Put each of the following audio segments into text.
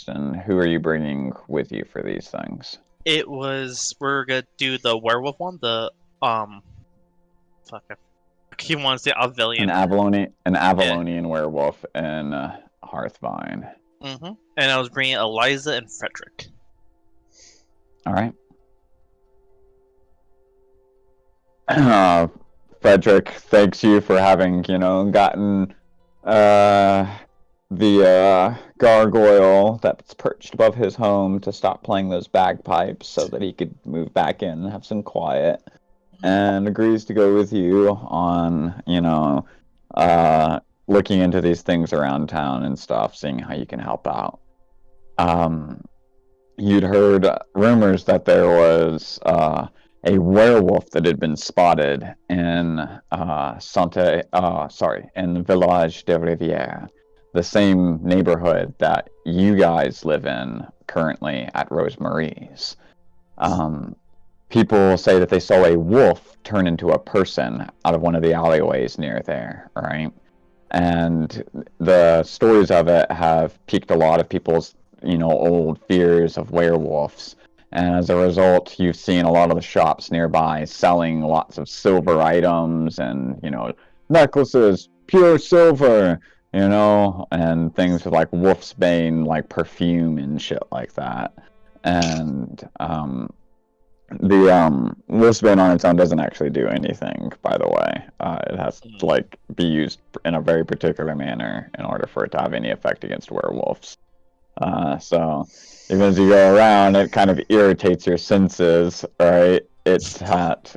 And who are you bringing with you for these things? We're gonna do the werewolf one, fuck, he wants the Avelian. An Avalonian werewolf in Hearthvine. And I was bringing Eliza and Frederick. All right. Frederick thanks you for having, gotten the gargoyle that's perched above his home to stop playing those bagpipes so that he could move back in and have some quiet, and agrees to go with you on, looking into these things around town and stuff, seeing how you can help out. You'd heard rumors that there was a werewolf that had been spotted in in Village de Rivière, the same neighborhood that you guys live in currently at Rosemarie's. People say that they saw a wolf turn into a person out of one of the alleyways near there, right? And the stories of it have piqued a lot of people's, old fears of werewolves. And as a result, you've seen a lot of the shops nearby selling lots of silver items and, necklaces, pure silver, and things with like wolf's bane, like perfume and shit like that. And the wolf's bane on its own doesn't actually do anything, by the way. It has to like be used in a very particular manner in order for it to have any effect against werewolves. So even as you go around, it kind of irritates your senses, right? It's not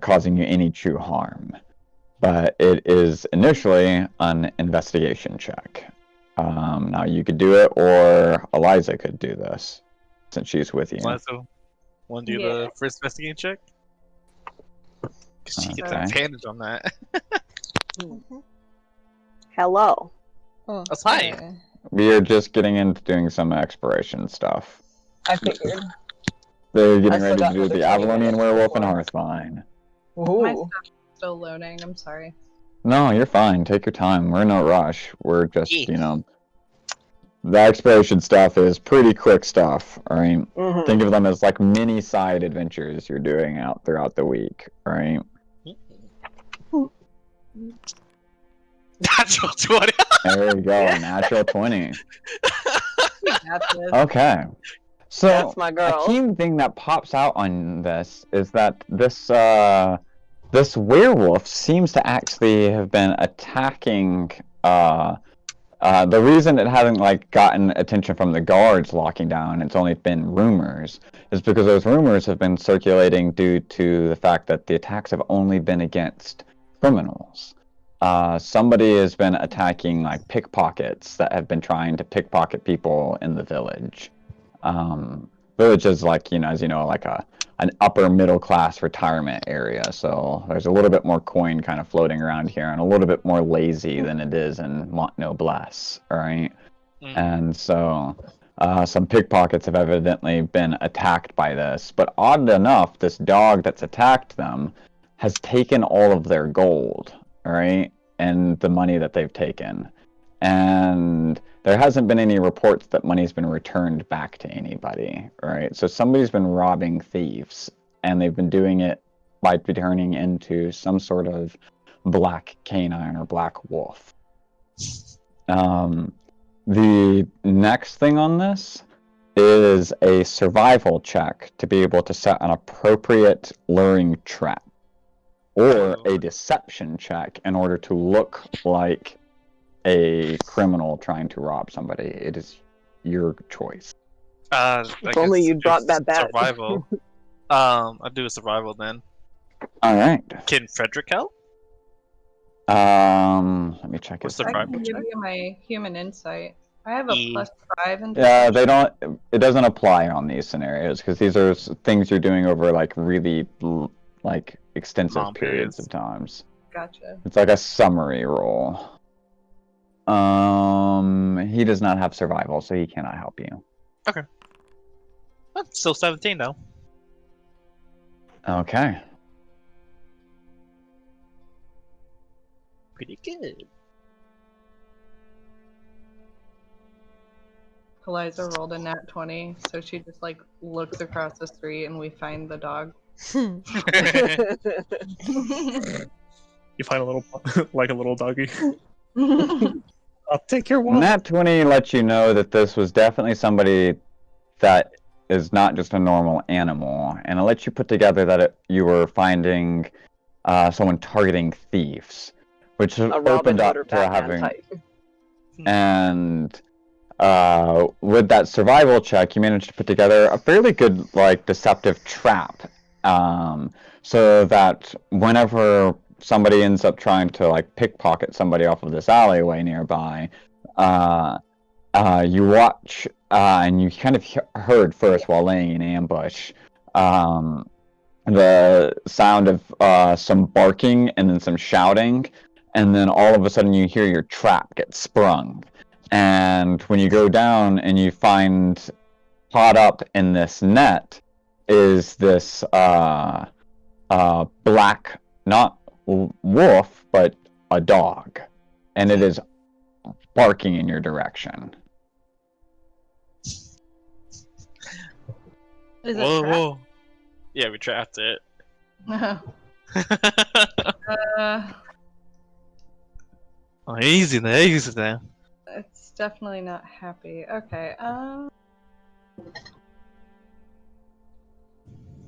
causing you any true harm. But it is initially an investigation check. Now you could do it, or Eliza could do this, since she's with you. Eliza, want to do the first investigation check? Because she gets an advantage on that. Hello. That's hi. We are just getting into doing some exploration stuff. I figured. They're getting ready to do the Avalonian werewolf and Hearthvine. My stuff's still loading, I'm sorry. No, you're fine. Take your time. We're in no rush. We're just, the exploration stuff is pretty quick stuff, alright? Think of them as like mini side adventures you're doing out throughout the week, alright? Natural 20. There you go, natural 20. Okay. So, that's my girl. A key thing that pops out on this is that this werewolf seems to actually have been attacking. The reason it hasn't like gotten attention from the guards locking down, it's only been rumors, is because those rumors have been circulating due to the fact that the attacks have only been against criminals. Somebody has been attacking like pickpockets that have been trying to pickpocket people in the village. Village is like, as you know, like an upper middle class retirement area, so there's a little bit more coin kind of floating around here and a little bit more lazy than it is in Mont Noblesse, right? And so some pickpockets have evidently been attacked by this, but odd enough, this dog that's attacked them has taken all of their gold, right, and the money that they've taken, and there hasn't been any reports that money's been returned back to anybody, right? So somebody's been robbing thieves, and they've been doing it by turning into some sort of black canine or black wolf. The next thing on this is a survival check to be able to set an appropriate luring trap, or a deception check in order to look like a criminal trying to rob somebody. It is your choice. If only you brought that back. Survival. I'll do a survival then. All right. Can Frederick help? Let me check his I can give you my human insight. I have a +5 in Yeah, it doesn't apply on these scenarios because these are things you're doing over like really like extensive periods of times. Gotcha. It's like a summary roll. He does not have survival, so he cannot help you. Okay. Well, still 17 though. Okay. Pretty good. Eliza rolled a nat 20, so she just like looks across the street and we find the dog. You find a little, like a little doggy. I'll take your wallet. Nat 20 lets you know that this was definitely somebody that is not just a normal animal, and it lets you put together that you were finding someone targeting thieves, which opened up to having. And with that survival check, you managed to put together a fairly good, like, deceptive trap, so that whenever somebody ends up trying to, like, pickpocket somebody off of this alleyway nearby, you watch, and you kind of heard first while laying in ambush, the sound of some barking and then some shouting, and then all of a sudden you hear your trap get sprung. And when you go down and you find caught up in this net is this black, not wolf, but a dog. And it is barking in your direction. Is it Whoa. Yeah, we trapped it. Oh, easy there. It's definitely not happy. Okay,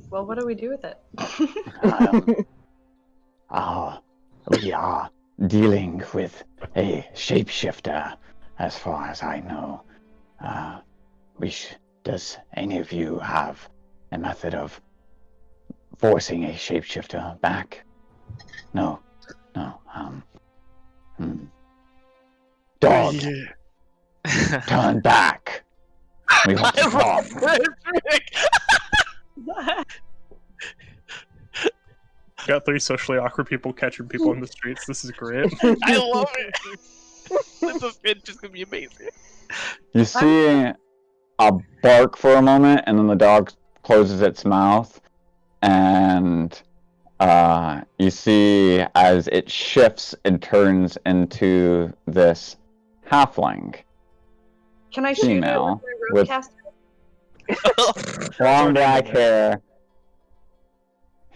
well, what do we do with it? We are dealing with a shapeshifter, as far as I know. Does any of you have a method of forcing a shapeshifter back? No. Dog, turn back. We want to talk. Got 3 socially awkward people catching people in the streets. This is great. I love it. This is just gonna be amazing. You see a bark for a moment, and then the dog closes its mouth, and you see as it shifts and turns into this halfling. Can I shoot female it with my roadcaster? Long black hair.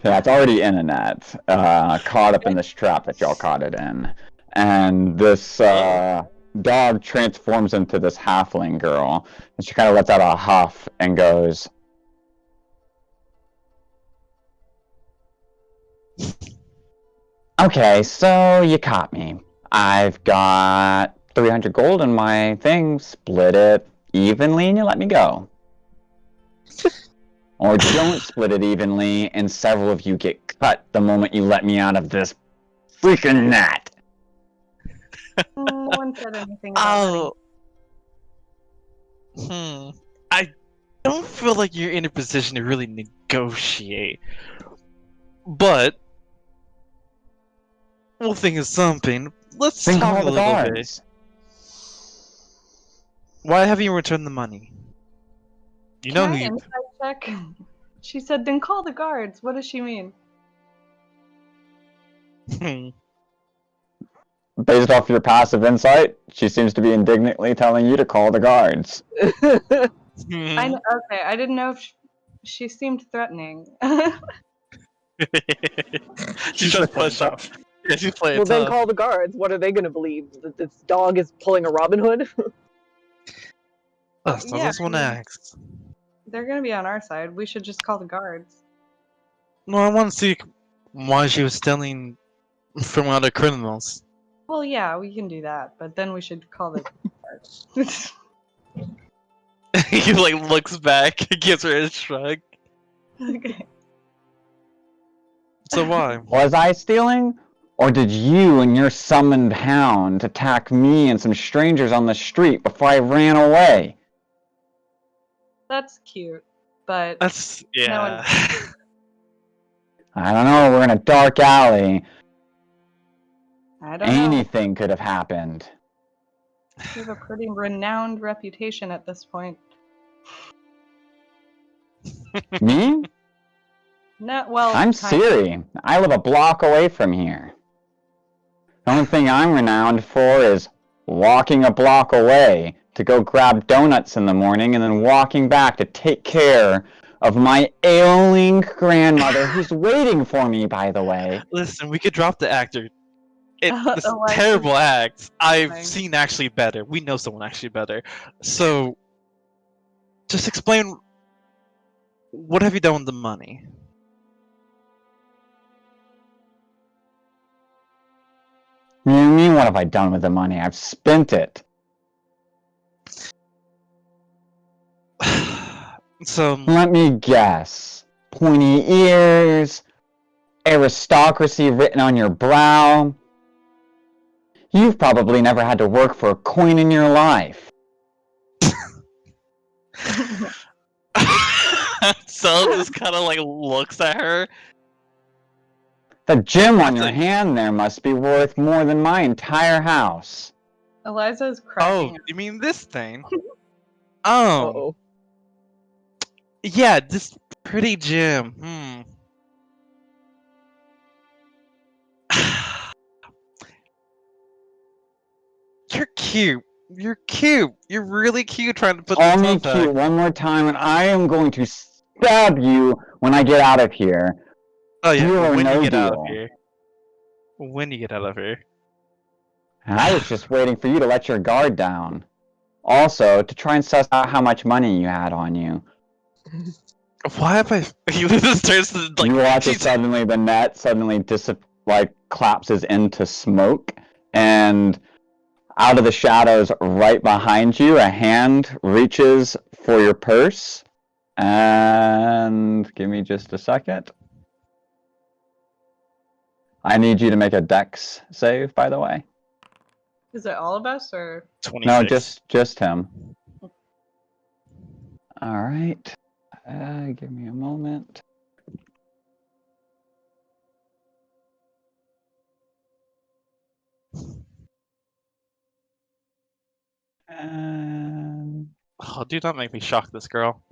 Yeah, it's already in a net, caught up in this trap that y'all caught it in. And this dog transforms into this halfling girl, and she kind of lets out a huff and goes, "Okay, so you caught me. I've got 300 gold in my thing. Split it evenly and you let me go. Or don't split it evenly and several of you get cut the moment you let me out of this freaking net." No one said anything about I don't feel like you're in a position to really negotiate. But we'll think of something. Let's Then talk call a the little bit. guards. Why haven't you returned the money? You know Can I who you... insight check? She said, then call the guards. What does she mean? Based off your passive insight, she seems to be indignantly telling you to call the guards. Okay, I didn't know if she seemed threatening. She's trying to push up. Yeah, she's playing Well, then tough. call the guards. What are they going to believe? That this dog is pulling a Robin Hood? That's not this one acts. They're gonna be on our side. We should just call the guards. No, I want to see why she was stealing from other criminals. Well, yeah, we can do that, but then we should call the guards. He like looks back, gives her a shrug. Okay. So why? Was I stealing? Or did you and your summoned hound attack me and some strangers on the street before I ran away? That's cute, but That's yeah. I don't know, we're in a dark alley. I don't know. Anything could have happened. We have a pretty renowned reputation at this point. Me? No, well, I'm kind of. Siri. I live a block away from here. The only thing I'm renowned for is walking a block away to go grab donuts in the morning and then walking back to take care of my ailing grandmother who's waiting for me, by the way. Listen, we could drop the actor. This Eliza's terrible act. I've fine. seen actually better. We know someone actually better. So, just explain. What have you done with the money? What do you mean, what have I done with the money? I've spent it. So, Let me guess. Pointy ears, aristocracy written on your brow. You've probably never had to work for a coin in your life. so just kind of like looks at her. The gem on your Nothing. hand there must be worth more than my entire house. Eliza's Oh, cracking. you mean this thing? Oh, Uh-oh. yeah, this pretty gem. You're cute. You're cute. You're really cute trying to put Call this me on cute one more time and I am going to stab you when I get out of here. Oh yeah, You are when no you get out of deal. here. When you get out of here. I was just waiting for you to let your guard down. Also, to try and suss out how much money you had on you. Why have I? This turns to like You watch as she's- suddenly the net suddenly collapses into smoke, and out of the shadows right behind you, a hand reaches for your purse. And give me just a second. I need you to make a dex save, by the way. Is it all of us or? 26. No, just him. All right. Give me a moment. And Oh, do not make me shock this girl.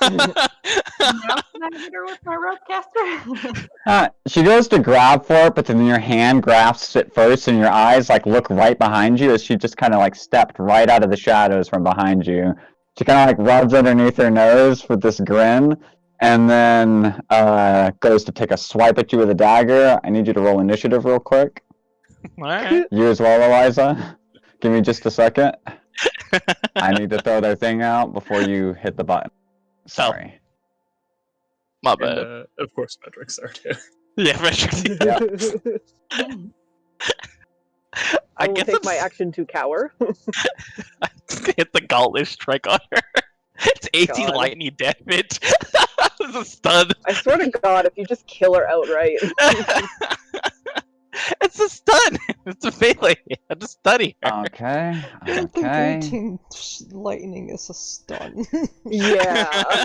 Now can I hit her with my rope caster? she goes to grab for it, but then your hand grasps it first, and your eyes look right behind you as she just kind of stepped right out of the shadows from behind you. She kind of rubs underneath her nose with this grin, and then goes to take a swipe at you with a dagger. I need you to roll initiative real quick. Alright. You as well, Eliza. Give me just a second. I need to throw their thing out before you hit the button. Sorry. My And, bad. of course, metrics are too. Yeah, Patrick. I will guess take I'm my action to cower. hit the gauntlet strike on her. It's 18 God. lightning damage. It's a stun. I swear to God, if you just kill her outright. It's a stun. It's a melee. I'm just stunning her. Okay. I don't think Okay. 18 lightning is a stun. Yeah.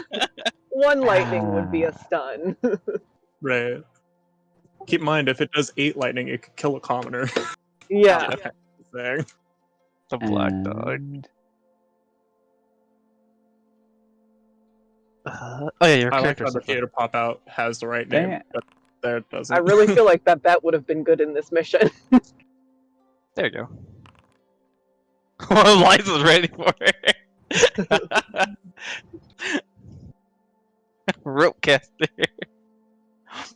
One lightning would be a stun. Right. Keep in mind, if it does 8 lightning, it could kill a commoner. Yeah. Get a thing. The black dog. And Oh yeah, your I like character's how the theater pop out has the right Dang name, it. but there it doesn't. I really feel like that bet would have been good in this mission. There you go. Well, Liza's ready for it. Rope caster.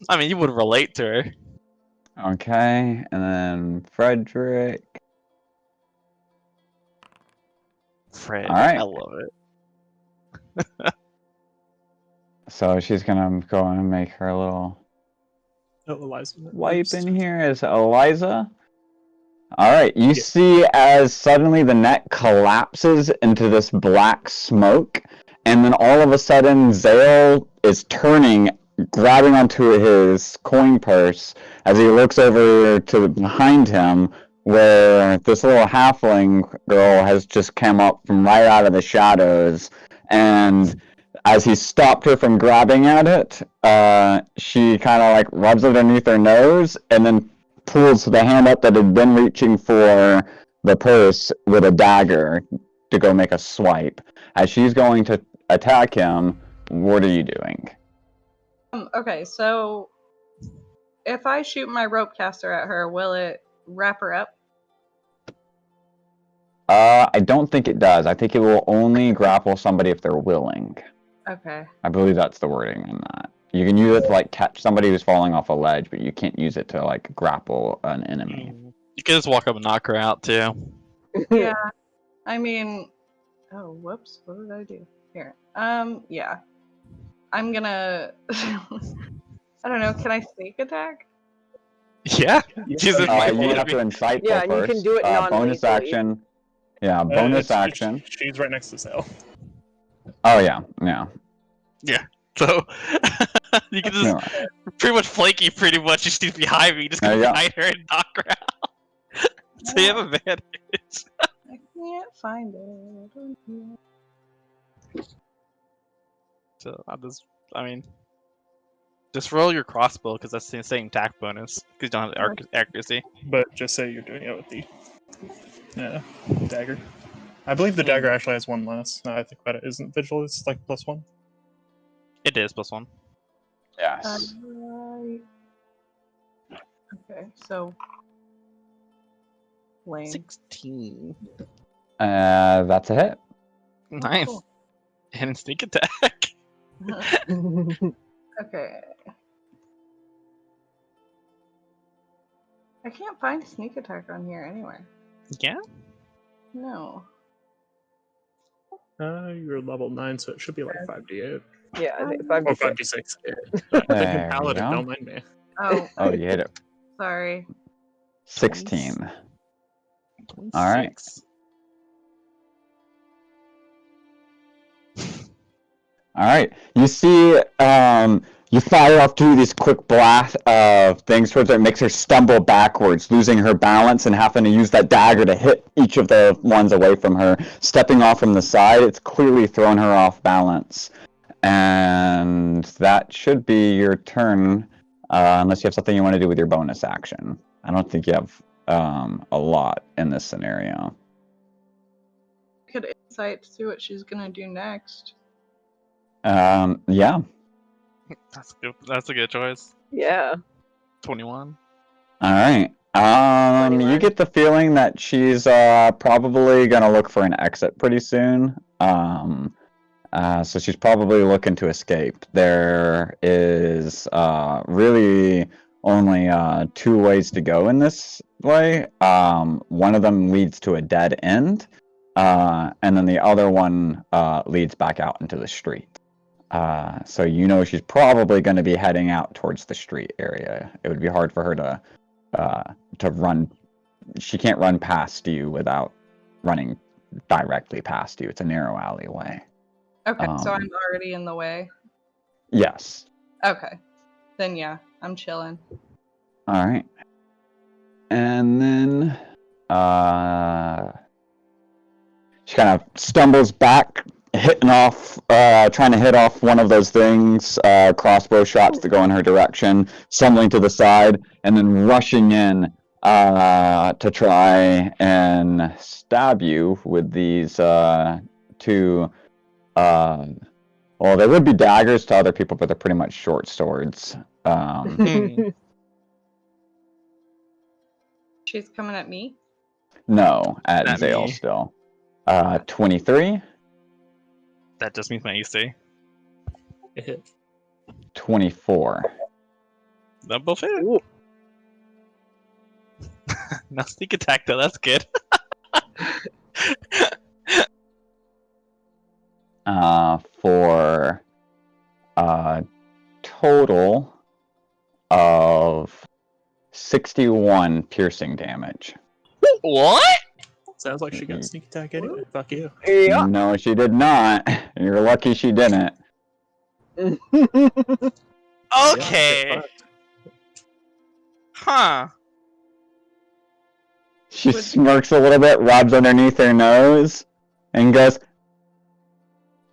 I mean, you would relate to her. Okay, and then Frederick. Fred, All right. I love it. So she's gonna go and make her little Oh, Eliza. wipe in here as Eliza. All right, you Yeah. see as suddenly the net collapses into this black smoke, and then all of a sudden Zale is turning, grabbing onto his coin purse as he looks over to behind him, where this little halfling girl has just come up from right out of the shadows, and as he stopped her from grabbing at it, she kind of rubs it underneath her nose, and then pulls the hand up that had been reaching for the purse with a dagger to go make a swipe. As she's going to attack him, what are you doing? Okay, so if I shoot my rope caster at her, will it wrap her up? I don't think it does. I think it will only grapple somebody if they're willing. Okay. I believe that's the wording in that. You can use it to like catch somebody who's falling off a ledge, but you can't use it to like grapple an enemy. You can just walk up and knock her out too. Yeah. I mean, oh, whoops. What did I do? Here. Yeah. I'm gonna. I don't know. Can I sneak attack? Yeah. She's in my You have way. to insightful Yeah, and you first. can do it Bonus non-lethally. action. Yeah, bonus action. She's right next to Sale. Oh yeah, yeah. So you can just No, pretty much flanky. Pretty much, she's behind me. Just There go you go. behind her and knock her out. So you have advantage. I can't find it. I don't know. So just roll your crossbow because that's the same attack bonus because you don't have the accuracy. But just say you're doing it with the dagger. I believe the dagger actually has one less. Now I think about it. Isn't vigil? It's like +1. It is +1. yes. Right. Okay, so. Lane. 16. That's a hit. Nice. Cool. And sneak attack. Okay. I can't find sneak attack on here anywhere. Yeah. No. You're level 9, so it should be like 5d8 Yeah, I think 5 or to 6. 5d6. There we Paladin, go. don't mind me. Oh, Oh, you hit it. sorry. 16. All right. 26. All right. You see, you fire off through this quick blast of things towards her. It makes her stumble backwards, losing her balance and having to use that dagger to hit each of the ones away from her. Stepping off from the side, it's clearly thrown her off balance. And that should be your turn, unless you have something you want to do with your bonus action. I don't think you have a lot in this scenario. Could insight to see what she's gonna do next. Yeah. That's good. That's a good choice. Yeah. 21. All right. You 21. get the feeling that she's probably gonna look for an exit pretty soon. So she's probably looking to escape. There is really only 2 ways to go in this way. One of them leads to a dead end, and then the other one leads back out into the street. So you know she's probably going to be heading out towards the street area. It would be hard for her to run. She can't run past you without running directly past you. It's a narrow alleyway. Okay, so Um, I'm already in the way. Yes. Okay. Then yeah, I'm chilling. All right. And then she kind of stumbles back, trying to hit off one of those things, crossbow shots that go in her direction, stumbling to the side, and then rushing in to try and stab you with these 2. Well, they would be daggers to other people, but they're pretty much short swords. She's coming at me. No, at At Zale me. still. 23, That just means my AC. It hit. 24. That both hit. Ooh. No sneak attack though. That's good. For a total of 61 piercing damage. What? Sounds like she got sneak attack anyway. Fuck you. Yeah. No, she did not. You're lucky she didn't. Okay. Yeah, Huh. She smirks a little bit, rubs underneath her nose, and goes,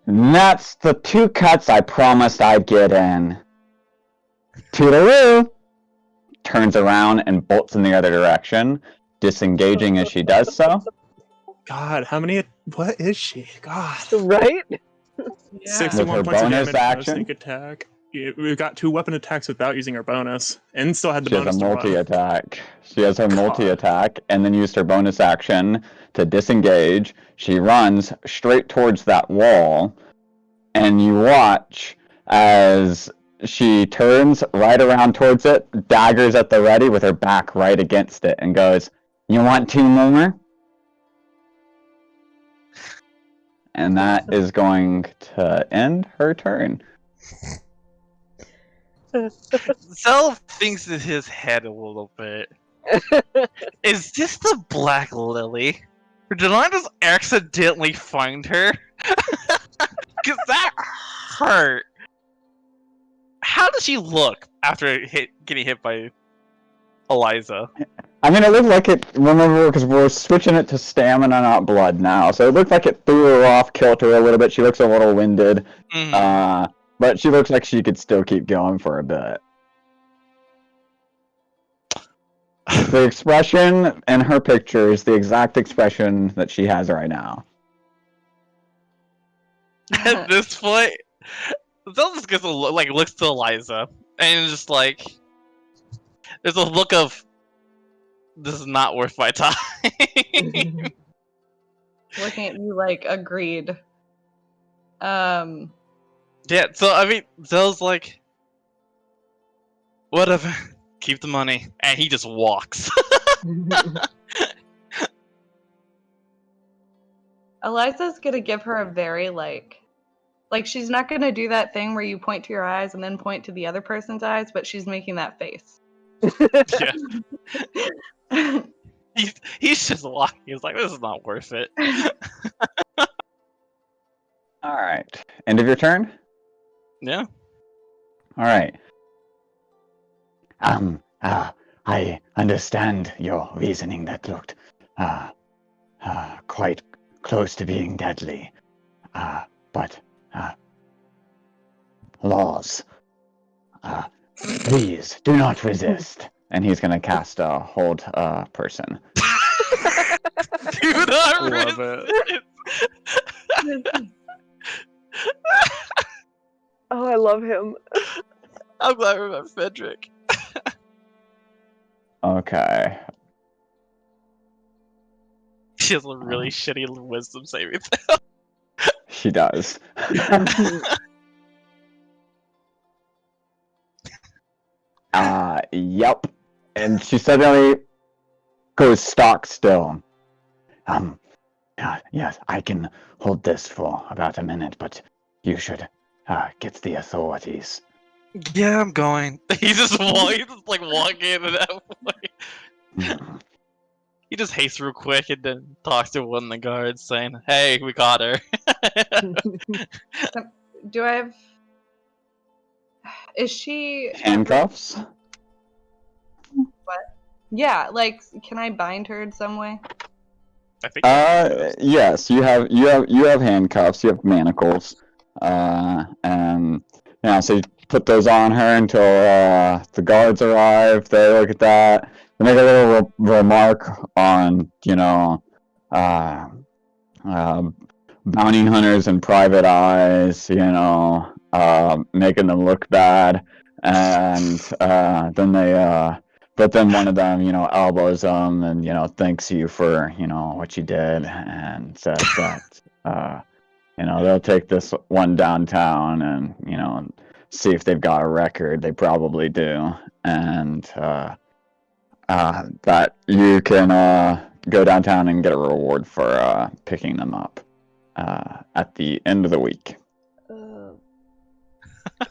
"That's the 2 cuts I promised I'd get in." Toodaloo! Turns around and bolts in the other direction, disengaging as she does so. God, how many? What is she? God. Right? Yeah. 61 With her points of bonus damage, no action? sneak attack. we got 2 weapon attacks without using our bonus, and still had the She has bonus a to run. multi-attack. She has her multi-attack, and then used her bonus action to disengage. She runs straight towards that wall, and you watch as she turns right around towards it, daggers at the ready with her back right against it, and goes, "You want 2 more?" And that is going to end her turn. Zell thinks in his head a little bit. Is this the Black Lily? Or did I just accidentally find her? Because that hurt. How does she look after getting hit by Eliza? I mean, it looked like it, remember, because we're switching it to stamina, not blood now, so it looked like it threw her off kilter a little bit. She looks a little winded, but she looks like she could still keep going for a bit. The expression in her picture is the exact expression that she has right now. At this point, Zell just gets looks to Eliza, and just like, there's a look of, this is not worth my time. Looking at you like, agreed. Yeah, so I mean, Zell's like, whatever, keep the money, and he just walks. Eliza's gonna give her a very like she's not gonna do that thing where you point to your eyes and then point to the other person's eyes, but she's making that face. Yeah. He's just walking. He's like, this is not worth it. Alright. End of your turn? Yeah. Alright. I understand your reasoning that looked, quite close to being deadly. But, laws. Please, do not resist. And he's gonna cast a hold, person. Do not Love resist. Oh, I love him. I'm glad we met Frederick. Okay. She has a really shitty wisdom saving throw. She does. Yep. And she suddenly goes stock still. Yes, I can hold this for about a minute, but you should, get the authorities. Yeah, I'm going. He's just walking in that way. He just hastes real quick and then talks to one of the guards saying, "Hey, we got her." Do I have? Is she Handcuffs? Yeah, like, can I bind her in some way? I think. Yes, you have handcuffs, you have manacles. And yeah, so you put those on her until the guards arrive, they look at that, they make a little remark on, bounty hunters and private eyes, making them look bad, and then they but then one of them, elbows them and, thanks you for, what you did, and says that, they'll take this one downtown and, see if they've got a record. They probably do. And that you can go downtown and get a reward for picking them up at the end of the week.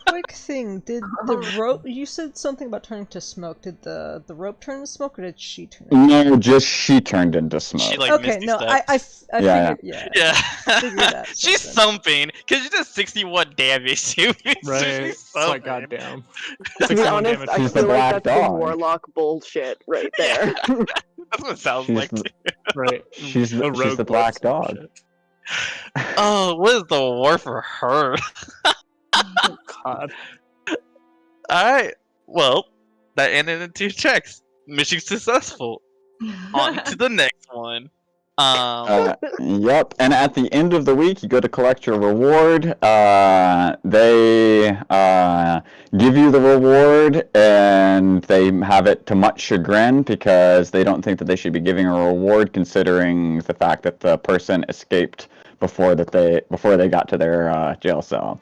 Quick thing, did the rope, you said something about turning to smoke, did the rope turn to smoke, or did she turn into smoke? No, just she turned into smoke. She Okay, Misty no, I Yeah, figured, Yeah. figured that She's something. thumping because she does 61 damage. Right. She's It's like, thumping. goddamn. To be 61 honest, damage. I She's the feel like black that's dog. some warlock bullshit right there. That's what it sounds She's like. the- Too. Right. She's the rogue black wolf and dog. shit. Oh, what is the war for her? God. Alright, well, that ended in 2 checks. Mission successful. On to the next one. Yep. And at the end of the week, you go to collect your reward. They give you the reward, and they have it to much chagrin because they don't think that they should be giving a reward, considering the fact that the person escaped before they got to their jail cell.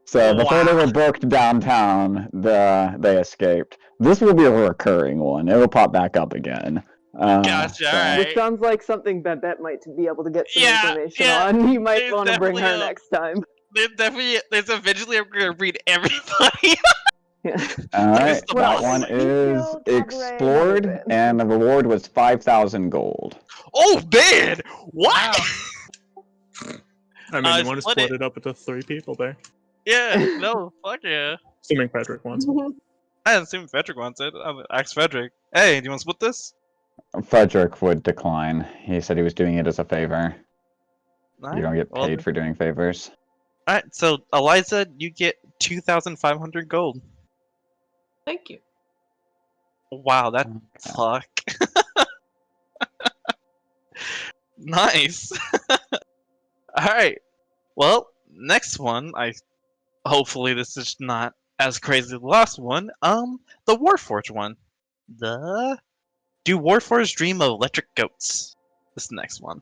So before they were booked downtown, they escaped. This will be a recurring one. It will pop back up again. Gotcha, alright. Which sounds like something Babette might be able to get some Yeah, information yeah, on. You might there's want to bring her definitely next time. There's eventually I'm gonna read everybody. Yeah. Alright, the that boss. one is Ezekiel, Cabaret, explored, Hamilton. and the reward was 5,000 gold. Oh man! What? I mean, you want to split split it. it up into 3 people there. Yeah, no, fuck yeah. Assuming Frederick wants it. I assume Frederick wants it. I'm ask Frederick. Hey, do you want to split this? Frederick would decline. He said he was doing it as a favor. You don't get Well, paid for doing favors. Alright, so Eliza, you get 2,500 gold. Thank you. Wow, that fuck. Nice. Alright. Well, next one, hopefully this is not as crazy as the last one. The Warforged one. Do Warforged dream of electric goats? This is the next one.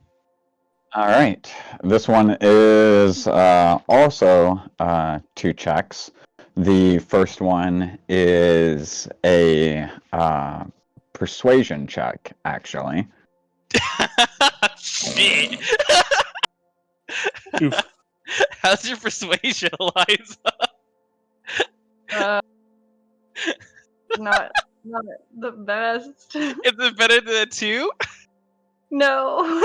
Alright, this one is also 2 checks. The first one is a persuasion check, actually. Shit. Oof. How's your persuasion, Eliza? Not the best. Is it better than a 2? No.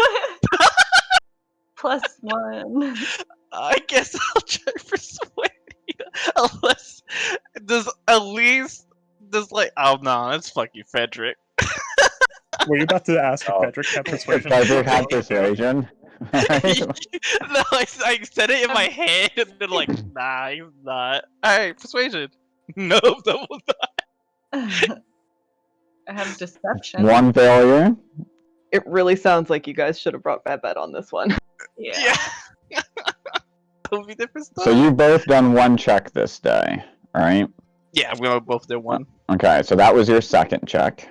+1. I guess I'll try persuade you. Unless does like oh no, it's fucking Frederick. Were you about to ask if Oh. Frederick had persuasion? Frederick had persuasion. No, I said it in my head and then like, nah, he's not. Alright, persuasion. No, that was not. I have deception. 1 failure. It really sounds like you guys should have brought Babette on this one. Yeah. Yeah. That'll be different stuff. So you've both done 1 check this day, alright? Yeah, we both did one. Okay, so that was your second check.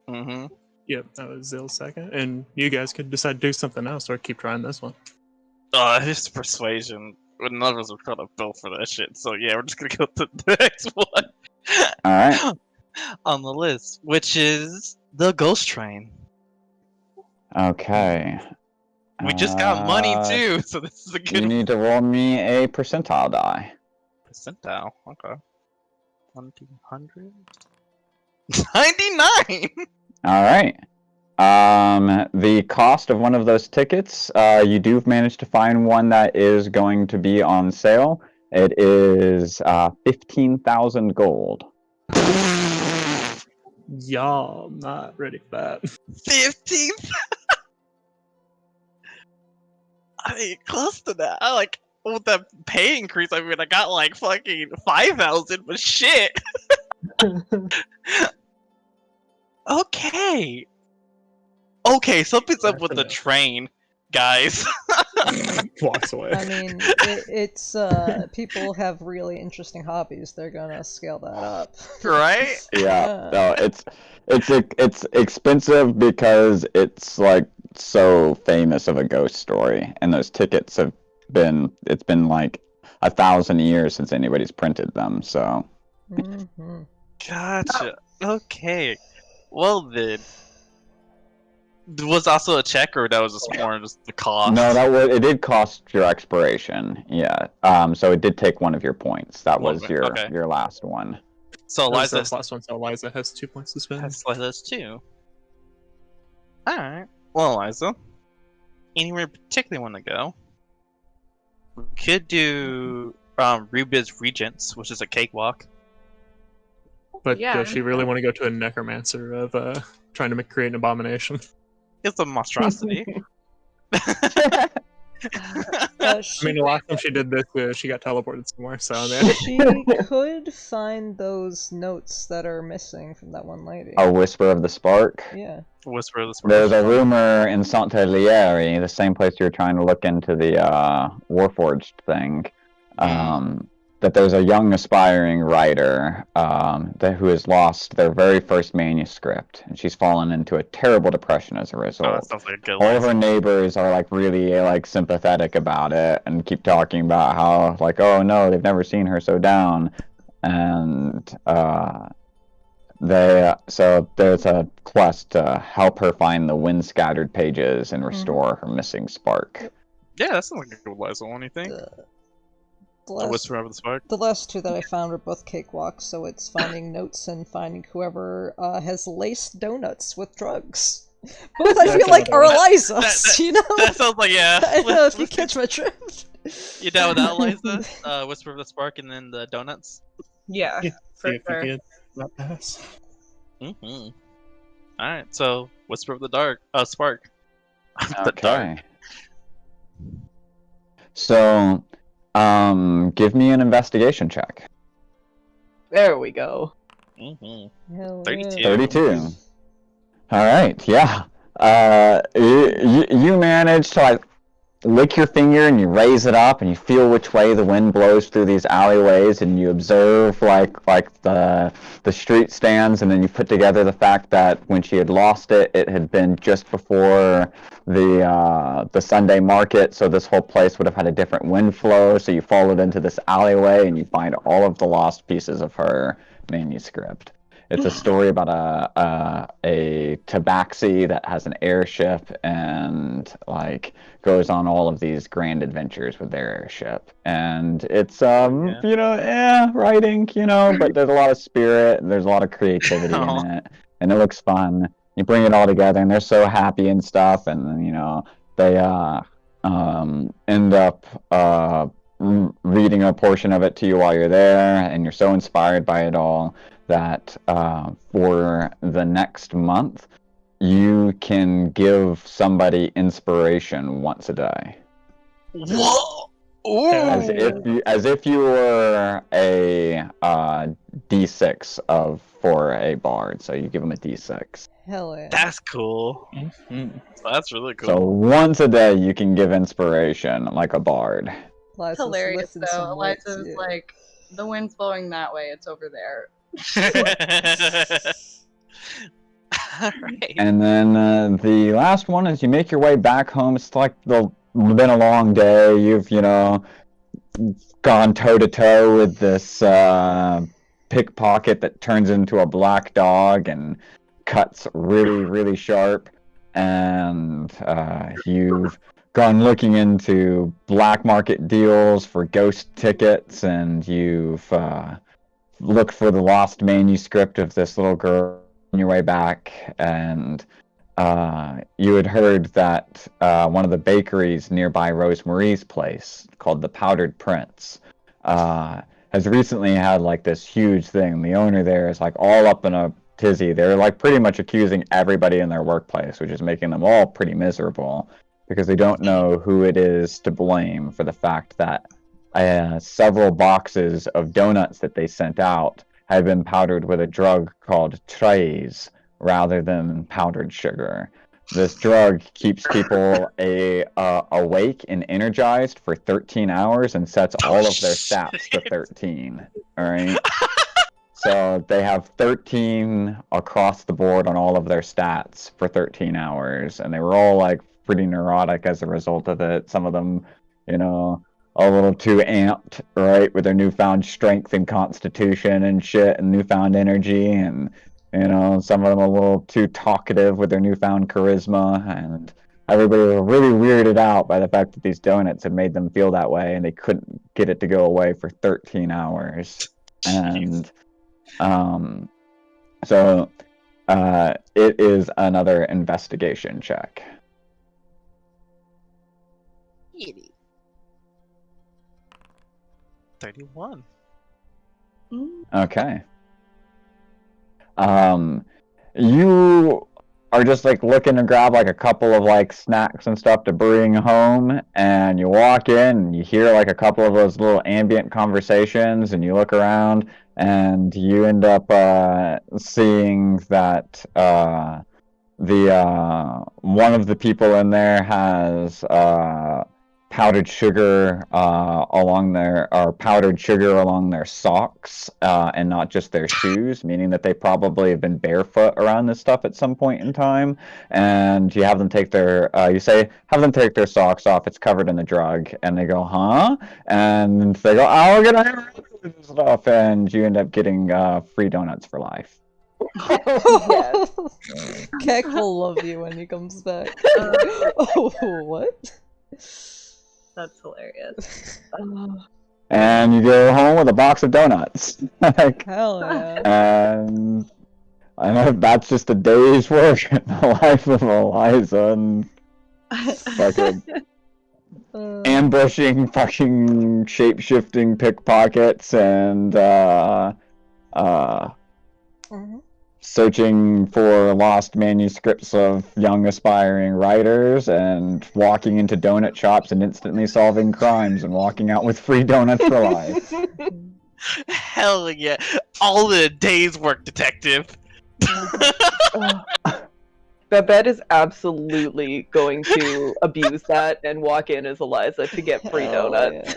Mm-hmm. Yep, that was Zill's second. And you guys could decide to do something else or keep trying this one. Just persuasion. None of us are kind of built for that shit. So yeah, we're just gonna go to the next one. Alright. On the list, which is the Ghost Train. Okay. We just got money too, so this is a You good need to roll me a percentile die. percentile. Okay. 100. 99. Alright. The cost of one of those tickets, you do manage to find one that is going to be on sale. It is 15,000 gold. Y'all, I'm not ready for that. 15. I mean, close to that. I like with the pay increase. I mean, I got like fucking 5,000, but shit. Okay. Okay, something's up with the train, guys. Walks away. I mean, it's people have really interesting hobbies. They're gonna scale that up. Right? Yeah, no, it's expensive because it's like so famous of a ghost story, and those tickets it's been like 1,000 years since anybody's printed them. So Mhm. Gotcha. Okay. Well then. Was also a check, or that was just more just the cost? no, it did cost your expiration. Yeah. So it did take one of your points. That was Okay, okay. your last one. So That was Eliza Zill's last one, so Eliza has 2 points to spend. has Eliza's too. Alright. Well, Eliza. Anywhere in particular you want to go? We could do Rubi's Regents, which is a cakewalk. But Yeah. does she really want to go to a necromancer of trying to create an abomination? It's a monstrosity. I mean, the last time she did this, she got teleported somewhere. So man. She could find those notes that are missing from that one lady. A whisper of the spark. Yeah. Whisper of the Spark. There's a rumor in Sant'Alieri, the same place you were trying to look into the Warforged thing, that there's a young aspiring writer who has lost their very first manuscript, and she's fallen into a terrible depression as a Oh, result. that sounds like a good All of one. her neighbors are like really like sympathetic about it and keep talking about how like, oh no, they've never seen her so down, and so there's a quest to help her find the wind scattered pages and restore her missing spark. Yeah, that sounds like a good Liza one, you think? The A last, Whisper of the Spark. the last two that I found were both cakewalks, so it's finding notes and finding whoever has laced donuts with drugs. Both I That's feel like are another one. Elizas, you know? That sounds like, yeah. I don't know if you catch my drift. You down with that, Liza? Whisper of the Spark and then the donuts? Yeah, Yeah, for see if sure. we could not pass. Mm-hmm. Alright, so Whisper of the Dark. Spark. The Dark. Okay. So, give me an investigation check. There we go. Mm-hmm. Hell 32. 32. All right, yeah. You manage to like lick your finger and you raise it up and you feel which way the wind blows through these alleyways, and you observe like the street stands, and then you put together the fact that when she had lost it, it had been just before the Sunday market, so this whole place would have had a different wind flow. So you followed into this alleyway and you find all of the lost pieces of her manuscript. It's a story about a tabaxi that has an airship and like goes on all of these grand adventures with their airship. And it's writing, but there's a lot of spirit and there's a lot of creativity in it, and it looks fun. You bring it all together and they're so happy and stuff, and then they end up reading a portion of it to you while you're there, and you're so inspired by it all that for the next month, you can give somebody inspiration once a day. Whoa! Ooh! As if you were a D6 for a bard, so you give them a D6. Hell yeah. That's cool. Mm-hmm. That's really cool. So once a day, you can give inspiration like a bard. Liza's Hilarious lifting though. some weights, Eliza's yeah. like, the wind's blowing that way, it's over there. Alright. And then the last one is you make your way back home. It's like been a long day. You've gone toe to toe with this pickpocket that turns into a black dog and cuts really, really sharp. And you've gone looking into black market deals for ghost tickets, and you've looked for the lost manuscript of this little girl on your way back. And you had heard that one of the bakeries nearby Rosemarie's place, called the Powdered Prince, has recently had like this huge thing. The owner there is like all up in a tizzy. They're like pretty much accusing everybody in their workplace, which is making them all pretty miserable because they don't know who it is to blame for the fact that several boxes of donuts that they sent out had been powdered with a drug called trace rather than powdered sugar. This drug keeps people awake and energized for 13 hours and sets all of their stats to 13. All right. So they have 13 across the board on all of their stats for 13 hours, and they were all like pretty neurotic as a result of it. Some of them, a little too amped, right, with their newfound strength and constitution and shit and newfound energy, and some of them a little too talkative with their newfound charisma, and everybody was really weirded out by the fact that these donuts had made them feel that way, and they couldn't get it to go away for 13 hours. And so it is another investigation check. 31. Okay. You are just like looking to grab like a couple of like snacks and stuff to bring home, and you walk in and you hear like a couple of those little ambient conversations, and you look around and you end up seeing that the one of the people in there has powdered sugar along their socks, and not just their shoes, meaning that they probably have been barefoot around this stuff at some point in time. And you have them take their have them take their socks off. It's covered in the drug, and they go, "Huh?" And they go, "Oh, we're gonna have this stuff," and you end up getting free donuts for life. Yes. Keck will love you when he comes back. Oh, what? That's hilarious. And you go home with a box of donuts. Like, Hell yeah. and I know that's just a day's work in the life of Eliza, and fucking ambushing, fucking shape-shifting pickpockets, and Mhm. searching for lost manuscripts of young aspiring writers, and walking into donut shops and instantly solving crimes, and walking out with free donuts for life. Hell yeah! All the day's work, detective. Babette is absolutely going to abuse that and walk in as Eliza to get free Hell donuts.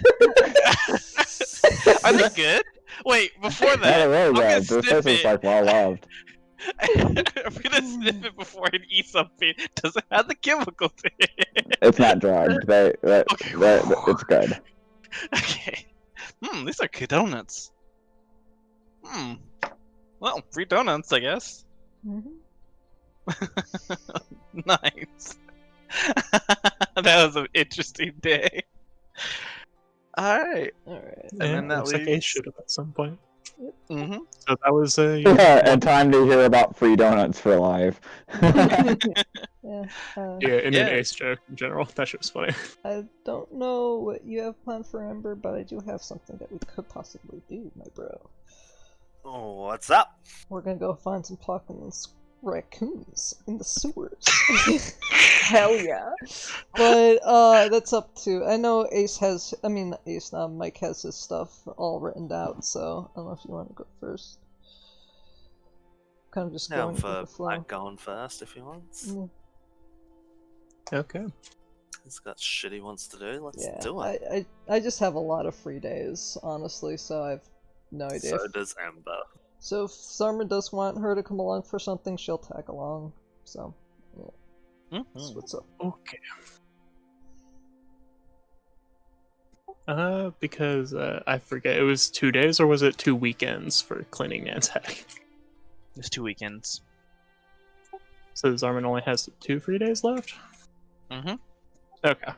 yeah. Are they good? Wait, before that, Yeah, they're I'm really gonna good. This sniff place is it. like well loved. I'm gonna sniff it before I eat something. Does it have the chemicals in it? It's not drugged. Okay. It's good. Okay. These are good donuts. Well, free donuts, I guess. Mhm. Nice. That was an interesting day. Alright. Alright. And then that looks like Ace leaves- should have at some point. Mm-hmm. So that was Yeah, and time to hear about free donuts for life. Yeah. yeah, and Yeah. an Ace joke in general. That shit was funny. I don't know what you have planned for Ember, but I do have something that we could possibly do, my bro. Oh, what's up? We're gonna go find some plucking raccoons in the sewers. Hell yeah. But that's up to. I know Ace has. I mean, Ace now. Mike has his stuff all written out, so I don't know if you want to go first. Kind of just Yeah, going I'm with for the flow. Black going first if he wants. Yeah. Okay. He's got shit he wants to do. Let's Yeah, do it. I just have a lot of free days, honestly, so I've no idea. So does Ember. So if Summer does want her to come along for something, she'll tag along. So that's what's up. Okay. Because I forget, it was 2 days or was it 2 weekends for cleaning Nantucket? There's 2 weekends. So Zarman only has 2 free days left? Mm-hmm. Okay.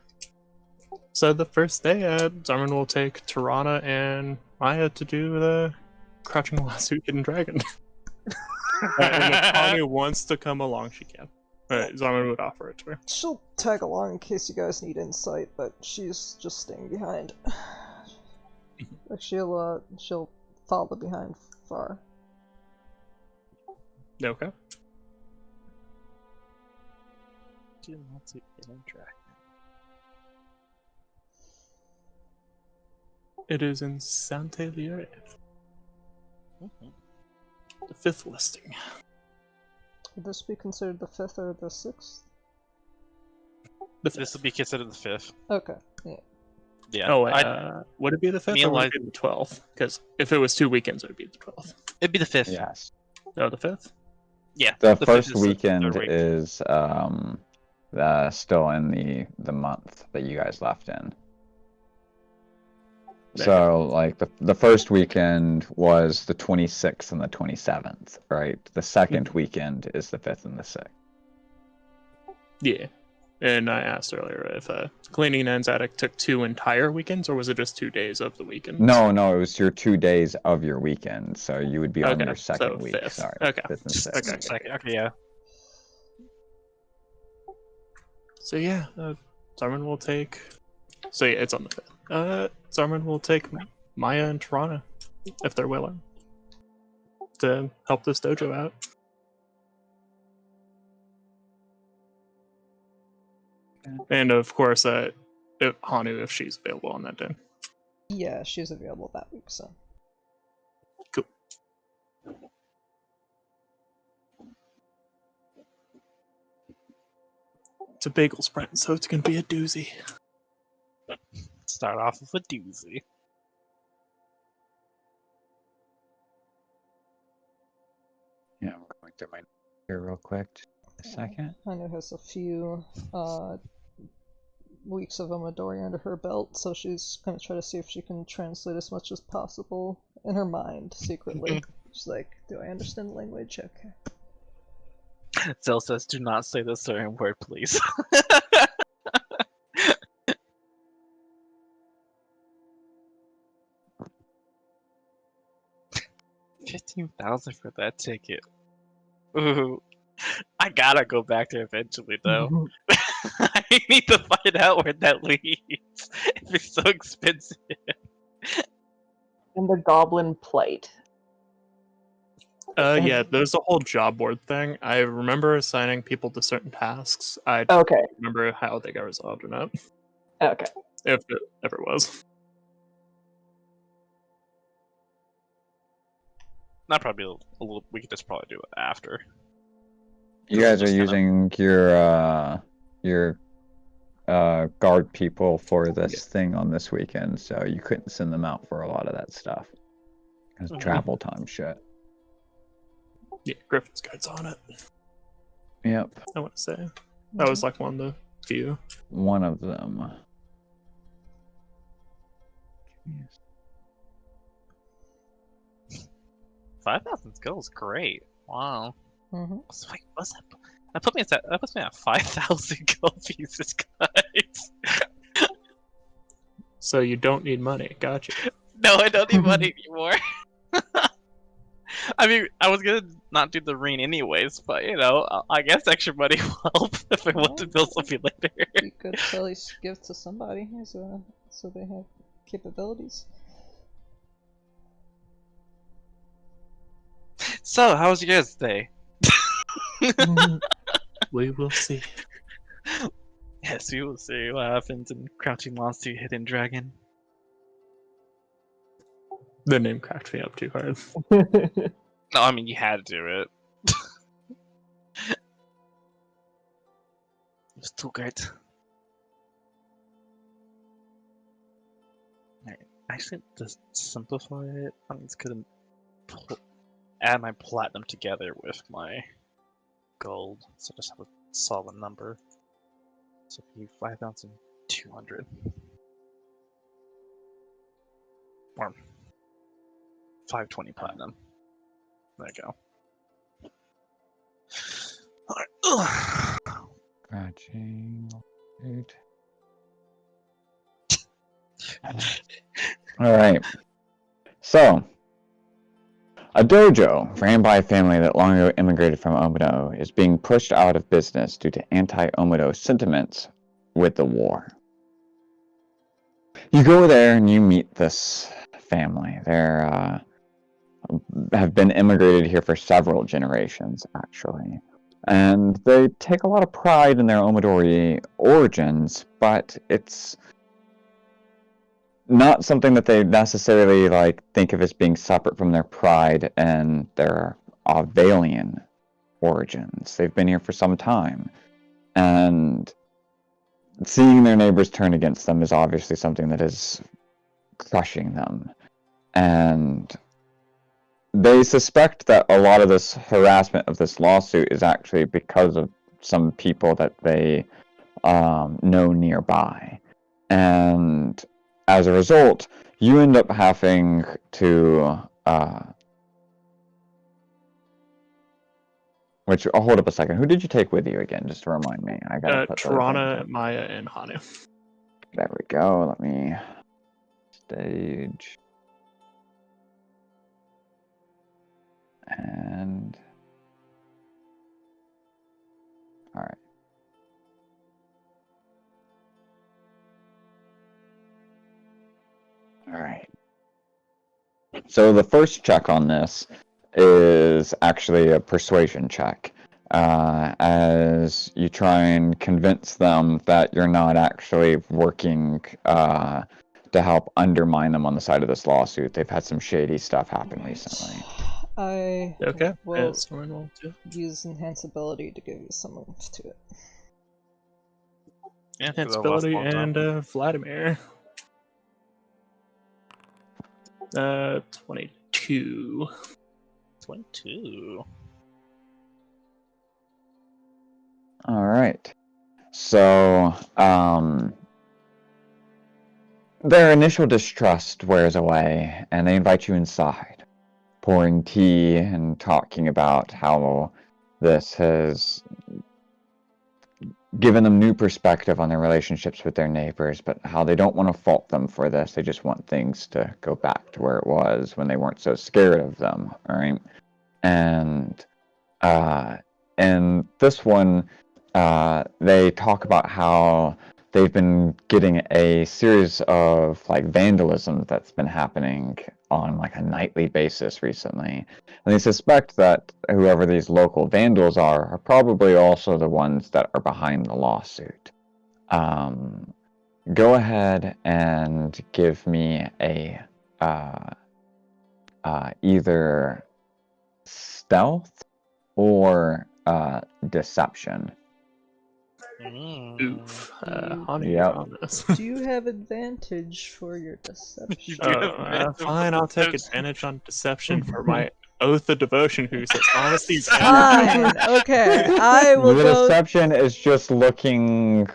So the first day, Zarman will take Tirana and Maya to do the Crouching Lawsuit Hidden Dragon. And if Tanya wants to come along, she can. Zarman would offer it to her. She'll tag along in case you guys need insight, but she's just staying behind. Like she'll follow behind far. Okay. It is in Saint-Elier. The 5th listing. Would this be considered the 5th or the 6th? The This 5th. will be considered the 5th. Okay, yeah. Yeah. Oh, wait, would it be the 5th Me or and would it be the 12th? Because if it was 2 weekends, it would be the 12th. It'd be the 5th. Yes. No, the 5th? Yeah. The 5th first is the weekend third week. is still in the month that you guys left in. So like the first weekend was the 26th and the 27th, right? The second weekend is the 5th and the 6th. Yeah. And I asked earlier if cleaning Nan's attic took 2 entire weekends, or was it just 2 days of the weekend? No, it was your 2 days of your weekend, so you would be on Okay, your second so week. 5th. Sorry, Okay. 5th and Okay. 6th. Okay, yeah. So yeah, Zarman will take... So yeah, it's on the 5th. Zarman will take Maya and Tirana, if they're willing, to help this dojo out. And of course, Hanu, if she's available on that day. Yeah, she's available that week, so. Cool. It's a bagel sprint, so it's gonna be a doozy. Start off with a doozy. Yeah, I'm going through my here real quick. A second. Hanu has a few weeks of Amadori under her belt, so she's gonna try to see if she can translate as much as possible in her mind secretly. She's like, "Do I understand the language? Okay." Zell says, "Do not say the certain word, please." 15,000 for that ticket. Ooh, I gotta go back there eventually, though. I need to find out where that leads. If it's so expensive. And the Goblin Plight. Yeah, there's a whole job board thing. I remember assigning people to certain tasks. I don't Okay. remember how they got resolved or not, Okay. if it ever was. Not probably a little. We could just probably do it after. You guys are Just using your guard people for this thing on this weekend, so you couldn't send them out for a lot of that stuff. It's travel time shit. Yeah, Griffin's Guide's on it. Yep. I want to say that was like one of the few. One of them. 5,000 skills, great. Wow. Mm-hmm. What's that? That puts me at 5,000 gold pieces, guys. So you don't need money. Gotcha. No, I don't need money anymore. I mean, I was gonna not do the ring anyways, but you know, I guess extra money will help if I want to build something later. You could at least give to somebody so they have capabilities. So, how was your guys' day? We will see. Yes, we will see what happens in Crouching Monster Hidden Dragon. The name cracked me up too hard. No, I mean, you had to do it. It's too good. Alright, actually, to simplify it, I'm just gonna add my platinum together with my gold, so just have a solid number. So it'd be 5,200. Or 520 platinum. There you go. Alright. Scratching. Alright. So, a dojo ran by a family that long ago immigrated from Omido is being pushed out of business due to anti-Omido sentiments with the war. You go there and you meet this family. They're have been immigrated here for several generations, actually. And they take a lot of pride in their Omidori origins, but it's not something that they necessarily think of as being separate from their pride and their Valian origins. They've been here for some time, and seeing their neighbors turn against them is obviously something that is crushing them. And they suspect that a lot of this harassment of this lawsuit is actually because of some people that they know nearby. And as a result, you end up having to which, I'll hold up a second. Who did you take with you again, just to remind me? I gotta put Tirana, Maya, and Hanu. There we go. Let me stage. And all right. All right. So the first check on this is actually a persuasion check. as you try and convince them that you're not actually working to help undermine them on the side of this lawsuit. They've had some shady stuff happen recently. I Okay. will Storm roll too. use enhance ability to give you some oomph to it. Yeah, Enhance ability and Vladimir. 22. 22. All right. So, their initial distrust wears away, and they invite you inside, pouring tea and talking about how this has given them new perspective on their relationships with their neighbors, but how they don't want to fault them for this. They just want things to go back to where it was when they weren't so scared of them, all right? And this one, they talk about how they've been getting a series of like vandalism that's been happening on like a nightly basis recently. And they suspect that whoever these local vandals are probably also the ones that are behind the lawsuit. Go ahead and give me a either stealth or deception. Oof. Mm. Honey, Yep. on this. Do you have advantage for your deception? do have Fine, I'll take advantage on deception for my oath of devotion who says honesty is Fine. Okay, I will The go. deception is just looking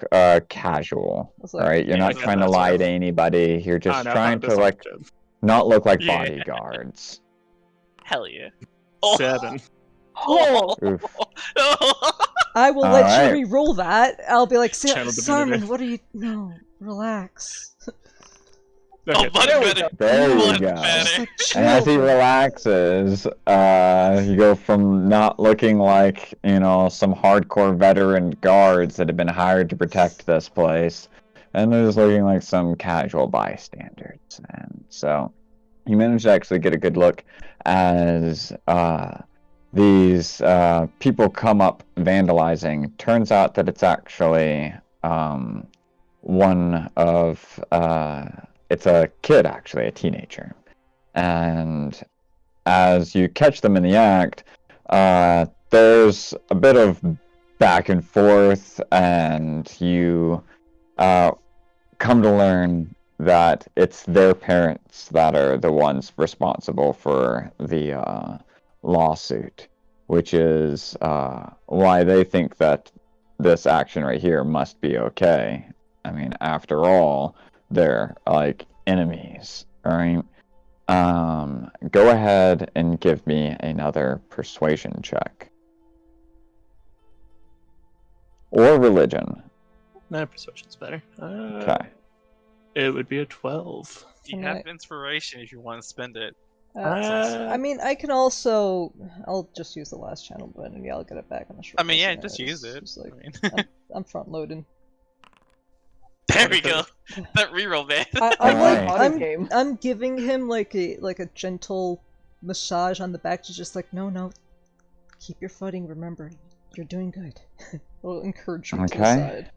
casual, It's like, right? You're yeah, not okay, trying to that's lie fair. to anybody. You're just trying to like not look like Yeah. bodyguards. Hell yeah. 7. Oh, Oof. I will let Alright. you re-roll that. I'll be like, Channel Simon, divinity. what are you? No, relax. Oh, Okay, much There we better. go. There you Much go. better. Just like chill. And as he for- relaxes, you go from not looking like, some hardcore veteran guards that have been hired to protect this place, and they're just looking like some casual bystanders. And so you manage to actually get a good look as these people come up vandalizing. Turns out that it's actually one of it's a kid, actually, a teenager. And as you catch them in the act, there's a bit of back and forth, and you come to learn that it's their parents that are the ones responsible for the lawsuit, which is why they think that this action right here must be okay. I mean, after all, they're like enemies, alright? Go ahead and give me another persuasion check. Or religion. No, persuasion's better. Okay. It would be a 12. You Can have I- inspiration if you want to spend it. I mean, I can also. I'll just use the last channel, but yeah, I'll get it back on the short. I mean, yeah, version just anyways. use it. Just like, I mean, I'm front loading. there we go. That reroll, man. I'm like, Alright. Body game. I'm giving him like a gentle massage on the back to just like, no, keep your footing. Remember, you're doing good. I'll encourage you to the Okay. side.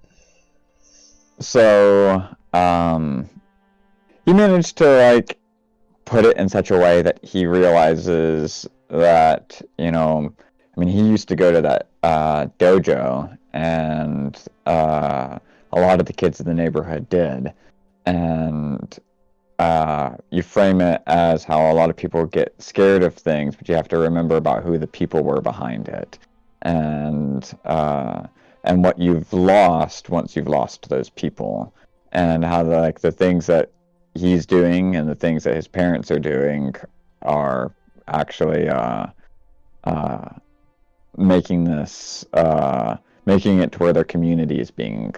So, he managed to, like, put it in such a way that he realizes that, I mean, he used to go to that dojo, and a lot of the kids in the neighborhood did. And you frame it as how a lot of people get scared of things, but you have to remember about who the people were behind it. And what you've lost once you've lost those people, and how the things that he's doing and the things that his parents are doing are actually making it to where their community is being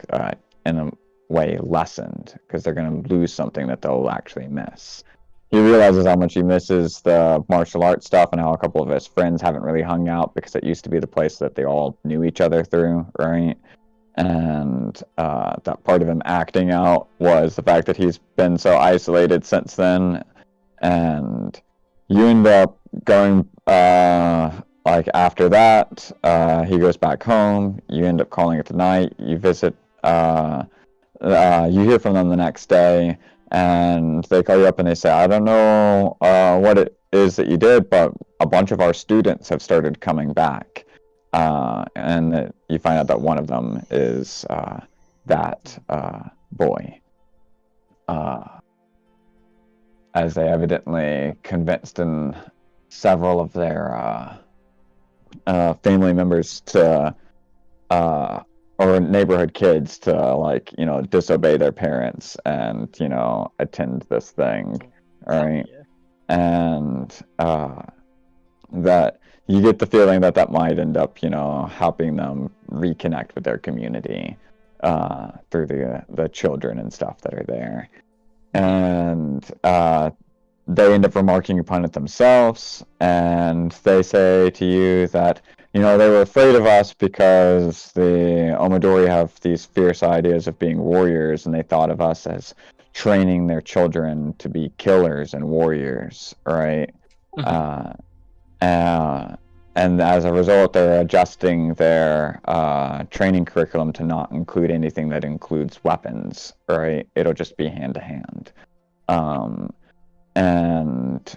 in a way lessened, because they're going to lose something that they'll actually miss. He realizes how much he misses the martial arts stuff, and how a couple of his friends haven't really hung out because it used to be the place that they all knew each other through, right? And that part of him acting out was the fact that he's been so isolated since then. And you end up going like after that, he goes back home. You end up calling it the night. You visit. You hear from them the next day, and they call you up and they say, "I don't know what it is that you did, but a bunch of our students have started coming back." And you find out that one of them is that boy. As they evidently convinced several of their family members to or neighborhood kids to like disobey their parents and attend this thing, right? Yeah. And that you get the feeling that might end up helping them reconnect with their community through the children and stuff that are there. And they end up remarking upon it themselves, and they say to you that they were afraid of us because the Omidori have these fierce ideas of being warriors, and they thought of us as training their children to be killers and warriors, right? And as a result, they're adjusting their training curriculum to not include anything that includes weapons, right? It'll just be hand-to-hand. And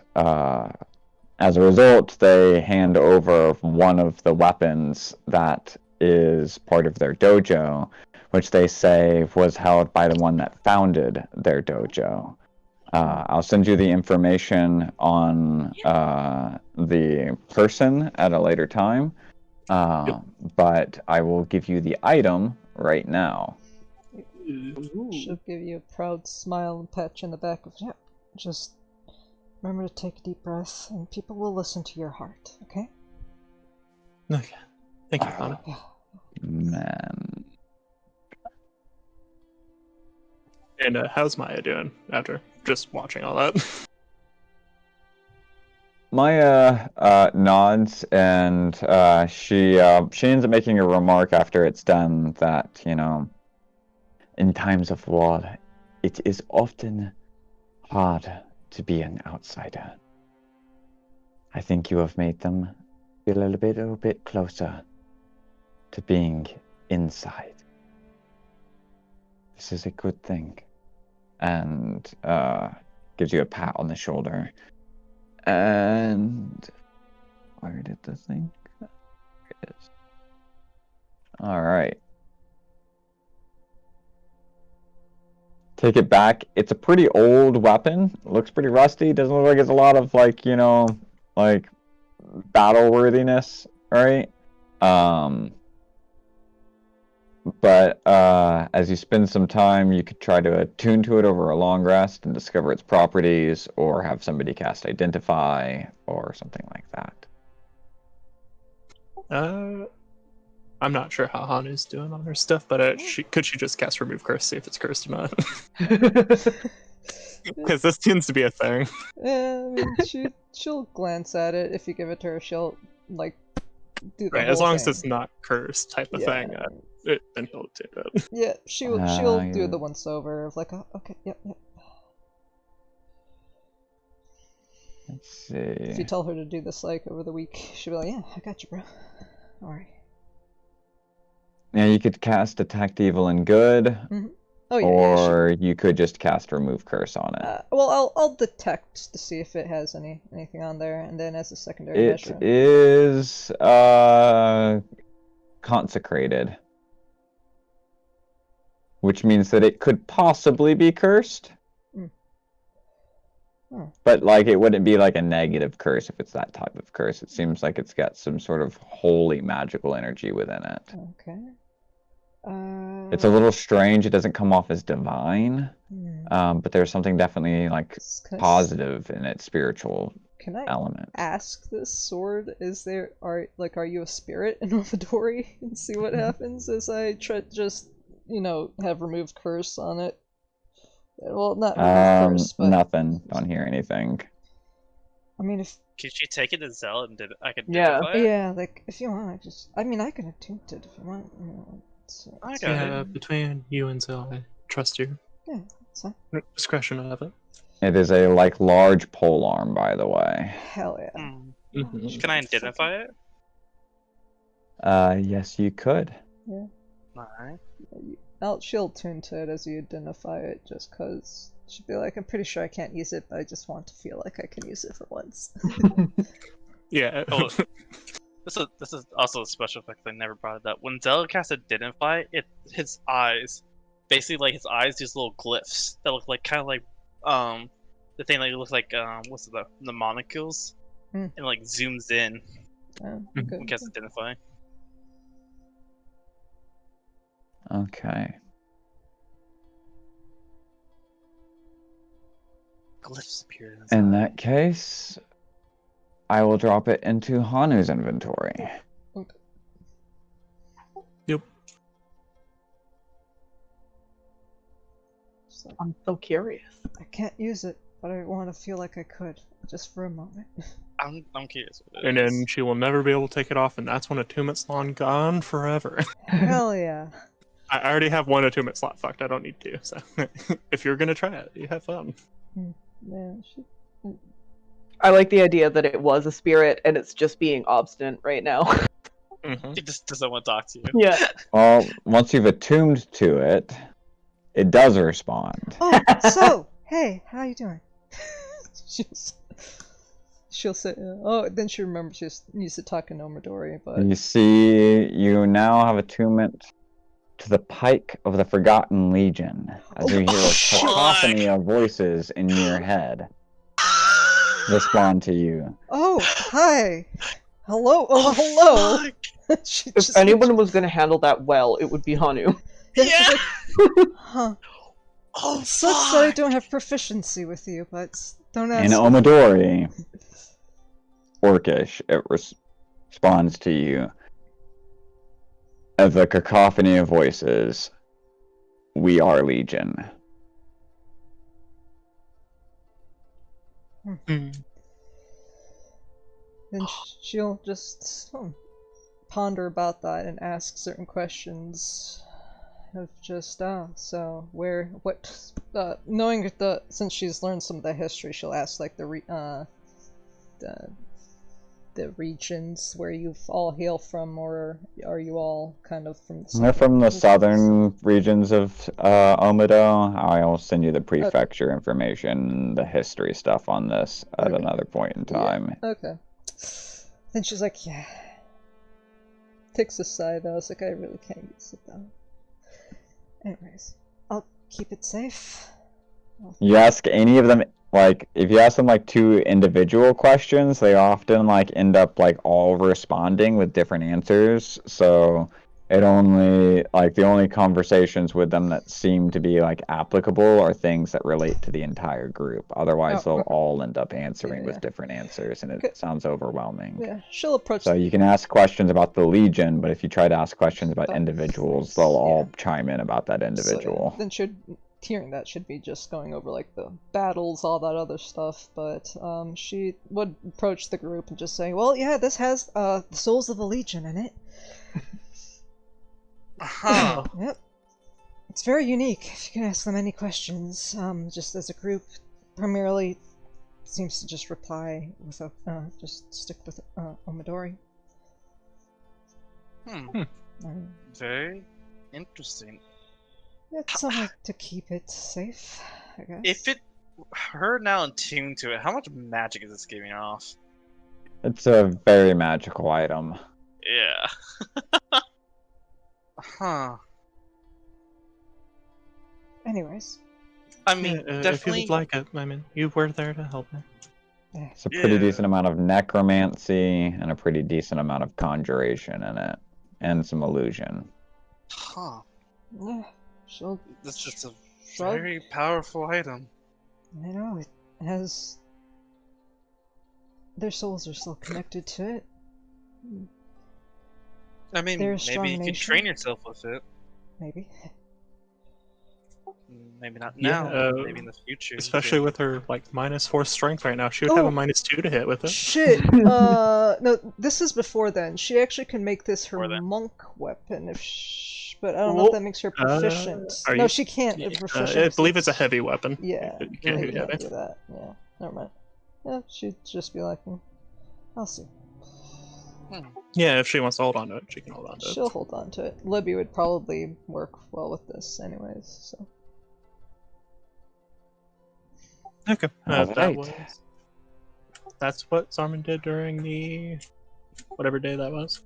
as a result, they hand over one of the weapons that is part of their dojo, which they say was held by the one that founded their dojo. I'll send you the information on the person at a later time, but I will give you the item right now. She'll give you a proud smile and pat you on the back of just remember to take a deep breath, and people will listen to your heart, okay? Okay. Thank you, Hana. Man. And how's Maya doing after just watching all that? Maya nods, and she ends up making a remark after it's done that, in times of war, it is often hard to be an outsider. I think you have made them feel a little bit closer to being inside. This is a good thing. And gives you a pat on the shoulder. And where did the thing go? There it is. All right. Take it back. It's a pretty old weapon. It looks pretty rusty. Doesn't look like it's a lot of like battle worthiness, right? But as you spend some time, you could try to attune to it over a long rest and discover its properties, or have somebody cast Identify, or something like that. I'm not sure how Hanu's doing on her stuff, but could she just cast Remove Curse, see if it's cursed or not? Because this tends to be a thing. Yeah, I mean, she'll glance at it. If you give it to her, she'll like do the Right, whole as long as thing. it's not cursed type of thing, then he'll take it. Yeah, she'll do the once over of like, oh, okay, yep. Let's see. If you tell her to do this like over the week, she'll be like, yeah, I got you, bro. Don't worry. Yeah, you could cast Detect Evil and Good, Mm-hmm. Oh yeah. or you could just cast Remove Curse on it. Well, I'll detect to see if it has anything on there, and then as a secondary measure. It is consecrated, which means that it could possibly be cursed. But like it wouldn't be like a negative curse if it's that type of curse. It seems like it's got some sort of holy magical energy within it. Okay. It's a little strange. It doesn't come off as divine, but there's something definitely like positive in its spiritual element. Ask this sword? Are you a spirit in Omidori? And see what happens as I try to just have remove curse on it. Well, not remove curse, but nothing. Don't hear anything. I mean, if Can she take it to Zell and I can identify it? yeah, like if you want, I can attempt it if you want. I got it. Between you and Zell, I trust you. Yeah, it's fine. Discretion of it. It is a large pole arm, by the way. Hell yeah. Mm-hmm. Can I identify it? Yes, you could. Alright. She'll tune to it as you identify it, just cause she'd be like, I'm pretty sure I can't use it, but I just want to feel like I can use it for once. Yeah. Oh, this is also a special effect. I never brought it up. When Zelda casts Identify, his eyes, basically like his eyes, these little glyphs that look like kind of like the thing that looks like what's the monocules, Hmm. and like zooms in Oh, when okay. casts Identify. Okay. Glyphs appear in his In eye. that case, I will drop it into Hanu's inventory. Yep. So, I'm so curious. I can't use it, but I want to feel like I could, just for a moment. I'm curious what it And is. then she will never be able to take it off, and that's when attunement slot gone forever. Hell yeah. I already have one attunement slot fucked. I don't need two. So if you're gonna try it, you have fun. Yeah, I like the idea that it was a spirit and it's just being obstinate right now. Mm-hmm. It just doesn't want to talk to you. Yeah. Well, once you've attuned to it, it does respond. Oh, so, hey, how you doing? she'll say, oh, then she remembers she needs to talk in Omidori, but... You see, you now have attunement to the Pike of the Forgotten Legion, as you hear a cacophony of voices in your head respond to you. Oh, hi! Hello! Oh, hello! She If just- anyone was going to handle that well, it would be Hanu. Yeah. Huh. Oh, Sucks that I don't have proficiency with you, but don't ask. In Omidori, Orcish, it responds to you. As a cacophony of voices, we are Legion. Mm. Then she'll just ponder about that and ask certain questions of just so knowing since she's learned some of the history, she'll ask like the regions where you all hail from, or are you all kind of from the They're from the southern regions of Omido. I'll send you the prefecture information, the history stuff on this at Okay. another point in time. Yeah. Okay. Then she's like, yeah. Takes a sigh though. It's like, I really can't use it though. Anyways, I'll keep it safe. You ask any of them, like, if you ask them, like, two individual questions, they often, like, end up, like, all responding with different answers, so it only, like, the only conversations with them that seem to be, like, applicable are things that relate to the entire group. Otherwise, Oh, they'll okay. all end up answering Yeah, with yeah. different answers, and it Okay. sounds overwhelming. Yeah, she'll approach. So you can ask questions about the Legion, but if you try to ask questions about But- individuals, they'll all chime in about that individual. So, yeah, then hearing that should be just going over like the battles, all that other stuff. But she would approach the group and just say, "Well, yeah, this has the souls of the Legion in it. Huh. Yep, it's very unique. If you can ask them any questions, just as a group, primarily seems to just reply with just stick with Omidori. Very interesting. It's something to keep it safe, I guess. If her now in tune to it, how much magic is this giving off? It's a very magical item. Yeah. Huh. Anyways, I mean, If you definitely. would like it, I mean, you were there to help me. It's a pretty decent amount of necromancy and a pretty decent amount of conjuration in it, and some illusion. Huh. yeah, she'll. That's just a Shrug. very powerful item. I know it has. Their souls are still connected to it. I mean, They're a maybe strong you can nation. train yourself with it. Maybe. Maybe not Yeah, now. Maybe in the future. you Especially could- with her like -4 strength right now, she would have Oh. a -2 to hit with it. Shit. No, this is before then. She actually can make this her Before then. monk weapon but I don't know if that makes her proficient. are No, you- she can't. Proficient. I believe it's a heavy weapon. Yeah, You can't maybe do can't heavy. do that. Yeah, never mind. Yeah, she'd just be like, I'll see. Yeah, if she wants to hold on to it, she can hold on to it. She'll hold on to it. Libby would probably work well with this anyways, so. Okay. Alright. That's what Zarman did during the whatever day that was.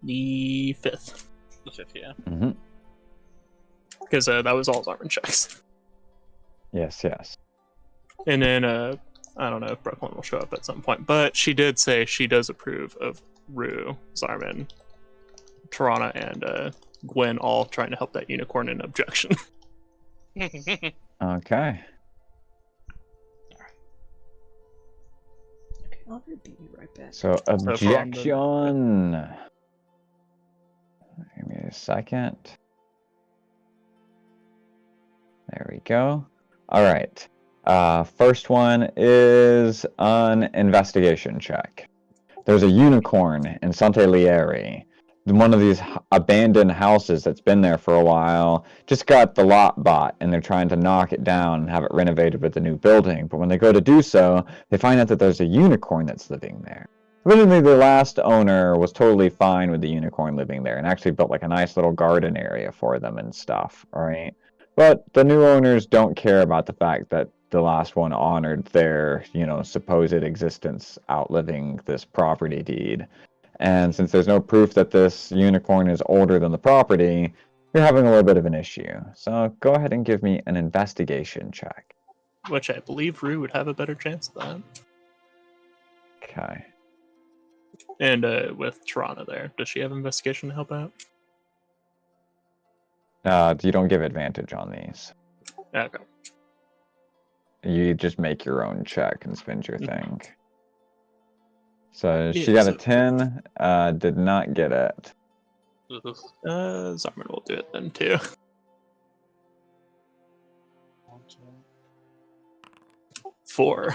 The 5th. The 5th, yeah. Mm-hmm. Because that was all Zarman checks. Yes, yes. And then I don't know if Brooklyn will show up at some point, but she did say she does approve of Rue, Zarman, Tirana, and Gwen all trying to help that unicorn in objection. Okay. Okay, I'll be right back. So from the- objection. Give me a second. There we go. All right. First one is an investigation check. There's a unicorn in Sant'Elieri. One of these abandoned houses that's been there for a while just got the lot bought, and they're trying to knock it down and have it renovated with a new building. But when they go to do so, they find out that there's a unicorn that's living there. Originally, the last owner was totally fine with the unicorn living there and actually built like a nice little garden area for them and stuff, right? But the new owners don't care about the fact that the last one honored their, supposed existence outliving this property deed. And since there's no proof that this unicorn is older than the property, you're having a little bit of an issue. So go ahead and give me an investigation check. Which I believe Rue would have a better chance of that. Okay. And with Tirana there, does she have investigation to help out? You don't give advantage on these. Okay. You just make your own check and spend your thing. So Yeah, she got a so- 10, did not get it. Zarman will do it then too. Four.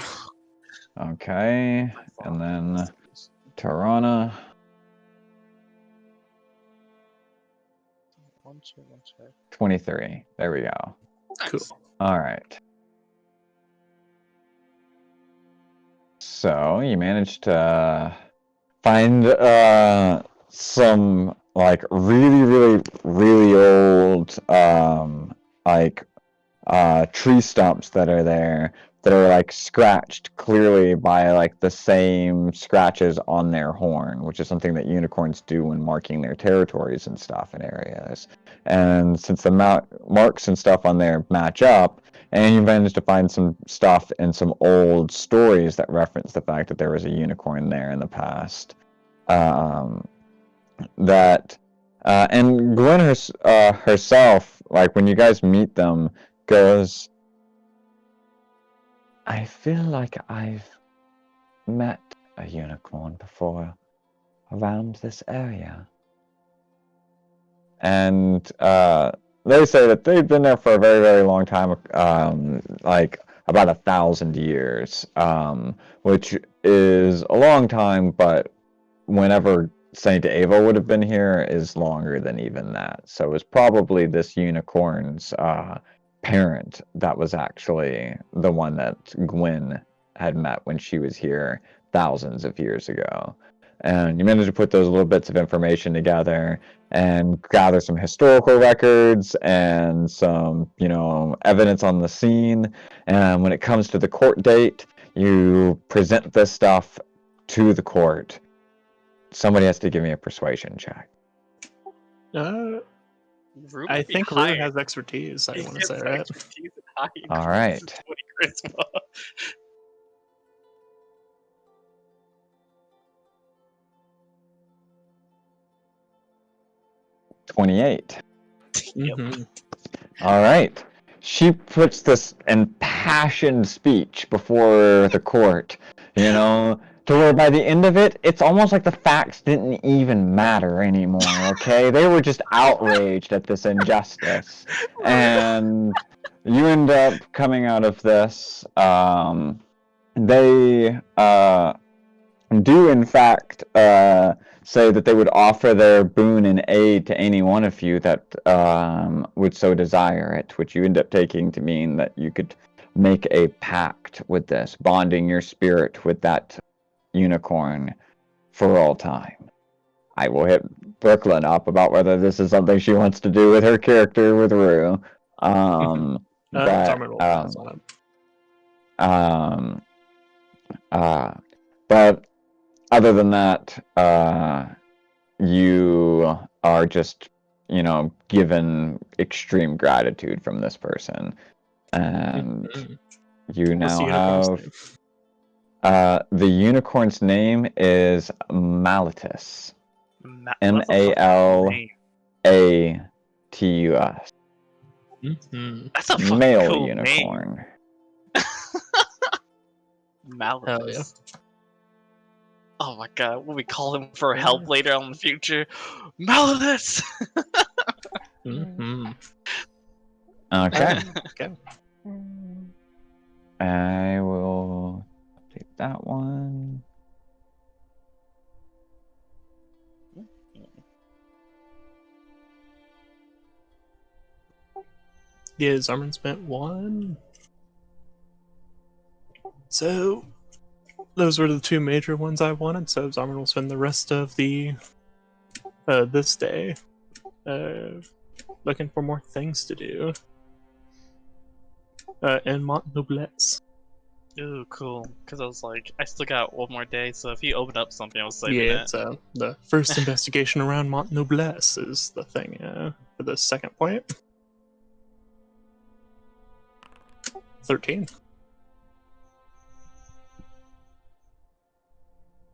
Okay, and then Tirana. 23. There we go. Cool. All right. So you managed to find some like really old tree stumps that are there that are like scratched clearly by like the same scratches on their horn, which is something that unicorns do when marking their territories and stuff in areas. And since the marks and stuff on there match up, and you managed to find some stuff in some old stories that reference the fact that there was a unicorn there in the past. And Gwen herself, like when you guys meet them, goes, I feel like I've met a unicorn before around this area. And they say that they've been there for a very, very long time, like about 1,000 years, which is a long time, but whenever Saint Ava would have been here is longer than even that. So it was probably this unicorn's parent that was actually the one that Gwen had met when she was here thousands of years ago. And you managed to put those little bits of information together and gather some historical records and some, evidence on the scene. And when it comes to the court date, you present this stuff to the court. Somebody has to give me a persuasion check. I think Rue has expertise, I want to say, right? All right. 28. Mm-hmm. All right. She puts this impassioned speech before the court, to where by the end of it, it's almost like the facts didn't even matter anymore, okay? They were just outraged at this injustice. And you end up coming out of this. They do, in fact, say that they would offer their boon and aid to any one of you that would so desire it, which you end up taking to mean that you could make a pact with this, bonding your spirit with that unicorn for all time. I will hit Brooklyn up about whether this is something she wants to do with her character with Rue. Zarman will pass on it. But other than that, you are just, given extreme gratitude from this person. And you What's the now unicorn's have... the unicorn's name is Malatus. Malatus. name? That's a fucking Male cool unicorn. name. Hell yeah. Maelstrom. Oh my god, when we call him for help later on in the future, Maelstrom. Okay. Okay. I will update that one. Yeah, Zarman spent 1. So, those were the 2 major ones I wanted, so Zarman will spend the rest of the this day looking for more things to do. In Mont Noblesse. Ooh, cool. Because I was like, I still got one more day, so if he opened up something, I was saving Yeah, it. it's the first investigation around Mont Noblesse is the thing for the second point. 13.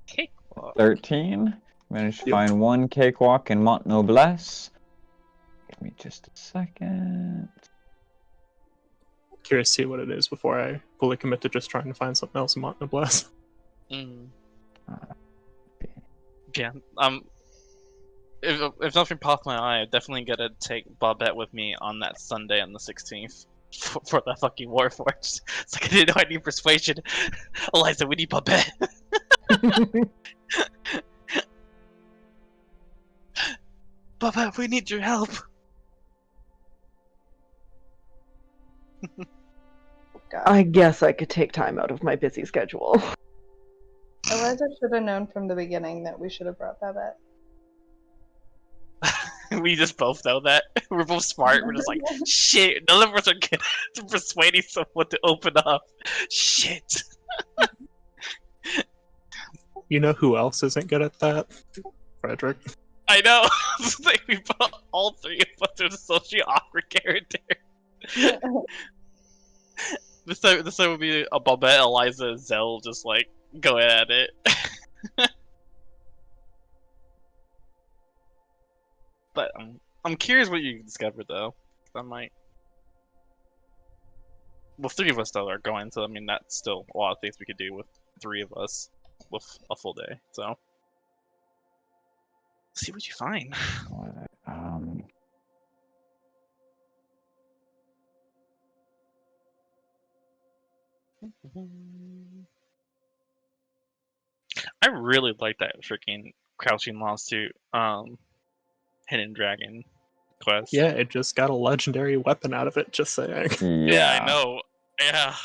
Cakewalk. 13. Managed to Yep. find one cakewalk in Mont Noblesse. Give me just a second. Curious to see what it is before I fully commit to just trying to find something else in Mont Noblesse. Yeah. If nothing popped my eye, I'd definitely gotta take Bobette with me on that Sunday on the 16th for that fucking Warforged. It's like I didn't know I need persuasion. Eliza, we need Bobette. Bobette, we need your help. I guess I could take time out of my busy schedule. Eliza should have known from the beginning that we should have brought Babette. We just both know that. We're both smart. We're just like, shit, none of us are good at persuading someone to open up. Shit. You know who else isn't good at that? Frederick. I know. It's like we put all 3 of us are the socially awkward character. This time would be a Bobette, Eliza, and Zell just like going at it. But I'm curious what you discovered though. I might. Well, 3 of us though are going, so I mean that's still a lot of things we could do with 3 of us with a full day. So see what you find. I really like that freaking Crouching Lawsuit Hidden Dragon quest. Yeah, it just got a legendary weapon out of it, just saying. Yeah, I know. Yeah.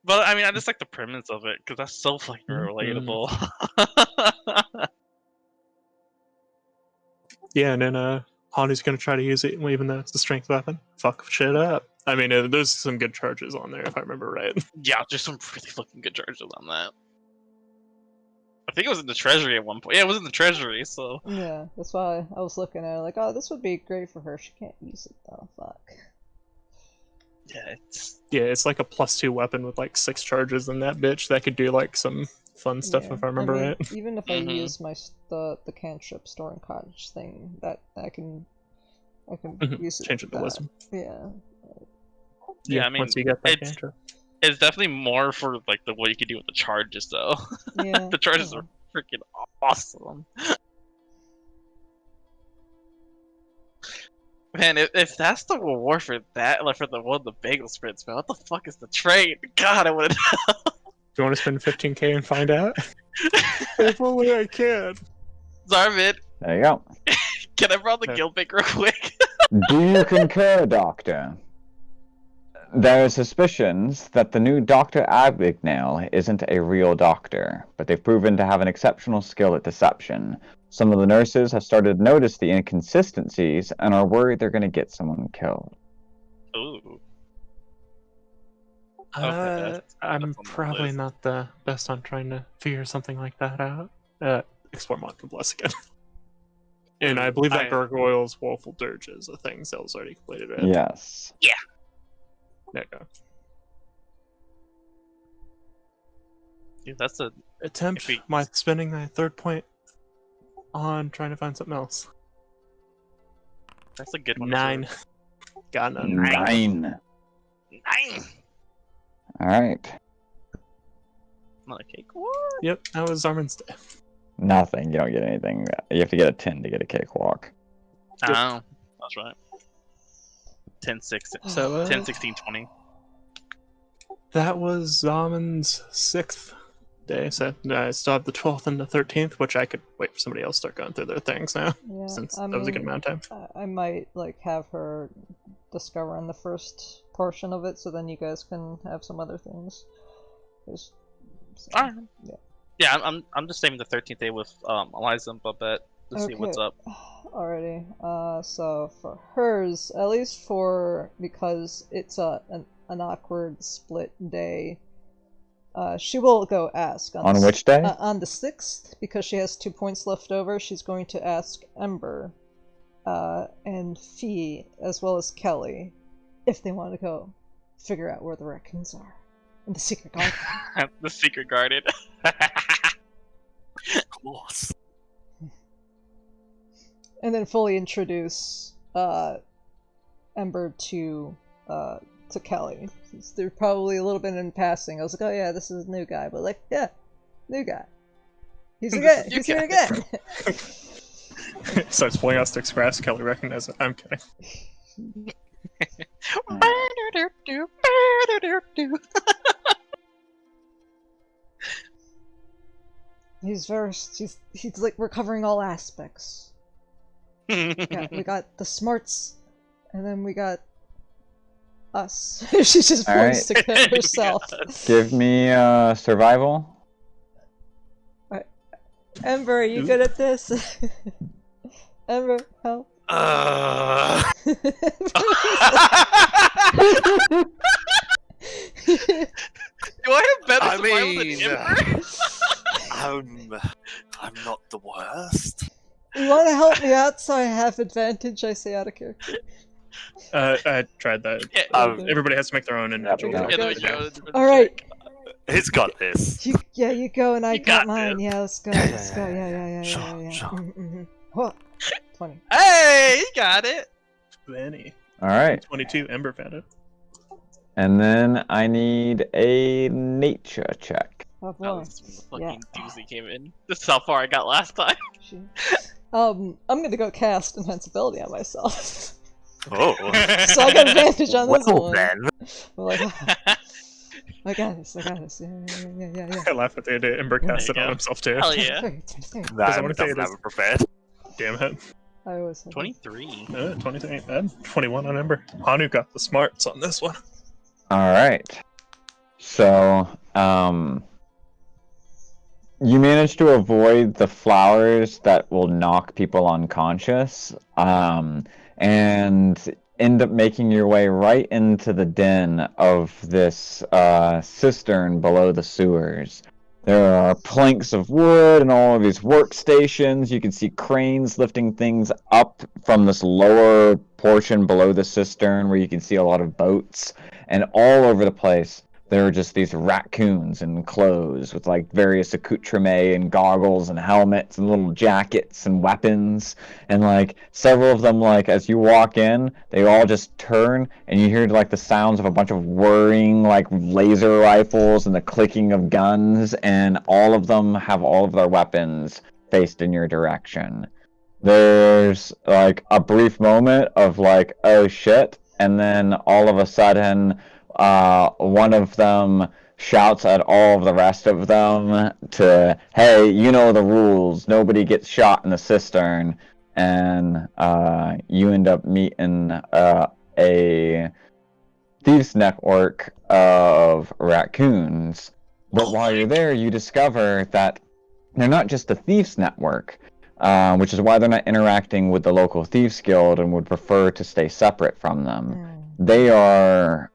But I mean, I just like the premise of it because that's so fucking relatable. Yeah, and then Hanu's gonna try to use it even though it's a strength weapon. Fuck shit up. I mean, there's some good charges on there if I remember right. Yeah, there's some really fucking good charges on that. I think it was in the treasury at one point. Yeah, it was in the treasury, so. Yeah, that's why I was looking at it like, oh, this would be great for her. She can't use it though. Fuck. Yeah, it's like a +2 weapon with like 6 charges in that bitch that could do like some fun stuff Yeah, if I remember mean, right. Even if I use my the cantrip store and cottage thing, that I can use it. Change it to that. wisdom. Yeah, I mean, once you get that cantrip. It's definitely more for like the what you can do with the charges, though. Yeah, The charges are freaking awesome. Man, if that's the reward for that, like for the one of the bagel sprints, man, what the fuck is the trade? God, I would have. Do you want to spend 15k and find out? If only I can. Zarvin, There you go. can I run the guild pick real quick? Do you concur, Doctor? there are suspicions that the new Dr. Abagnale isn't a real doctor, but they've proven to have an exceptional skill at deception. Some of the nurses have started to notice the inconsistencies and are worried they're going to get someone killed. Ooh. Okay, I'm that's on the probably list. not the best on trying to figure something like that out. Explore Monster Bless again. And I believe that Gargoyle's Woeful Dirge is a thing Zell's already completed, right? Yes. There you go. Yeah, that's a Attempt If we- my spending my third point on trying to find something else. good one. 9. Got none. 9. 9. Alright. Not a cakewalk. Yep, that was Armin's day. Nothing. You don't get anything. You have to get a 10 to get a cakewalk. Oh, that's right. 10, 16, So, 10, 16, 20. that was Armin's 6th day, so I still have the 12th and the 13th, which I could wait for somebody else to start going through their things now, Yeah, since I that was a good mean, amount of time. I might like have her discover in the first portion of it, so then you guys can have some other things. So, Alright. yeah. Yeah, I'm just saving the 13th day with Eliza and Babette to see what's up. Alrighty. So for hers, at least because it's an awkward split day, she will go ask On which day? On the 6th, because she has 2 points left over. She's going to ask Ember, and Fee, as well as Kelly, if they want to go figure out where the raccoons are in the secret garden. The secret garden. Of course. And then fully introduce Ember to Kelly. They're probably a little bit in passing. I was like, oh yeah, this is a new guy, but like, yeah, new guy. He's again. He's here again. Starts pulling out Sticks Grass, Kelly recognizes it. I'm kidding. He's like recovering all aspects. We got the smarts, and then we got us. She just points to herself. Give me survival. Ember, are you good at this? Ember, help. Do I have better survival than Ember? I'm not the worst. You want to help me out so I have advantage? I say out of character. I tried that. Yeah. Everybody has to make their own individual. Yeah, there we go. All right. He's got this. You go and I You got got mine. this. Yeah, let's go. Yeah, Let's go. Yeah. Sure. What? 20. Hey, you got it. 20. Alright. 22. Ember found it. And then I need a nature check. Oh Oh, boy. this fucking doozy came in. This is how far I got last time. I'm gonna go cast invincibility on myself. Oh. So I got advantage on this Well one. then. I'm like, I got this. Yeah. I laugh at the idea Ember cast it you on go. himself too. Hell yeah. Nah, I I wanna say it doesn't have is- it prepared. Damn it. I always have 23. 22 ain't bad. 21 on Ember. Hanu got the smarts on this one. Alright. So, you managed to avoid the flowers that will knock people unconscious, and end up making your way right into the den of this cistern below the sewers. There are planks of wood and all of these workstations. You can see cranes lifting things up from this lower portion below the cistern where you can see a lot of boats. And all over the place, there are just these raccoons in clothes with like various accoutrements and goggles and helmets and little jackets and weapons. And like several of them, like as you walk in, they all just turn and you hear like the sounds of a bunch of whirring like laser rifles and the clicking of guns, and all of them have all of their weapons faced in your direction. There's like a brief moment of like, oh shit, and then all of a sudden one of them shouts at all of the rest of them to, hey, you know the rules, nobody gets shot in the cistern, and you end up meeting a thieves network of raccoons. But while you're there, you discover that they're not just a thieves network, which is why they're not interacting with the local thieves guild and would prefer to stay separate from them. They are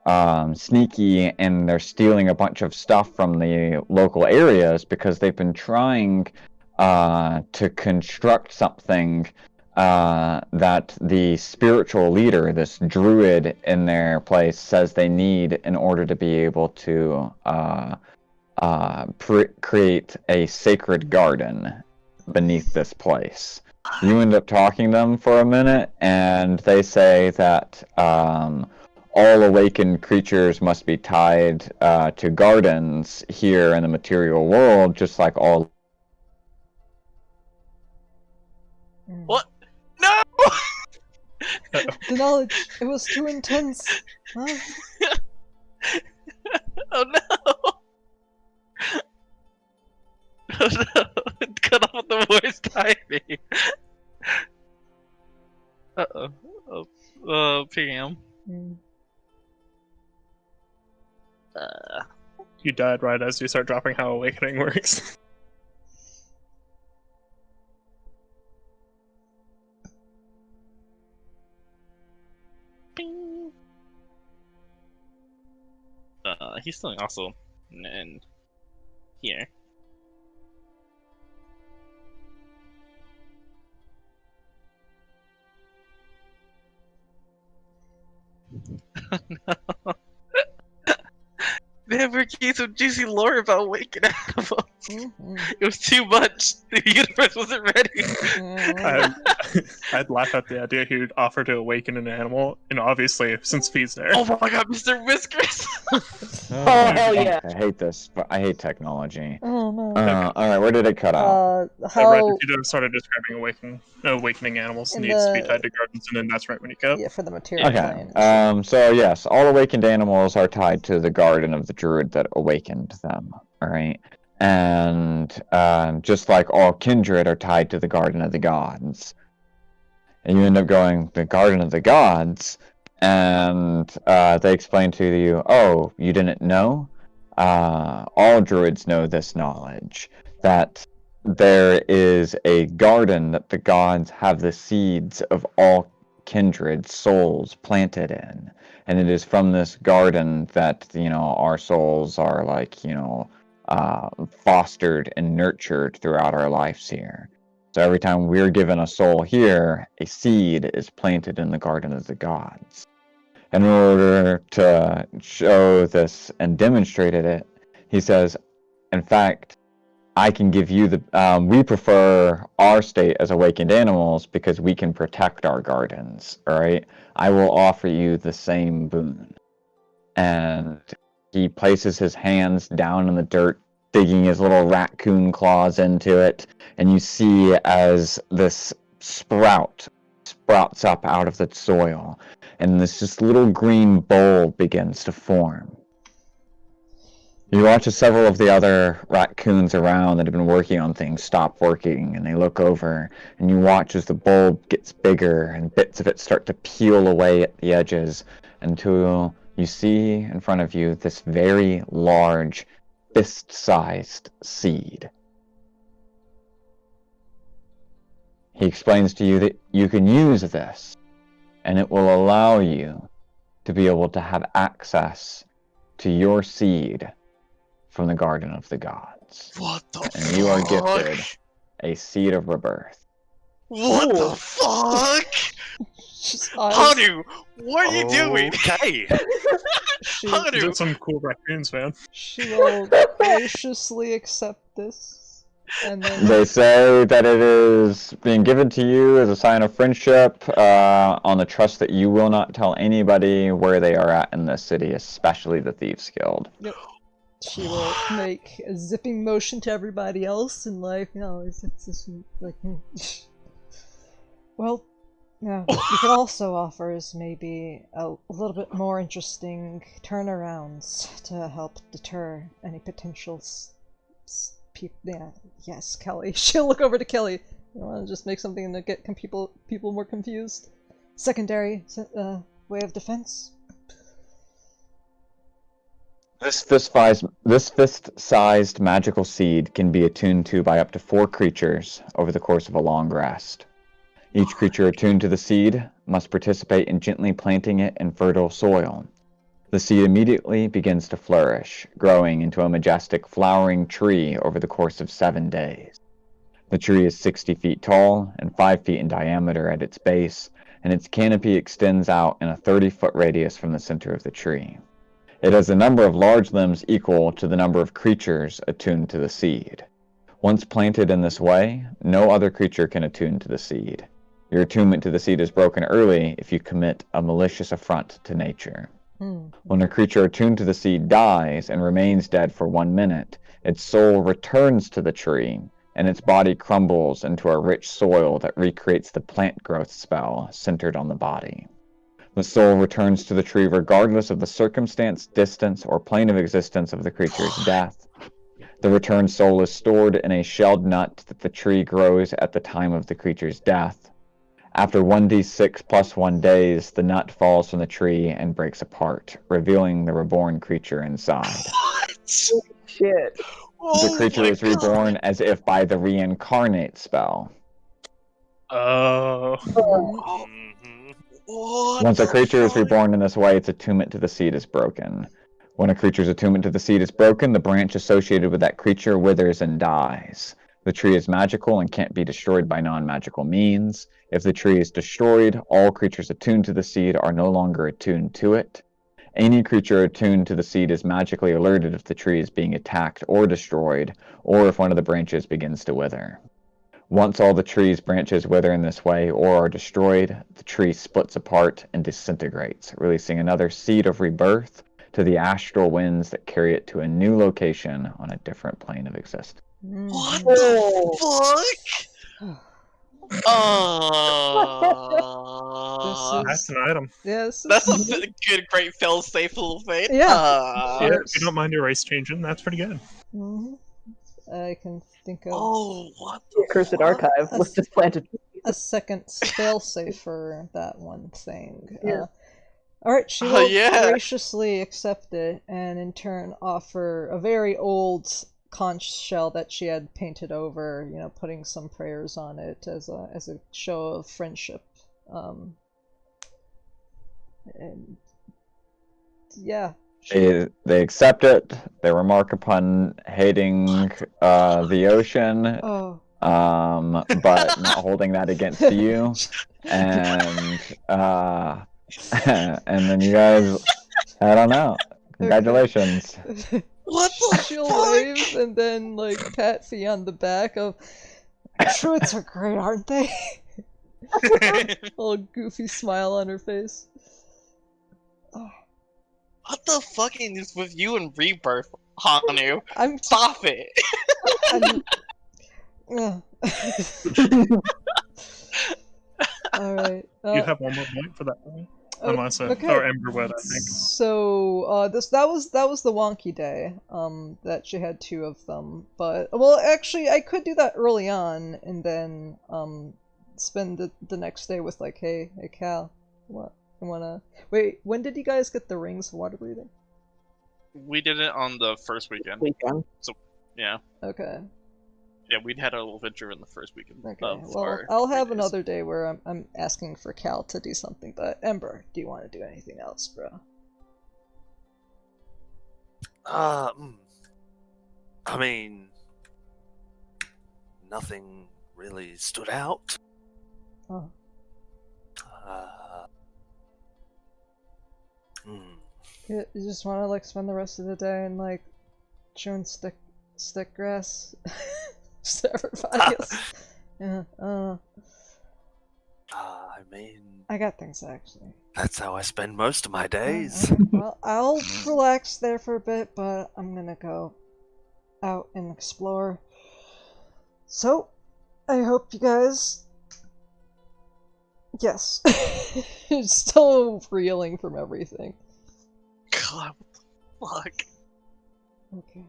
sneaky, and they're stealing a bunch of stuff from the local areas because they've been trying to construct something that the spiritual leader, this druid in their place, says they need in order to be able to create a sacred garden beneath this place. You end up talking to them for a minute, and they say that all awakened creatures must be tied to gardens here in the material world, just like all. What? No! The knowledge, it was too intense. Huh? Oh no! Oh no! Cut off the voice timing. Oh, Pam. You died right as you start dropping how awakening works. Bing. He's still also in here. No. They have gave some juicy lore about waking animals. It was too much. The universe wasn't ready. I'd laugh at the idea he would offer to awaken an animal, and obviously, since Fee's there. Oh my god, Mr. Whiskers! Oh, hell yeah. I hate this, but I hate technology. Oh no. Alright, where did it cut out? I read How? if you started describing awakening animals In needs to be the- tied to gardens, and then that's right when you go. Yeah, for the material Okay, plane. so yes, all awakened animals are tied to the garden of the druid that awakened them, alright? And just like all kindred are tied to the garden of the gods. And you end up going, the garden of the gods? And they explain to you, oh, you didn't know? All druids know this knowledge, that there is a garden that the gods have the seeds of all kindred souls planted in. And it is from this garden that, our souls are fostered and nurtured throughout our lives here. So every time we're given a soul here, a seed is planted in the garden of the gods. In order to show this and demonstrate it, he says, in fact, I can give you we prefer our state as awakened animals because we can protect our gardens, alright? I will offer you the same boon. And he places his hands down in the dirt, digging his little raccoon claws into it, and you see as this sprouts up out of the soil, and this just little green bulb begins to form. You watch as several of the other raccoons around that have been working on things stop working, and they look over, and you watch as the bulb gets bigger, and bits of it start to peel away at the edges, until you see in front of you this very large, fist-sized seed. He explains to you that you can use this, and it will allow you to be able to have access to your seed from the Garden of the Gods. What the fuck? And you are gifted a seed of rebirth. What Ooh. the fuck? Just eyes. Hanu, what are you doing? Okay. She, Hanu! Did some cool raccoons, man. she will graciously accept this, and then They say that it is being given to you as a sign of friendship, on the trust that you will not tell anybody where they are at in this city, especially the Thieves Guild. she will make a zipping motion to everybody else, and it's just like, well, yeah. What we could also offer is maybe a little bit more interesting turnarounds to help deter any potential yes, Kelly. She'll look over to Kelly. You want to just make something to get people more confused? Secondary way of defense. This fist-sized magical seed can be attuned to by up to 4 creatures over the course of a long rest. Each creature attuned to the seed must participate in gently planting it in fertile soil. The seed immediately begins to flourish, growing into a majestic flowering tree over the course of 7 days. The tree is 60 feet tall and 5 feet in diameter at its base, and its canopy extends out in a 30-foot radius from the center of the tree. It has a number of large limbs equal to the number of creatures attuned to the seed. Once planted in this way, no other creature can attune to the seed. Your attunement to the seed is broken early if you commit a malicious affront to nature. When a creature attuned to the seed dies and remains dead for 1 minute, its soul returns to the tree, and its body crumbles into a rich soil that recreates the plant growth spell centered on the body. The soul returns to the tree regardless of the circumstance, distance, or plane of existence of the creature's death. The returned soul is stored in a shelled nut that the tree grows at the time of the creature's death. After 1d6 plus 1 days, the nut falls from the tree and breaks apart, revealing the reborn creature inside. Shit. The creature is reborn as if by the reincarnate spell. Oh. Mhm. Once a creature is reborn in this way, its attunement to the seed is broken. When a creature's attunement to the seed is broken, the branch associated with that creature withers and dies. The tree is magical and can't be destroyed by non-magical means. If the tree is destroyed, all creatures attuned to the seed are no longer attuned to it. Any creature attuned to the seed is magically alerted if the tree is being attacked or destroyed, or if one of the branches begins to wither. Once all the tree's branches wither in this way or are destroyed, the tree splits apart and disintegrates, releasing another seed of rebirth to the astral winds that carry it to a new location on a different plane of existence. What Oh. the fuck? Oh, That's an item. Yes. that's a good, great, fail-safe little fate. Yeah. Yeah, if you don't mind your race changing, that's pretty good. I can think of Oh, what the Cursed fuck? archive. Let's just plant it. a second failsafe for that one thing. Yeah. Alright, she will yeah. graciously accept it and in turn offer a very old conch shell that she had painted over, you know, putting some prayers on it as a show of friendship. And yeah. They accept it. They remark upon hating the ocean, Oh. but not holding that against you. And and then you guys, I don't know. Congratulations. What the She'll fuck? wave and then like pat Fee on the back of Druids are great, aren't they? Little goofy smile on her face. What the fucking is with you and Rebirth, Hanu? I'm Stop it! Alright. You have one more point for that one. Unless okay. or Emberwood, I think. So that was the wonky day. That she had 2 of them, but well, actually, I could do that early on and then spend the next day with like, hey Cal, what you wanna wait? When did you guys get the rings of water breathing? We did it on the first weekend. Yeah. Okay. Yeah, we'd had a little venture in the first weekend. Okay. Of Well, our I'll have 3 days. another day where I'm asking for Cal to do something. But Ember, do you want to do anything else, bro? I mean, nothing really stood out. Oh. You just want to like spend the rest of the day and like chewing stick grass. Just everybody else. Yeah. I mean, I got things actually. that's how I spend most of my days. Okay, well, I'll relax there for a bit, but I'm gonna go out and explore. So, I hope you guys. Yes. Still reeling from everything. God, what the fuck? Okay.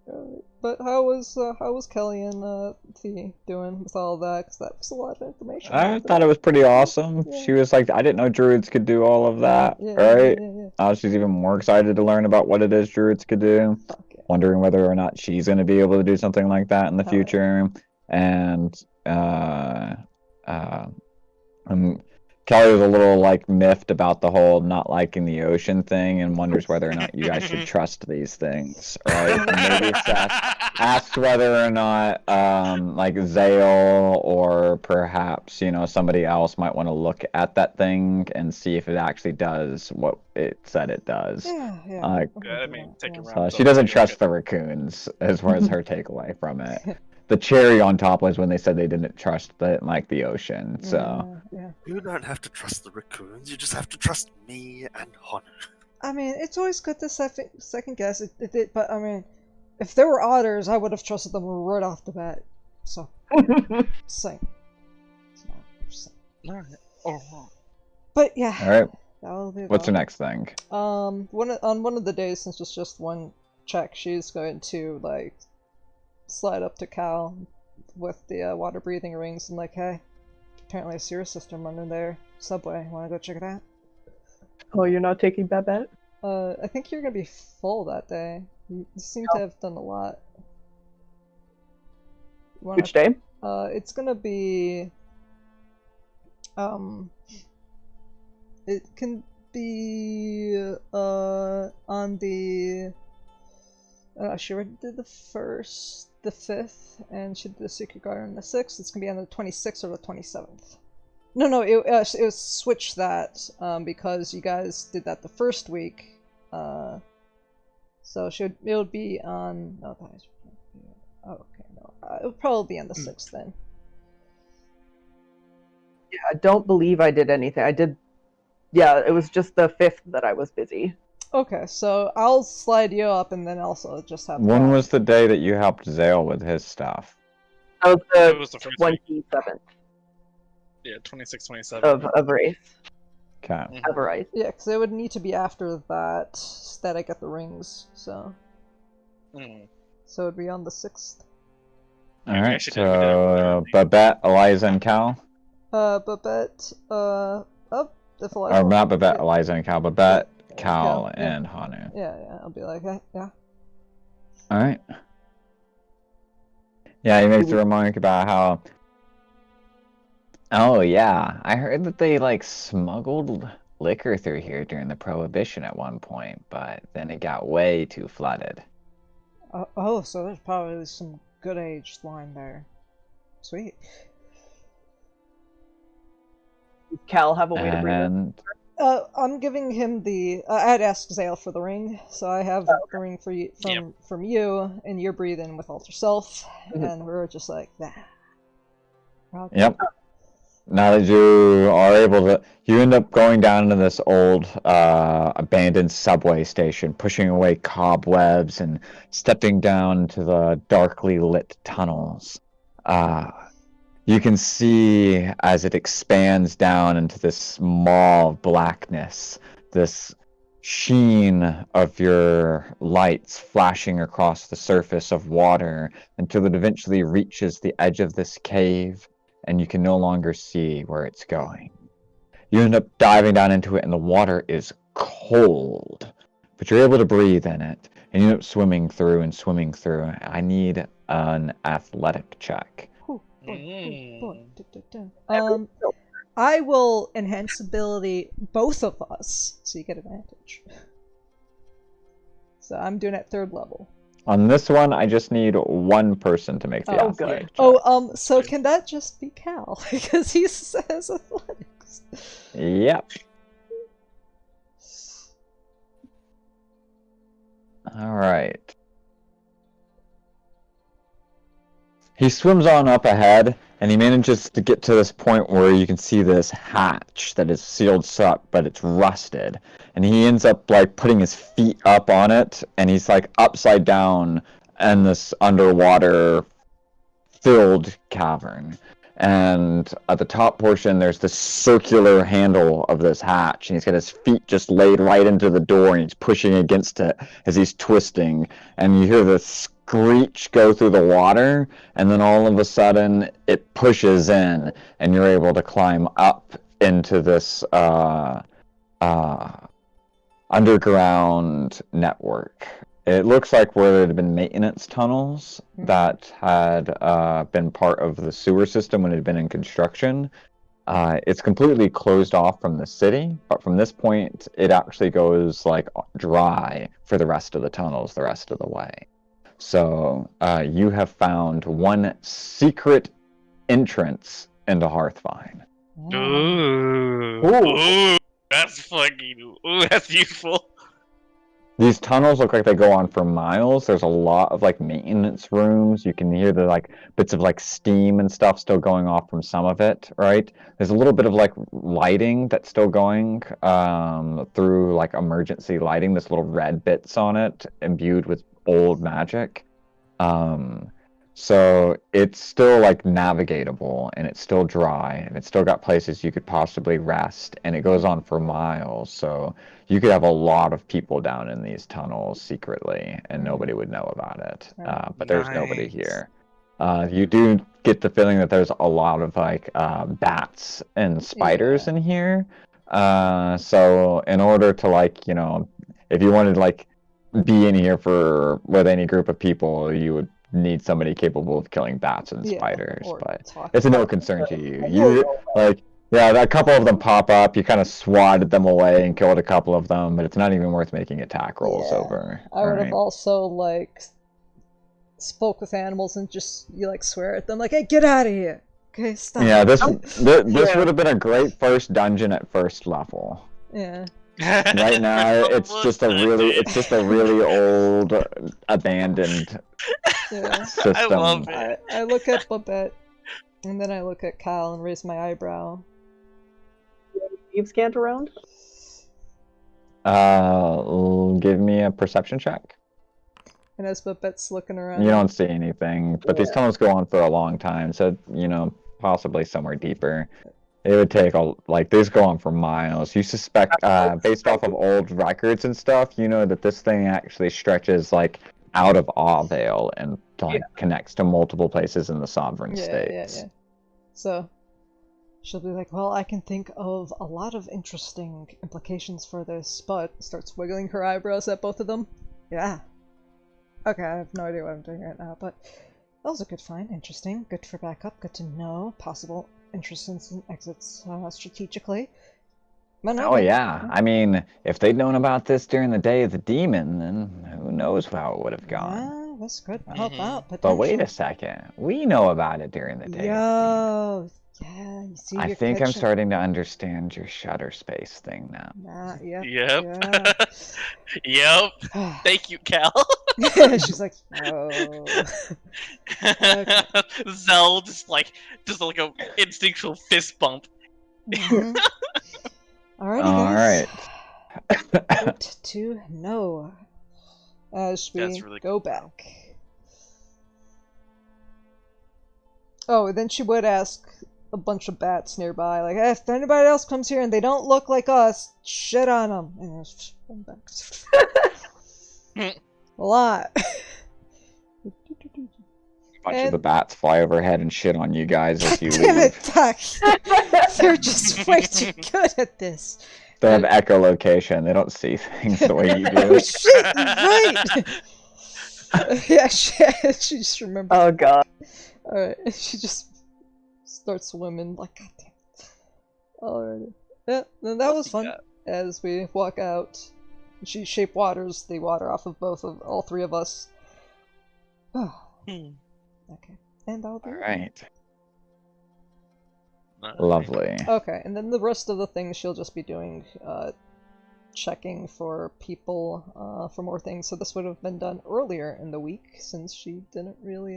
Alright. But how was Kelly and Thea doing with all that? Because that was a lot of information. I thought it was pretty awesome. Yeah. She was like, I didn't know druids could do all of that, Yeah, right? yeah. She's even more excited to learn about what it is druids could do, Okay. wondering whether or not she's going to be able to do something like that in the Oh, yeah. future. And Kelly was a little like miffed about the whole not liking the ocean thing and wonders whether or not you guys should trust these things, right? And maybe asked whether or not like Zale or perhaps somebody else might want to look at that thing and see if it actually does what it said it does. Yeah. Good, I mean, take it So around. she doesn't trust the raccoons as far as her takeaway from it. The cherry on top was when they said they didn't trust the ocean. So Yeah. You don't have to trust the raccoons. You just have to trust me and Honu. I mean, it's always good to second guess it, but I mean, if there were otters, I would have trusted them right off the bat. So, same. But yeah. all right, That'll be what's that. your next thing? On one of the days, since it's just one check, she's going to like slide up to Cal with the water breathing rings and like, hey, apparently a sewer system under there. Subway, wanna go check it out? Oh, you're not taking Babette? I think you're gonna be full that day. You seem to have done a lot. Which day? It's gonna be it can be on the she already did the 1st, the 5th, and she did the Secret Garden on the 6th. It's gonna be on the 26th or the 27th. No, it was switched that because you guys did that the first week. So it would be on. Oh, okay, no, it would probably be on the 6th then. Yeah, I don't believe I did anything. I did. Yeah, it was just the 5th that I was busy. Okay, so I'll slide you up and then also just have. When was the day that you helped Zale with his stuff? That It was was the the first week. 27th Yeah, 26, 27. of race. Okay. Mhm. Of a race. Yeah, because it would need to be after that I get the rings. So it'd be on the 6th. All Yeah, we right. actually did- we did it really So early. Babette, Eliza, and Cal. Babette, if Or Eliza. not Babette, yeah. Eliza, and Cal. Babette, Cal, Yeah. and Hanu. Yeah, I'll be like, yeah. All right. Yeah, he makes a remark about how. Oh yeah, I heard that they like smuggled liquor through here during the Prohibition at one point, but then it got way too flooded. Oh, so there's probably some good aged wine there. Sweet. Does Cal have a way to bring it? And I'm giving him the. I had asked Zale for the ring, so I have the ring for you from you, and you're breathing with Alter Self, and we're just like that. yep. Now that you are able to, you end up going down into this old abandoned subway station, pushing away cobwebs and stepping down to the darkly lit tunnels. You can see as it expands down into this maw of blackness, this sheen of your lights flashing across the surface of water until it eventually reaches the edge of this cave and you can no longer see where it's going. You end up diving down into it and the water is cold, but you're able to breathe in it and you end up swimming through. I need an athletic check. I will enhance ability both of us, so you get advantage. So I'm doing it 3rd level. On this one, I just need one person to make the Oh, athletic check. Oh, so can that just be Cal? Because he says athletics. Yep. All right. He swims on up ahead, and he manages to get to this point where you can see this hatch that is sealed shut, but it's rusted. And he ends up like putting his feet up on it, and he's like upside down in this underwater filled cavern. And at the top portion, there's this circular handle of this hatch, and he's got his feet just laid right into the door, and he's pushing against it as he's twisting. And you hear this screech go through the water, and then all of a sudden it pushes in, and you're able to climb up into this underground network. It looks like where there had been maintenance tunnels that had been part of the sewer system when it had been in construction. It's completely closed off from the city, but from this point, it actually goes like dry for the rest of the tunnels the rest of the way. So you have found one secret entrance into Hearthvine. Ooh. Ooh. Ooh. That's fucking. Ooh, that's useful. These tunnels look like they go on for miles. There's a lot of like maintenance rooms. You can hear the like bits of like steam and stuff still going off from some of it, right? There's a little bit of like lighting that's still going through like emergency lighting. There's little red bits on it imbued with old magic. So it's still like navigatable, and it's still dry, and it's still got places you could possibly rest, and it goes on for miles. So you could have a lot of people down in these tunnels secretly, and nobody would know about it. But there's nobody Nice. here. You do get the feeling that there's a lot of like bats and spiders in here. So in order to like, if you wanted to like be in here with any group of people, you would need somebody capable of killing bats and spiders. or But talk it's a no about concern to it. you. You like. Yeah, a couple of them pop up. You kind of swatted them away and killed a couple of them, but it's not even worth making attack rolls over. I would have alright? also like spoke with animals and just swear at them like, "Hey, get out of here!" Okay, stop. Yeah, this Yeah. would have been a great first dungeon at first level. Yeah. Right now, it's just a really old, abandoned Yeah. system. I love it. I look at Babette, and then I look at Kyle and raise my eyebrow. You've scanned around? Give me a perception check. And as Babette's looking around, You don't see anything, but these Yeah. tunnels go on for a long time, so possibly somewhere deeper. It would take these go on for miles. You suspect, based off of old records and stuff, that this thing actually stretches like out of Auvale and connects to multiple places in the Sovereign States. Yeah. So she'll be like, "Well, I can think of a lot of interesting implications for this," but starts wiggling her eyebrows at both of them. Yeah. Okay, I have no idea what I'm doing right now, but that was a good find. Interesting. Good for backup. Good to know. Possible entrances and exits strategically. Oh yeah, I mean, if they'd known about this during the Day of the Demon, then who knows how it would have gone. Yeah, this could help out. But wait a second, we know about it during the Day of the Demon. Yeah, you see, I think I'm starting to understand your shutter space thing now. Yep. Yep. Yeah. Thank you, Cal. She's like, "Oh." Zell just like a instinctual fist bump. Mhm. Alrighty, guys. Good to know. As we That's really go good to know. back. Oh, then she would ask a bunch of bats nearby, like, "Hey, if anybody else comes here and they don't look like us, shit on them." And there's a lot. A bunch of the bats fly overhead and shit on you guys as you Damn leave. it, Doc! They're just way too good at this. They have echolocation. They don't see things the way you Oh do. shit, you're right! Yeah, she just remembers. Oh god. Alright, she just starts swimming like, "God damn it." Alrighty. Yeah, then that was fun. As we walk out, she shape waters the water off of all three of us. Okay. And I'll do it. Alright. Lovely. Okay, and then the rest of the things she'll just be doing, checking for people, for more things. So this would have been done earlier in the week, since she didn't really,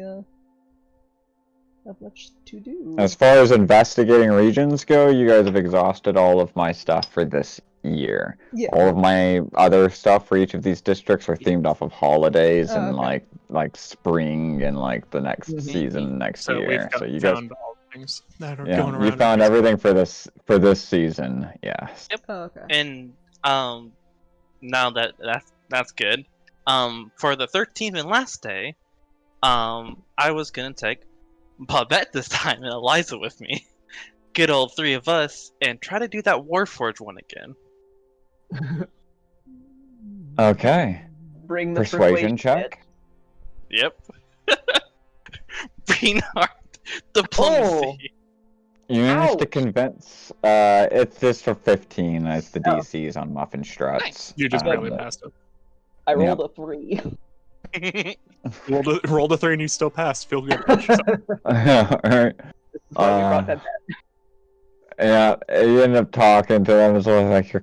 have much to do. As far as investigating regions go, you guys have exhausted all of my stuff for this year. Yeah. All of my other stuff for each of these districts are themed off of holidays Oh, and okay. like spring and like the next season next So year. we've So you guys, found all things that are going around. you found everything for this season. Yes. Oh, okay. And now that's good. For the 13th and last day, I was gonna take Babette this time and Eliza with me. Good old three of us, and try to do that Warforged one again. Okay. Bring the Persuasion persuasion check. Yep. Reinhardt, diplomacy. You managed to Ouch. convince. It's just for 15 as the Oh. DCs on Muffin Struts. Nice. You just Um, barely passed it. I rolled a 3. Rolled a 3 and you still passed. Feel good. Alright. This is why we brought that back. Yeah, you end up talking to them as well, like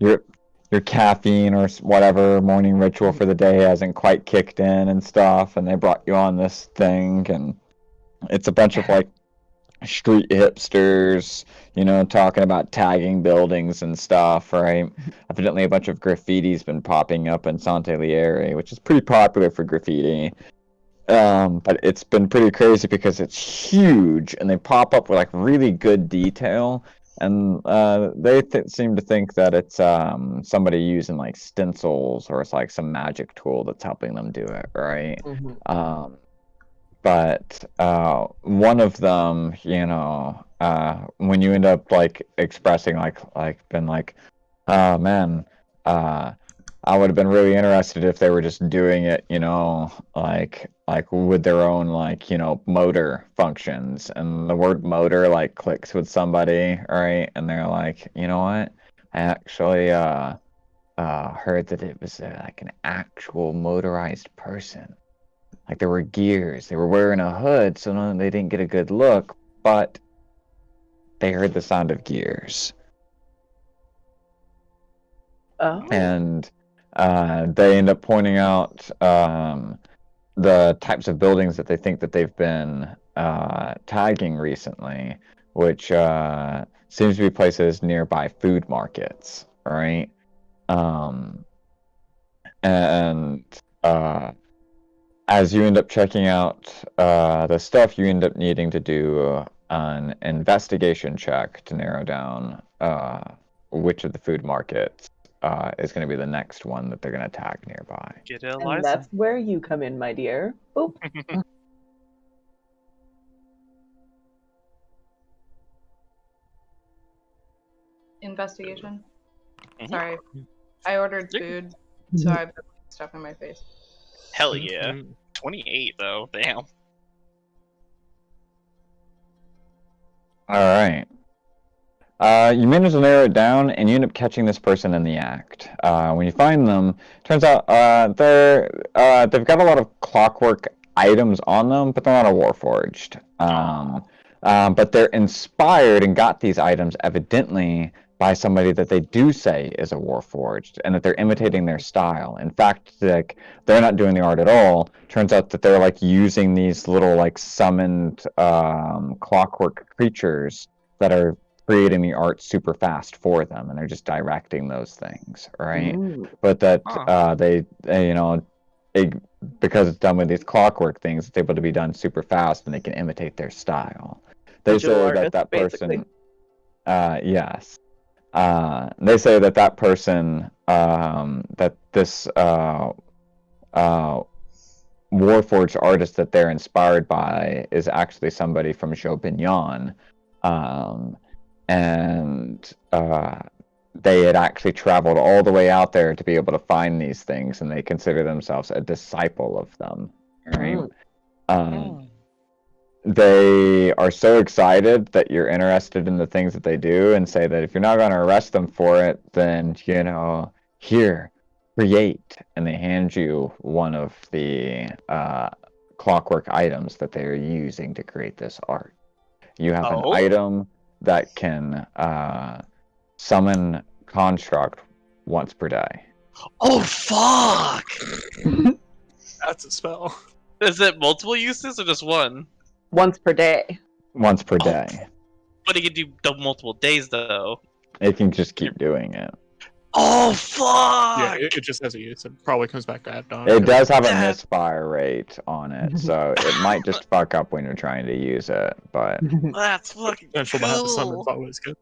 your caffeine or whatever morning ritual for the day hasn't quite kicked in and stuff, and they brought you on this thing, and it's a bunch of like street hipsters, talking about tagging buildings and stuff, right? Evidently, a bunch of graffiti's been popping up in Sant'Aliere, which is pretty popular for graffiti. But it's been pretty crazy because it's huge, and they pop up with like really good detail, and they seem to think that it's somebody using like stencils, or it's like some magic tool that's helping them do it, right? But one of them, when you end up like expressing been like, oh man, I would have been really interested if they were just doing it, like with their own motor functions, and the word motor like clicks with somebody, right? And they're like, you know what? I actually heard that it was like an actual motorized person. Like there were gears. They were wearing a hood, so no, they didn't get a good look, but they heard the sound of gears. Oh. And they end up pointing out the types of buildings that they think that they've been tagging recently, which seems to be places nearby food markets, right? And as you end up checking out the stuff, you end up needing to do an investigation check to narrow down which of the food markets is going to be the next one that they're going to tag nearby. Get it, And Eliza. that's where you come in, my dear. Boop. Investigation. Mhm. Sorry, I ordered food, so I put stuff in my face. Hell yeah. Mm. 28 though. Damn. All right. You manage to narrow it down, and you end up catching this person in the act. When you find them, turns out they've got a lot of clockwork items on them, but they're not a warforged. But they're inspired and got these items evidently by somebody that they do say is a warforged, and that they're imitating their style. In fact, like they're not doing the art at all. Turns out that they're like using these little like summoned clockwork creatures that are creating the art super fast for them, and they're just directing those things, right? Ooh. But that Huh. they because it's done with these clockwork things, it's able to be done super fast, and they can imitate their style. They Digital say artist, that basically. person, yes. They say that person, that this Warforged artist that they're inspired by is actually somebody from Chaubignon, and they had actually traveled all the way out there to be able to find these things, and they consider themselves a disciple of them. Right? They are so excited that you're interested in the things that they do, and say that if you're not going to arrest them for it, then here, create, and they hand you one of the clockwork items that they are using to create this art. You have an Oh. item that can summon construct once per day. Oh fuck! That's a spell. Is it multiple uses or just one? Once per day. Once per Oh. day. But it can do multiple days though. It can just keep doing it. Oh fuck! Yeah, it just has a use. It probably comes back to add on. It does have a That- misfire rate on it, so it might just fuck up when you're trying to use it, but That's fucking Potential to have a summon cool. is always good.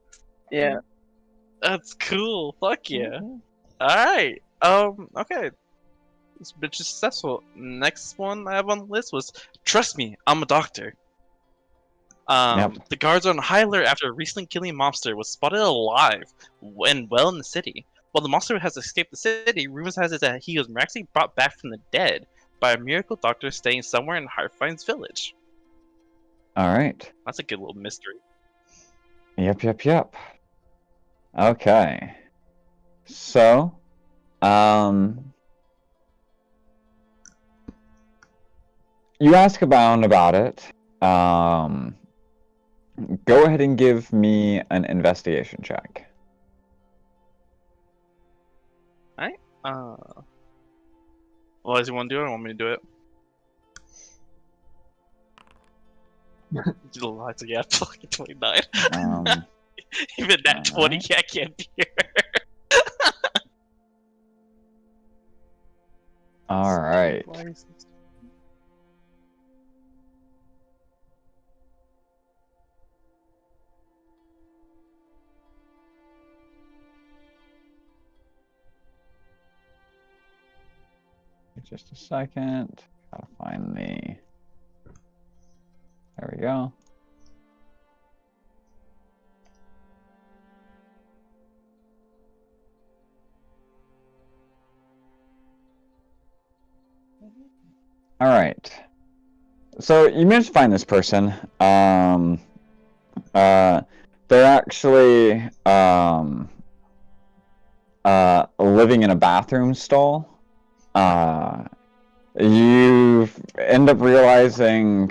Yeah. That's cool. Fuck yeah. Alright. Okay. This bitch is successful. Next one I have on the list was, trust me, I'm a doctor. Yep. The guards are on high alert after a recently killing monster was spotted alive and well in the city. While the monster has escaped the city, rumors has it that he was miraculously brought back from the dead by a miracle doctor staying somewhere in Heartfine's village. All right. That's a good little mystery. Yep. Okay. So, you ask about it. Go ahead and give me an investigation check. Well, does he want to do it or want me to do it? Eliza, yeah, fucking 29. Even that 20, alright. I can't be here. All right. Just a second. Gotta find the. There we go. All right. So you managed to find this person. They're actually living in a bathroom stall. You end up realizing,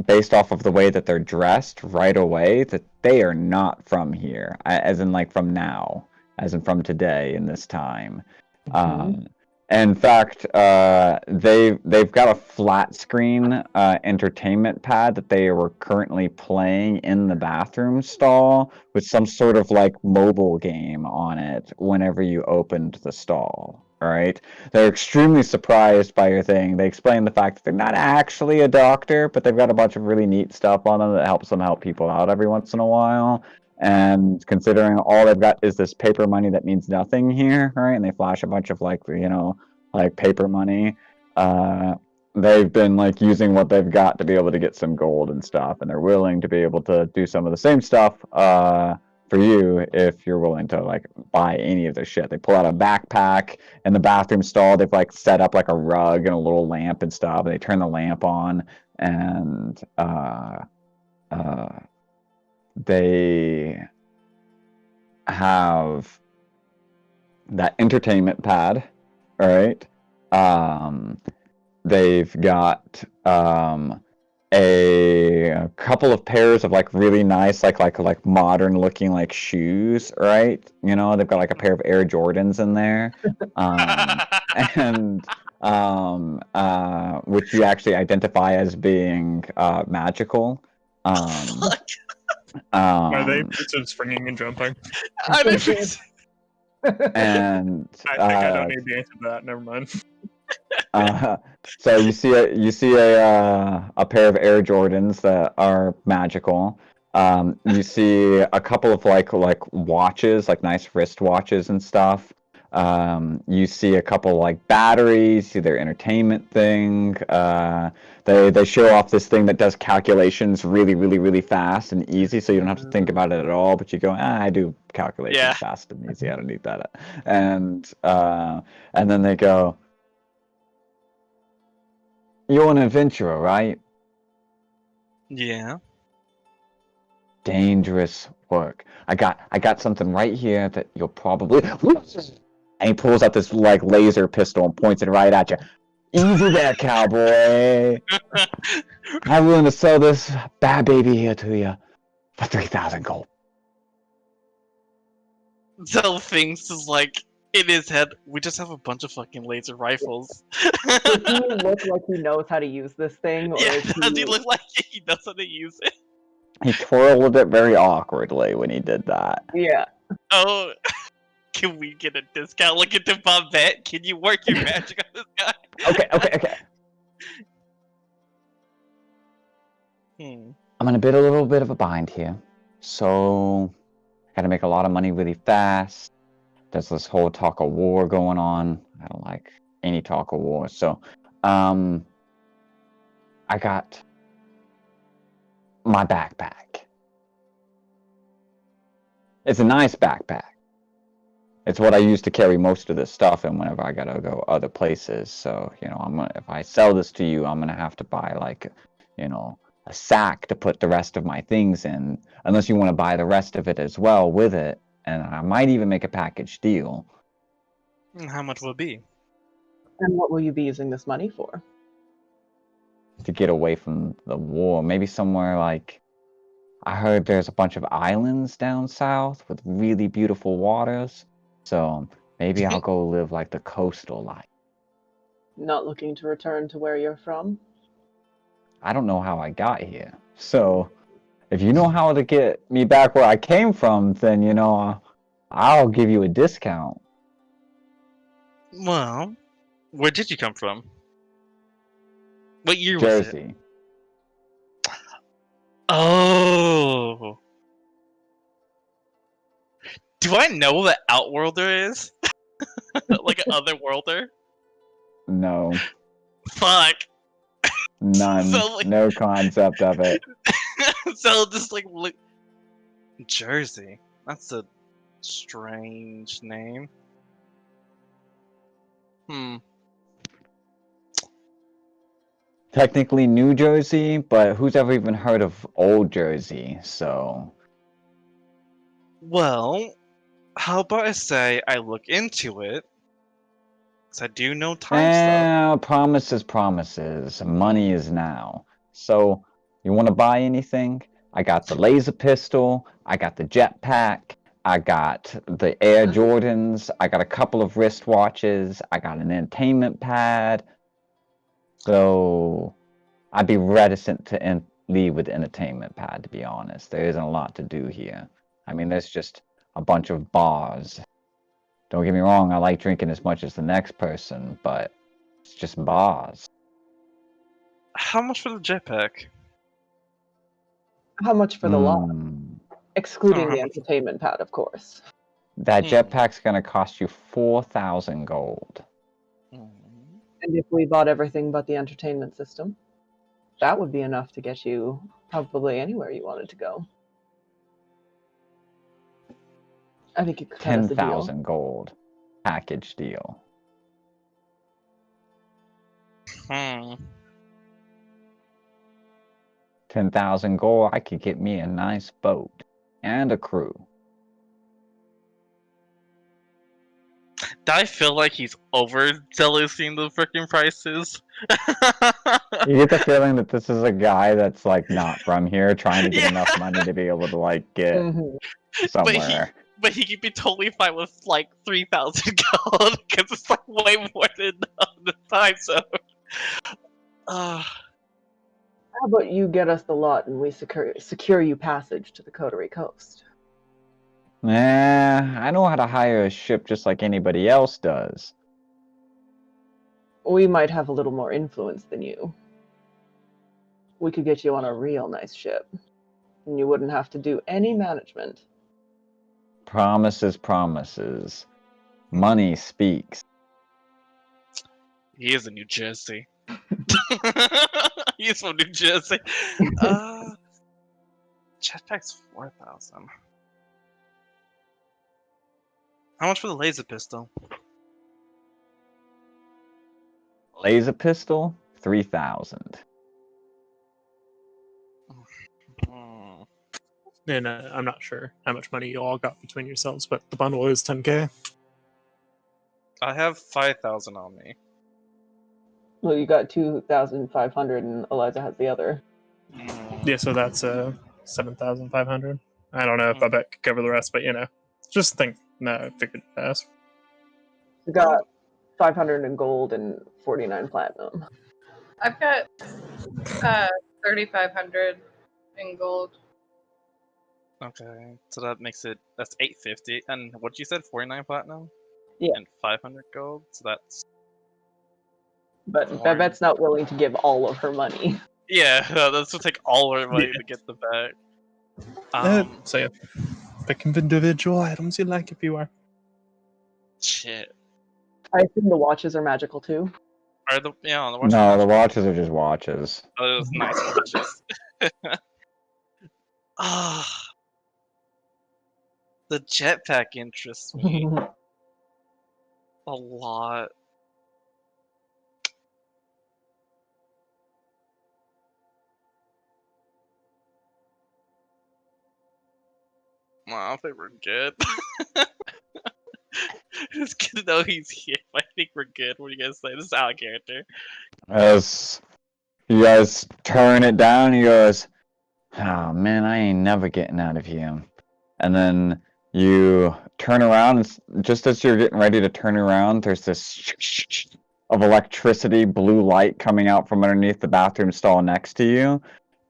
based off of the way that they're dressed right away, that they are not from here, as in like from now, as in from today in this time. In fact, they've got a flat screen entertainment pad that they were currently playing in the bathroom stall with some sort of like mobile game on it whenever you opened the stall. All right, they're extremely surprised by your thing. They explain the fact that they're not actually a doctor, but they've got a bunch of really neat stuff on them that helps them help people out every once in a while. And considering all they've got is this paper money that means nothing here, right? And they flash a bunch of like paper money. They've been like using what they've got to be able to get some gold and stuff, and they're willing to be able to do some of the same stuff for you if you're willing to like buy any of their shit. They pull out a backpack in the bathroom stall. They've like set up like a rug and a little lamp and stuff. And they turn the lamp on, and they have that entertainment pad, all right? They've got a couple of pairs of like really nice like modern looking like shoes, right? You know, they've got like a pair of Air Jordans in there, and which you actually identify as being magical. Are they boots of springing and jumping? I didn't. And I think I don't need the answer to that. Never mind. so you see a pair of Air Jordans that are magical. You see a couple of like watches, like nice wrist watches and stuff. You see a couple like batteries. You see their entertainment thing. They show off this thing that does calculations really fast and easy, so you don't have to think about it at all. But you go, I do calculations fast and easy. I don't need that. And then they go, "You're an adventurer, right? Yeah. Dangerous work. I got something right here that you'll probably." And he pulls out this like laser pistol and points it right at you. Easy there, cowboy. I'm willing to sell this bad baby here to you for 3,000 gold. Zell thinks is like in his head, we just have a bunch of fucking laser rifles. Does he look like he knows how to use this thing? Or Yeah, is does he look like he knows how to use it? He twirled it very awkwardly when he did that. Yeah. Oh, can we get a discount? Look at the Bobette. Can you work your magic on this guy? Okay. Hmm. I'm in a little bit of a bind here. So, I gotta make a lot of money really fast. There's this whole talk of war going on. I don't like any talk of war. So, I got my backpack. It's a nice backpack. It's what I use to carry most of this stuff in whenever I gotta go other places. So, if I sell this to you, I'm gonna have to buy like, a sack to put the rest of my things in, unless you want to buy the rest of it as well with it. And I might even make a package deal. How much will it be? And what will you be using this money for? To get away from the war. Maybe somewhere like, I heard there's a bunch of islands down south with really beautiful waters. So maybe I'll go live like the coastal life. Not looking to return to where you're from? I don't know how I got here. So if you know how to get me back where I came from, then, I'll give you a discount. Well, where did you come from? What year was it? Jersey. Oh. Do I know what Outworlder is? Like an Otherworlder? No. Fuck. None. So, like- No concept of it. So just like look. Jersey. That's a strange name. Technically New Jersey, but who's ever even heard of Old Jersey? So Well, how about I say I look into it? Because I do know time stuff. promises. Money is now. So you want to buy anything? I got the laser pistol. I got the jetpack. I got the Air Jordans. I got a couple of wristwatches. I got an entertainment pad. So I'd be reticent to leave with the entertainment pad, to be honest. There isn't a lot to do here. I mean, there's just a bunch of bars. Don't get me wrong, I like drinking as much as the next person, but it's just bars. How much for the jetpack? How much for the lot? Excluding how the much? entertainment pad, of course. That jetpack's gonna cost you 4,000 gold. And if we bought everything but the entertainment system, that would be enough to get you probably anywhere you wanted to go. I think you could cut us a deal. 10,000 gold. Package deal. 10,000 gold, I could get me a nice boat. And a crew. Do I feel like he's overzealousing the freaking prices? You get the feeling that this is a guy that's like not from here, trying to get Yeah. enough money to be able to like get Mhm. somewhere. But he could be totally fine with like 3,000 gold because it's like way more than the time zone. How about you get us the lot and we secure you passage to the Coterie coast? Nah, I know how to hire a ship just like anybody else does. We might have a little more influence than you. We could get you on a real nice ship, and you wouldn't have to do any management. Promises. Money speaks. He is in New Jersey. He's from New Jersey. Jetpack's 4,000. How much for the laser pistol? Laser pistol, 3,000. And I'm not sure how much money you all got between yourselves, but the bundle is 10k. I have 5,000 on me. Well, you got 2,500, and Eliza has the other. Yeah, so that's 7,500. I don't know if I bet could cover the rest, but just think. No, I figured it pass. You got 500 in gold and 49 platinum. I've got 3,500 in gold. Okay, so that's 850. And what you said, 49 platinum? Yeah. And 500 gold, so that's... But Babette's not willing to give all of her money. Yeah, that's will take all our money to get the bag. So yeah, pick individual items you like if you are. Shit. I assume the watches are magical too. Are the watches? No, the watches are just watches. Oh, those nice watches. Ah, the jetpack interests me a lot. Wow, I think we're good. It's good to know he's here. I think we're good. What do you guys say? This is out of character. As you guys turn it down, he goes, "Oh man, I ain't never getting out of here." And then you turn around, and just as you're getting ready to turn around, there's this of electricity, blue light coming out from underneath the bathroom stall next to you.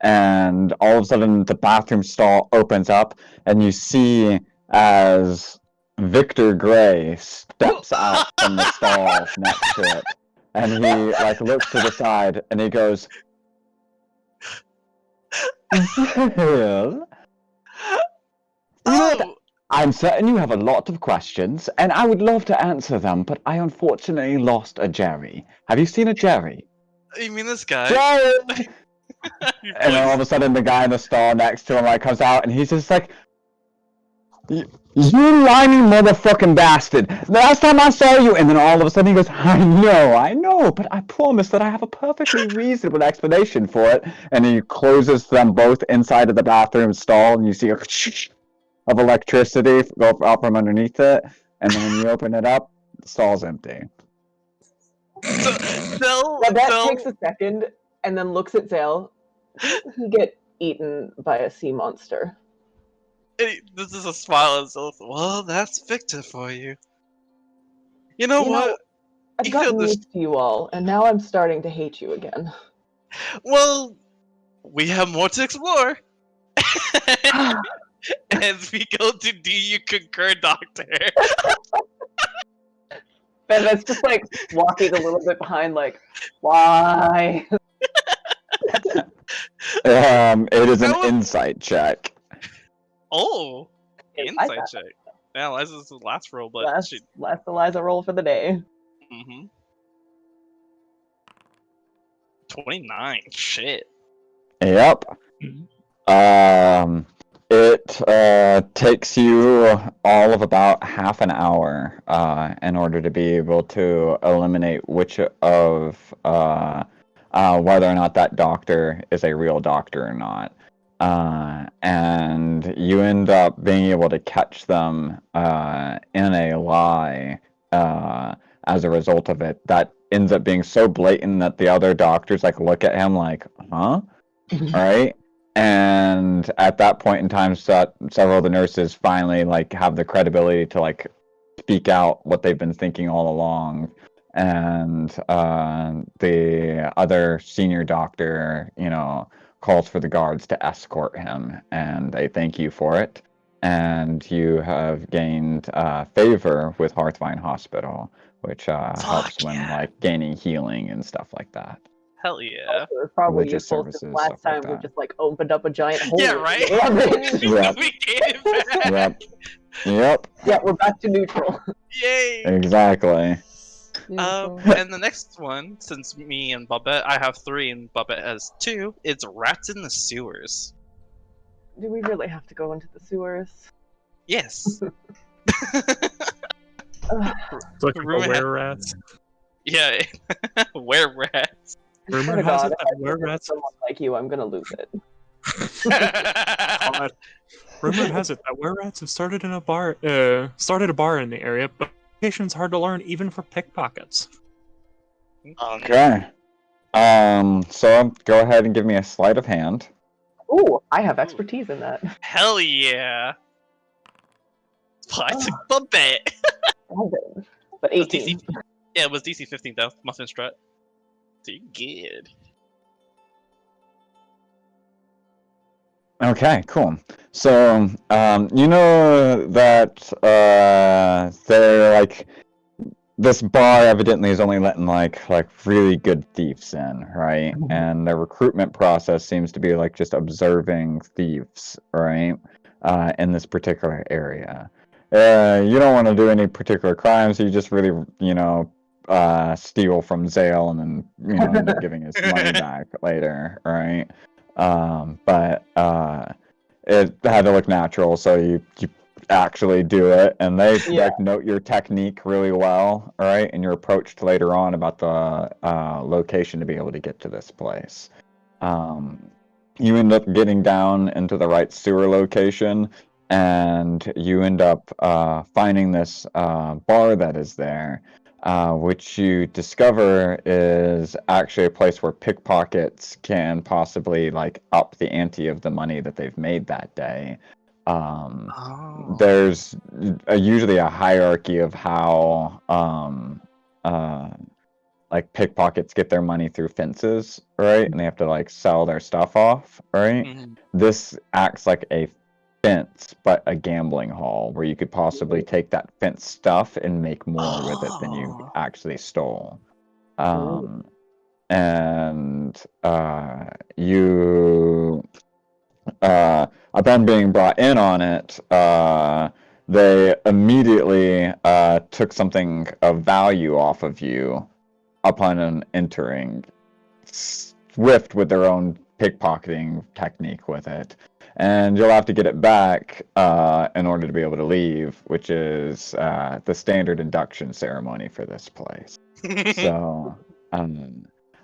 And all of a sudden, the bathroom stall opens up, and you see as Victor Gray steps out from the stall next to it. And he like looks to the side, and he goes, "Well, Oh, I'm certain you have a lot of questions, and I would love to answer them, but I unfortunately lost a Jerry. Have you seen a Jerry?" you mean this guy? Jerry! And then all of a sudden, the guy in the stall next to him like comes out, and he's just like, "You lying motherfucking bastard! The last time I saw you," and then all of a sudden he goes, I know, but I promise that I have a perfectly reasonable explanation for it." And he closes them both inside of the bathroom stall, and you see a of electricity go out from underneath it, and then when you open it up, the stall's empty. That takes a second and then looks at Zale. Didn't he get eaten by a sea monster? This is a smile and so. Well, that's Victor for you. You know what? I've You gotten feel this- used to you all, and now I'm starting to hate you again. Well, we have more to explore. As we go to Do You Concur, Doctor? And that's just like walking a little bit behind, like, why? It is an That was- insight check. Oh, I insight got check. Yeah, Liza's the last roll, but Last Eliza roll for the day. 29. Shit. Yep. It takes you all of about half an hour in order to be able to eliminate which of whether or not that doctor is a real doctor or not. And you end up being able to catch them in a lie as a result of it. That ends up being so blatant that the other doctors like look at him like, huh? Right? And at that point in time, several of the nurses finally like have the credibility to like speak out what they've been thinking all along. And the other senior doctor, calls for the guards to escort him, and they thank you for it. And you have gained favor with Hearthvine Hospital, which helps when like gaining healing and stuff like that. Hell yeah. It was probably Religious useful services, since last stuff like time we that. just like opened up a giant hole. Yeah, right? Yep. We gained it back. Yep. Yeah, we're back to neutral. Yay! Exactly. And the next one, since me and Bubette, I have 3 and Bubette has 2, it's Rats in the Sewers. Do we really have to go into the sewers? Yes. Looking for Rumor were rats. Yeah. Where rats? Rumor Swear to has God, it if that I were visit rats. someone like you, I'm gonna lose it. God. Rumor has it that were rats have started a bar in the area, but location's hard to learn even for pickpockets. Okay. So go ahead and give me a sleight of hand. Ooh, I have expertise in that. Hell yeah. I took Bubette. But 18. Yeah, it was DC 15 though. Muffin Strut. So you're good. Okay, cool. So, you know that they're like this bar evidently is only letting like really good thieves in, right? And the recruitment process seems to be like just observing thieves, right? In this particular area. you don't want to do any particular crimes. You just really, steal from Zale and then, end up giving his money back later, right? But it had to look natural, so you actually do it, and they like note your technique really well, right? And your approach to later on about the location to be able to get to this place. You end up getting down into the right sewer location, and you end up finding this bar that is there, which you discover is actually a place where pickpockets can possibly like up the ante of the money that they've made that day. There's usually a hierarchy of how like pickpockets get their money through fences, right? And they have to like sell their stuff off, right? Mhm. This acts like a fence, but a gambling hall where you could possibly take that fence stuff and make more with it than you actually stole. And you upon being brought in on it, they immediately took something of value off of you upon entering, swift with their own pickpocketing technique with it. And you'll have to get it back in order to be able to leave, which is the standard induction ceremony for this place. So,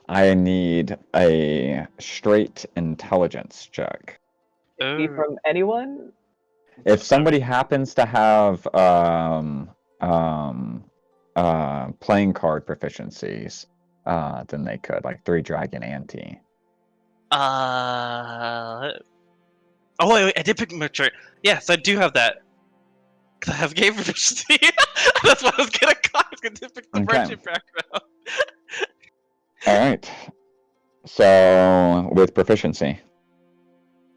I need a straight intelligence check. Be from anyone? If somebody happens to have playing card proficiencies, then they could, like 3 dragon ante. Oh wait, I did pick my chart. Yes, I do have that. 'Cause I have game proficiency. That's what I was gonna call. I was gonna pick the Okay. friendship background. Alright. So, with proficiency.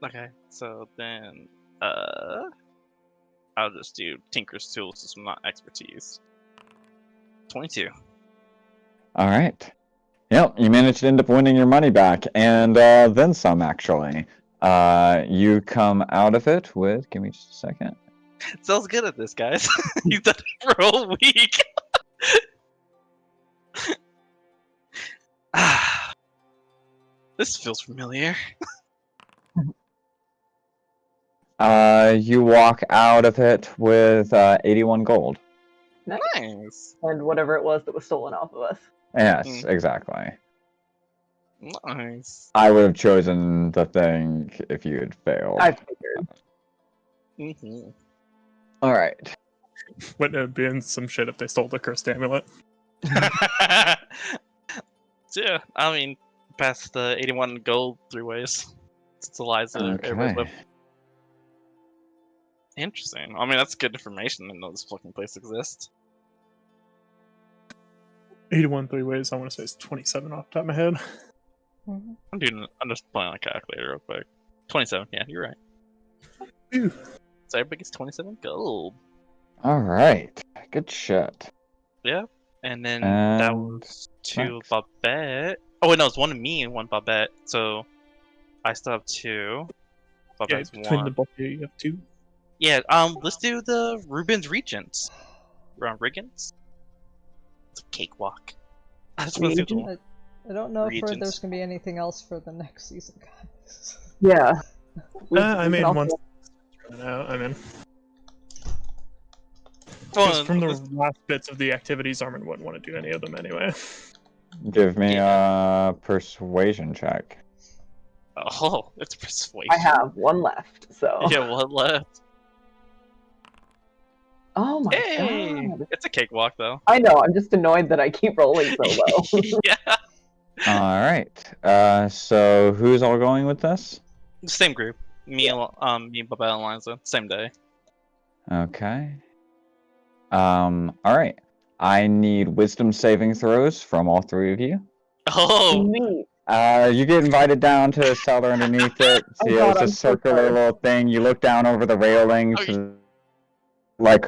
Okay, so then I'll just do Tinker's Tools since I'm not expertise. 22. Alright. Yep, you managed to end up winning your money back, and then some, actually. You come out of it with... Give me just a second. Zell's good at this, guys. He's done it for a whole week. This feels familiar. You walk out of it with 81 gold. Nice. And whatever it was that was stolen off of us. Yes, exactly. Nice. I would have chosen the thing if you had failed. I figured. Mm-hmm. Alright. Wouldn't it have been some shit if they stole the cursed amulet? Yeah, I mean, past the 81 gold 3 ways. It's Eliza. Okay. Interesting. I mean, that's good information to know this fucking place exists. 81 3 ways, I want to say it's 27 off the top of my head. I'm just playing on a calculator real quick. 27, yeah, you're right. Ew. So everybody gets 27 gold. Alright. Good shit. Yeah. And then that was 2 Babette. Oh wait, no, it's 1 to me and 1 Babette. So I still have 2. Yeah, Babette's between 1. the both of you have 2. Yeah, let's do the Rubens Regents. Regents? It's a cakewalk. I just want to do the I don't know if Regents. there's gonna be anything else for the next season, guys. Yeah. I mean, also- once running out, I mean, Well, because from the last bits of the activities, Armin wouldn't want to do any of them anyway. Give me a persuasion check. Oh, it's persuasion. I have 1 left, so. Yeah, 1 left. Oh my Hey! god. It's a cakewalk, though. I know, I'm just annoyed that I keep rolling so low. Yeah. Alright. So who's all going with this? Same group. Me, Babette, and Liza. Same day. Okay. Alright. I need wisdom saving throws from all 3 of you. Oh! Neat. You get invited down to a cellar underneath it. Oh See, God, it's a I'm so circular sorry. little thing. You look down over the railing Oh, to like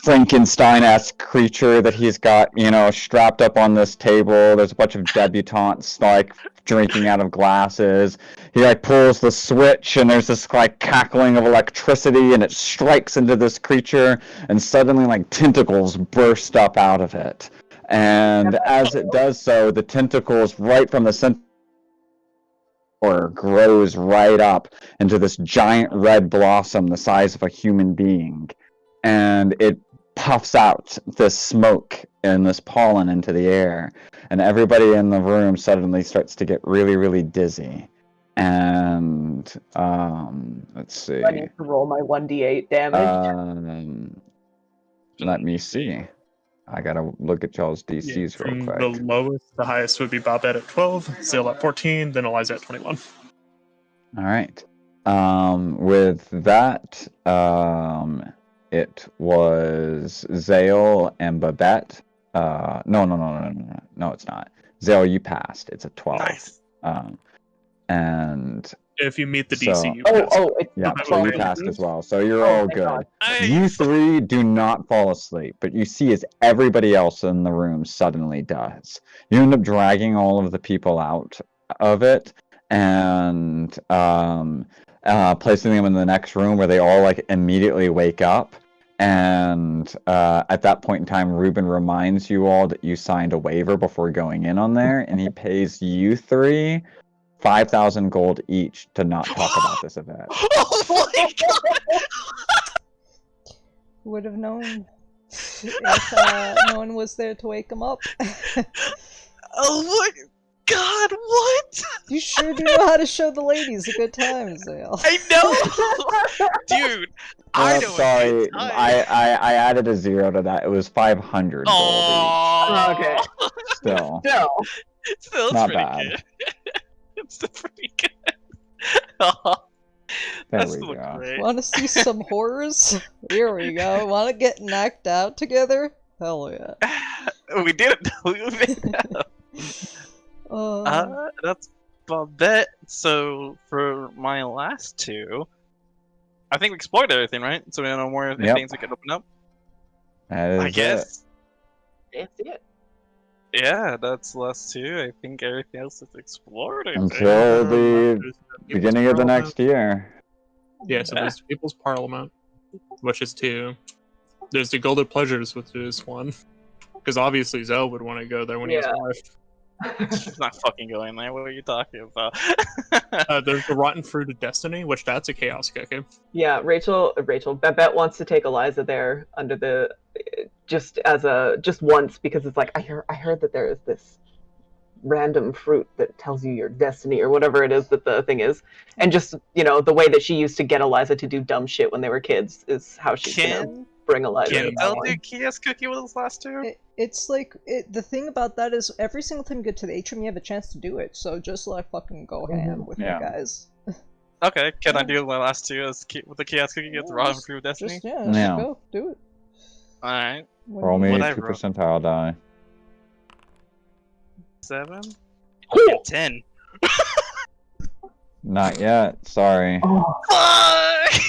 Frankenstein-esque creature that he's got, strapped up on this table. There's a bunch of debutantes like drinking out of glasses. He like pulls the switch and there's this like cackling of electricity and it strikes into this creature and suddenly like tentacles burst up out of it. And as it does so, the tentacles right from the center grows right up into this giant red blossom the size of a human being. And it puffs out this smoke and this pollen into the air. And everybody in the room suddenly starts to get really, really dizzy. And, let's see. I need to roll my 1d8 damage. Let me see. I gotta look at y'all's DCs real From quick. the lowest, the highest would be Bobette at 12, Zale at 14, then Eliza at 21. All right. With that, it was Zale and Babette. No, it's not. Zale, you passed. It's a 12. Nice. And If you meet the So- DC, you pass. It's yeah, the so you 12. passed as well. So you're Oh, all thank good. God. You three do not fall asleep, but you see as everybody else in the room suddenly does. You end up dragging all of the people out of it and placing them in the next room where they all like immediately wake up. And at that point in time, Ruben reminds you all that you signed a waiver before going in on there, and he pays you three 5,000 gold each to not talk about this event. Oh my god! Would have known if no one was there to wake him up. Oh my god, what? You sure do know how to show the ladies a good time, Zale. I know! Dude, I know Sorry, a good time. I added a 0 to that. It was 500 gold Oh, Okay. each. Still, Still, it's not pretty bad. good. It's still pretty good. There That's we still go. great. Want to see some horrors? Here we go. Want to get knocked out together? Hell yeah. We did it. We made it up. That's Babette. So for my last two, I think we explored everything, right? So we have no more Yep. things we could open up. That is I guess. That's it. Yeah, that's the last two. I think everything else is explored. I think. Until the There's People's beginning of the Parliament. next year. Yeah, so there's People's Parliament, which is 2. There's the Gilded Pleasures, which is 1. Because obviously Zell would want to go there when he has a wife. She's not fucking going there. What are you talking about? There's The Rotten Fruit of Destiny, which that's a Chaos Cookie. Yeah, Babette wants to take Eliza there under the just once because it's like I heard that there is this random fruit that tells you your destiny or whatever it is that the thing is, and just the way that she used to get Eliza to do dumb shit when they were kids is how she's gonna bring Eliza. Can into Zell that do one. Chaos Cookie with his last two? It's like the thing about that is every single time you get to the atrium, you have a chance to do it. So just like fucking go ham with Yeah. you guys. Okay, can I do my last two with the Chaos Cookie with the Rotten Fruit of Destiny? Just just Yeah. go do it. Alright. When Roll you- me What I 2 wrote. percentile die. 7? Cool. 10. Not yet. Sorry. Oh, Fuck!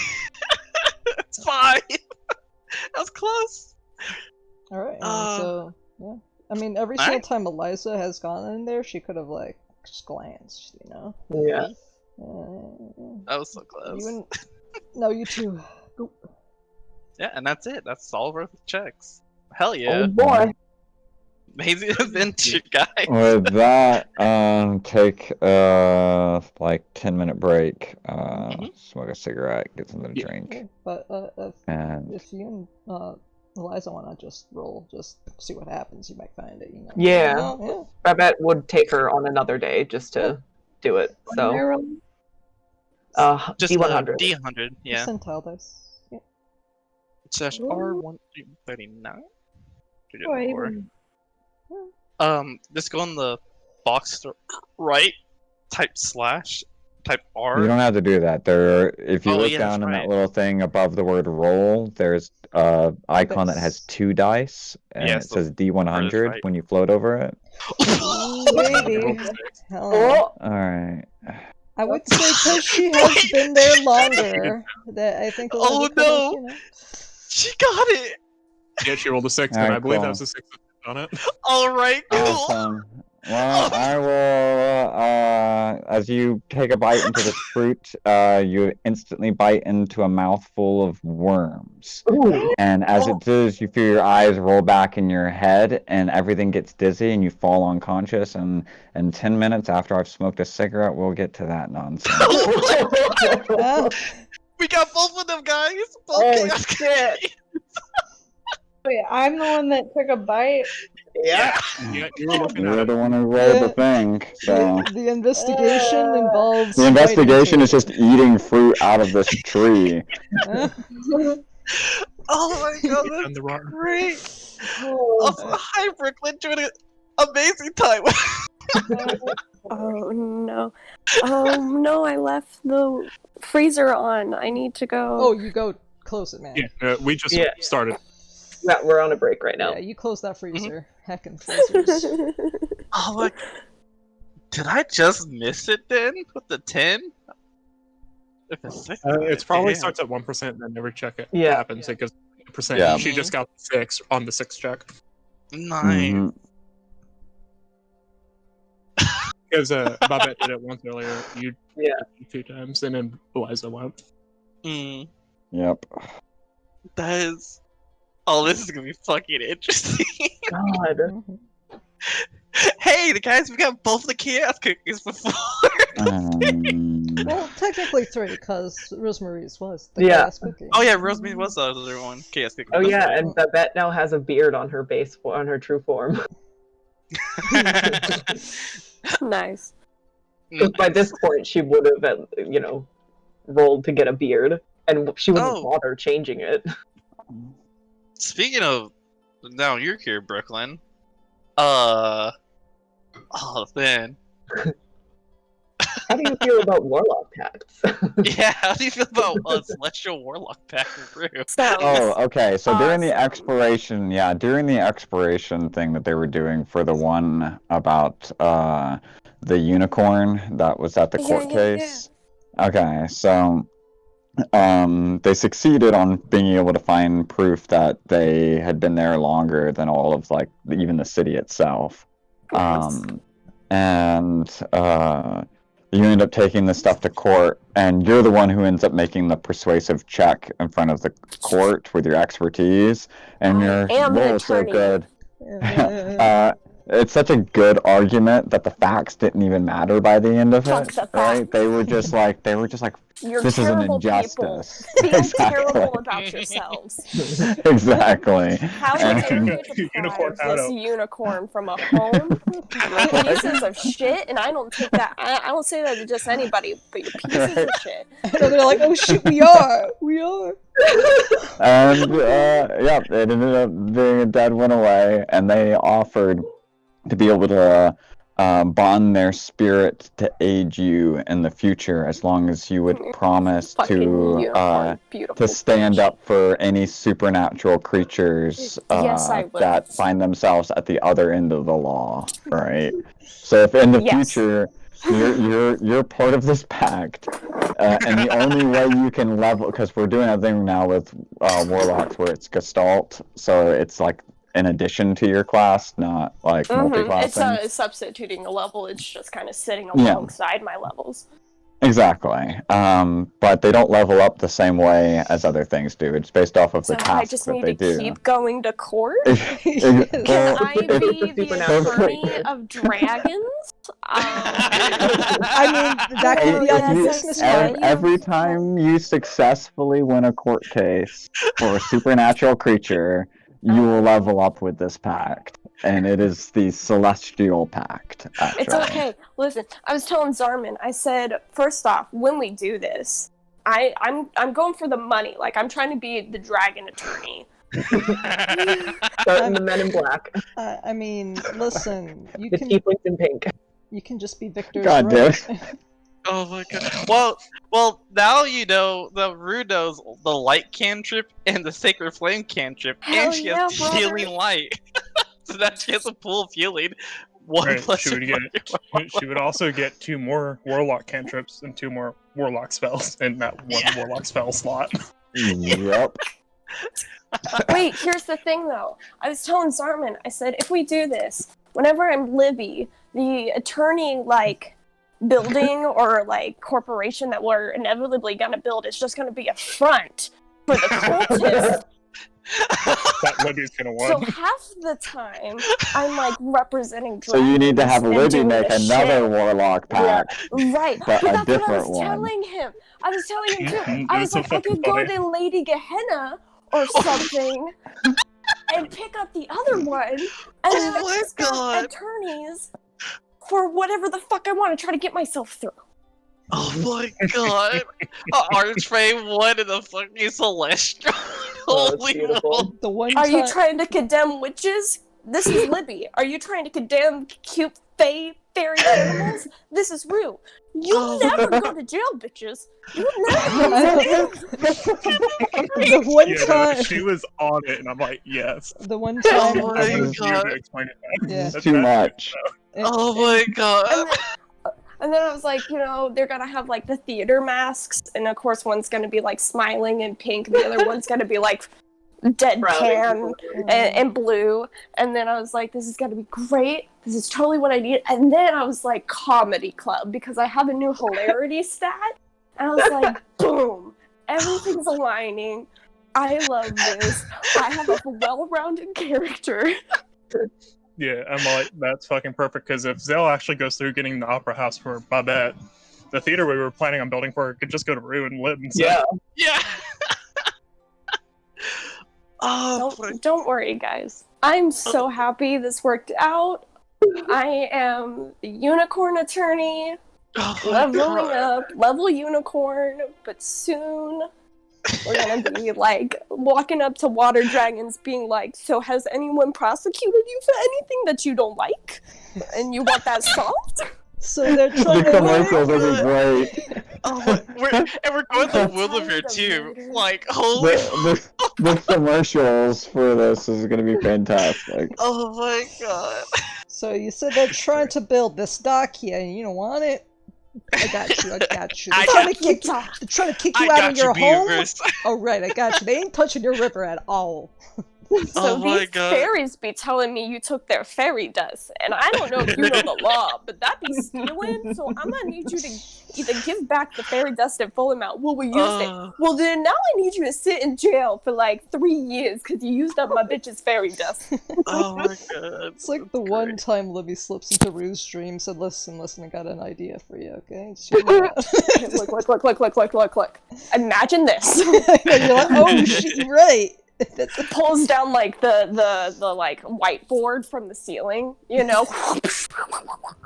It's 5! That was close! Alright, Uh, so yeah. I mean, every single time Eliza has gone in there, she could have like just glanced, yeah. That was so close. You and no, you too. Go. Yeah, and that's it. That's all worth the checks. Hell yeah. Oh boy. Amazing adventure, guys. With that, take like 10-minute break. Smoke a cigarette, get something to drink, Yeah, but and if you and Eliza want to just roll, just see what happens, you might find it. Yeah. Oh, Babette would take her on another day just to do it. So Just D100. D100, yeah. yeah. Percentile dice. Yeah. Slash R139. Just go on the box to right, type slash, type R. you don't have to do that. If you Oh, look yeah, down that's in that right. little thing above the word roll, there's an icon that has Dice. 2 dice, and Yeah, it so says D100 right. when you float over it. Maybe. Hell no. Oh, All right. I would say because she has been there longer, that I think Eliza Oh, could no. have, She got it! Yeah, she rolled a 6, and Alright, I believe that cool. was a 6 on it. Alright, cool! Awesome. Well, I will, as you take a bite into this fruit, you instantly bite into a mouthful of worms. Ooh. And as it does, you feel your eyes roll back in your head, and everything gets dizzy, and you fall unconscious. And in 10 minutes after I've smoked a cigarette, we'll get to that nonsense. Ah, We got both of them, guys! Both Oh, chaos shit. Wait, I'm the one that took a bite. Yeah. Yeah, you were looking at You're it. the one who rolled the thing, so... the investigation involves. The investigation biting is just eating fruit out of this tree. into it. Oh my god, And that's the rotten. great! Oh, Also, hi Brooklyn, doing an amazing time! Oh no. Oh no, I left the freezer on. I need to go. Oh, you go close it, man. Yeah, we just Yeah. started. yeah, we're on a break right now. Yeah, you close that freezer. Heckin' freezers. Oh my... Did I just miss it then? With the 10? If it's 6, It's probably damn. starts at 1% and then never check it. Yeah. Happens because percent. Yeah. She just got 6 on the 6 check. Nice. Mhm. Because Babette did it once earlier. You Yeah. did it 2 times, and then Eliza went. Mm, Yep. that is... Oh, this is gonna be fucking interesting. God. Mhm. Hey, the guys, we got both the chaos cookies before. Well, technically 3, because Rosemary's was the Yeah. chaos cookie. Oh yeah, Rosemary was the other one. Chaos cookie. Oh that's yeah, right. and Babette now has a beard on her on her true form. Nice. Because by this point she would have, rolled to get a beard, and she wouldn't Oh. bother changing it. Speaking of, now you're here, Brooklyn. Oh man. How do you feel about warlock pacts? Yeah, how do you feel about a celestial warlock pack through? Sounds. Oh, okay. So during the Awesome. expiration thing that they were doing for the one about the unicorn that was at the Yeah, court yeah, yeah. case. Okay, so they succeeded on being able to find proof that they had been there longer than all of even the city itself. Nice. And you end up taking this stuff to court, and you're the one who ends up making the persuasive check in front of the court with your expertise, and I your am an roll is so attorney. good. Yeah. It's such a good argument that the facts didn't even matter by the end of Fuck it, the right? facts. They were just like, You're this is an terrible people. injustice. Feel Exactly. terrible about yourselves. Exactly. How And- dare you Unicorn deprive this out. unicorn from a home? You pieces of shit, and I don't take that. I don't say that to just anybody, but you pieces of shit. And they're like, oh shit, we are! And yeah, it ended up being a dead one away, and they offered to be able to bond their spirit to aid you in the future, as long as you would promise Fucking to unicorn, beautiful. stand up for any supernatural creatures Yes, I will. that find themselves at the other end of the law, right? So if in the Yes. future you're part of this pact, and the only way you can level, because we're doing a thing now with warlocks where it's gestalt, so it's like in addition to your class, not like multi-classing. It's substituting a level. It's just kind of sitting Yeah. alongside my levels. Exactly. But they don't level up the same way as other things do. It's based off of So the I tasks just that need they to do. keep going to court. Yes. Can Well, I it's be the supernatural attorney creature. of dragons? I mean, that could be Oh, a yes, business I plan. see. Every time you successfully win a court case for a supernatural creature, you will level up with this pact. And it is the Celestial Pact, actually. It's okay. Listen, I was telling Zarman, I said, first off, when we do this, I'm going for the money. Like, I'm trying to be the dragon attorney. Starting the Men in Black. I mean, listen, you The can tieflings in pink. just be Victor's God damn right. Oh my god. Well, now you know the Rue knows the light cantrip and the sacred flame cantrip, Hell and she yeah, has brother. healing light. So that she has a pool of healing. One Right, plus she would your get. fucking- She would also get 2 more warlock cantrips and 2 more warlock spells in that one warlock spell slot. Yep. Wait, here's the thing though. I was telling Zarman, I said, if we do this, whenever I'm Libby, the attorney, like, building or, like, corporation that we're inevitably gonna build is just gonna be a front for the cultists. That Libby's gonna So win. half the time, I'm, like, representing So you need to have dragons and Libby doing make the another shit. warlock pack, Right, but but a that's what I different was one. telling him. I was telling him too. I That's was so like, I fucking could go funny. to Lady Gehenna or something and pick up the other one and Oh then my just got God. attorneys for whatever the fuck I want to try to get myself through. Oh my god. Archfey 1 in the fucking Celestial. Oh, that's Holy beautiful. moly. The one Are time. you trying to condemn witches? This is Libby. Are you trying to condemn cute fairy animals? This is Rue. You'll Oh. never go to jail, bitches. You'll never go to jail. The one Yeah, no, time. she was on it, and I'm like, yes. The one Oh time. my I wanted you God. to explain it. Yeah. It's too much. Oh my god. And then I was like, you know, they're gonna have like the theater masks, and of course one's gonna be like smiling and pink, and the other one's gonna be like deadpan and blue. And then I was like, this is gonna be great. This is totally what I need. And then I was like, comedy club, because I have a new hilarity stat. And I was like, boom, everything's aligning. I love this. I have a well-rounded character. Yeah, I'm like, that's fucking perfect, because if Zell actually goes through getting the Opera House for Babette, the theater we were planning on building for her could just go to Rue and live instead. Yeah. Yeah. Oh, Don't worry, guys. I'm so happy this worked out. I am the unicorn attorney, oh my leveling God. up, level unicorn, but soon we're gonna be like walking up to water dragons being like, so has anyone prosecuted you for anything that you don't like? And you want that solved? So they're The trying to. commercials will be great. Oh, we're going to Willowmere too. Like, holy. The commercials for this is going to be fantastic. Oh my god. So you said they're trying to build this dock here, and you don't want it. I got you. They're trying to kick you out of your home. Beavers. Oh right, I got you. They ain't touching your river at all. So Oh my these God. fairies be telling me you took their fairy dust, and I don't know if you know the law, but that be stealing. So I'm gonna need you to either give back the fairy dust in full amount. Well, we used it. Well, then now I need you to sit in jail for like 3 years because you used up my bitch's fairy dust. Oh my god. It's like the one time Libby slips into Rue's dream, said, listen, I got an idea for you, okay? Just hear me out." Look. Imagine this. You're like, oh shit, right. Pulls down like the like whiteboard from the ceiling, you know,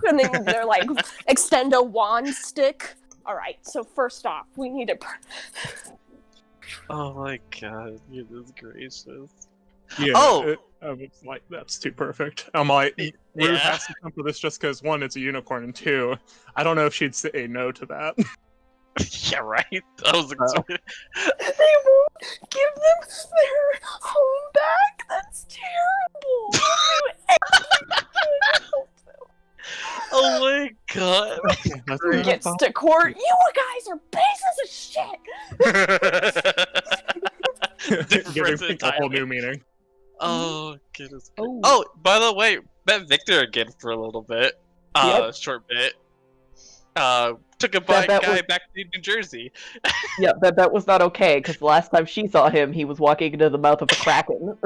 and then they're like extend a wand stick. All right, so first off, we need to. Oh my god, goodness gracious. Yeah, Oh! I was like, that's too perfect. I'm like, Rue Yeah. has to come for this just because, one, it's a unicorn, and two, I don't know if she'd say no to that. Yeah, right? I was like, They won't give them their home back. That's terrible. oh my god. That's Who gets to court? You guys are pieces of shit. Difference Giving a whole new meaning. Oh, goodness. Oh. Oh, by the way, met Victor again for a little bit. Short bit. Took a bike that guy was- back to New Jersey. Yeah, that was not okay, because the last time she saw him, he was walking into the mouth of a kraken.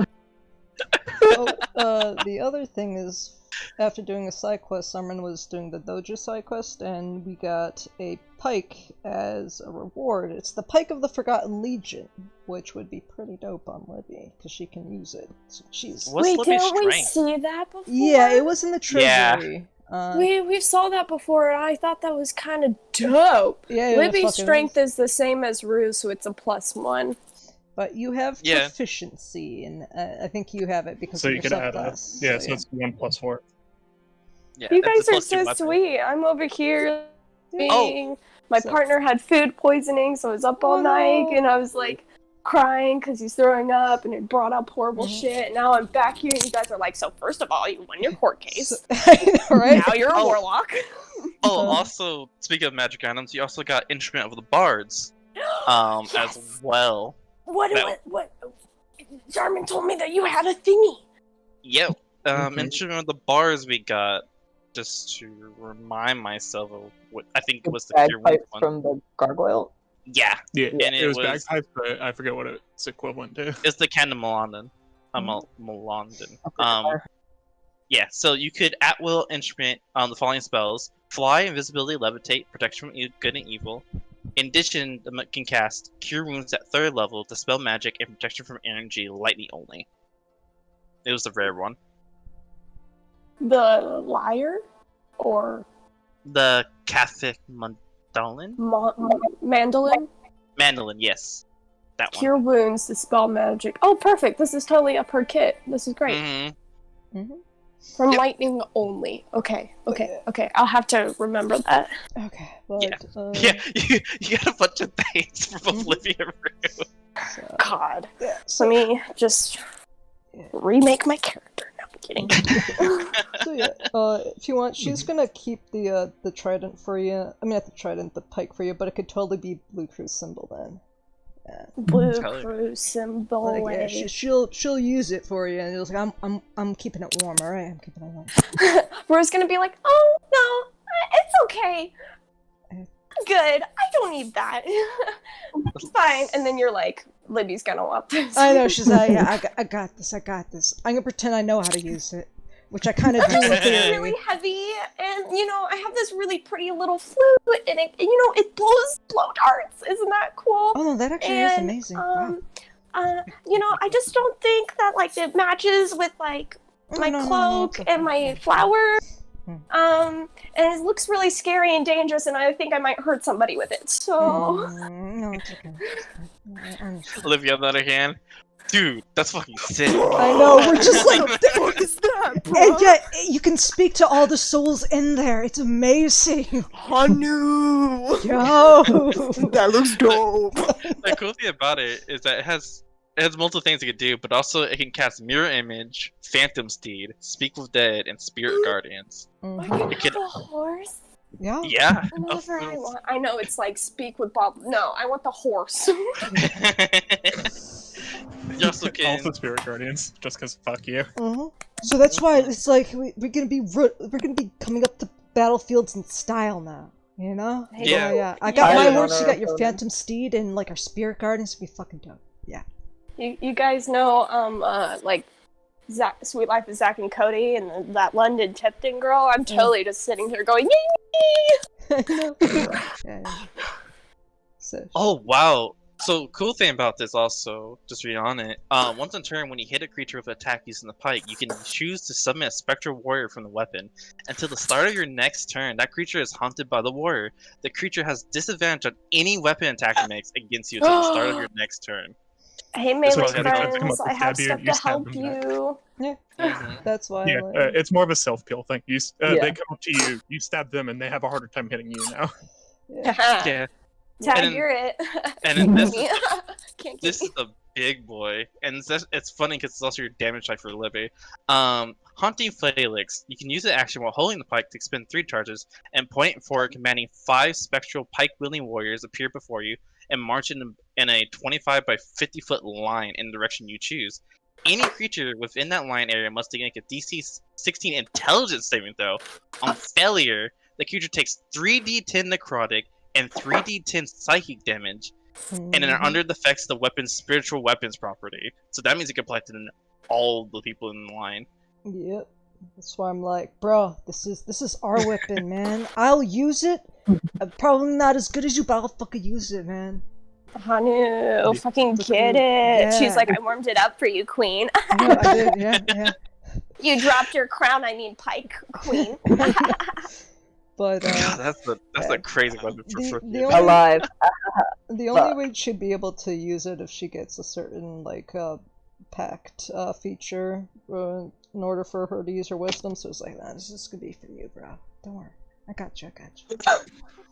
The other thing is, after doing a side quest, Summer was doing the Dojo side quest, and we got a pike as a reward. It's the Pike of the Forgotten Legion, which would be pretty dope on Libby, because she can use it. So she's... What's Wait, Libby's didn't we strength? see that before? Yeah, it was in the Yeah. treasury. We saw that before, and I thought that was kind of dope. Yeah, it Libby's fucking strength is. is the same as Rue, so it's a +1. But you have Yeah. proficiency, and I think you have it because So of you your can add subclass. it. Yeah, so it's 1 + 4. Yeah, You that's guys a are +2 so weapon. sweet. I'm over here Oh. being... My So- partner had food poisoning, so I was up all night, and I was like crying because he's throwing up, and it brought up horrible shit. And now I'm back here, and you guys are like, so first of all, you won your court case. right? Now you're a Oh. warlock. Oh, also, speaking of magic items, you also got Instrument of the Bards as well. What? No. Jarman told me that you had a thingy. Yep. Instrument of the bars we got, just to remind myself of what I think it was the Cure Wounds bagpipes one. from the gargoyle. Yeah, Yeah, and it was was bagpipes, but I forget what it's equivalent to. it's the Candemalondon. Malondon. Okay. Yeah, so you could at will instrument the following spells: Fly, Invisibility, Levitate, Protection from Good and Evil. In addition, the monk can cast Cure Wounds at 3rd level, Dispel Magic, and Protection from Energy lightning only. It was the rare one. The liar? Or The Catholic Mandolin? mandolin? Mandolin, yes. That one. Cure wounds, dispel magic. Oh, perfect. This is totally a per kit. This is great. Mm-hmm. From Yep. lightning only. Okay. I'll have to remember that. Okay, but Yeah, you got a bunch of things from Olivia Rue. so, God. yeah, Let me just remake my character. No, I'm kidding. so yeah, if you want, she's gonna keep the trident for you. I mean, not the trident, the pike for you, but it could totally be Blue Crew's symbol then. Yeah. Blue Tell her. Crew symbol. Like, yeah, she'll use it for you, and it's like I'm keeping it warm, all right? I'm keeping it warm. Rue's gonna be like, oh no, it's okay. I'm good. I don't need that. It's fine. And then you're like, Libby's gonna want this. I know, she's like, yeah, I got this. I'm gonna pretend I know how to use it, which I kind of do in It's theory. really heavy, and I have this really pretty little flute, and it blow darts. Isn't that cool? Oh no, that actually is amazing. Wow. I just don't think that like it matches with like my cloak it's okay. and my flower. And it looks really scary and dangerous, and I think I might hurt somebody with it. So No, it's okay. Honestly. Olivia, on the other hand, dude, that's fucking sick. I know, we're just like, What is that, bro? and yet you can speak to all the souls in there. It's amazing. Hanu! Yo. That looks dope. The cool thing about it is that it has multiple things it can do, but also it can cast Mirror Image, Phantom Steed, Speak with Dead, and Spirit Guardians. I can It could- have a horse Yeah. Yeah. whenever I want. I know it's like speak with Bob. No, I want the horse. You also can. Also Spirit Guardians, just because fuck you. So that's why it's like we're gonna be coming up to battlefields in style now. You know? Yeah. I got Yeah. my horse. You got your Phantom Steed, and like our Spirit Guardians would be fucking dope. Yeah. You guys know like Sweet Life of Zack and Cody and that London Tipton girl. I'm totally just sitting here going yay. I know. Yeah. So, Oh wow! So cool thing about this also, just read on it. Once in turn, when you hit a creature with an attack using the pike, you can choose to summon a spectral warrior from the weapon. Until the start of your next turn, that creature is haunted by the warrior. The creature has disadvantage on any weapon attack it makes against you until the start of your next turn. Hey That's melee why I gotta come up friends, to I have stab you, stuff you to stab help them back. you. yeah. That's why. Yeah, like, it's more of a self-kill thing. Yeah. They come up to you, you stab them, and they have a harder time hitting you now. Yeah. Tag, And- you're it. And then this Can't this keep is a big boy, and it's funny because it's also your damage type for Libby. Haunting Felix. You can use the action while holding the pike to expend 3 charges, and point forward, commanding 5 spectral pike-wielding warriors appear before you and march in a 25 by 50 foot line in the direction you choose. Any creature within that line area must make a DC 16 Intelligence saving throw. On failure, the creature takes 3d10 necrotic and 3d10 psychic damage, and are under the effects of the weapon's spiritual weapons property. So that means it can apply to all the people in the line. Yep. That's why I'm like, bro, this is our weapon, man. I'll use it. I'm probably not as good as you, but I'll fucking use it, man. Hanu, fucking get it. Yeah. She's like, I warmed it up for you, queen. Yeah, I did. Yeah. You dropped your crown, I mean pike, queen. But God, that's a crazy weapon for the only, Alive. the only way she'd be able to use it if she gets a certain like pact feature in order for her to use her wisdom. So it's like, nah, this is gonna be for you, bro. Don't worry, I got you.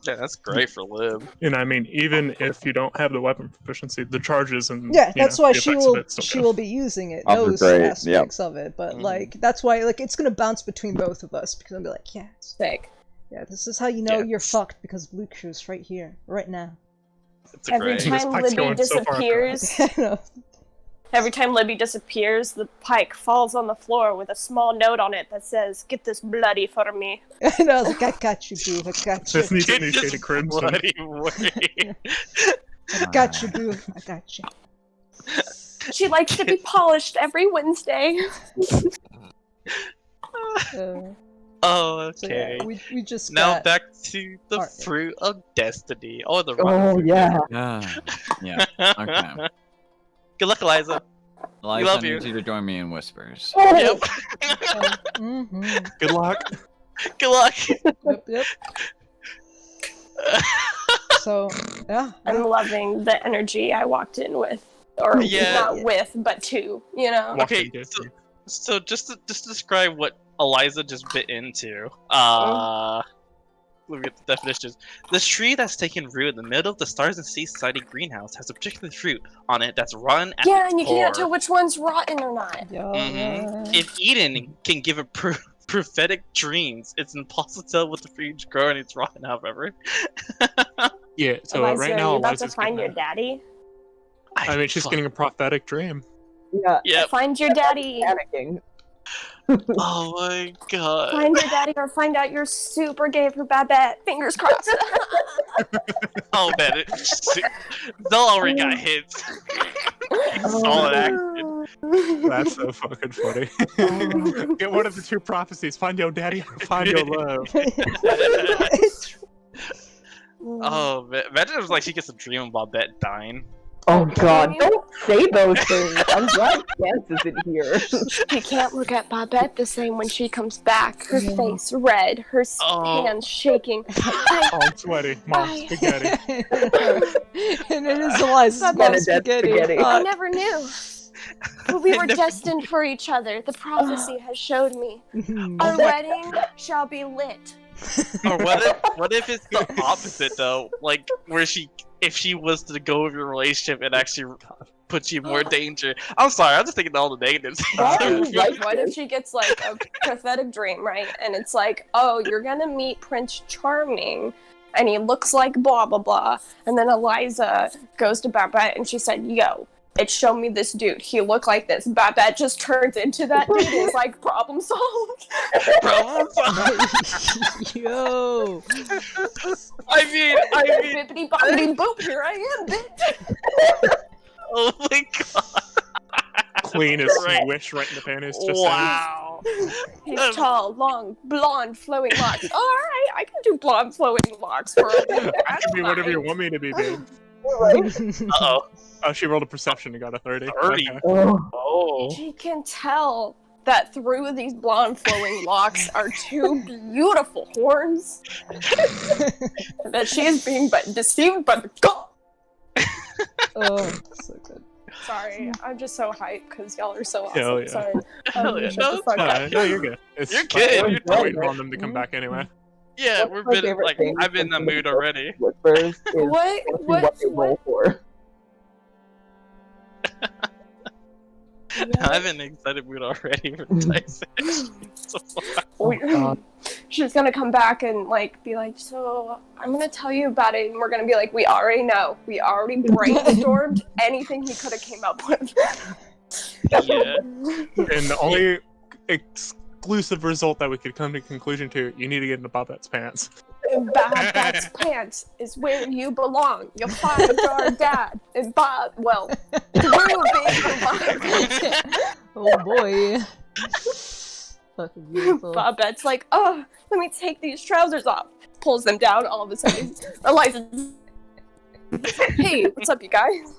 Yeah, that's great for Lib. And I mean, even if you don't have the weapon proficiency, the charges and Yeah, that's why the she effects of will it still she go. will be using it. Oh, Those great, aspects of it, but like that's why like it's gonna bounce between both of us because I'll be like, yeah, Sick. yeah, this is how you know Yeah. you're fucked because Blue Crew's right here, right now. It's a Every great. This time pike's Libby going so far disappears, I know. Every time Libby disappears, the pike falls on the floor with a small note on it that says, "Get this bloody for me." And I was like, I got you, boo. I got you. This needs a Get new this shade of crimson. bloody way. I got you, boo. I got you. She likes to be polished every Wednesday. Oh, So okay. yeah, we just Now got... back to the Alright. fruit of destiny. Oh, the Oh rotten fruit. yeah. Yeah. Okay. Good luck, Eliza. Eliza, love I need you. you to join me in whispers. Yep. Mm-hmm. Good luck. Good luck. Yep. So, yeah. I'm loving the energy I walked in with. Or Yeah. not with, but to, you know? Okay, so just to describe what Eliza just bit into, let me get the definitions. This tree that's taken root in the middle of the Stars and Sea Society greenhouse has a particular fruit on it that's rotten at Yeah, the and you can't core. tell which one's rotten or not. Yeah. If eaten, can give a prophetic dreams. It's impossible to tell what the fruit's growing. It's rotten, however. Yeah, so Eliza, right are now you about to Eliza's find getting your daddy? I mean, she's getting a prophetic dream. Yeah. Yep. Find your daddy. Panicking. Oh my god. Find your daddy or find out you're super gay for Babette. Fingers crossed. Oh man, Zell already got hits. Solid action. That's so fucking funny. Get one of the two prophecies. Find your daddy or find your love. Oh man, imagine it was like she gets a dream about Babette dying. Oh god, don't say those things. I'm glad Chance isn't here. She can't look at Babette the same when she comes back. Her face red, her hands shaking. Oh, I'm sweaty. Mom, spaghetti. And it is Eliza's mom's Bernadette spaghetti. I never knew. But we were destined for each other. The prophecy has showed me. Our wedding shall be lit. Or what if it's the opposite though? Like where if she was to go with your relationship and actually put you in more danger. I'm sorry, I'm just thinking all the negatives. What if she gets like a prophetic dream, right? And it's like, oh, you're gonna meet Prince Charming, and he looks like blah blah blah. And then Eliza goes to Babette and she said, yo, it showed me this dude. He looked like this. Babette just turns into that dude and is like, problem solved. Problem solved. Yo. I mean, Bippity boppity boop, here I am, bitch. oh my god. Queen is Right. swished right in the panties. Just Wow. He's tall, long, blonde, flowing locks. Alright, I can do blonde, flowing locks for a saying. I can be whatever you want me to be, babe. Uh-oh. Oh, she rolled a perception and got a 30. 30. Okay. Oh. She can tell that through these blonde flowing locks are two beautiful horns. That she is being deceived by the god. Oh, so good. Sorry, I'm just so hyped because y'all are so awesome. Hell yeah. Sorry. Hell yeah. Shut No, the fuck up. No, you're good. It's You're fine. good. We're waiting on them to come back anyway. Yeah, What's we're my been favorite like thing I'm in the mood already. Whispers is What they roll for. I'm in an excited mood already for Tyson. She's gonna come back and like be like, so I'm gonna tell you about it, and we're gonna be like, we already know, we already brainstormed anything he could have came up with. Yeah. And the only exclusive result that we could come to a conclusion to, you need to get into Babette's pants. Babette's pants is where you belong. You'll find our dad and Bob. Well, Drew being Bob. Oh boy. Fucking beautiful. Babette's like, oh, let me take these trousers off. Pulls them down. All of a sudden, Eliza. Hey, what's up, you guys?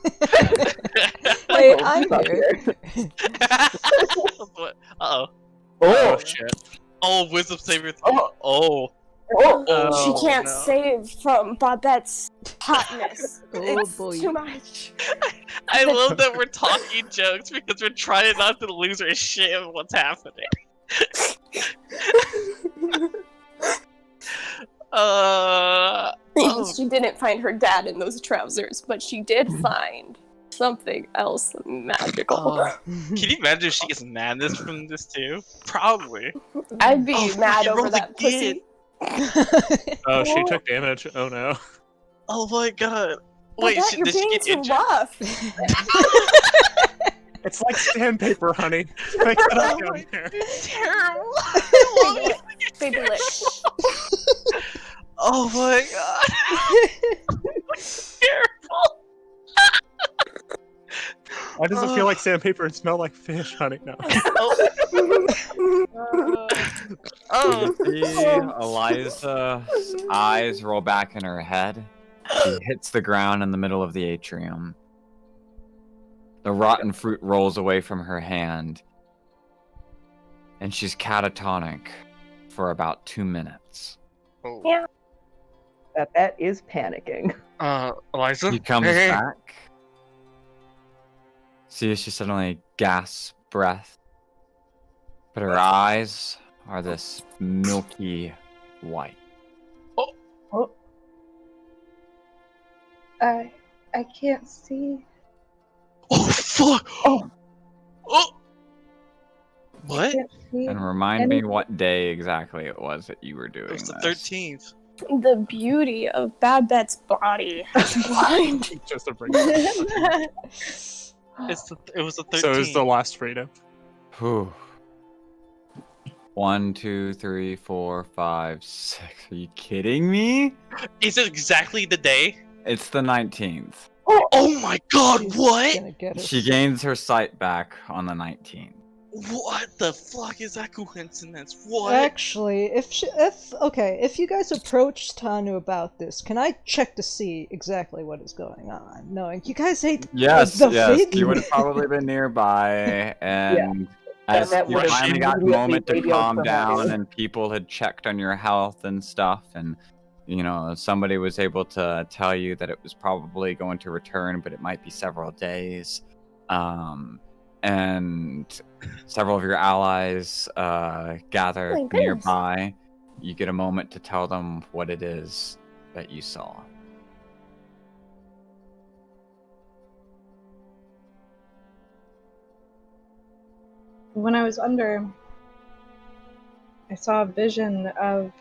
Wait, I'm here. What? Uh-oh. Oh, shit. Oh, wisdom saver. Oh. She can't no. save from Babette's hotness. Oh, It's boy. too much. I love that we're talking jokes because we're trying not to lose our shit of what's happening. She didn't find her dad in those trousers, but she did find something else magical. Can you imagine if she gets madness from this too? Probably. I'd be Oh, mad you over rolled that again. pussy. Oh, she took damage. Oh no. Oh my god. Wait, Babette, you're did she being get too injured? rough. It's like sandpaper, honey. Like, get up down there. Terrible. Baby lick. Oh my god. Terrible. Why does it feel like sandpaper and smell like fish, honey? No. Oh. You see Eliza's eyes roll back in her head. She hits the ground in the middle of the atrium. The rotten fruit rolls away from her hand. And she's catatonic for about 2 minutes. Yeah. That is panicking. Eliza? She comes Hey. back. See, she suddenly gasps breath. But her eyes are this milky white. I can't see. Oh, fuck! Oh. Oh! What? Can't see. And remind me what day exactly it was that you were doing It was the this. 13th. The beauty of Babette's body. Blind. Just a break. It was the 13th. So it was the last freedom. Whew. 1, 2, 3, 4, 5, 6. Are you kidding me? Is it exactly the day? It's the 19th. Oh my god, She's what? gonna get us. She gains her sight back on the 19th. What the fuck is that coincidence? What? Actually, if you guys approach Tanu about this, can I check to see exactly what is going on? Knowing you guys hate Yes, the yes. fig? You would have probably been nearby, and as That you would've finally got a immediately moment to radioed calm somebody. down, and people had checked on your health and stuff, and somebody was able to tell you that it was probably going to return, but it might be several days. And several of your allies gather my goodness. nearby. You get a moment to tell them what it is that you saw. When I was under, I saw a vision of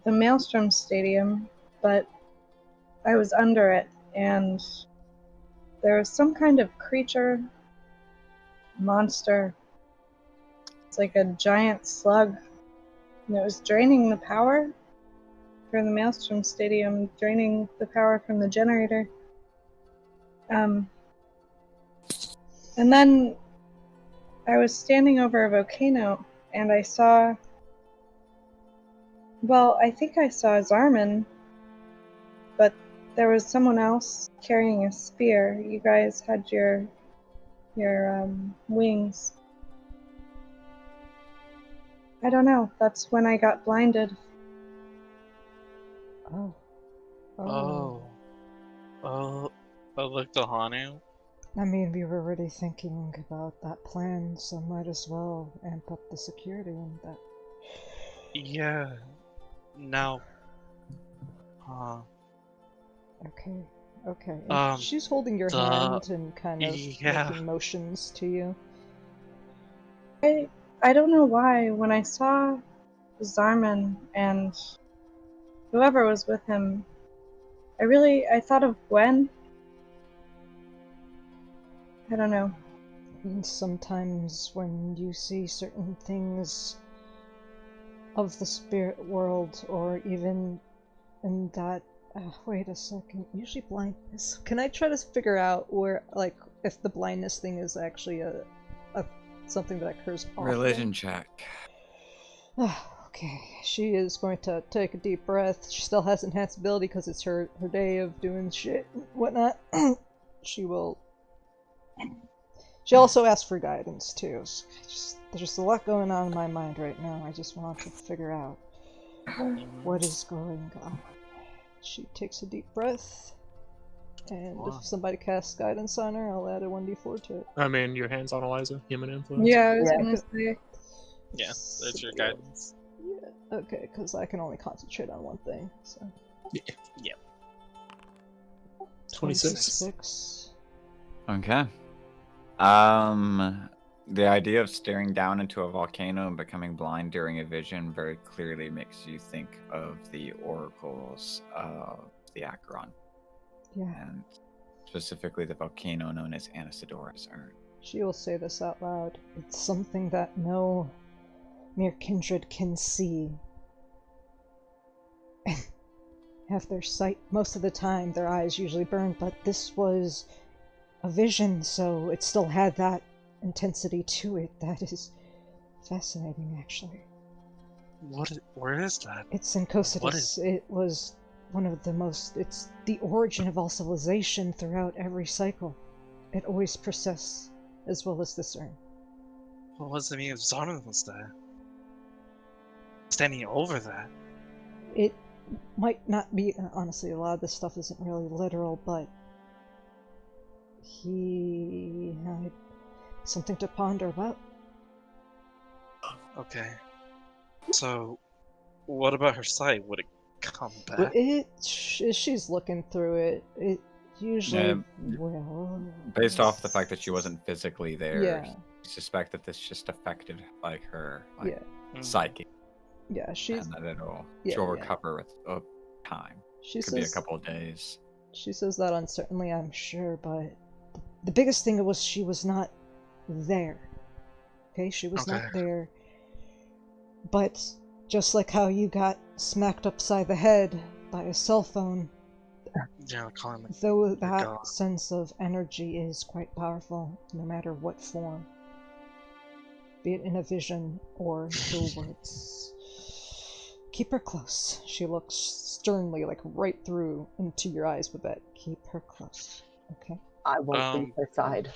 the Maelstrom Stadium, but I was under it, and there was some kind of creature, monster. It's like a giant slug, and it was draining the power from the Maelstrom Stadium, draining the power from the generator. And then I was standing over a volcano, and I saw... Well, I think I saw Zarman, but there was someone else carrying a spear. You guys had your wings. I don't know. That's when I got blinded. Oh. Oh, look to Hanu. I mean, we were already thinking about that plan, so might as well amp up the security and that. Yeah. No. Okay. And she's holding your hand and kind of yeah. making motions to you. I don't know why, when I saw Zarman and whoever was with him, I thought of Gwen. I don't know. And sometimes when you see certain things of the spirit world, or even in that... wait a second. Usually blindness... Can I try to figure out where, like, if the blindness thing is actually a something that occurs often? Religion check. Okay, she is going to take a deep breath. She still has enhanced ability because it's her day of doing shit and whatnot. She'll also ask for guidance too. There's just a lot going on in my mind right now. I just want to figure out what is going on. She takes a deep breath, and if somebody casts guidance on her, I'll add a 1d4 to it. I mean, your hands on Eliza, human influence. Yeah, I was gonna say. Yeah, that's your guidance. Yeah, okay, because I can only concentrate on one thing, so... Yeah. 26. Okay. The idea of staring down into a volcano and becoming blind during a vision very clearly makes you think of the oracles of the Acheron. Yeah. And specifically the volcano known as Anasadora's Urn. She will say this out loud. It's something that no mere kindred can see. And have their sight, most of the time, their eyes usually burn, but this was a vision, so it still had that intensity to it. That is fascinating, actually. Where is that? It's in Cocytus. It was one of the most... It's the origin of all civilization throughout every cycle. It always persists, as well as this urn. What was the meaning of Zarman was there? Standing over that? It might not be... Honestly, a lot of this stuff isn't really literal, but... He had something to ponder about. Okay. So, what about her sight? Would it come back? She's looking through it. It usually... well... Based off the fact that she wasn't physically there, Yeah. you suspect that this just affected like her Yeah. psyche, Yeah, she's... and that Yeah, she'll yeah. recover with time. She Could be a says... couple of days. She says that uncertainly, I'm sure, but... The biggest thing was she was not there. Okay? She was not there. But, just like how you got smacked upside the head by a cell phone, Yeah, calling the though that God. sense of energy is quite powerful, no matter what form. Be it in a vision or through words. Keep her close. She looks sternly, like right through into your eyes, Babette. Keep her close. Okay? I won't leave her side.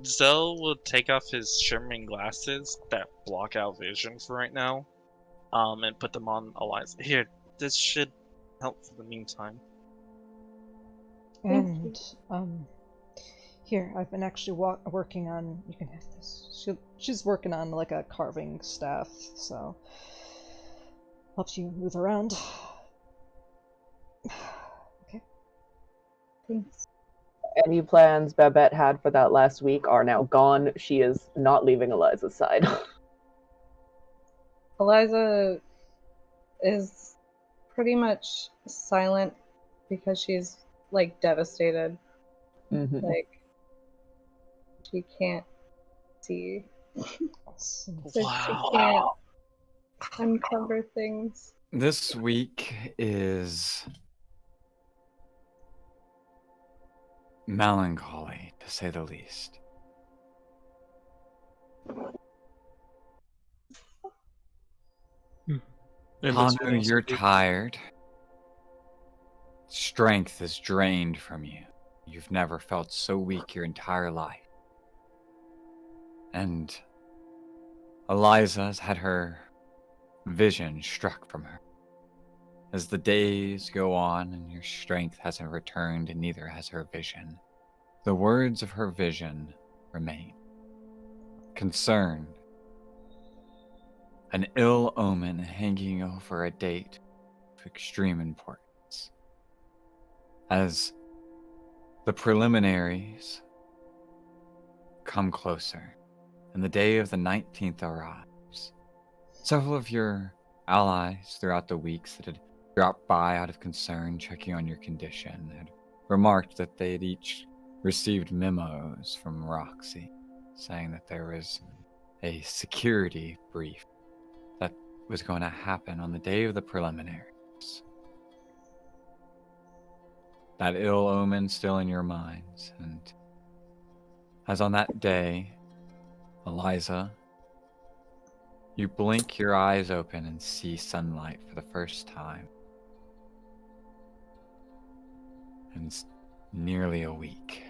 Zell will take off his shimmering glasses that block out vision for right now, and put them on Eliza. Here, this should help for the meantime. And, here, I've been actually working on... You can have this. She's working on, like, a carving staff, so... Helps you move around. Okay. Thanks. Any plans Babette had for that last week are now gone. She is not leaving Eliza's side. Eliza is pretty much silent because she's like devastated. Mhm. Like she can't see. So Wow. she can't uncover things. This week is melancholy, to say the least. Hanu, you're tired. Strength is drained from you. You've never felt so weak your entire life. And Eliza has had her vision struck from her. As the days go on and your strength hasn't returned, and neither has her vision, the words of her vision remain. Concerned. An ill omen hanging over a date of extreme importance. As the preliminaries come closer, and the day of the 19th arrives, several of your allies throughout the weeks that had dropped by out of concern, checking on your condition, had remarked that they had each received memos from Roxy, saying that there was a security brief that was going to happen on the day of the preliminaries. That ill omen still in your minds, and as on that day, Eliza, you blink your eyes open and see sunlight for the first time. And it's nearly a week.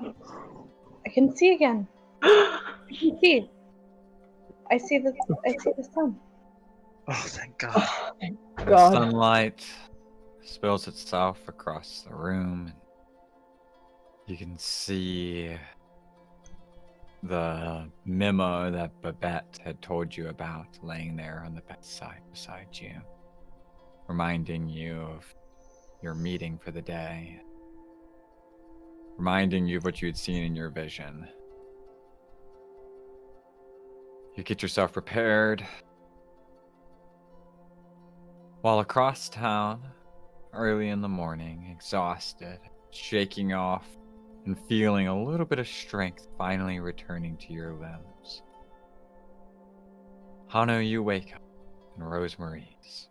I can see again. I can see. I see the sun. Oh, thank God. The sunlight spills itself across the room, and you can see the memo that Babette had told you about laying there on the bedside beside you, reminding you of your meeting for the day, reminding you of what you had seen in your vision. You get yourself prepared. While across town, early in the morning, exhausted, shaking off, and feeling a little bit of strength finally returning to your limbs. Hano, you wake up in Rosemary's.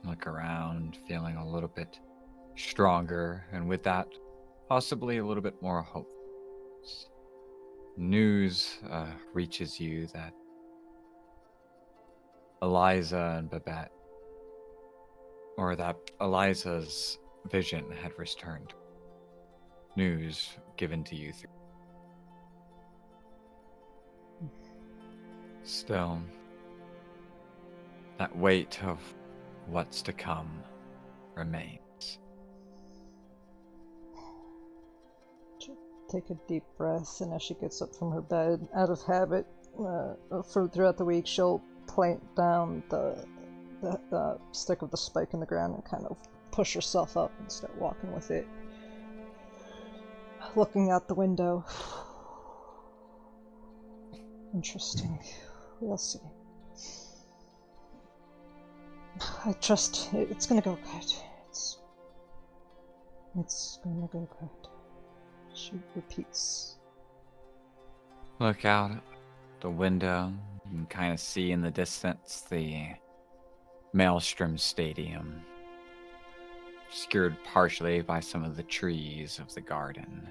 Look around, feeling a little bit stronger, and with that, possibly a little bit more hope. News reaches you that Eliza and Babette, or that Eliza's vision had returned. News given to you through. Still, that weight of what's to come remains. Take a deep breath, and as she gets up from her bed, out of habit, throughout the week, she'll plant down the stick of the spike in the ground and kind of push herself up and start walking with it. Looking out the window. Interesting. We'll see. I trust it's gonna go good. It's gonna go good. She repeats. Look out the window. You can kind of see in the distance the Maelstrom Stadium, obscured partially by some of the trees of the garden,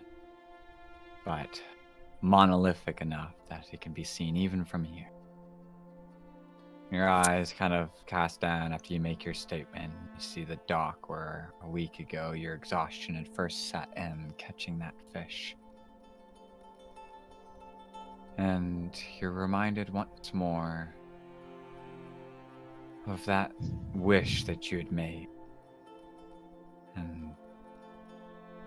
but monolithic enough that it can be seen even from here. Your eyes kind of cast down after you make your statement. You see the dock where a week ago your exhaustion had first set in catching that fish. And you're reminded once more of that wish that you had made. And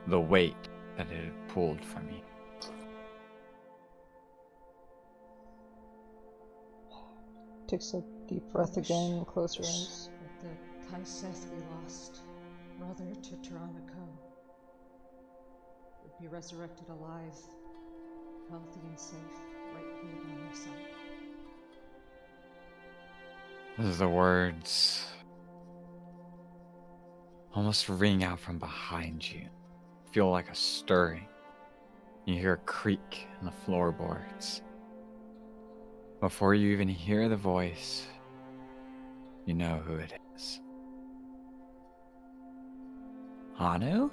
the weight that it had pulled from you. Takes a deep breath again and closes her eyes. The Kaiseth we lost, brother to Tyrannico, would be resurrected alive, healthy and safe, right here by my side. As the words almost ring out from behind you, feel like a stirring. You hear a creak in the floorboards. Before you even hear the voice, you know who it is. Hanu?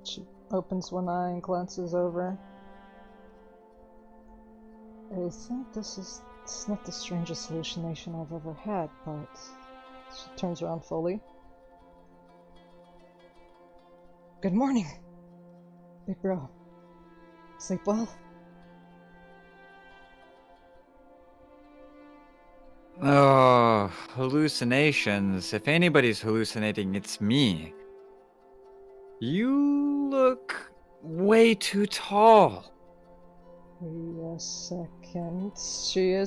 She opens one eye and glances over. I think it's not the strangest hallucination I've ever had, but she turns around fully. Good morning, big bro. Sleep well? Oh, hallucinations. If anybody's hallucinating, it's me. You look way too tall. Wait a second.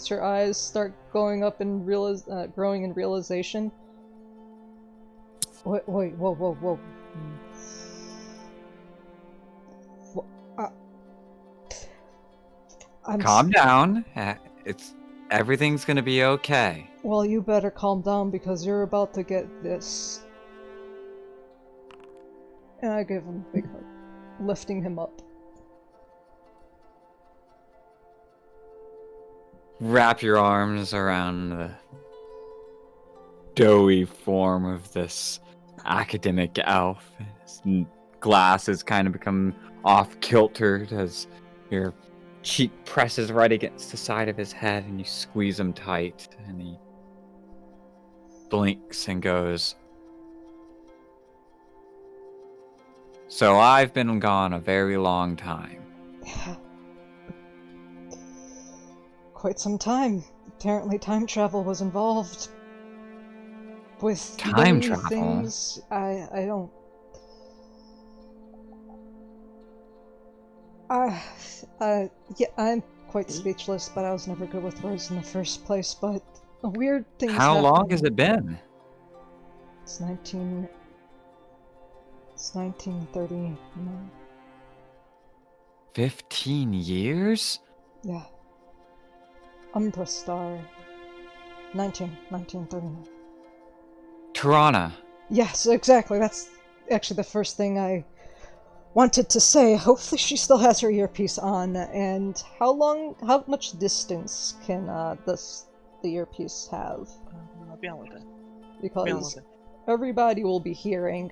Her eyes start going up in growing in realization. Wait, whoa. Calm down. Everything's gonna be okay. Well, you better calm down because you're about to get this. And I give him a big hug, lifting him up. Wrap your arms around the doughy form of this academic elf. His glasses kind of become off-kiltered as your cheek presses right against the side of his head and you squeeze him tight, and he blinks and goes, "So I've been gone a very long time." Quite some time. Apparently time travel was involved. With Time many travel? things, I don't... yeah, I'm quite speechless, but I was never good with words in the first place, but a weird thing How long has it been? It's 1930. 15 years? Yeah. Umbra Star. 1939. Tirana. Yes, exactly. That's actually the first thing I wanted to say. Hopefully she still has her earpiece on. And how much distance can the earpiece have? Beyond with it. Because everybody will be hearing.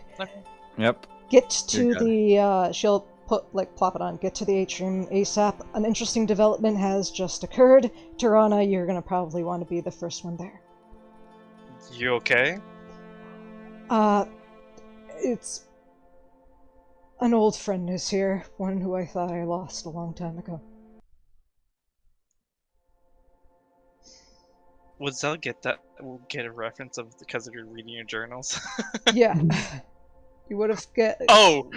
Yep. Get You're to good. the, she'll plop it on. Get to the atrium ASAP. An interesting development has just occurred. Tirana, you're gonna probably want to be the first one there. You okay? It's an old friend is here, one who I thought I lost a long time ago. Would Zell get that? Get a reference of because of your reading your journals? Yeah. You would have get. Oh,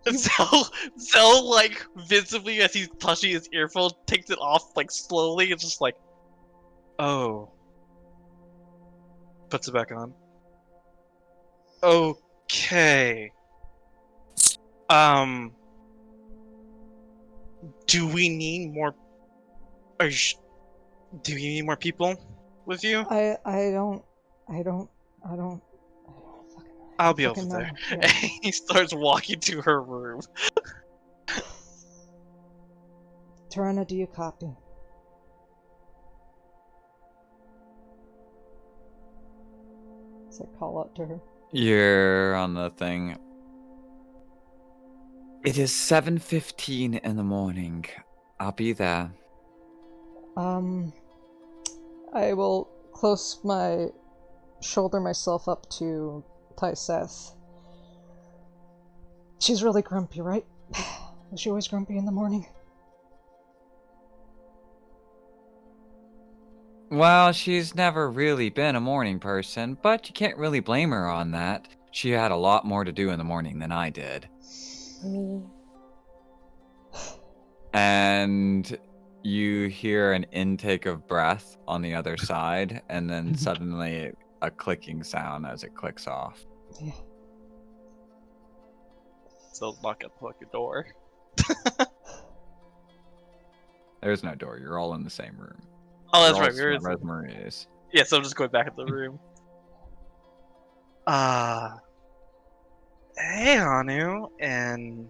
Zell like visibly as he's touching his earphone takes it off like slowly and just like, oh, puts it back on. Okay. Do we need more? Do you need more people with you? I don't I'll be over fucking there. know. Yeah. And he starts walking to her room. Tirana, do you copy? As I call out to her. You're on the thing. It is 7:15 in the morning. I'll be there. I will shoulder myself up to Tyseth. She's really grumpy, right? Is she always grumpy in the morning? Well, she's never really been a morning person, but you can't really blame her on that. She had a lot more to do in the morning than I did. Me. And you hear an intake of breath on the other side, and then suddenly a clicking sound as it clicks off. Yeah. So knock at the fucking door. There's no door. You're all in the same room. Oh, that's You're right. all We're in smart as Maria's. Yeah, so I'm just going back in the room. Hey, Anu, and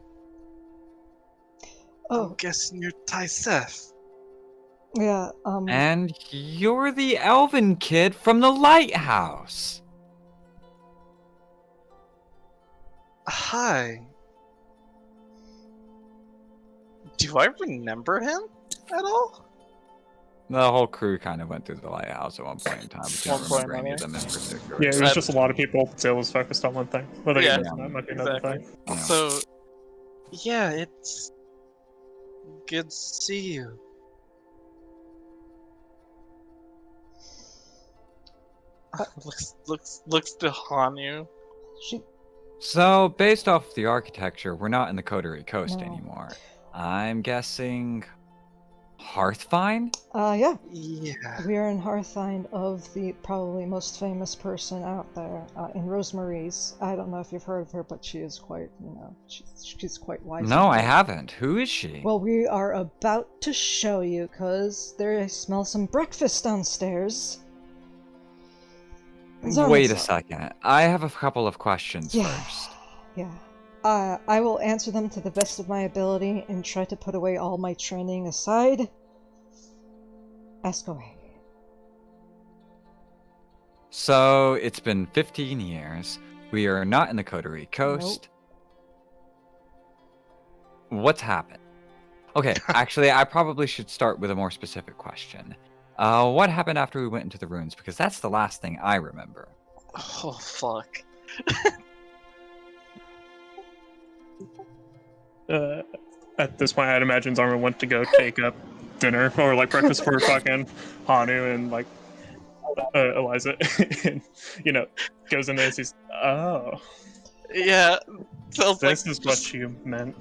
I'm guessing you're Tyseth. Yeah, And you're the elven kid from the lighthouse. Hi. Do I remember him at all? The whole crew kind of went through the lighthouse at one point in time, but you don't One point, remember any of maybe. them in particular. Yeah, it was just a lot of people. Zale was focused on one thing. Whether Yeah, that might be another exactly. thing. Yeah. So, yeah, it's good to see you. Looks to Hanu. So, based off the architecture, we're not in the Coterie Coast No. anymore. I'm guessing Hearthvine? Yeah. Yeah. We are in Hearthvine of the probably most famous person out there, in Rosemary's. I don't know if you've heard of her, but she is quite, she's quite wise. No, I haven't. Who is she? Well, we are about to show you, cause I smell some breakfast downstairs. Wait a second. I have a couple of questions first. Yeah. I will answer them to the best of my ability and try to put away all my training aside. Ask away. So, it's been 15 years. We are not in the Coterie Coast. What's happened? Okay, actually, I probably should start with a more specific question. What happened after we went into the ruins? Because that's the last thing I remember. Oh, fuck. At this point, I'd imagine Zarma went to go take up dinner or like breakfast for fucking Hanu and like Eliza, and goes in there and sees, oh, yeah, this is what you meant.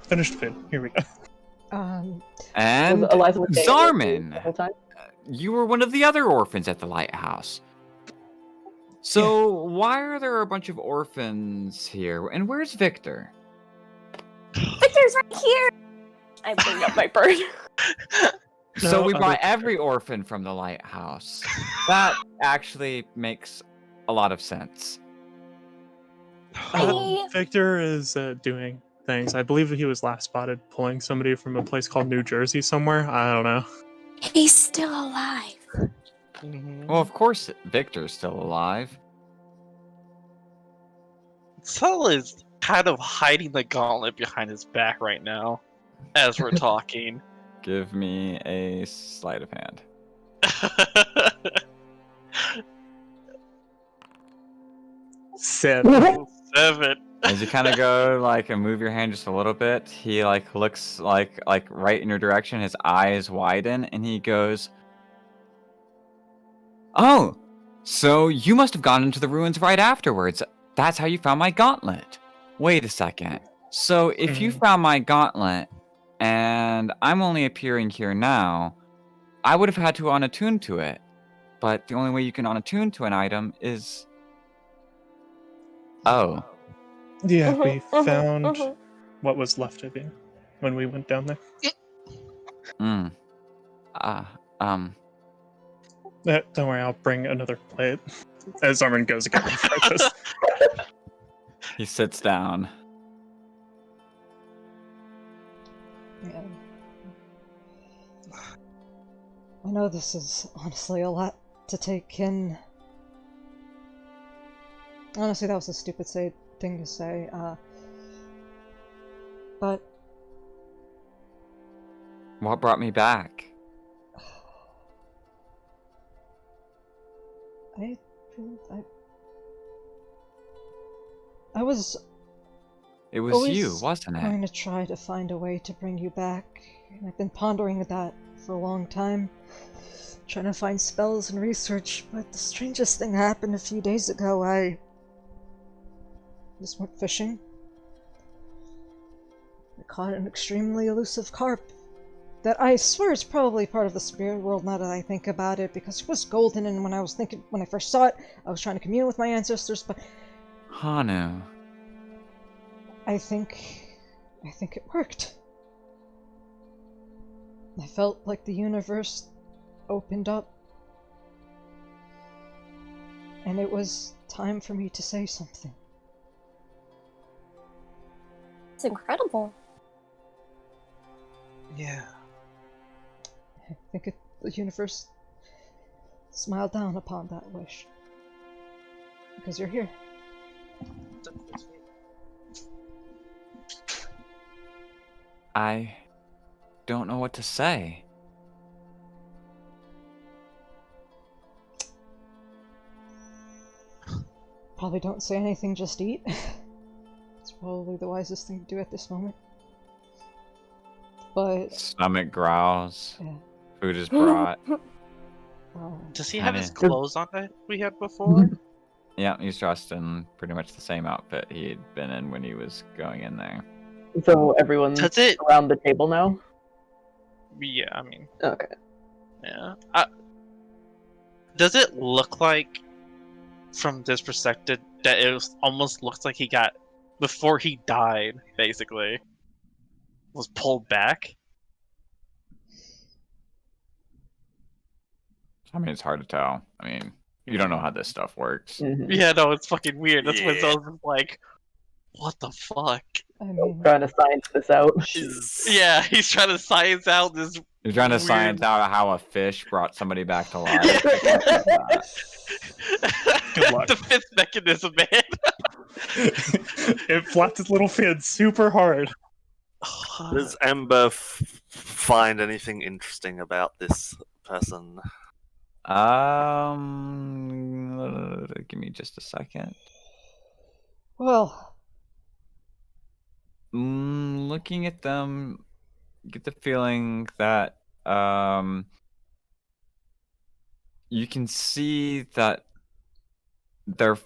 Finished food. Here we go. And Eliza was staying Zarman, the whole time? you were one of the other orphans at the lighthouse. So why are there a bunch of orphans here? And where's Victor? Victor's right here! I bring up my bird. So No we brought other- every orphan from the lighthouse. That actually makes a lot of sense. Hey. Victor is doing things. I believe he was last spotted pulling somebody from a place called New Jersey somewhere. I don't know. He's still alive. Well, of course, Victor's still alive. Cell is kind of hiding the gauntlet behind his back right now, as we're talking. Give me a sleight of hand. 7. 7. As you kind of go like and move your hand just a little bit, he like looks like right in your direction. His eyes widen and he goes, "Oh, so you must have gone into the ruins right afterwards. That's how you found my gauntlet. Wait a second. So if you found my gauntlet and I'm only appearing here now, I would have had to unattune to it. But the only way you can unattune to an item is... Oh. Yeah, we found what was left of you when we went down there. Don't worry, I'll bring another plate. As Armin goes again and approaches. He sits down. Yeah. I know this is honestly a lot to take in. Honestly, that was a stupid thing to say. But What brought me back? I was. It was you, wasn't it? Going to try to find a way to bring you back, and I've been pondering that for a long time, trying to find spells and research. But the strangest thing happened a few days ago. I just went fishing. I caught an extremely elusive carp that I swear is probably part of the spirit world now that I think about it, because it was golden, and when I first saw it, I was trying to commune with my ancestors, but Hanu. I think it worked. I felt like the universe opened up, and it was time for me to say something. It's incredible. Yeah. I think the universe smiled down upon that wish. Because you're here. I don't know what to say. Probably don't say anything, just eat. It's probably the wisest thing to do at this moment. But Stomach growls. yeah. Food is brought. Does he have his clothes on that we had before? Yeah, he's dressed in pretty much the same outfit he'd been in when he was going in there. So everyone's around the table now? Yeah, I mean. Okay. Yeah. Does it look like, from this perspective, that almost looks like he got, before he died, basically, was pulled back? I mean, it's hard to tell. I mean, you don't know how this stuff works. Yeah, no, it's fucking weird. That's what I was like, what the fuck? I mean, trying to science this out. Yeah, he's trying to science out this. You're trying to weird... science out how a fish brought somebody back to life. Good luck. The fifth mechanism, man. It flapped its little fin super hard. Does Ember find anything interesting about this person? Give me just a second. Well, looking at them, get the feeling that you can see that their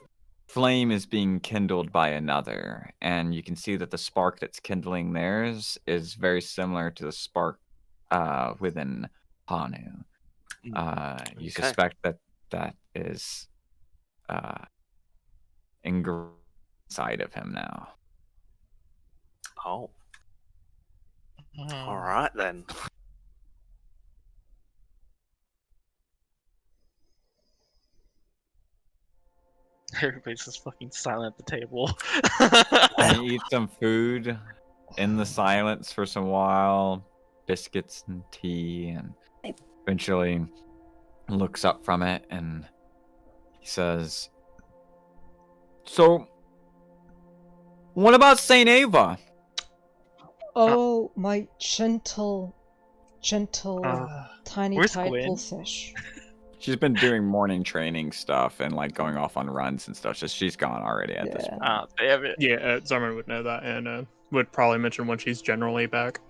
flame is being kindled by another, and you can see that the spark that's kindling theirs is very similar to the spark within Hanu. You suspect that is inside of him now. Oh. Alright then. Everybody's just fucking silent at the table. I eat some food in the silence for some while, biscuits and tea, and eventually looks up from it and he says, "So, what about Saint Ava?" Oh, my gentle, tiny where's tidal Gwen? fish. She's been doing morning training stuff and like going off on runs and stuff. So she's gone already at this point. Ah, damn it. Yeah, Zarman would know that and would probably mention when she's generally back.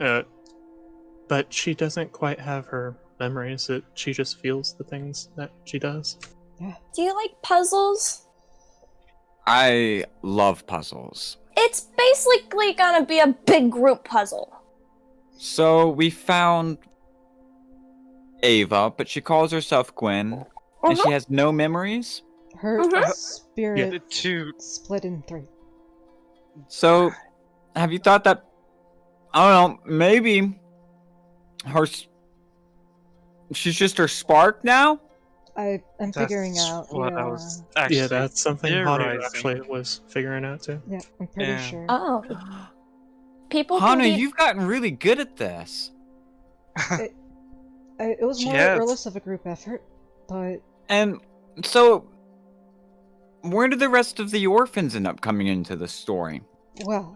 But she doesn't quite have her memories. She just feels the things that she does. Do you like puzzles? I love puzzles. It's basically gonna be a big group puzzle. So we found Ava, but she calls herself Gwen, and she has no memories. Her spirit split in 3. So, have you thought that? I don't know. Maybe she's just her spark now. I'm figuring out. What yeah. I was actually Yeah, that's something Hanu theorizing. actually was figuring out too. Yeah, I'm pretty sure. Oh. People Hana, can be... you've gotten really good at this. It was more Yes. or less of a group effort, but And so, where did the rest of the orphans end up coming into the story? well,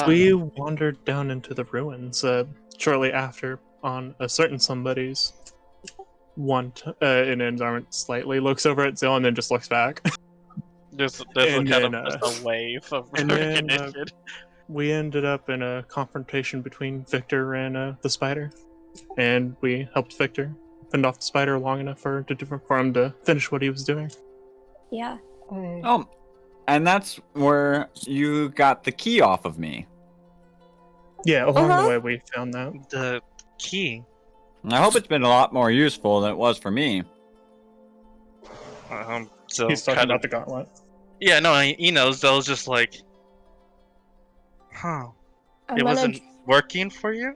We wandered down into the ruins shortly after on a certain somebody's and then Zarman slightly looks over at Zill and then just looks back. There's And kind of then, just a wave of and then, recognition. we ended up in a confrontation between Victor and the spider, and we helped Victor fend off the spider long enough for him to finish what he was doing. Yeah. Oh, and that's where you got the key off of me. Yeah, along the way we found that. The key. I hope it's been a lot more useful than it was for me. So He's talking kind about of, the gauntlet. yeah, no, he knows. That was just like, huh? It wasn't working for you.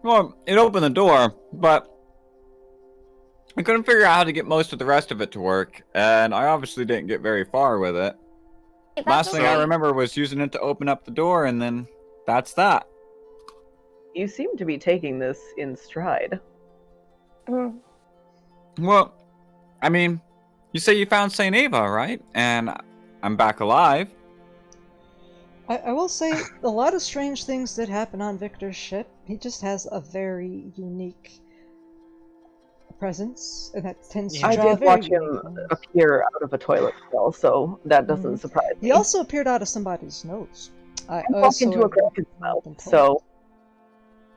Well, it opened the door, but I couldn't figure out how to get most of the rest of it to work, and I obviously didn't get very far with it. Last thing I remember was using it to open up the door, and then that's that. You seem to be taking this in stride. Well, I mean, you say you found Saint Ava, right? And I'm back alive. I will say a lot of strange things did happen on Victor's ship. He just has a very unique presence, and that tends to I draw did very watch him unique things. appear out of a toilet stall, so that doesn't surprise me. He also appeared out of somebody's nose. I walked also into a have kraken's mouth, been told. so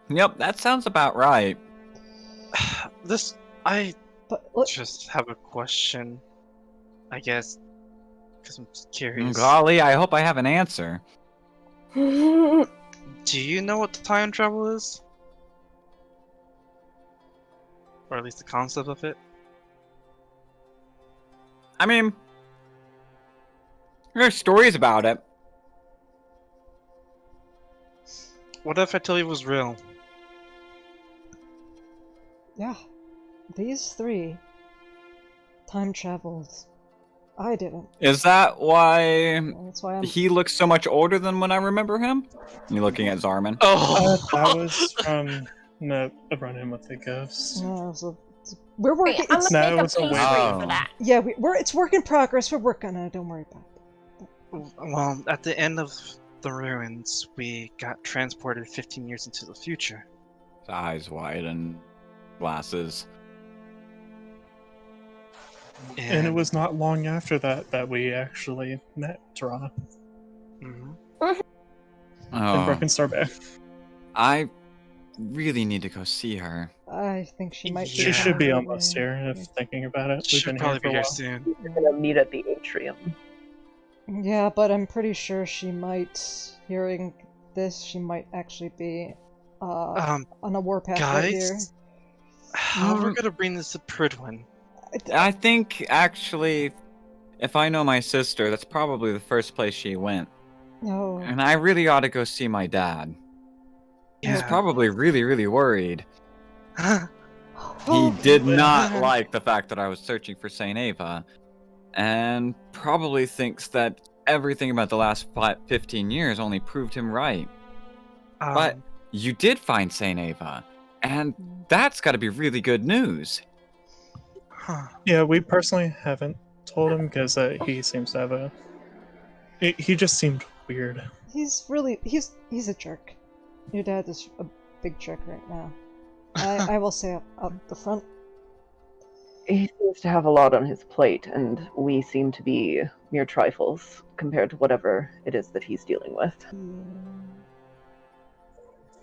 Yep, that sounds about right. I But look, just have a question, I guess, because I'm just curious. Golly, I hope I have an answer. Do you know what time travel is? Or at least the concept of it? I mean, there are stories about it. What if I tell you it was real? yeah, these 3 time traveled. I didn't. Is that why That's why I'm. he looks so much older than when I remember him? You're looking at Zarman. That was from the run-in with the ghosts. No, we're working. I'm It's, gonna No, make a it's a pastry way- for that. yeah, it's work in progress. We're working on it. Don't worry about it. Well, at the end of the ruins, we got transported 15 years into the future. His eyes wide and glasses. And it was not long after that we actually met Tirana in Oh, Broken Star Bay. I really need to go see her. I think she might. She be should be on her almost way. here if thinking about it. We've Should been probably here for be a here while. soon. we're gonna meet at the atrium. Yeah, but I'm pretty sure she might. Hearing this, she might actually be on a warpath right here. Guys, how we're gonna bring this to Pridwin? I think, actually, if I know my sister, that's probably the first place she went. No. And I really ought to go see my dad. He's Yeah. probably really, really worried. He Oh, did not like the fact that I was searching for Saint Ava. and probably thinks that everything about the last 15 years only proved him right. But you did find Saint Ava, and that's got to be really good news. Yeah, we personally haven't told him because he seems to have he just seemed weird. He's a jerk. Your dad is a big jerk right now. I will say up the front. He seems to have a lot on his plate, and we seem to be mere trifles compared to whatever it is that he's dealing with.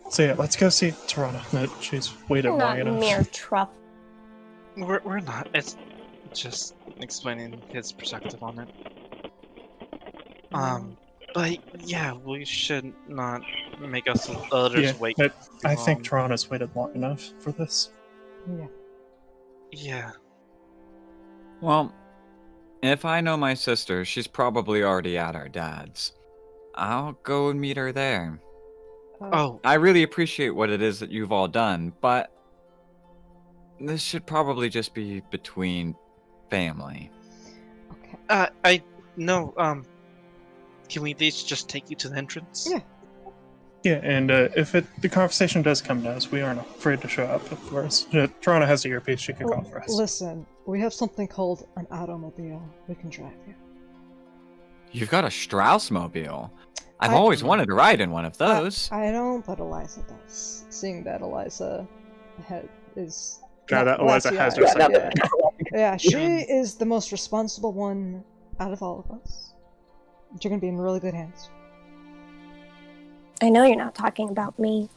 So yeah, let's go see Toronto. No, she's waited Not long enough. mere truff. We're not. It's just explaining his perspective on it. But yeah, we should not make us others wait. But I think Toronto's waited long enough for this. Yeah. Yeah. Well, if I know my sister, she's probably already at our dad's. I'll go and meet her there. I really appreciate what it is that you've all done, but this should probably just be between family. Okay. Can we at least just take you to the entrance? Yeah. Yeah, and if the conversation does come to us, we aren't afraid to show up, of course. Toronto has the earpiece, she can call for us. Listen, we have something called an automobile. We can drive you. You've got a Strauss-mobile. I've always wanted to ride in one of those. I don't, but Eliza does. Seeing that Eliza is... Yeah, that Eliza has her side. Yeah, she is the most responsible one out of all of us. You're gonna be in really good hands. I know you're not talking about me.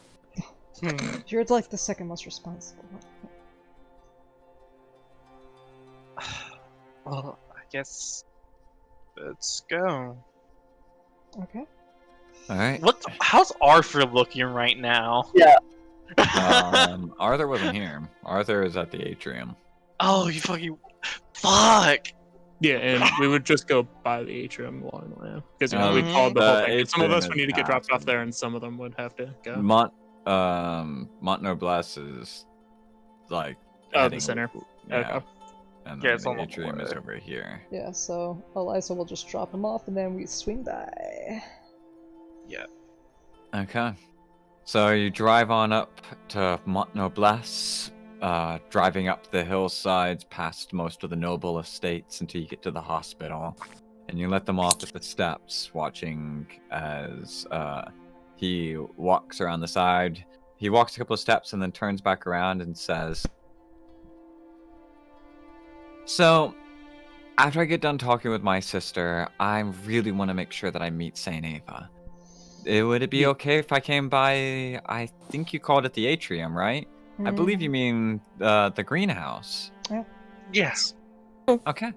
You're like the second most responsible one. Well, I guess let's go. Okay. All right. How's Arthur looking right now? Yeah. Arthur wasn't here. Arthur is at the atrium. Oh, you fucking fuck! Yeah, and we would just go by the atrium along the way. Because we called the whole thing. Some of us would need to get dropped off there, and some of them would have to go. Mont Noblesse is like the center. Yeah. Okay. And Yeah, then it's the on the atrium is border. over here. Yeah, so Eliza will just drop him off, and then we swing by. Yeah. Okay. So you drive on up to Mont Noblesse, driving up the hillsides past most of the noble estates until you get to the hospital. And you let them off at the steps, watching as he walks around the side. He walks a couple of steps and then turns back around and says, "So, after I get done talking with my sister, I really want to make sure that I meet Saint Ava. Would it be okay if I came by, I think you called it the atrium, right? I believe you mean the greenhouse." Yeah. Yes. Okay.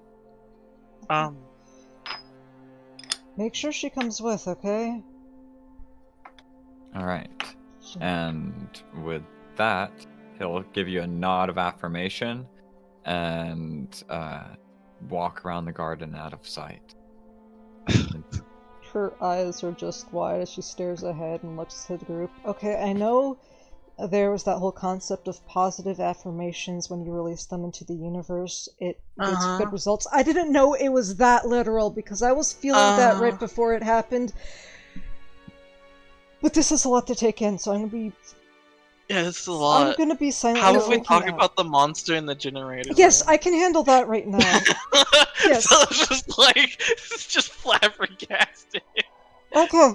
Make sure she comes with, okay? All right. And with that, he'll give you a nod of affirmation and walk around the garden out of sight. Her eyes are just wide as she stares ahead and looks to the group. Okay, I know there was that whole concept of positive affirmations when you release them into the universe. It gets good results. I didn't know it was that literal because I was feeling that right before it happened. But this is a lot to take in, so I'm gonna be... Yeah, this is a lot. I'm gonna be silently How about we talk freaking out. about the monster in the generator? Yes, I can handle that right now. Yes. So it's just like, it's just flabbergasted. Okay.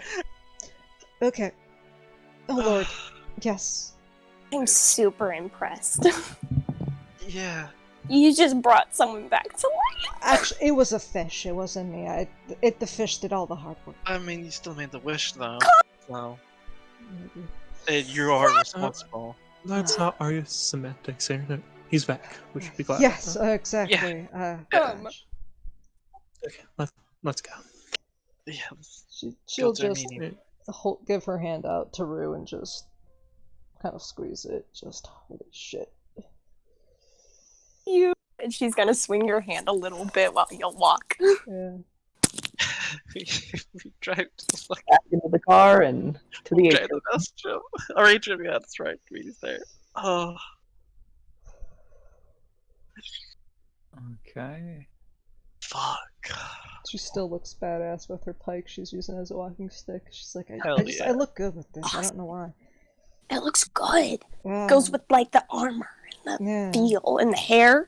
Okay. Oh lord. Yes. I'm super impressed. Yeah. You just brought someone back to life. Actually, it was a fish. It wasn't me. The fish did all the hard work. I mean, you still made the wish, though. So, Maybe. you are responsible. That's not our semantics here. No, he's back. We should be glad. Yes, exactly. Okay, let's go. Yeah. She'll to our just meeting. give her hand out to Rue and just kind of squeeze it. Just holy shit. And she's gonna swing your hand a little bit while you'll walk. Yeah. we drive to the fucking Back into the car and to the atrium. Maelstrom. Or atrium, yeah, that's right. Reedy's there. Oh. Okay. Fuck. She still looks badass with her pike she's using as a walking stick. She's like, Hell I yeah. look good with this. I don't know why. It looks good. Yeah. Goes with like the armor and the Yeah. feel and the hair.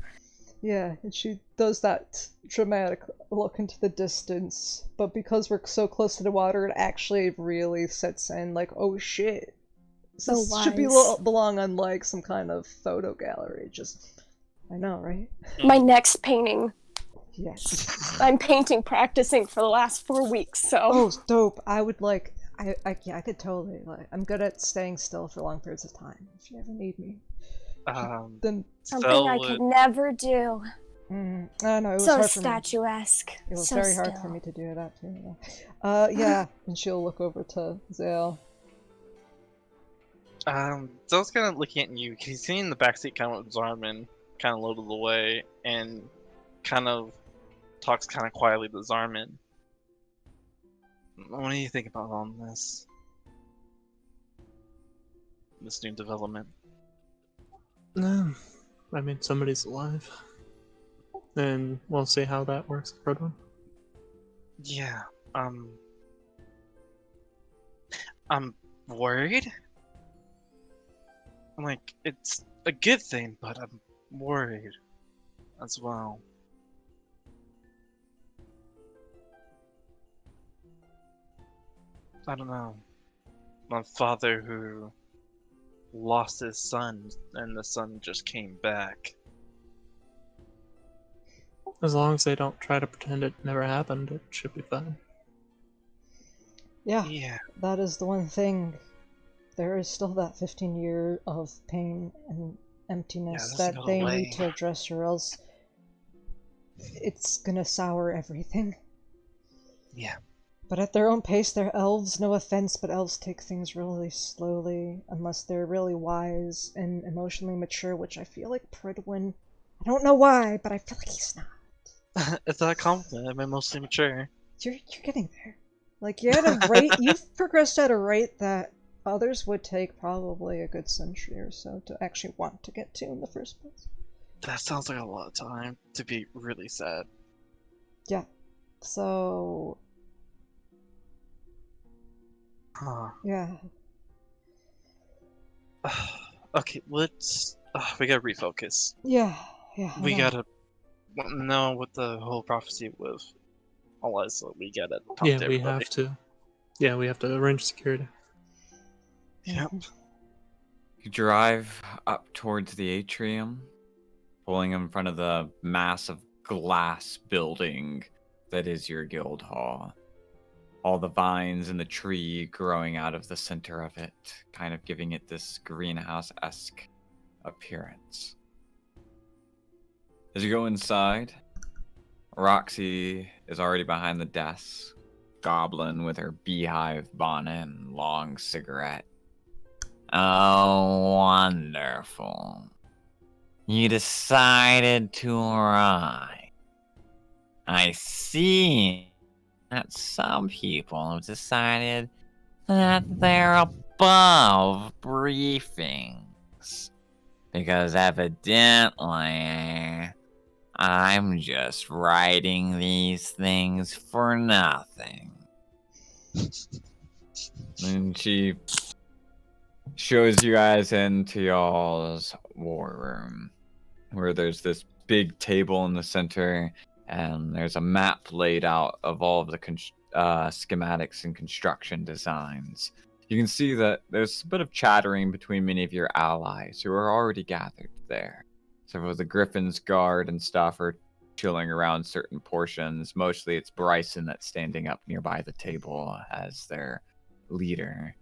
Yeah, and she does that dramatic look into the distance, but because we're so close to the water, it actually really sets in like, oh shit. This should belong on like some kind of photo gallery. Just, I know, right? My next painting. Yes. I'm painting practicing for the last 4 weeks, so. Oh, dope. I would like, I could totally, like, I'm good at staying still for long periods of time. If you ever need me. Then something I could never do. I don't know, it was so hard for me. statuesque. It was so very still. hard for me to do that too. Yeah, and she'll look over to Zale. Zell's kind of looking at you. He's sitting in the backseat kind of with Zarman, kind of loaded away, and kind of talks kind of quietly to Zarman. What do you think about all this? This new development? I mean, somebody's alive. And we'll see how that works for everyone. Yeah, I'm worried. Like, it's a good thing, but I'm worried as well. I don't know. My father who lost his son, and the son just came back. As long as they don't try to pretend it never happened, it should be fine. Yeah, that is the one thing. There is still that 15 years of pain and emptiness that they need to address, or else it's gonna sour everything. Yeah. But at their own pace, they're elves, no offense, but elves take things really slowly, unless they're really wise and emotionally mature, which I feel like Pridwin, I don't know why, but I feel like he's not. It's not a compliment, I'm mostly mature. You're getting there. Like, you're at a rate, you've progressed at a rate that others would take probably a good century or so to actually want to get to in the first place. That sounds like a lot of time to be really sad. Yeah. So... Huh. Yeah. Okay, let's... we gotta refocus. Yeah. We gotta know what the whole prophecy with Eliza. We gotta talk to everybody. We have to arrange security. Yep. You drive up towards the atrium, pulling in front of the massive glass building that is your guild hall. All the vines and the tree growing out of the center of it, kind of giving it this greenhouse-esque appearance. As you go inside, Roxy is already behind the desk, goblin with her beehive bonnet and long cigarette. Oh, wonderful. You decided to arrive. I see that some people have decided that they're above briefings. Because evidently, I'm just writing these things for nothing. And she shows you guys into y'all's war room, where there's this big table in the center, and there's a map laid out of all of the schematics and construction designs. You can see that there's a bit of chattering between many of your allies who are already gathered there. Several of the Griffin's guard and stuff are chilling around certain portions. Mostly it's Bryson that's standing up nearby the table as their leader.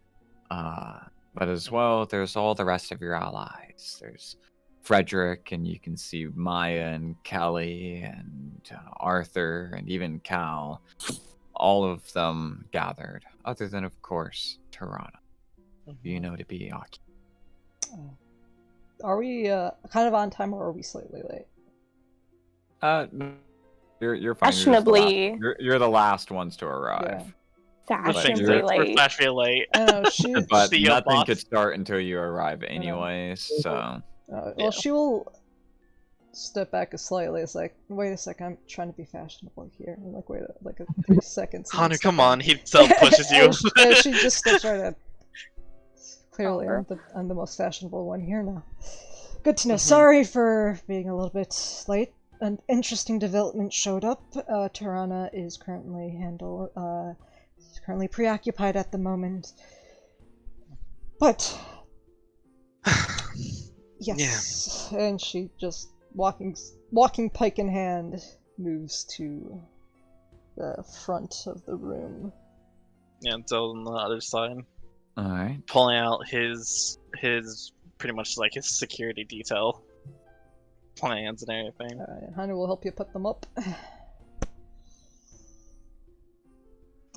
But as well, there's all the rest of your allies. There's Frederick, and you can see Maya and Kelly and Arthur and even Cal. All of them gathered, other than, of course, Tirana, who you know to be Aki. Are we kind of on time, or are we slightly late? You're fine. Fashionably. You're the last ones to arrive. Fashionably late. We're fashionably late. I know, But See ya, nothing boss. could start until you arrive anyways, so... well, she will... step back slightly. It's like, wait a second, I'm trying to be fashionable here. I'm like, wait, like 3 seconds. and Connor, step come back. on. He self-pushes you. and she just steps right in. Clearly, Oh, I'm the most fashionable one here now. Good to know. Mhm. Sorry for being a little bit late. An interesting development showed up. Tirana is currently preoccupied at the moment. But yes, and she just walking pike in hand moves to the front of the room. Yeah, Zell's on the other side, All right. pulling out his pretty much like his security detail plans and everything. Hunter will help you put them up.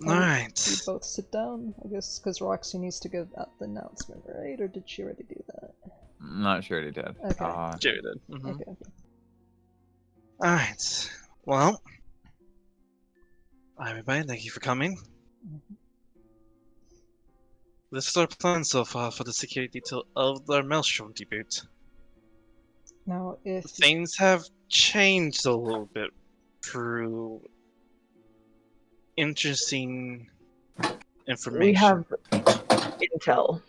Alright. You both sit down, I guess, because Roxy needs to give out the announcement, right? Or did she already do that? I'm not sure he did. Okay. Jerry did. Mhm. Okay. Alright. Well, everybody, thank you for coming. This is our plan so far for the security detail of the Maelstrom debut. Now, if Things have changed a little bit through interesting information. We have intel.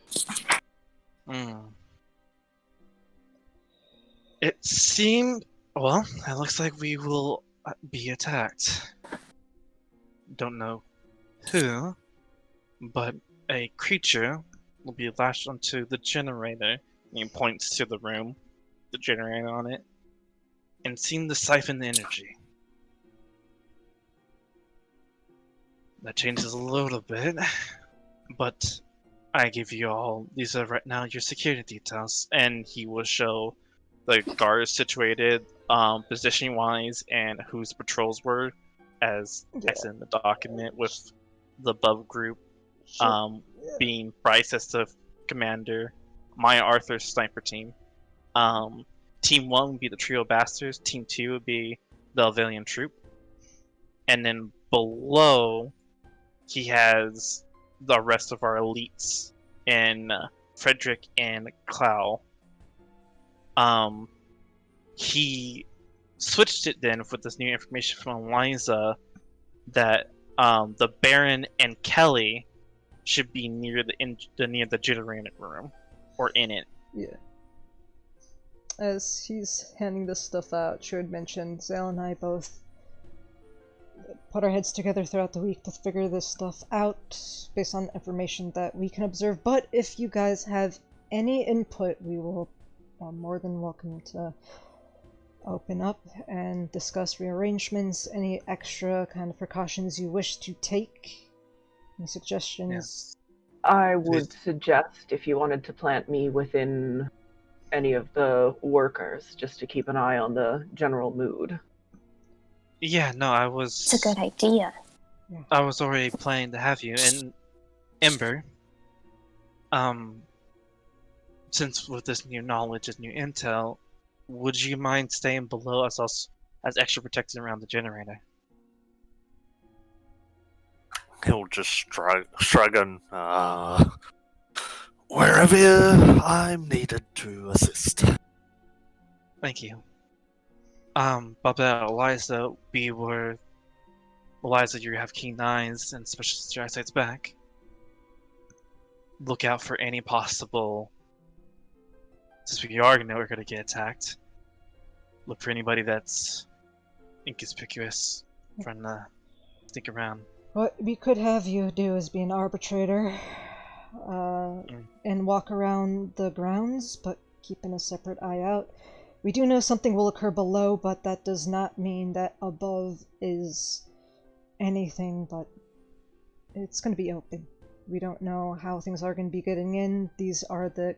It seemed... Well, it looks like we will be attacked. Don't know who, but a creature will be lashed onto the generator, and he points to the room, the generator on it, and seem to siphon the energy. That changes a little bit, but I give you all, these are right now your security details, and he will show the guards situated, positioning wise, and whose patrols were, as in the document with the above group, being Bryce as the commander, Maya Arthur's sniper team. Team 1 would be the Trio Bastards, Team 2 would be the Alvalian troop, and then below he has the rest of our elites in Frederick and Clow. He switched it then with this new information from Eliza that the Baron and Kelly should be near the generator room, or in it. Yeah. As he's handing this stuff out, she had mentioned Zale and I both put our heads together throughout the week to figure this stuff out based on information that we can observe. But if you guys have any input, we will are more than welcome to open up and discuss rearrangements, any extra kind of precautions you wish to take, any suggestions. I would suggest if you wanted to plant me within any of the workers, just to keep an eye on the general mood. Yeah, no, I was... It's a good idea. I was already planning to have you, and Ember, since with this new knowledge, this new intel, would you mind staying below us as extra protection around the generator? He'll just shrug and, wherever I'm needed to assist. Thank you. But Eliza, Eliza, you have keen eyes, and especially since your eyesight's back. Look out for any possible... Since we are going to get attacked, look for anybody that's inconspicuous, trying to sneak around. What we could have you do is be an arbitrator, and walk around the grounds, but keeping a separate eye out. We do know something will occur below, but that does not mean that above is anything, but it's going to be open. We don't know how things are going to be getting in. These are the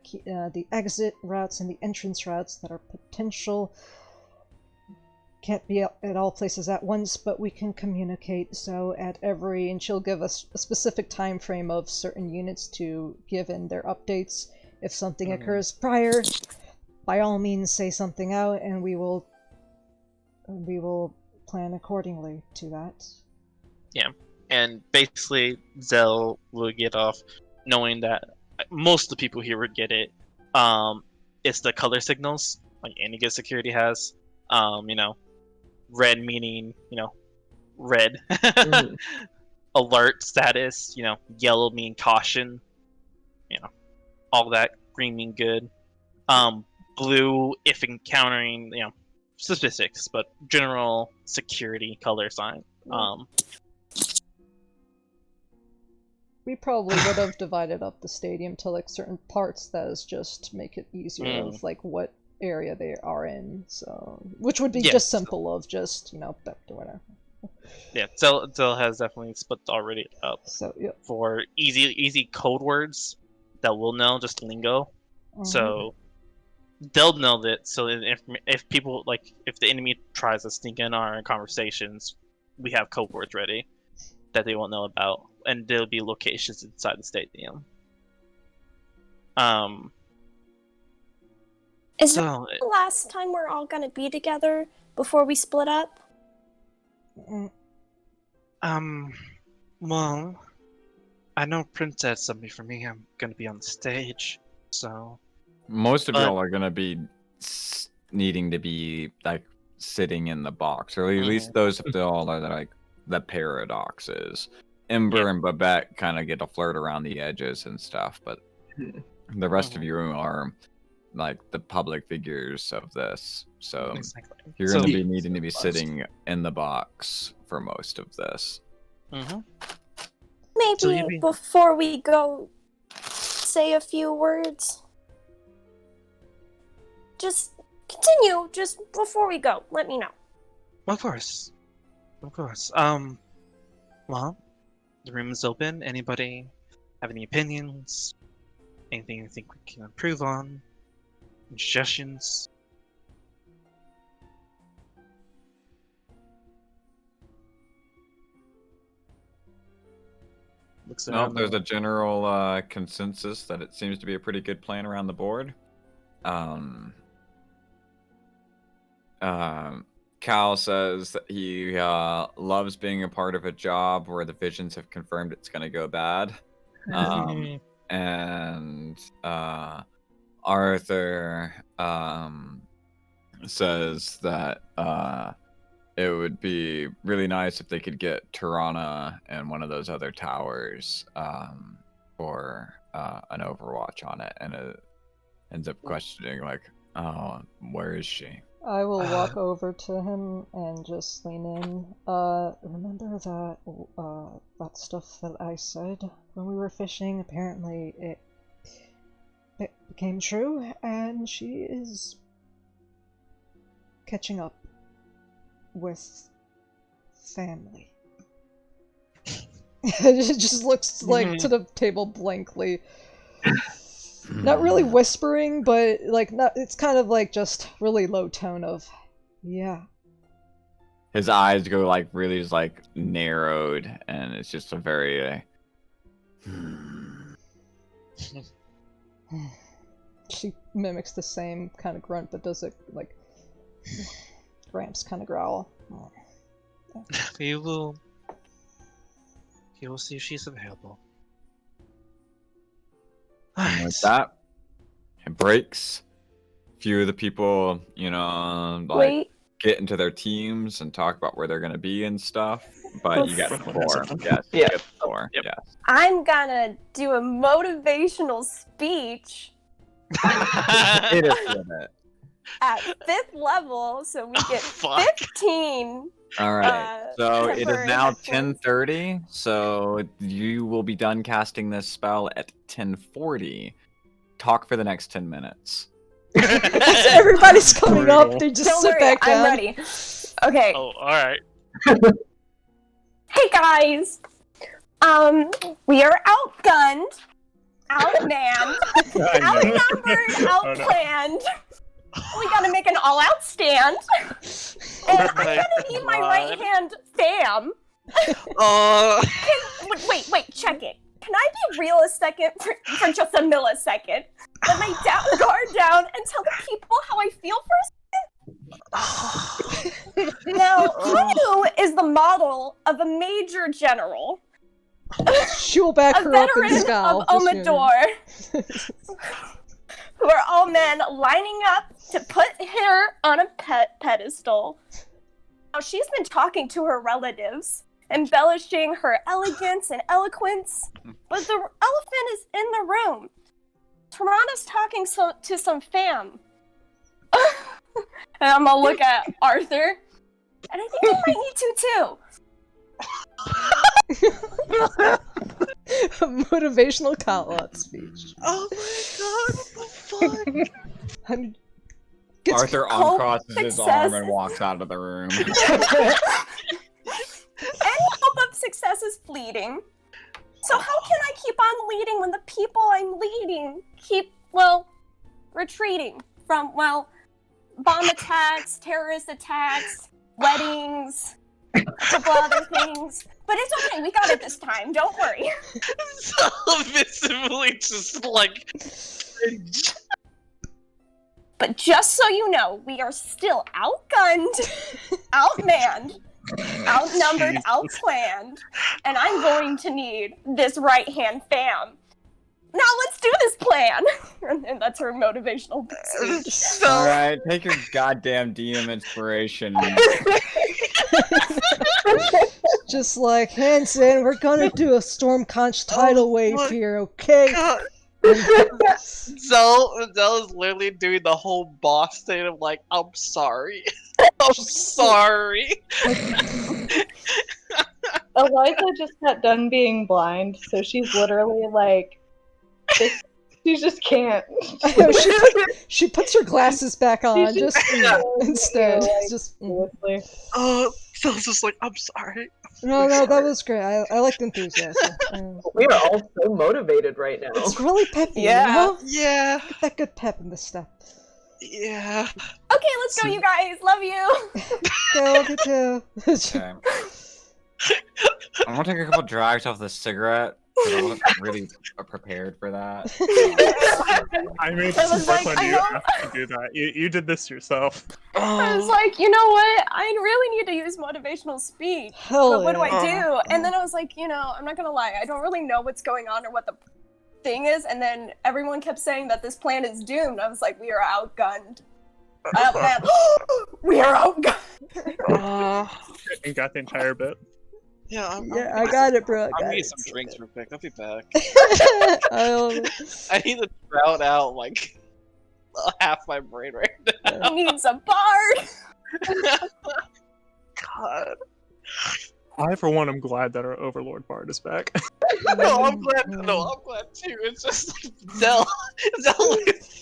exit routes and the entrance routes that are potential. Can't be at all places at once, but we can communicate. So at every, and she'll give us a specific time frame of certain units to give in their updates. If something occurs prior, by all means say something out, and we will plan accordingly to that. Yeah, and basically Zell will get off knowing that most of the people here would get it. It's the color signals, like any good security has. Red meaning, red. Mhm. Alert status, yellow meaning caution. All that. Green mean good. Blue if encountering, statistics, but general security color sign. We probably would have divided up the stadium to like certain parts that is just to make it easier of like what area they are in, so which would be just simple of just whatever. Yeah, Zell has definitely split already up. So yeah. For easy code words that we'll know, just lingo. So they'll know that. So if people if the enemy tries to sneak in our conversations, we have code words ready that they won't know about, and there'll be locations inside the stadium. Is that the last time we're all gonna be together before we split up? Well, I know Prince said something for me. I'm gonna be on the stage, so most of y'all are gonna be needing to be like sitting in the box, or at least those of y'all are like the paradoxes. Ember and Babette kind of get to flirt around the edges and stuff, but the rest of you are like the public figures of this, so you're going to be needing to be sitting in the box for most of this. Maybe before we go say a few words. Just continue, just before we go, let me know. Of course. Well, the room is open. Anybody have any opinions? Anything you think we can improve on? Suggestions? No, there's a general consensus that it seems to be a pretty good plan around the board. Cal says that he loves being a part of a job where the visions have confirmed it's going to go bad. And Arthur says that it would be really nice if they could get Tirana and one of those other towers for an Overwatch on it, and it ends up questioning like, oh, where is she? I will walk over to him and just lean in. Remember that stuff that I said when we were fishing? Apparently it became true, and she is catching up with family. It just looks like to the table blankly. Not really whispering, but like it's kind of like just really low tone of, yeah. His eyes go like really just like narrowed, and it's just a very She mimics the same kind of grunt, but does it like Gramps kind of growl. We will see if she's available. And with that, it breaks. A few of the people, like get into their teams and talk about where they're going to be and stuff. But you got the floor. Yes. You get the floor. Yep. Yes. I'm gonna do a motivational speech Hit us with it. at 5th level, so we get 15. All right. So it is temporary now hit points. 10:30. So you will be done casting this spell at 10:40. Talk for the next 10 minutes. Everybody's coming up. They just Don't sit worry, back down. I'm ready. Okay. Oh, alright. Hey guys. We are outgunned, outmanned, outnumbered, outplanned. We gotta make an all-out stand. And I'm gonna need my right hand fam. Wait, check it. Can I be real a second for just a millisecond? Let my guard down and tell the people how I feel for a second? Now, who is the model of a major general? She will back a her up and veteran scowl. of Omador. Who are all men lining up to put her on a pedestal. Now she's been talking to her relatives, embellishing her elegance and eloquence, but the elephant is in the room. Tarana's talking to some fam. And I'm gonna look at Arthur, and I think he might need to too. A motivational call-out speech. Oh my god, what the fuck? Arthur Hope, uncrosses his success. arm and walks out of the room. Any hope of success is fleeting. So how can I keep on leading when the people I'm leading keep, retreating from, bomb attacks, terrorist attacks, weddings, a couple other things. But it's okay, we got it this time, don't worry. So visibly just like... But just so you know, we are still outgunned, outmanned, outnumbered, outplanned, and I'm going to need this right-hand fam. Now let's do this plan! And that's her motivational speech. Alright, take your goddamn DM inspiration. Just like, Hanson, we're gonna do a Stormconch tidal wave here, okay? Zell is literally doing the whole boss thing of like, I'm sorry. I'm sorry. Eliza just got done being blind, so she's literally like, she just can't. she puts her glasses back on She's just instead. Seriously. Zell's just like, I'm sorry. No, that was great. I liked enthusiasm. We are all so motivated right now. It's really peppy, Yeah. you know? Yeah. Get that good pep in this stuff. Yeah. Okay, let's go, you guys. Love you. Okay, love you too. Okay. I'm gonna take a couple drags off the cigarette, because I wasn't really prepared for that. I made I some was work like, on I you know- after you did that. You did this yourself. I was like, you know what? I really need to use motivational speech. Hell But what do yeah. I do? And then I was like, I'm not gonna lie. I don't really know what's going on or what the thing is. And then everyone kept saying that this plan is doomed. I was like, we are outgunned. We are outgunned. And got the entire bit. Yeah, I got it, bro. I'm gonna get some drinks real quick. I'll be back. I love it. I need to drown out like half my brain right now. He needs a bard. God. I, for one, am glad that our Overlord Bard is back. No, I'm glad. No, I'm glad too. It's just like Zell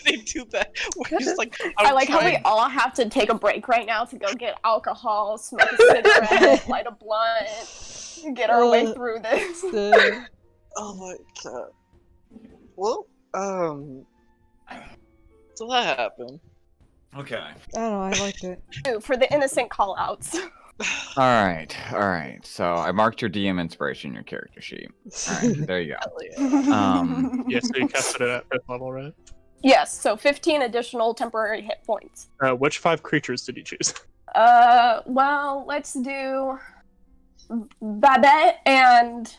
they do that. We're just like I like how we all have to take a break right now to go get alcohol, smoke a cigarette, light a blunt, get our way through this. Oh my god. Well, so that happened. Okay. I don't know, I liked it. For the innocent call-outs. Alright. So I marked your DM inspiration in your character sheet. Alright, there you go. Yeah, so you casted it at 5th level, right? Yes, so 15 additional temporary hit points. Which 5 creatures did you choose? Well, let's do Babette and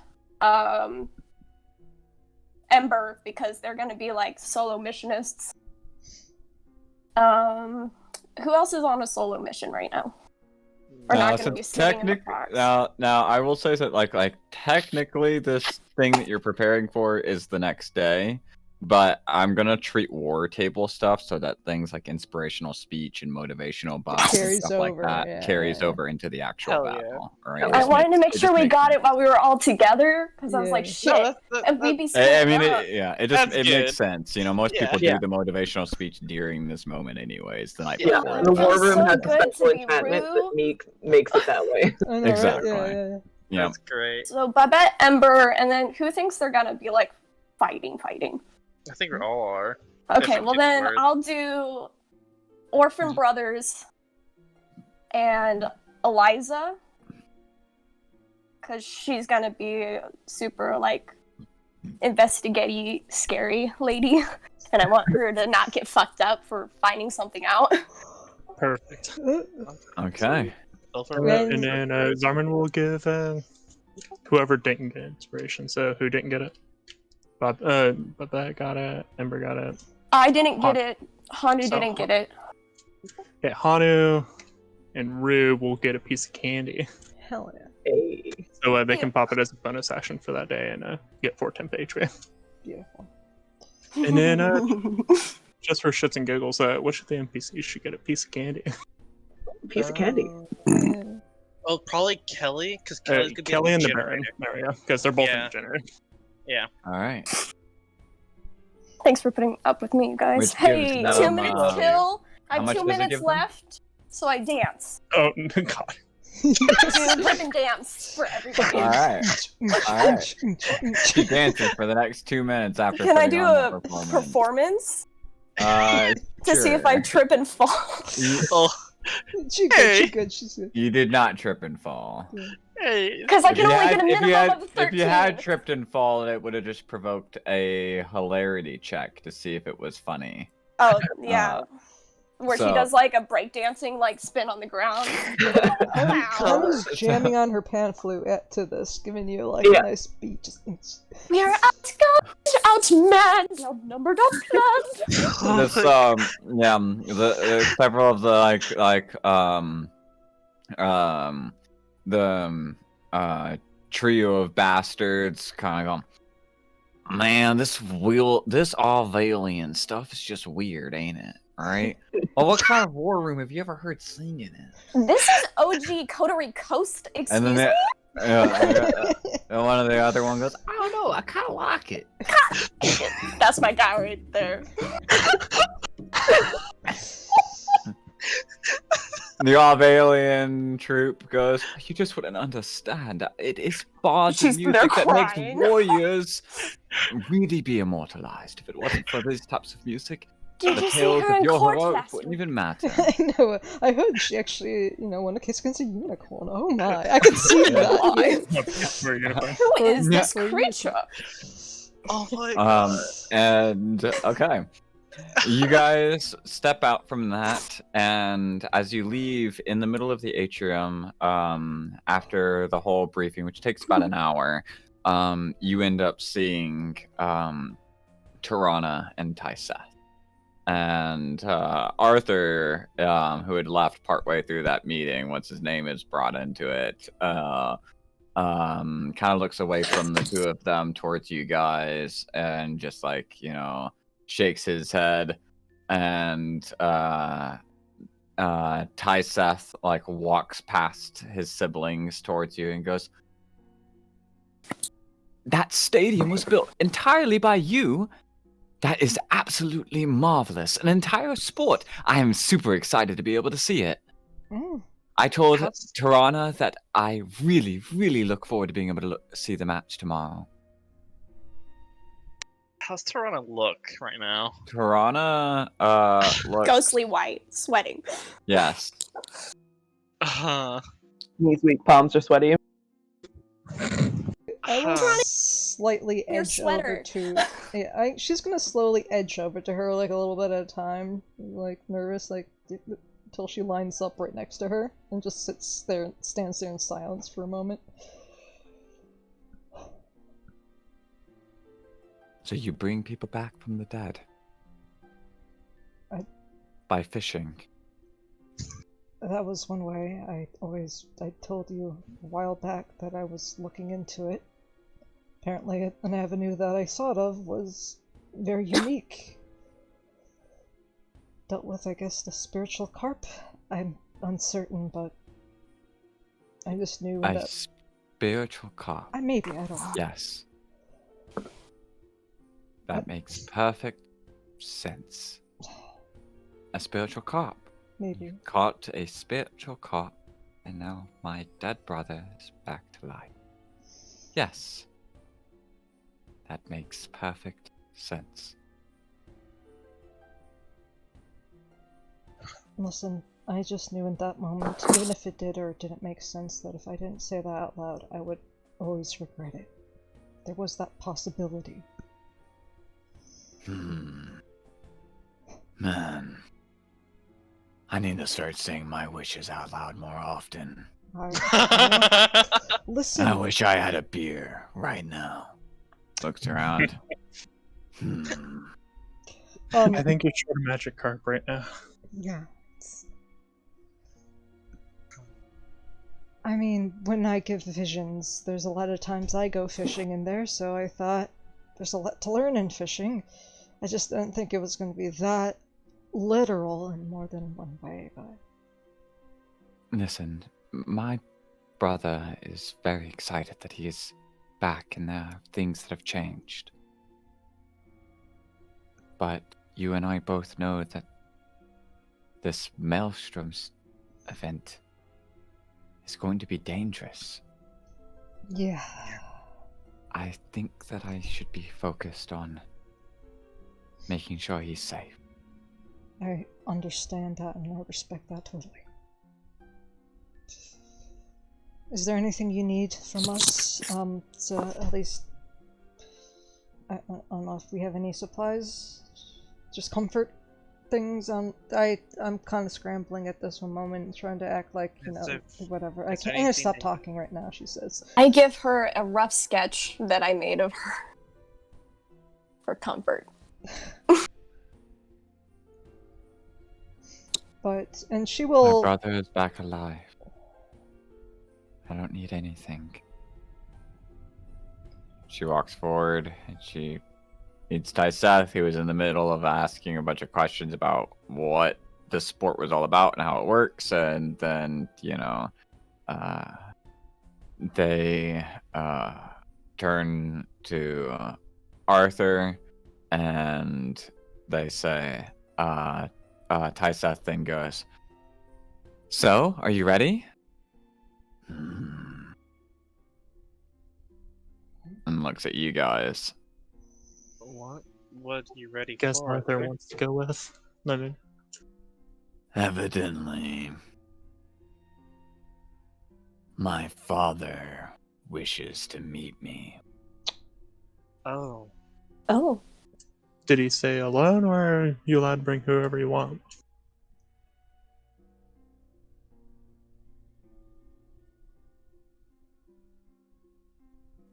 Ember, because they're gonna be like solo missionists. Who else is on a solo mission right now? We're not gonna be sitting in the park. Now I will say that like technically this thing that you're preparing for is the next day, but I'm gonna treat war table stuff so that things like inspirational speech and motivational buffs and Carries stuff like over, that yeah, carries over into the actual Hell yeah. battle. Right? I wanted to make sure we got it while we were all together, because I was Yeah. like, shit, if we'd be I split mean, up. it That's makes good. sense. You know, most Yeah. people Yeah. do the motivational speech during this moment, anyways. The night Yeah, before. the war feels room so has a good to special be enchantment rude. that makes it that way. I know, right? Exactly. Yeah. Yeah. That's great. So Babette, Ember, and then who thinks they're gonna be like fighting? I think we all are. Okay, If well it then works. I'll do Orphan Brothers and Eliza, because she's gonna be super like investigative, scary lady, and I want her to not get fucked up for finding something out. Perfect. Okay. And then Zarman will give whoever didn't get inspiration. So who didn't get it? Babette got it. Ember got it. I didn't get it. Honda didn't get it. Okay, Hanu and Rue will get a piece of candy. Hell yeah. Hey. So they can pop it as a bonus action for that day and get 4 temp HP. Beautiful. And then, just for shits and giggles, which of the NPCs should get a piece of candy? Piece of candy. Well, probably Kelly, because Kelly's gonna be Kelly and the generator. Baron. There we go, because they're both in Yeah. the generator. Yeah. All right. Thanks for putting up with me, you guys. Which Hey, gives 2 them, minutes till. I how have much 2 does it minutes give them? left, so I dance. Oh, God. Do rip and dance for everybody. All right. All right. Keep dancing for the next 2 minutes after. Can I putting do on that a performance. to see if I trip and fall? She's good. She's good. You did not trip and fall. Hey. Because I can only get a minimum of 13. If you had tripped and fallen, it would have just provoked a hilarity check to see if it was funny. Oh, yeah. Where she so- does like a breakdancing like spin on the ground. Hanu's jamming on her pan flute to this, giving you like a nice beat. Just We are outmanned, outnumbered, outplanned. This the several of the trio of bastards kind of go, man, this Alvalian stuff is just weird, ain't it? All right. Well, what kind of war room have you ever heard singing in? This is OG Coterie Coast, excuse me? And one of the other one goes, I don't know, I kind of like it. That's my guy right there. The Alvalian troop goes, you just wouldn't understand. It is bards and music that makes warriors really be immortalized. If it wasn't for these types of music, Did the you see tales her of in your court heroics last wouldn't week? even matter. I know. I heard she actually, won a case against a unicorn. Oh my! I can see that. Who is this creature? Oh my god. And okay. You guys step out from that, and as you leave in the middle of the atrium, after the whole briefing, which takes about an hour, you end up seeing Tirana and Tyseth. And Arthur, who had left partway through that meeting, once his name is brought into it, kind of looks away from the two of them towards you guys, and just shakes his head, and Tyseth walks past his siblings towards you and goes, that stadium was built entirely by you. That is absolutely marvelous. An entire sport. I am super excited to be able to see it. I told Tirana that I really, really look forward to being able to see the match tomorrow. How's Tirana look right now? Tirana, looks... Ghostly white, sweating. Yes. Knees weak, palms are sweaty. I will slightly Your edge sweater. over to. Yeah, she's gonna slowly edge over to her, like a little bit at a time, like nervous, until she lines up right next to her, and just stands there in silence for a moment. So you bring people back from the dead? By fishing? That was one way. I told you a while back that I was looking into it. Apparently, an avenue that I thought of was very unique. Dealt with, I guess, the spiritual carp? I'm uncertain, but I just knew A that... spiritual carp? Maybe, I don't know. Yes. That makes perfect sense. A spiritual carp. Maybe. You caught a spiritual carp, and now my dead brother is back to life. Yes. That makes perfect sense. Listen, I just knew in that moment, even if it did or didn't make sense, that if I didn't say that out loud, I would always regret it. There was that possibility. Man. I need to start saying my wishes out loud more often. Listen. I wish I had a beer right now. Looks around. I think you're short a magic carp right now. Yeah. I mean, when I give visions, there's a lot of times I go fishing in there, so I thought there's a lot to learn in fishing. I just didn't think it was going to be that literal in more than one way, but... Listen, my brother is very excited that he is back and there are things that have changed. But you and I both know that this Maelstrom event is going to be dangerous. Yeah. I think that I should be focused on making sure he's safe. I understand that and I respect that totally. Is there anything you need from us? So at least... I don't know if we have any supplies. Just comfort things. I'm kind of scrambling at this one moment, trying to act like, you know, whatever. I can't stop talking right now, she says. I give her a rough sketch that I made of her for comfort. And she will... My brother is back alive. I don't need anything. She walks forward and she meets Tyseth, who was in the middle of asking a bunch of questions about what the sport was all about and how it works. And then, they turn to Arthur and they say, Tyseth then goes, "So, are you ready?" And looks at you guys. What are you ready Guess for? Arthur wants to go with. No. Evidently, my father wishes to meet me. Oh. Oh. Did he say alone, or are you allowed to bring whoever you want?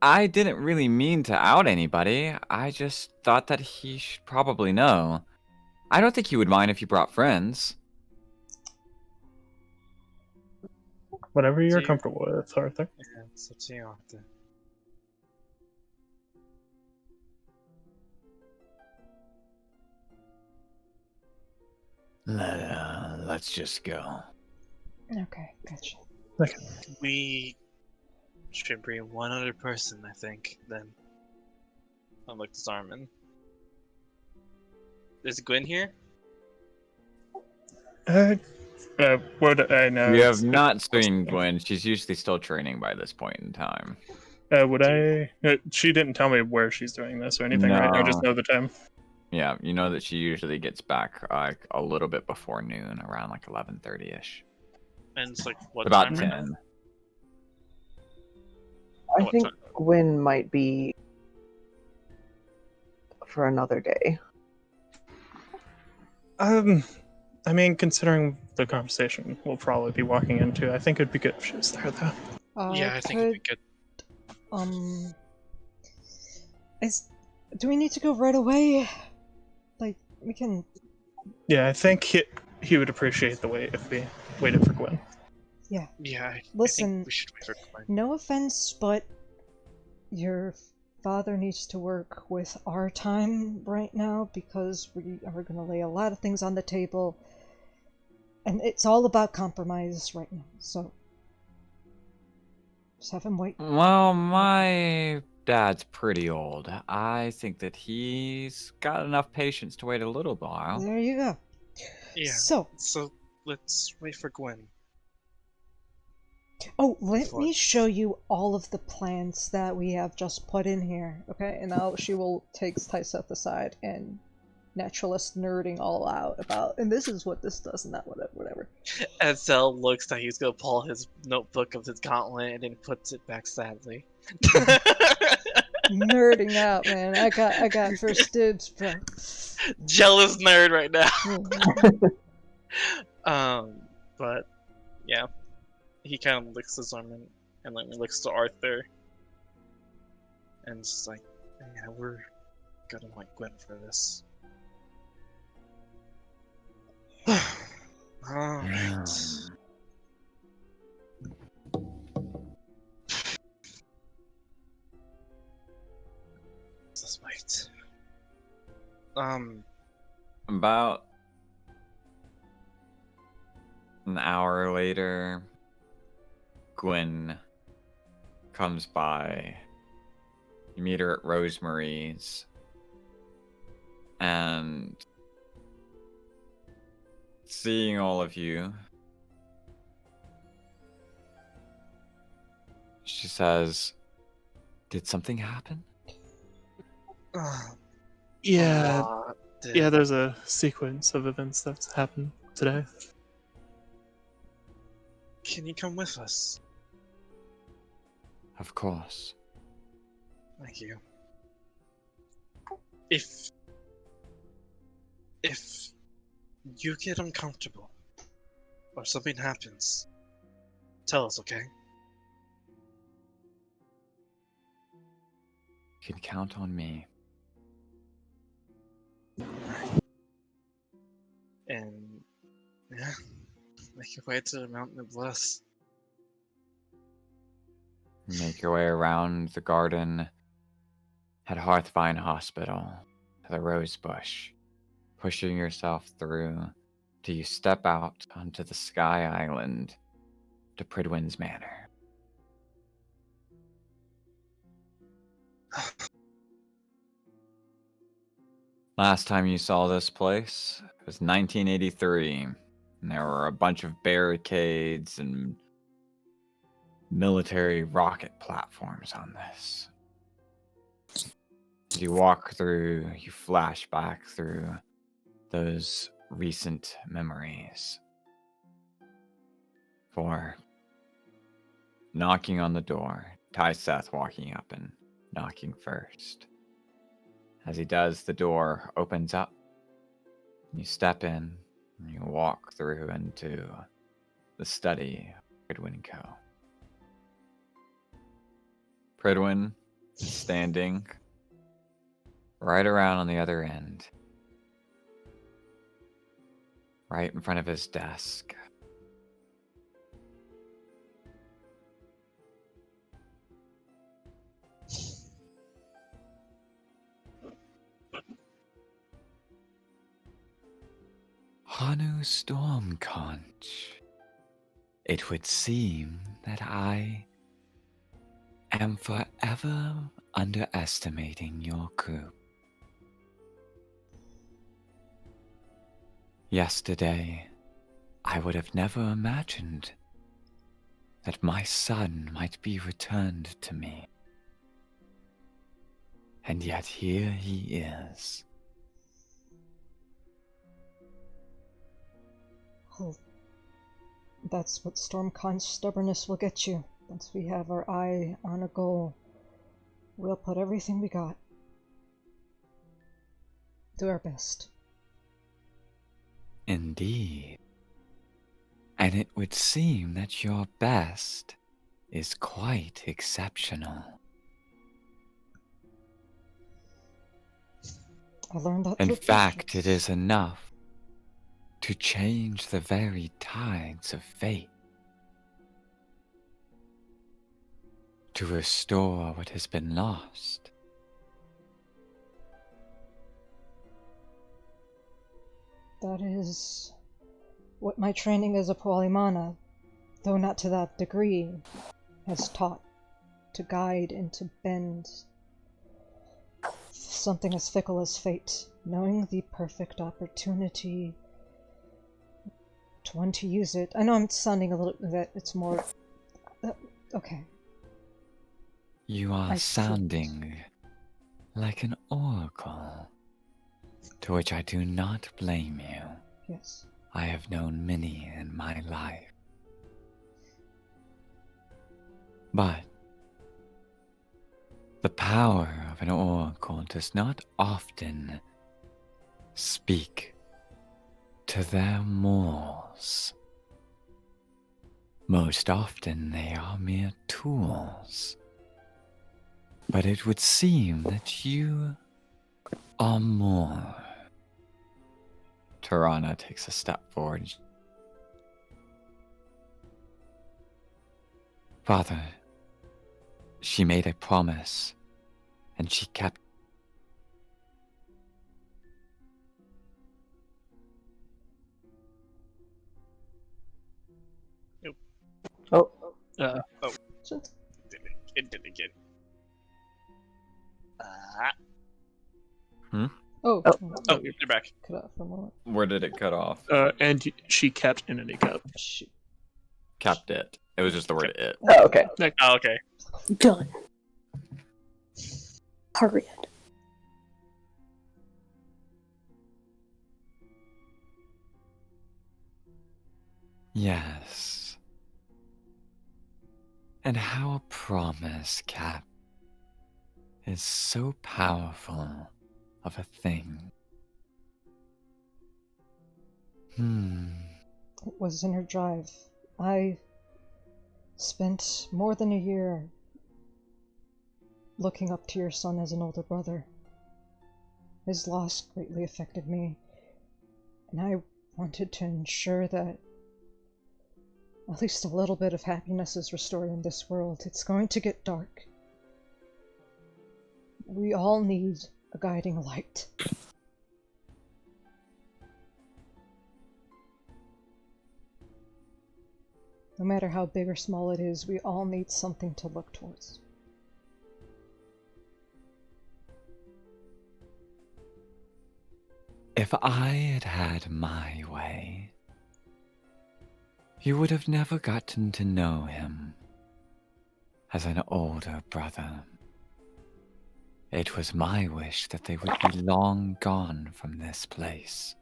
I didn't really mean to out anybody. I just thought that he should probably know. I don't think he would mind if you brought friends. Whatever you're comfortable with, Arthur. Yeah, it's up to you, Arthur. Let's just go. Okay, gotcha. Okay. We should bring one other person, I think, then. I'll look to Zarman. Is Gwen here? What I know. You have not seen Gwen. She's usually still training by this point in time. She didn't tell me where she's doing this or anything, right? I just know the time. Yeah, you know that she usually gets back like a little bit before noon, around like 11:30ish. And it's like what About time 10. right now? I think Gwen might be for another day. I mean, considering the conversation we'll probably be walking into, I think it'd be good if she was there, though. Yeah, I think it'd be good. Do we need to go right away? Like, we can... Yeah, I think he would appreciate the wait if we waited for Gwen. Yeah. Yeah, Listen, I think we should wait for Gwen. No offense, but your father needs to work with our time right now because we are going to lay a lot of things on the table. And it's all about compromise right now, so... just have him wait. Well, my dad's pretty old. I think that he's got enough patience to wait a little while. There you go. Yeah. So let's wait for Gwen. Oh, let me show you all of the plans that we have just put in here, okay? And now she will take Tyseth aside and naturalist nerding all out about, and this is what this does and that, whatever. As Zell looks like he's gonna pull his notebook of his gauntlet and then puts it back sadly. Nerding out, man. I got first dibs, bro. Jealous nerd right now. But yeah, he kind of licks his arm and then looks to Arthur, and it's like, yeah, we're gonna want Gwen for this. Alright. About an hour later, Gwen comes by. You meet her at Rosemary's, and seeing all of you, she says, "Did something happen?" Yeah, What did- yeah. There's a sequence of events that's happened today. Can you come with us? Of course. Thank you. If you get uncomfortable or something happens, tell us, okay? You can count on me. And yeah, make your way to the Mountain of Bliss. Make your way around the garden at Hearthvine Hospital to the Rose Bush, pushing yourself through till you step out onto the Sky Island to Pridwin's Manor. Last time you saw this place was 1983, and there were a bunch of barricades and military rocket platforms on this. As you walk through, you flash back through those recent memories. For knocking on the door, Seth walking up and knocking first. As he does, the door opens up. You step in, and you walk through into the study of Pridwin Co. Pridwin is standing right around on the other end, right in front of his desk. Hanu Stormconch, it would seem that I am forever underestimating your crew. Yesterday, I would have never imagined that my son might be returned to me. And yet here he is. Well, that's what Stormcon's stubbornness will get you. Once we have our eye on a goal, we'll put everything we got. Do our best. Indeed. And it would seem that your best is quite exceptional. I learned that In through fact, patience. it is enough to change the very tides of fate. To restore what has been lost. That is what my training as a Polimana, though not to that degree, has taught. To guide and to bend. Something as fickle as fate, knowing the perfect opportunity to when to use it. I know I'm sounding a little that it's more okay. You are I see it. sounding like an oracle, to which I do not blame you. Yes. I have known many in my life. But the power of an oracle does not often speak to their morals. Most often they are mere tools. But it would seem that you are more. Tirana takes a step forward. Father, she made a promise, and she kept. Oh, Shit. it did again. Oh, Oh, you're back. cut out for a moment. Where did it cut off? And she kept Entity Cup. Shoot. Kept it. It was just the word it. Oh, okay. Oh, okay. Done. Hurry it. Yes. And how a promise, Cap, is so powerful of a thing. It was in her drive. I spent more than a year looking up to your son as an older brother. His loss greatly affected me, and I wanted to ensure that at least a little bit of happiness is restored in this world. It's going to get dark. We all need a guiding light. No matter how big or small it is, we all need something to look towards. If I had had my way, you would have never gotten to know him as an older brother. It was my wish that they would be long gone from this place,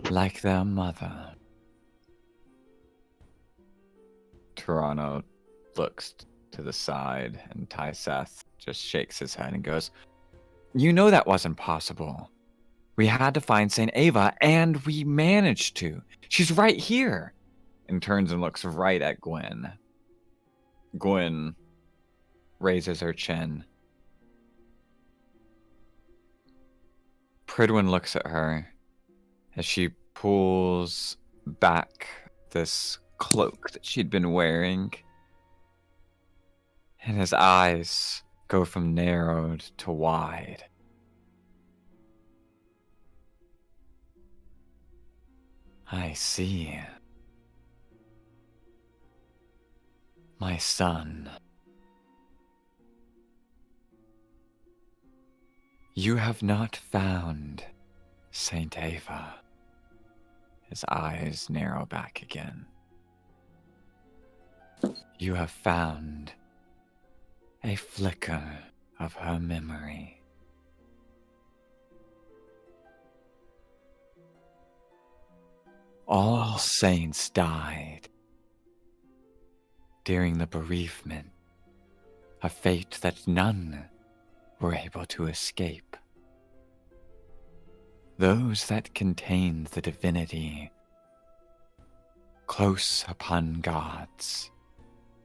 like their mother. Toronto looks to the side, and Tyseth just shakes his head and goes, "You know that wasn't possible. We had to find St. Ava, and we managed to. She's right here." And turns and looks right at Gwen. Gwen raises her chin. Pridwin looks at her as she pulls back this cloak that she'd been wearing. And his eyes go from narrowed to wide. I see. My son. You have not found Saint Ava. His eyes narrow back again. You have found a flicker of her memory. All saints died during the bereavement, a fate that none were able to escape. Those that contained the divinity close upon gods,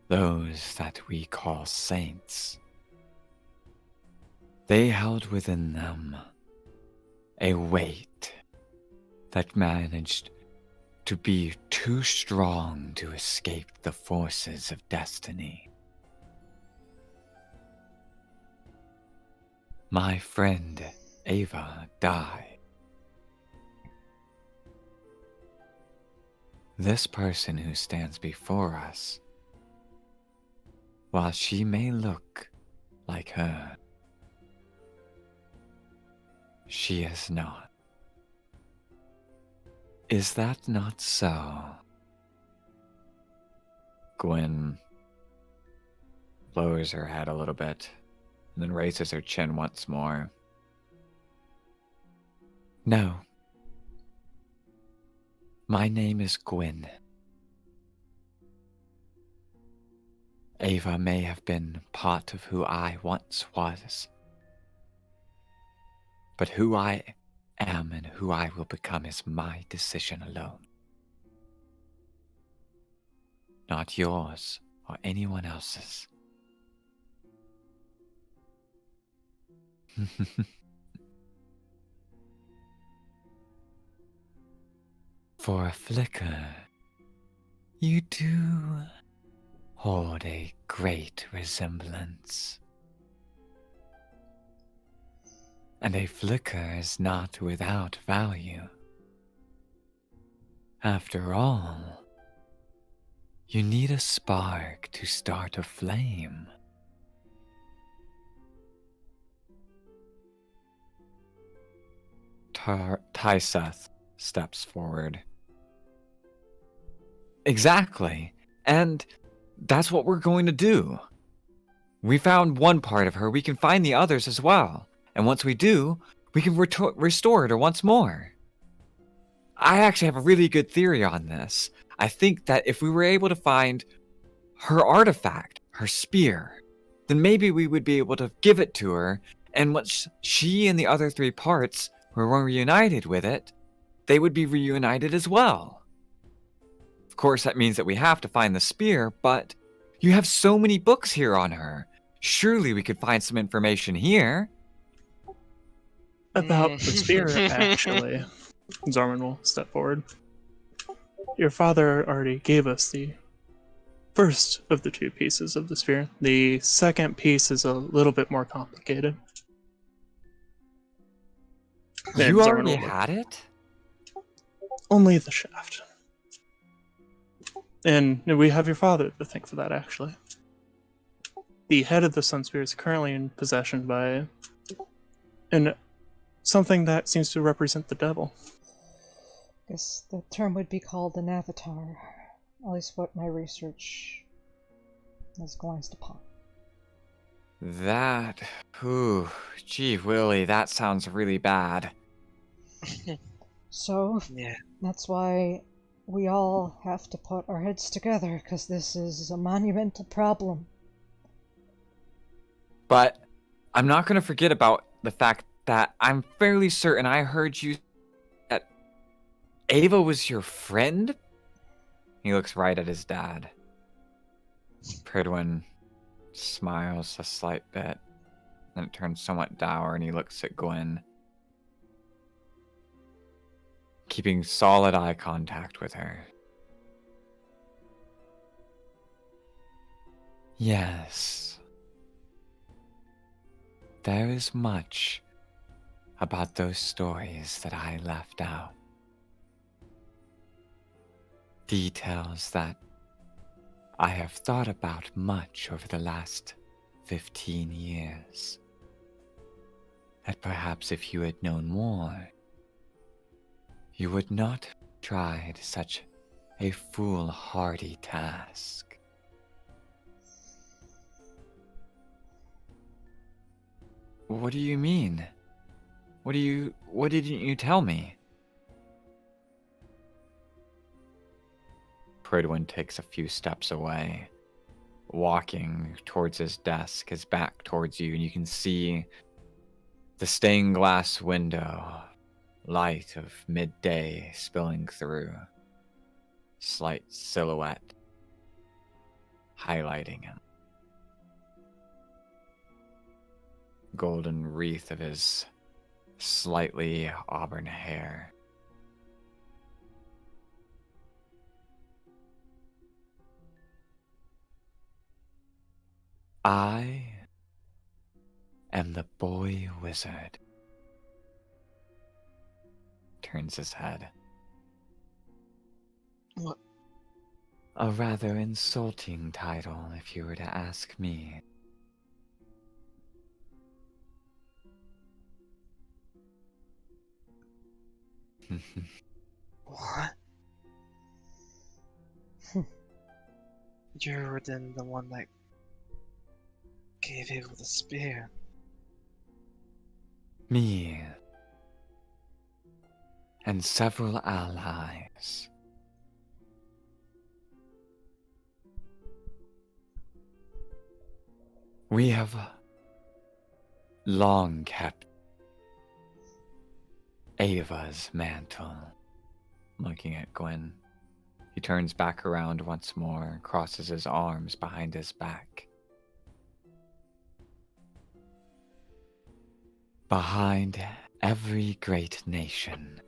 those that we call saints, they held within them a weight that managed to be too strong to escape the forces of destiny. My friend Ava died. This person who stands before us, while she may look like her, she is not. Is that not so? Gwen lowers her head a little bit and then raises her chin once more. No. My name is Gwen. Ava may have been part of who I once was, but who I am and who I will become is my decision alone. Not yours or anyone else's. For a flicker, you do hold a great resemblance. And a flicker is not without value. After all, You need a spark to start a flame. Tyseth steps forward. Exactly. And that's what we're going to do. We found one part of her, we can find the others as well. And once we do, we can restore her once more. I actually have a really good theory on this. I think that if we were able to find her artifact, her spear, then maybe we would be able to give it to her, and once she and the other 3 parts were reunited with it, they would be reunited as well. Of course, that means that we have to find the spear, but you have so many books here on her. Surely we could find some information here. About the spirit, actually. Zarman will step forward. Your father already gave us the first of the 2 pieces of the sphere. The second piece is a little bit more complicated. You already had it? Only the shaft. And we have your father to thank for that, actually. The head of the Sun Spirit is currently in possession by something that seems to represent the devil. Guess the term would be called an avatar. At least what my research has glanced upon. That... Ooh, gee Willie, that sounds really bad. So, Yeah. that's why we all have to put our heads together, because this is a monumental problem. But I'm not going to forget about the fact that I'm fairly certain I heard you that Ava was your friend? He looks right at his dad. Pridwin smiles a slight bit, then it turns somewhat dour and he looks at Gwen, keeping solid eye contact with her. Yes. There is much about those stories that I left out. Details that I have thought about much over the last 15 years. That perhaps if you had known more, you would not have tried such a foolhardy task. What do you mean? What didn't you tell me? Pridwin takes a few steps away, walking towards his desk, his back towards you, and you can see the stained glass window, light of midday spilling through, slight silhouette, highlighting him. Golden wreath of his slightly auburn hair. I am the boy wizard. Turns his head. What? A rather insulting title, if you were to ask me. What? You're then the one that gave Ava the spear. Me. And several allies. We have long kept Ava's mantle. Looking at Gwen, he turns back around once more, crosses his arms behind his back. Behind every great nation,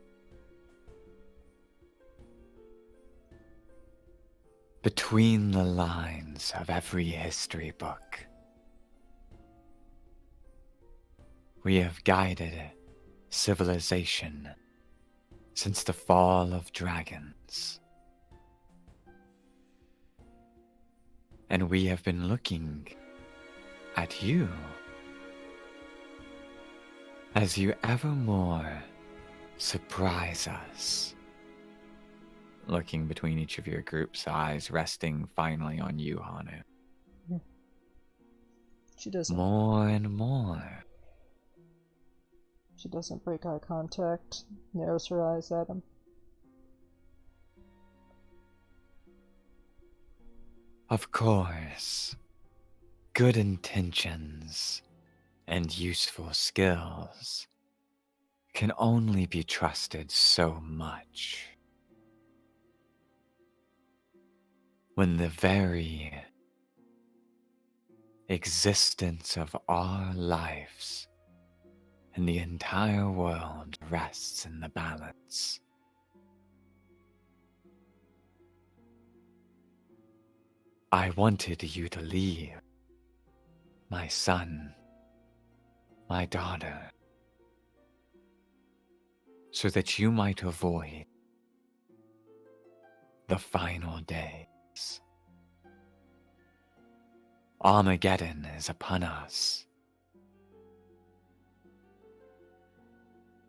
between the lines of every history book, we have guided civilization since the fall of dragons. and we have been looking at you as you evermore surprise us. Looking between each of your group's eyes, resting finally on you, Hanu. She doesn't. More and more. She doesn't break eye contact. Narrows her eyes at him. Of course, good intentions and useful skills can only be trusted so much. When the very existence of our lives and the entire world rests in the balance. I wanted you to leave, my son, my daughter, so that you might avoid the final days. Armageddon is upon us.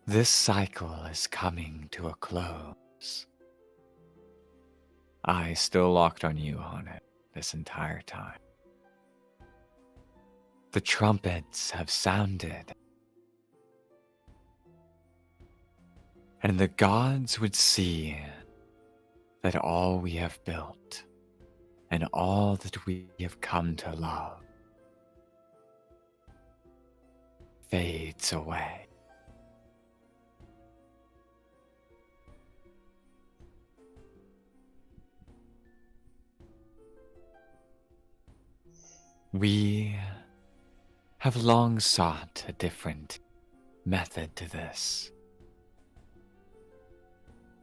This cycle is coming to a close. I still locked on you, Hanu, this entire time. The trumpets have sounded, and the gods would see that all we have built and all that we have come to love fades away. We have long sought a different method to this.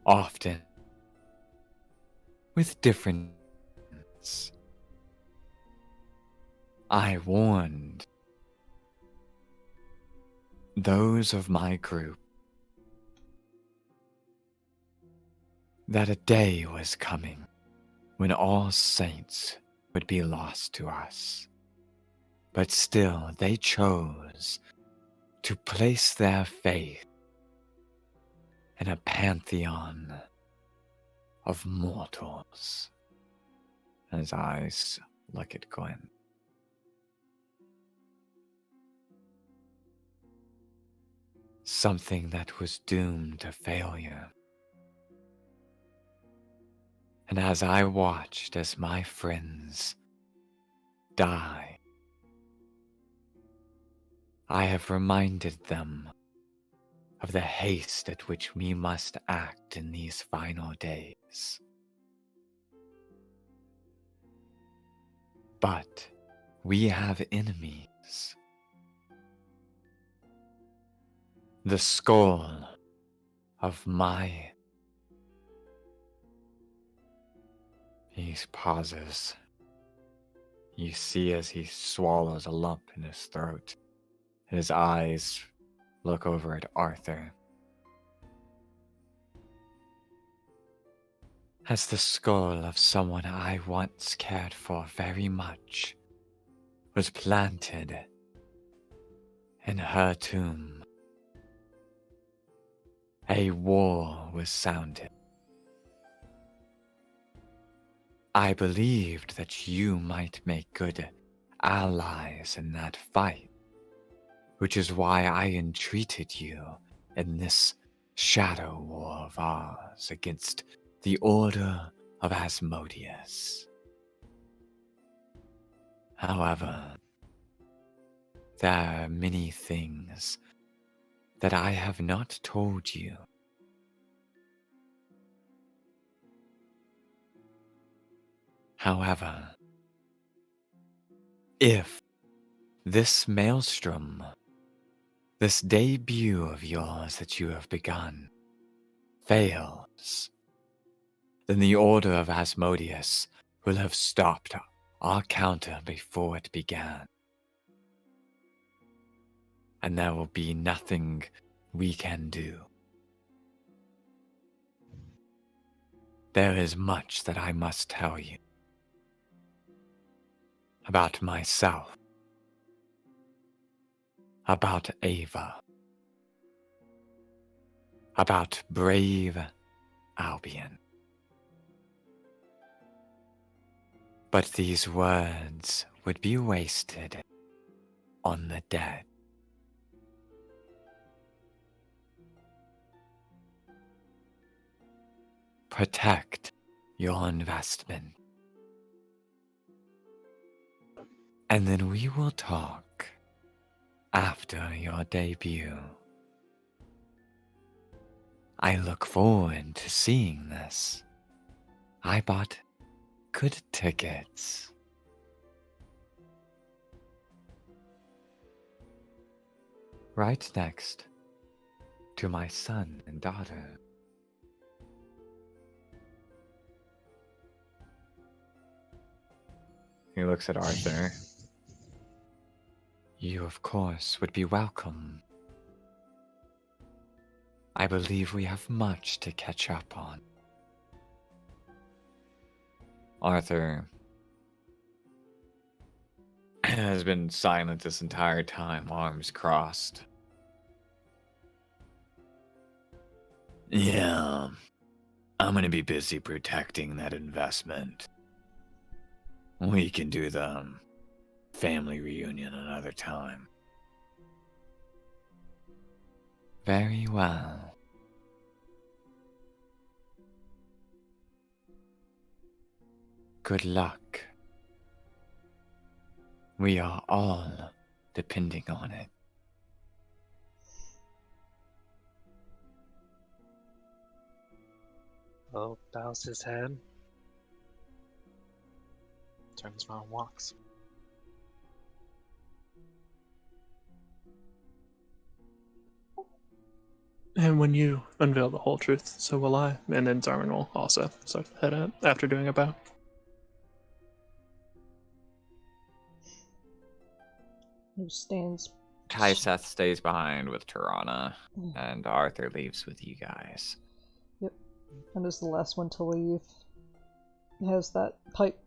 Often with difference. I warned those of my group that a day was coming when all saints would be lost to us. But still they chose to place their faith in a pantheon of mortals. And his eyes look at Gwen. Something that was doomed to failure. And as I watched as my friends die, I have reminded them of the haste at which we must act in these final days. But we have enemies. The skull of my... He pauses. You see as he swallows a lump in his throat. His eyes look over at Arthur. As the skull of someone I once cared for very much was planted in her tomb, a war was sounded. I believed that you might make good allies in that fight, which is why I entreated you in this shadow war of ours against the Order of Asmodeus. However, there are many things that I have not told you. However, if this Maelstrom, this debut of yours that you have begun, fails, then the Order of Asmodeus will have stopped our counter before it began. And there will be nothing we can do. There is much that I must tell you. about myself, about Ava, about brave Albion. But these words would be wasted on the dead. Protect your investment. And then we will talk after your debut. I look forward to seeing this. I bought good tickets. Right next to my son and daughter. He looks at Arthur. You, of course, would be welcome. I believe we have much to catch up on. Arthur has been silent this entire time, arms crossed. Yeah, I'm gonna be busy protecting that investment. We can do the family reunion another time. Very well. Good luck. We are all depending on it. Bo bows his head. Turns around and walks. And when you unveil the whole truth, so will I. And then Zarman will also start to head out after doing a bow. Who stands? Seth stays behind with Tirana, and Arthur leaves with you guys. Yep. And is the last one to leave. Has that pipe,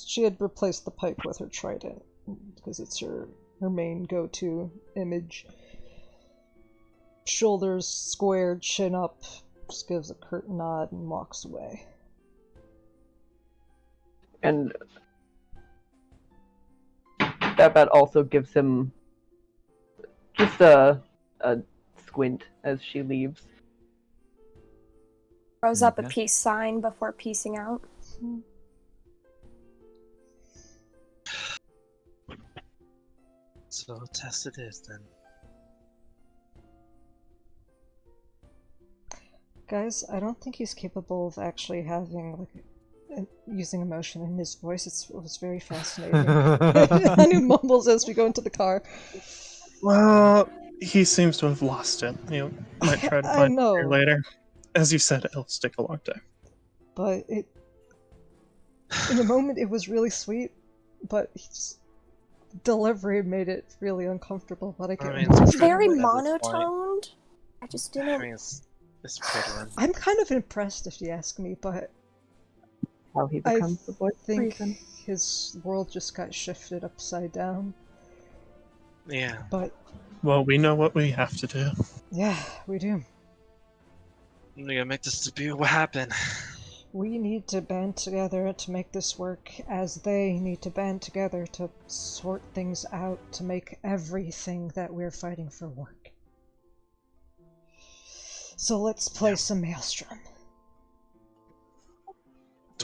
she had replaced the pipe with her trident, because it's her main go-to image. Shoulders squared, chin up, just gives a curt nod and walks away. And that also gives him just a squint as she leaves. Throws up a peace sign before peacing out. So test it is then. Guys, I don't think he's capable of actually having, using emotion in his voice. It was very fascinating. And he mumbles as we go into the car. Well, he seems to have lost it. You might try to find it here later. As you said, it'll take a long time. But in the moment, it was really sweet, but delivery made it really uncomfortable. But It's very monotoned. I just didn't. I'm kind of impressed, if you ask me, but how he becomes the voice. I think his world just got shifted upside down. Yeah. But well, we know what we have to do. Yeah, we do. We gotta make this debut. What happened? We need to band together to make this work, as they need to band together to sort things out, to make everything that we're fighting for work. So let's play some Maelstrom.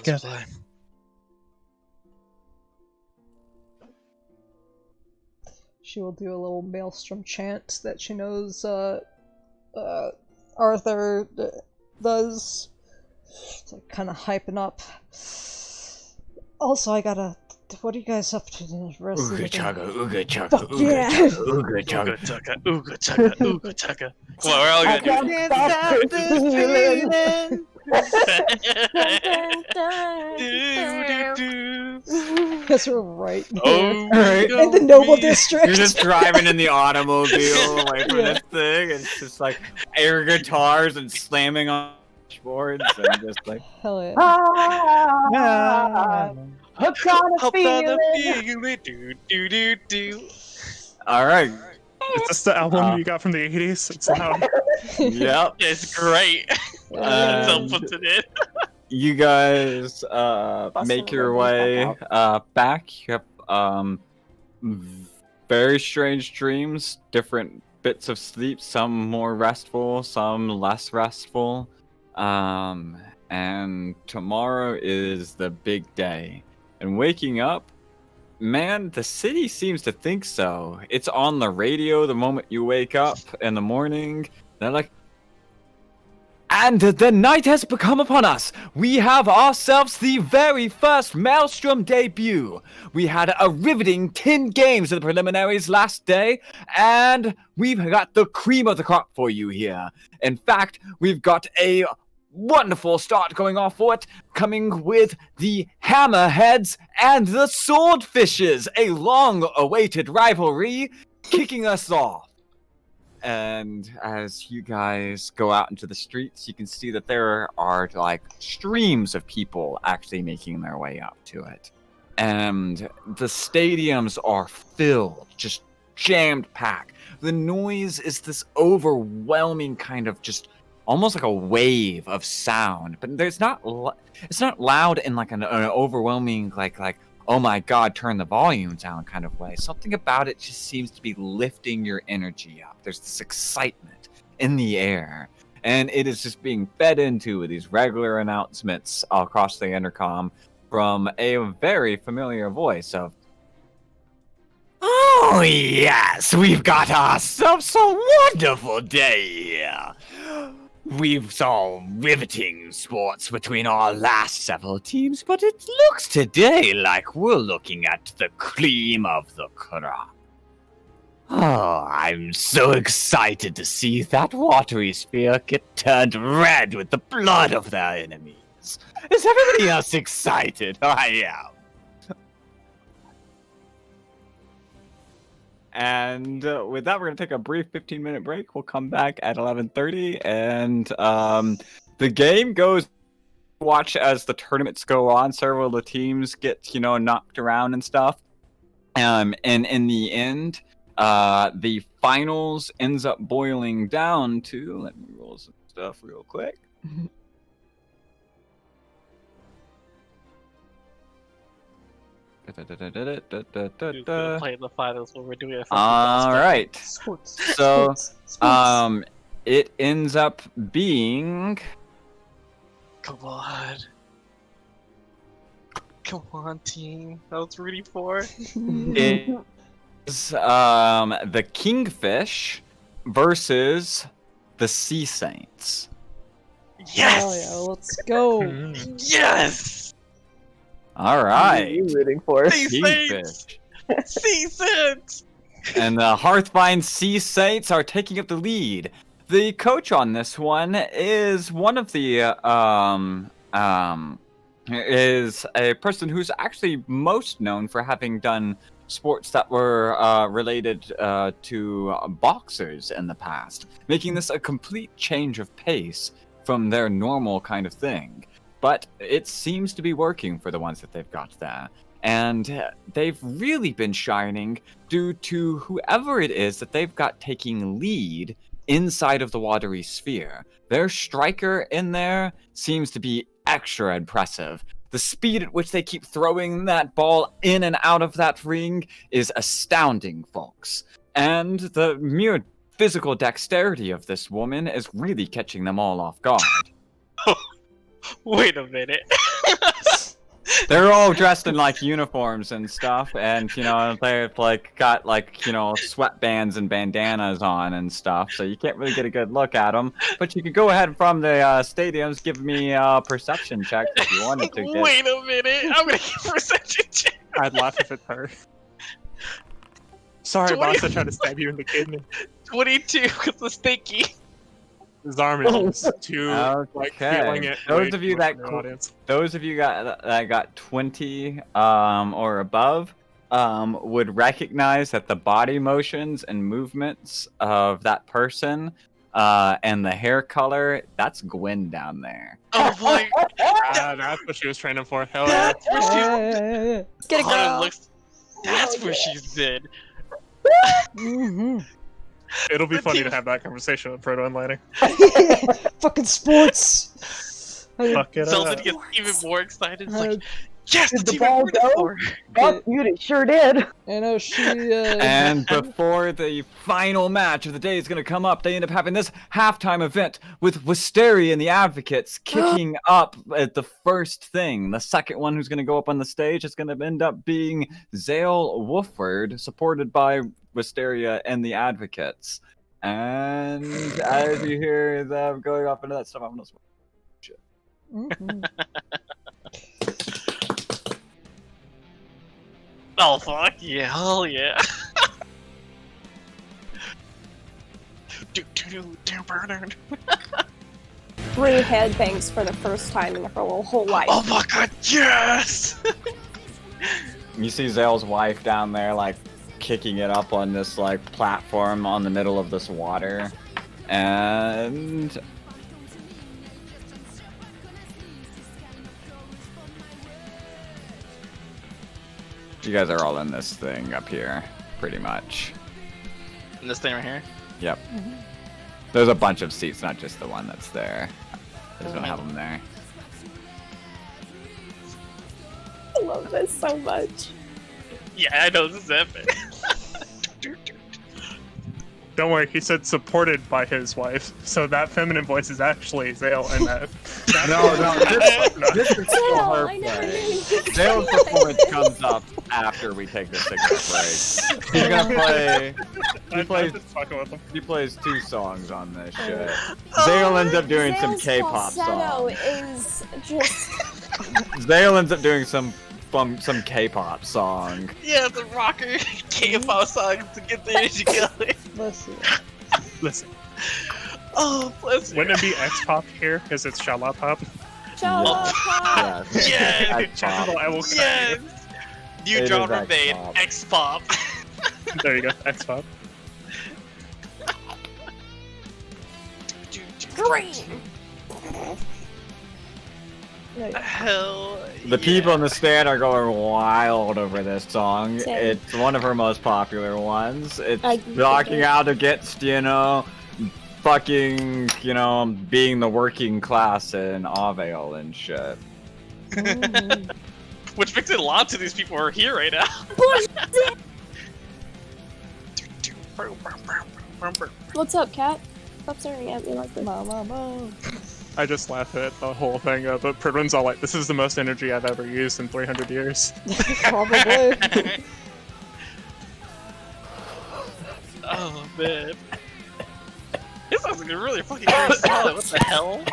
Let's play. She will do a little Maelstrom chant that she knows Arthur does. It's like kind of hyping up. Also, I gotta. What are you guys up to the rest of the day? Ooga chugga, Fuck yeah! ooga chugga, ooga chugga, ooga chugga. Come on, we're all gonna do it. Because we're right here. Oh, in the Noble District. You're just driving in the automobile away from this thing, and it's just like air guitars and slamming on boards and just like hell yeah. Hooked on a Hooked on a feeling. feeling. Do do do do. All right. Is this the album you got from the 80s? It's loud. Yep. It's great. So puts it in. You guys make your way back. You have very strange dreams, different bits of sleep, some more restful, some less restful. And tomorrow is the big day. And waking up, man, the city seems to think so. It's on the radio the moment you wake up in the morning. They're like, and the night has become upon us. We have ourselves the very first Maelstrom debut. We had a riveting 10 games in the preliminaries last day, and we've got the cream of the crop for you here. In fact, we've got a wonderful start going off for it, coming with the Hammerheads and the Swordfishes, a long-awaited rivalry, kicking us off. And as you guys go out into the streets, you can see that there are like streams of people actually making their way up to it. And the stadiums are filled, just jammed packed. The noise is this overwhelming kind of just almost like a wave of sound, but it's not loud in like an overwhelming like oh my god, turn the volume down kind of way. Something about it just seems to be lifting your energy up. There's this excitement in the air, and it is just being fed into with these regular announcements across the intercom from a very familiar voice of, "Oh yes, we've got ourselves a wonderful day here. We've saw riveting sports between our last several teams, but it looks today like we're looking at the cream of the crop. Oh, I'm so excited to see that watery sphere get turned red with the blood of their enemies. Is everybody else excited? I am. And with that, we're going to take a brief 15-minute break. We'll come back at 11:30, and the game goes. Watch as the tournaments go on. Several of the teams get, knocked around and stuff. And in the end, the finals ends up boiling down to. Let me roll some stuff real quick. Play the finals when we're doing it. All right. So, it ends up being. Come on. Come on, team. I was rooting for. It is the Kingfish versus the Sea Saints. Yes. Oh yeah, let's go. Yes. All right. Who are you rooting for? Kingfish. Sea Saints. And the Hearthbind Sea Saints are taking up the lead. The coach on this one is one of the is a person who's actually most known for having done sports that were related to boxers in the past, making this a complete change of pace from their normal kind of thing. But it seems to be working for the ones that they've got there. And they've really been shining due to whoever it is that they've got taking lead inside of the watery sphere. Their striker in there seems to be extra impressive. The speed at which they keep throwing that ball in and out of that ring is astounding, folks. And the mere physical dexterity of this woman is really catching them all off guard. Wait a minute. They're all dressed in like uniforms and stuff, and they've like got like sweatbands and bandanas on and stuff, so you can't really get a good look at them. But you could go ahead from the stadiums, give me perception checks if you wanted to. Wait a minute, I'm gonna give perception check. I'd laugh if it's her. Sorry, boss, I tried to stab you in the kidney. 22 because it's stinky. Zarman is too like feeling it. Those of you that got 20 or above would recognize that the body motions and movements of that person And the hair color, that's Gwen down there. Oh boy. That's what she was training for. Hell yeah. That's where she's. Get a Hana girl. looks. That's where she's been. Mm-hmm. It'll be The funny team- to have that conversation with Proto and Lighting. Fucking sports. Fuck it Zelda up. gets even more excited. It's Uh, like, yes, Did the the team ball I rooted go? for. Fuck you, it sure did. I know she. And before the final match of the day is going to come up, they end up having this halftime event with Wisteria and the Advocates kicking up at the first thing. The second one who's going to go up on the stage is going to end up being Zale Wolford, supported by Wisteria and the Advocates. And as you hear them going up into that stuff, I'm going to Mhm. Oh fuck yeah, hell yeah. Three headbangs for the first time in her whole life. Oh my god, yes! You see Zale's wife down there, like, kicking it up on this, like, platform on the middle of this water. And... you guys are all in this thing up here, pretty much. And this thing right here? Yep. There's a bunch of seats, not just the one that's there. I just don't have them there. I love this so much. Yeah, I know this is epic. Don't worry, he said supported by his wife, so that feminine voice is actually Zale, and that. This is still Zale, her I never play. knew you could Zale's say performance like comes up after we take the cigarette break. He's gonna play. I'm just fucking with him. He plays 2 songs on this shit. Zale ends up doing some Zale's K-pop falsetto songs. is just Zale ends up doing some K-pop song. Yeah, the rocker K-pop song to get the energy going. Listen, Oh, bless you. wouldn't it be X-pop here? Because it's Shalapop. Shalapop. Yes! Channel I will Yes! New It is genre made, X-pop. X-pop. There you go, X-pop. Green. Hell The people in the stand are going wild over this song. Same. It's one of her most popular ones. It's I- talking out against, fucking, being the working class in Avale and shit. Which makes it a lot to these people who are here right now. What's up, cat? Stop staring at me like this. I just laugh at the whole thing, but Pridwin's all like, this is the most energy I've ever used in 300 years. Probably. Oh man. This sounds like a really fucking great song. What the hell?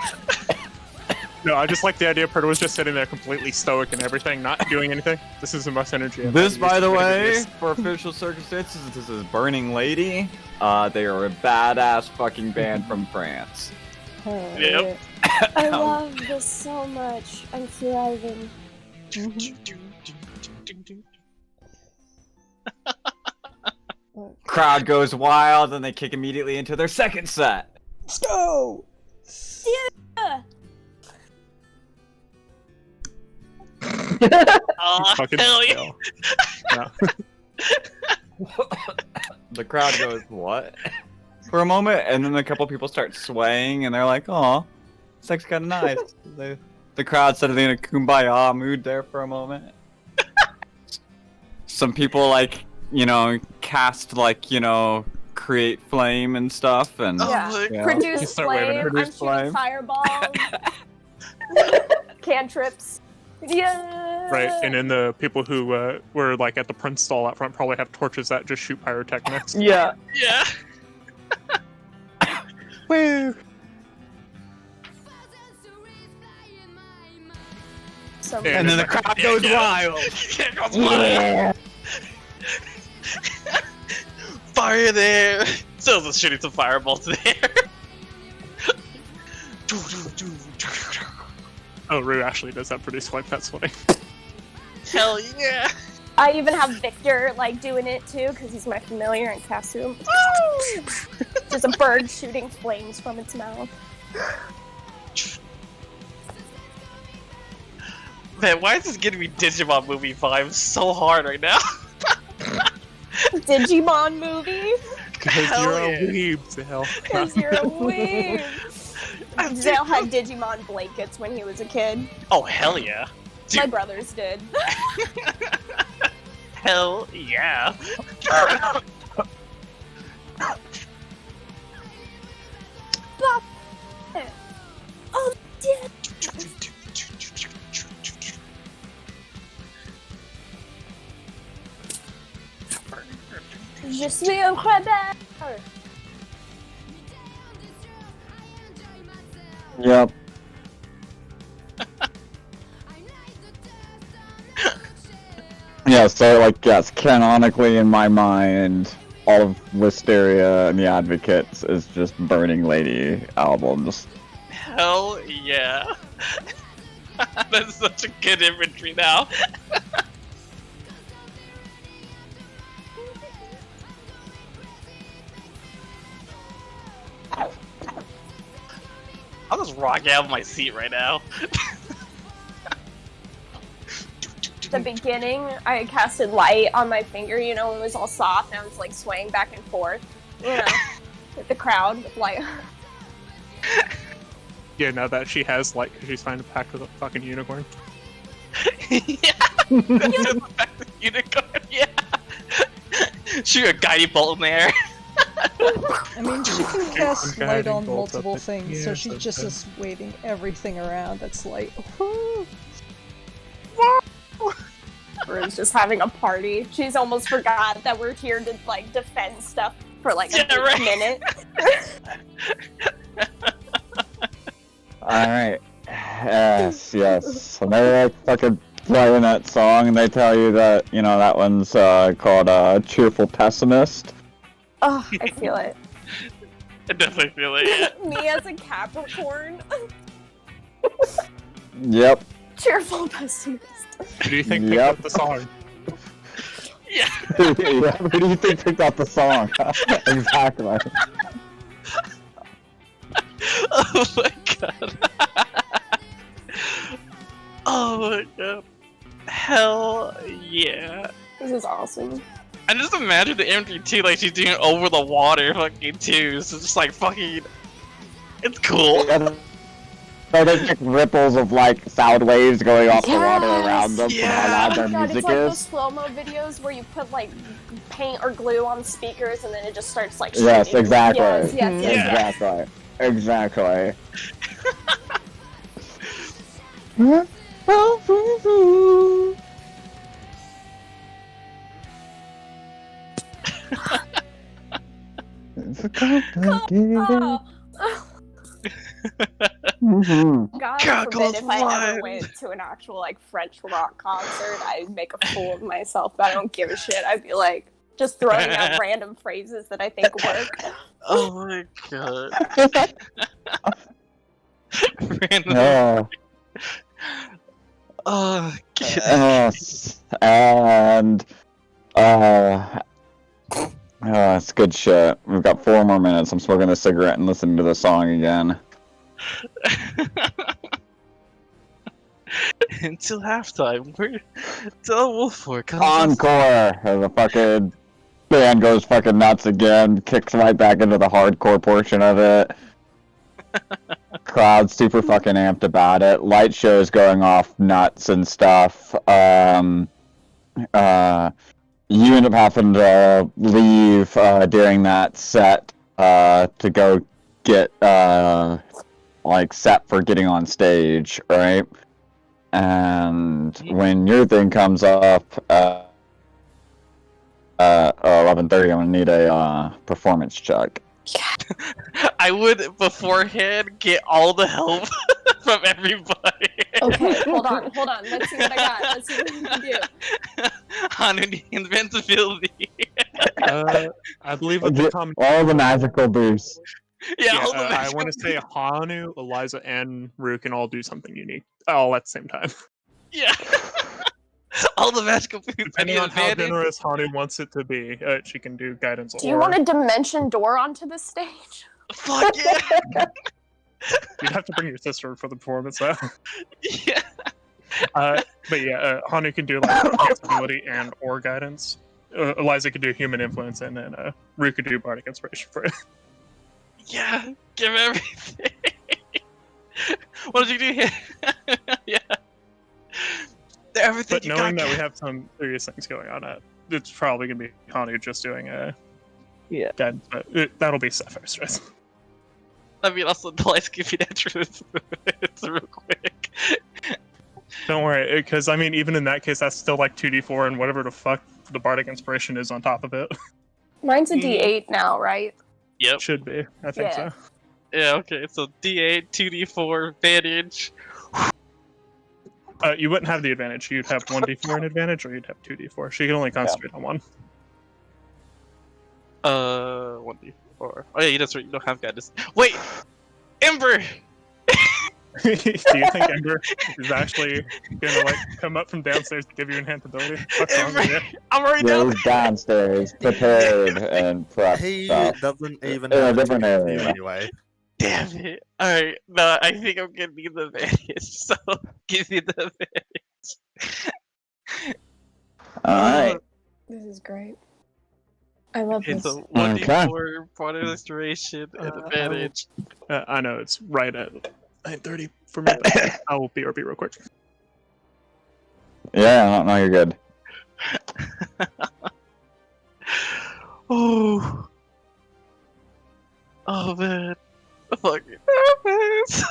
No, I just like the idea Pridwin's just sitting there completely stoic and everything, not doing anything. This is the most energy I've This, ever by used the in 300 way, years. for official circumstances, this is Burning Lady. They are a badass fucking band from France. Yep. I love this so much. I'm thriving. Crowd goes wild, and they kick immediately into their second set. Let's go! Yeah. Oh, Fucking hell yeah. Zale. No. The crowd goes, what? For a moment, and then a couple people start swaying, and they're like, "Aw, sex kind of nice." The crowd started in a kumbaya mood there for a moment. Some people, cast, create flame and stuff, and Yeah. yeah. Produce Start waving flame. it. I'm Produce shooting flame. fireballs. Cantrips. Yeah. Right, and then the people who were at the Prince stall out front probably have torches that just shoot pyrotechnics. Yeah. Yeah. Woo! So And And then the crowd goes wild. Yeah, goes wild. Fire there. So just shooting some fireballs there. Oh, Rue actually does that pretty swipe. That's funny. Hell yeah. I even have Victor doing it too because he's my familiar and cast him. Just a bird shooting flames from its mouth. Man, why is this giving me Digimon movie vibes so hard right now? Digimon movie? Because Hell you're yeah. a weeb, Zale. Because you're a weeb. Zale had Digimon blankets when he was a kid. Oh, hell yeah. My brothers did. Hell yeah. Oh, yeah. Je suis un rebelle. Yep. Yeah, so like yes, canonically in my mind, all of Wisteria and the Advocates is just Burning Lady albums. Hell yeah. That's such a good imagery now. I'm just rocking out of my seat right now. The beginning, I casted light on my finger, you know, when it was all soft, and I was like swaying back and forth, you know, with the crowd with light. Yeah, now that she has light because she's found a pact with a fucking unicorn. Yeah! That's just the fact that unicorn, yeah! Shoot a guiding bolt in there. I mean, she can cast Okay, light on bolt up multiple the- things, so yeah, she so just good. is waving everything around that's light. Rue's just having a party. She's almost forgot that we're here to, like, defend stuff for, like, a right. minute. Alright. Yes, yes. And they're like fucking playing that song and they tell you that, you know, that one's called Cheerful Pessimist. Oh, I feel it. I definitely feel it, yeah. Me as a Capricorn. Yep. Cheerful pessimist. Who do you think picked Yep. up the song? Yeah. Yeah, who do you think picked up the song? Exactly. Oh my god. Oh my god. Hell yeah. This is awesome. I just imagine the imagery too, like she's doing it over the water fucking too, so it's just like fucking... It's cool. So there's like ripples of like sound waves going off the water Yes! around them from how loud their Oh my god, music it's like those is. slow-mo videos where you put like paint or glue on speakers and then it just starts like Yes, shooting. exactly. Yes, yes, yes, yes. Exactly. It's a complicated. Oh, Mhm. God God, forbid if I ever blood. went to an actual like French rock concert, I'd make a fool of myself, but I don't give a shit. I'd be like just throwing out random phrases that I think work. Oh my god. Random. Oh, Oh, god. yes. And it's good shit. We've got 4 more minutes. I'm smoking a cigarette and listening to the song again. Until halftime, we're double for Encore! And the fucking band goes fucking nuts again, kicks right back into the hardcore portion of it. Crowd's super fucking amped about it. Light shows going off nuts and stuff. You end up having to leave during that set to go get like set for getting on stage, right? And when your thing comes up 11:30, I'm gonna need a performance check. I would beforehand get all the help from everybody. Okay, hold on. Let's see what I got. Let's see what we can do. On the invincibility. I believe with the common. All the magical boosts. Yeah, Yeah, all the I magic- want to say Hanu, Eliza, and Rue can all do something unique all at the same time. Yeah. All the magical foods. Depending on how generous Hani wants it to be, she can do guidance. Do you want a dimension door onto the stage? Fuck yeah! You'd have to bring your sister for the performance, though. Yeah. But yeah, Hanu can do like ability and or guidance. Eliza could do human influence, and then Rue could do bardic inspiration for it. Yeah, give everything. What did you do here? Yeah. Everything. But knowing that we have some serious things going on, it's probably gonna be Hanu just doing guidance. But that'll be Sapphire's stress. I mean, also, the lights give you that truth. It's real quick. Don't worry, because I mean, even in that case, that's still like 2d4 and whatever the fuck the bardic inspiration is on top of it. Mine's a D8 now, right? Yep. Should be. I think so. Yeah, okay, so D8, 2d4, advantage. You wouldn't have the advantage. You'd have 1d4 in advantage, or you'd have 2d4. She can only concentrate on one. 1d4. Oh yeah, that's right, you don't have guidance. Wait! Ember! Do you think Ember is actually gonna like come up from downstairs to give you enhanced ability? What's wrong with you? I'm already Goes downstairs, prepared and prepped. He stuff. doesn't even In a have a different 2d4 area. anyway. Damn it. Alright, no, I think I'm gonna need the advantage, so give me the advantage. Alright. This is great. I love Okay, this. so 1d4, part of restoration, and advantage. I know it's right at 9:30 for me. But I will BRB real quick. Yeah, no, you're good. Oh. Oh man. Fucking nervous.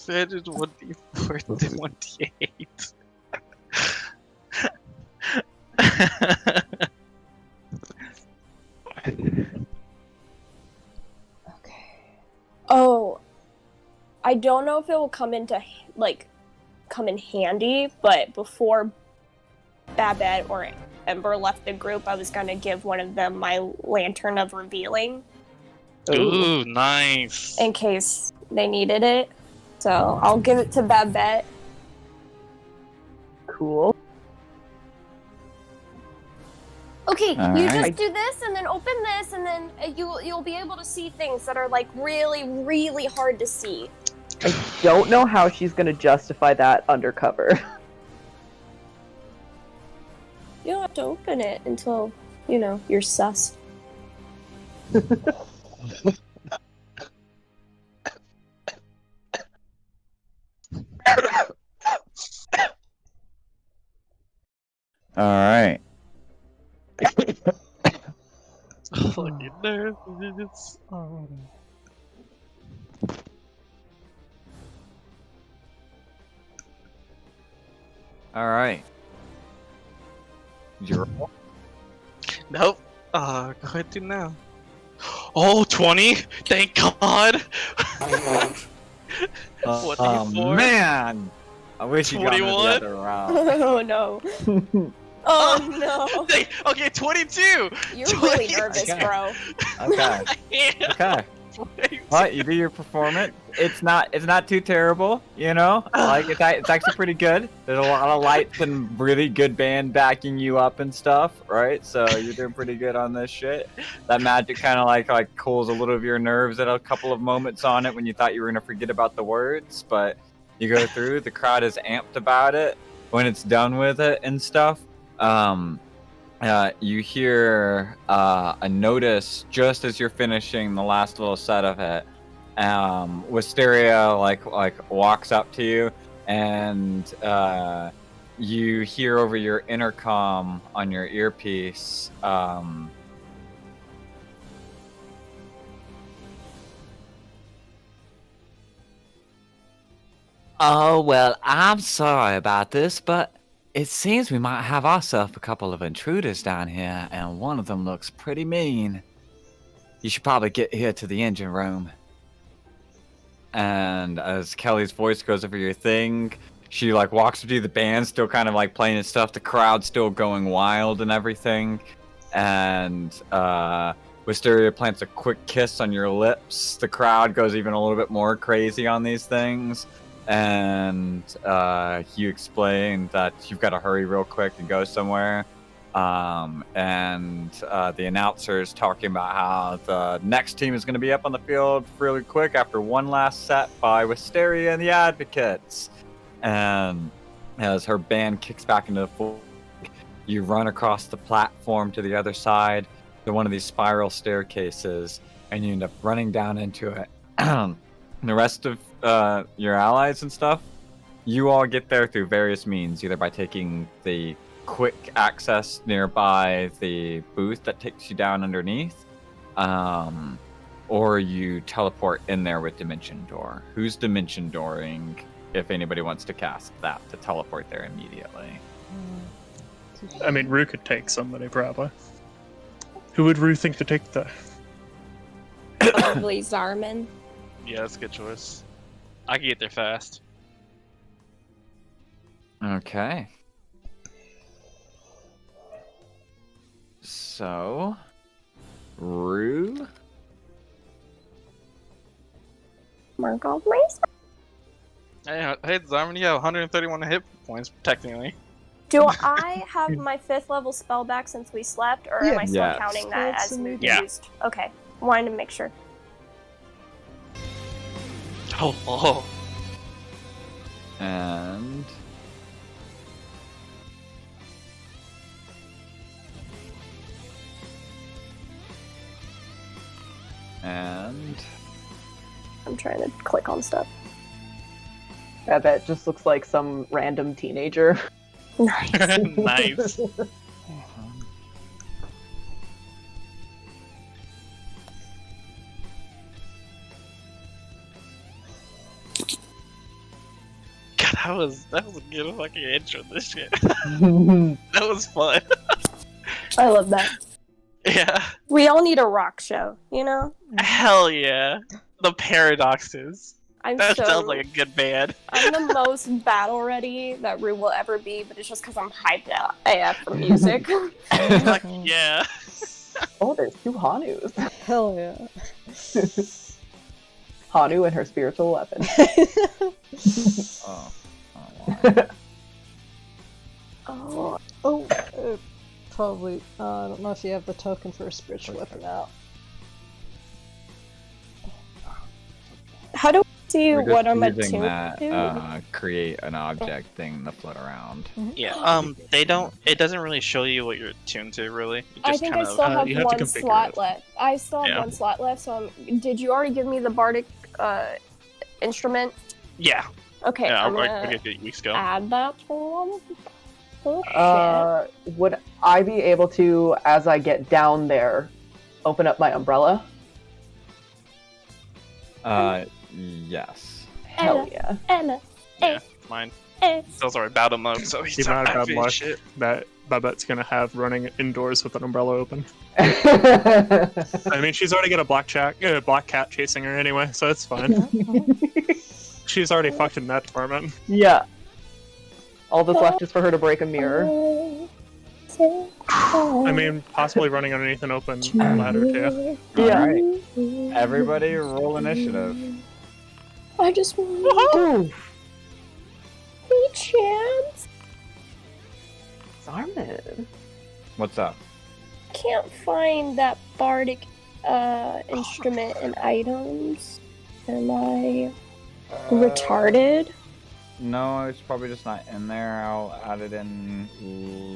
Advantage 1d4 to 1d8. Oh, I don't know if it will come in handy, but before Babette or Ember left the group, I was gonna give one of them my Lantern of Revealing. Ooh, nice. In case they needed it. So I'll give it to Babette. Cool. Okay, All you right. just do this and then open this and then you'll be able to see things that are like really, really hard to see. I don't know how she's gonna justify that undercover. You don't have to open it until, you're sus. Alright. Fucking nervous. All right. You're Nope. Go ahead do now. Oh, 20? Thank God! What, oh 24? man! I wish you got me the 21? other round. Oh no. Oh no. Okay, 22! You're really nervous, Okay. bro. Okay. Yeah. Okay. What, you do your performance? It's not too terrible, you know. Like it's actually pretty good. There's a lot of lights and really good band backing you up and stuff, right? So you're doing pretty good on this shit. That magic kind of like cools a little of your nerves at a couple of moments on it when you thought you were gonna forget about the words, but you go through. The crowd is amped about it when it's done with it and stuff. You hear a notice just as you're finishing the last little set of it. Wisteria like walks up to you, and you hear over your intercom on your earpiece. Oh well, I'm sorry about this, but it seems we might have ourselves a couple of intruders down here, and one of them looks pretty mean. You should probably get here to the engine room. And as Kelly's voice goes over your thing, she like walks through the band, still kind of like playing and stuff. The crowd's still going wild and everything. And Wisteria plants a quick kiss on your lips. The crowd goes even a little bit more crazy on these things. and you explain that you've got to hurry real quick and go somewhere. And the announcer is talking about how the next team is going to be up on the field really quick after one last set by Wisteria and the Advocates. And as her band kicks back into the full, you run across the platform to the other side to one of these spiral staircases, and you end up running down into it. And the rest of your allies and stuff, you all get there through various means, either by taking the quick access nearby the booth that takes you down underneath, or you teleport in there with Dimension Door. Who's Dimension Dooring, if anybody wants to cast that to teleport there immediately? I mean, Rue could take somebody, probably. Who would Rue think to take the... Probably Zarman. Yeah, that's a good choice. I can get there fast. Okay. So, Rue? Markov Race? Hey, Zarman, you have 131 hit points, technically. Do I have my 5th level spell back since we slept, or am I still Yes. counting that That's as moved Yeah. used? Okay, wanted to make sure. Oh. And... I'm trying to click on stuff. That just looks like some random teenager. Nice. Nice. God, that was a good fucking intro. This shit. That was fun. I love that. Yeah. We all need a rock show, you know? Hell yeah. The Paradoxes. I'm That so, sounds like a good band. I'm the most battle ready that Rue will ever be, but it's just because I'm hyped out AF for music. Like, yeah. Oh, there's 2 Hanus. Hell yeah. Hanu and her spiritual weapon. Oh. Probably. I don't know if you have the token for a spiritual weapon out. How do I see We're what just I'm using attuned that, to? create an object thing to float around. Yeah, it doesn't really show you what you're attuned to, really. It I just think kind I of, still have you have to one configure slot it. left. I still have Yeah. one slot left, so did you already give me the bardic instrument? yeah. Okay, Yeah, I'm I gonna did it weeks ago. add that to them. Oh, shit. Would I be able to, as I get down there, open up my umbrella? Yes. Hell yeah. Emma. Yeah, mine. So sorry, battle mode, so he's The amount of not bad happy luck as shit. that Babette's gonna have running indoors with an umbrella open. I mean, she's already got a black cat chasing her anyway, so it's fine. She's already fucked in that department. Yeah. All that's left is for her to break a mirror. I mean, possibly running underneath an open ladder too. Yeah. Alright. Everybody roll initiative. I just want Ooh, a chance. Zarman. What's up? Can't find that bardic instrument and items. Am I retarded? No, it's probably just not in there. I'll add it in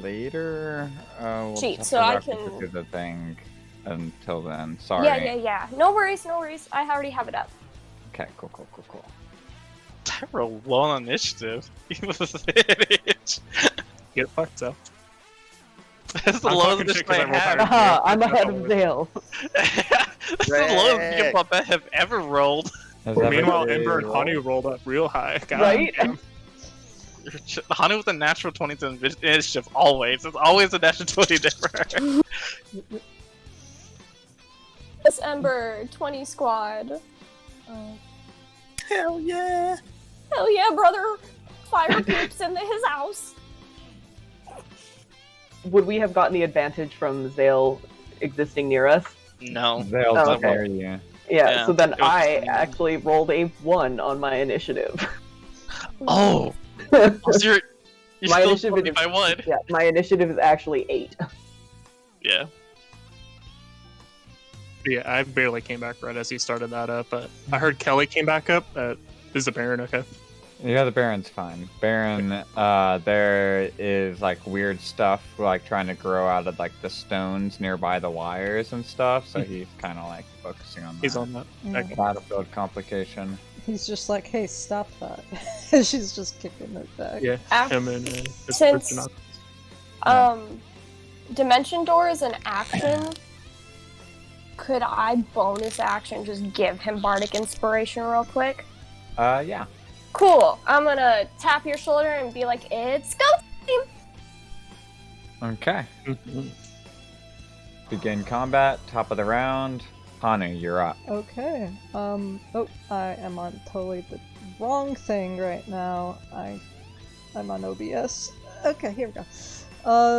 later. We'll Cheat, just so have to I reference it can- to the thing until then. Sorry. Yeah. No worries. I already have it up. Okay, cool. I rolled low on initiative. Bitch. Get fucked up. That's the I'm lowest talking this shit 'cause I might rolled have. higher. Haha, I'm ahead of Zale. That's the lowest you can have ever rolled. Has Meanwhile, everybody Ember and rolled? Honey rolled up real high. God Right? damn. Hanu with a natural 20 to initiative, always. It's always a natural 20 difference. This Ember 20 squad. Hell yeah! Hell yeah, brother! Fire poops into his house. Would we have gotten the advantage from Zale existing near us? No. They'll Oh, okay. okay. you. Yeah, Yeah, so then it was I just- actually rolled a 1 on my initiative. Oh! So you're My still initiative is, by one. yeah, my initiative is actually 8. Yeah. Yeah, I barely came back right as he started that up, but I heard Kelly came back up. Is the Baron okay? Yeah, the Baron's fine. Baron, there is like weird stuff like trying to grow out of like the stones nearby the wires and stuff, so he's kind of like focusing on that. He's on that. Okay. Battlefield complication. He's just like, hey, stop that. She's just kicking it back. Yeah, Af- him and his since- person. Dimension Door is an action. Could I bonus action just give him Bardic Inspiration real quick? Yeah. Cool. I'm gonna tap your shoulder and be like, it's go time! Okay. Begin combat. Top of the round. Hanu, you're up. Okay. Oh, I am on totally the wrong thing right now. I'm on OBS. Okay, here we go.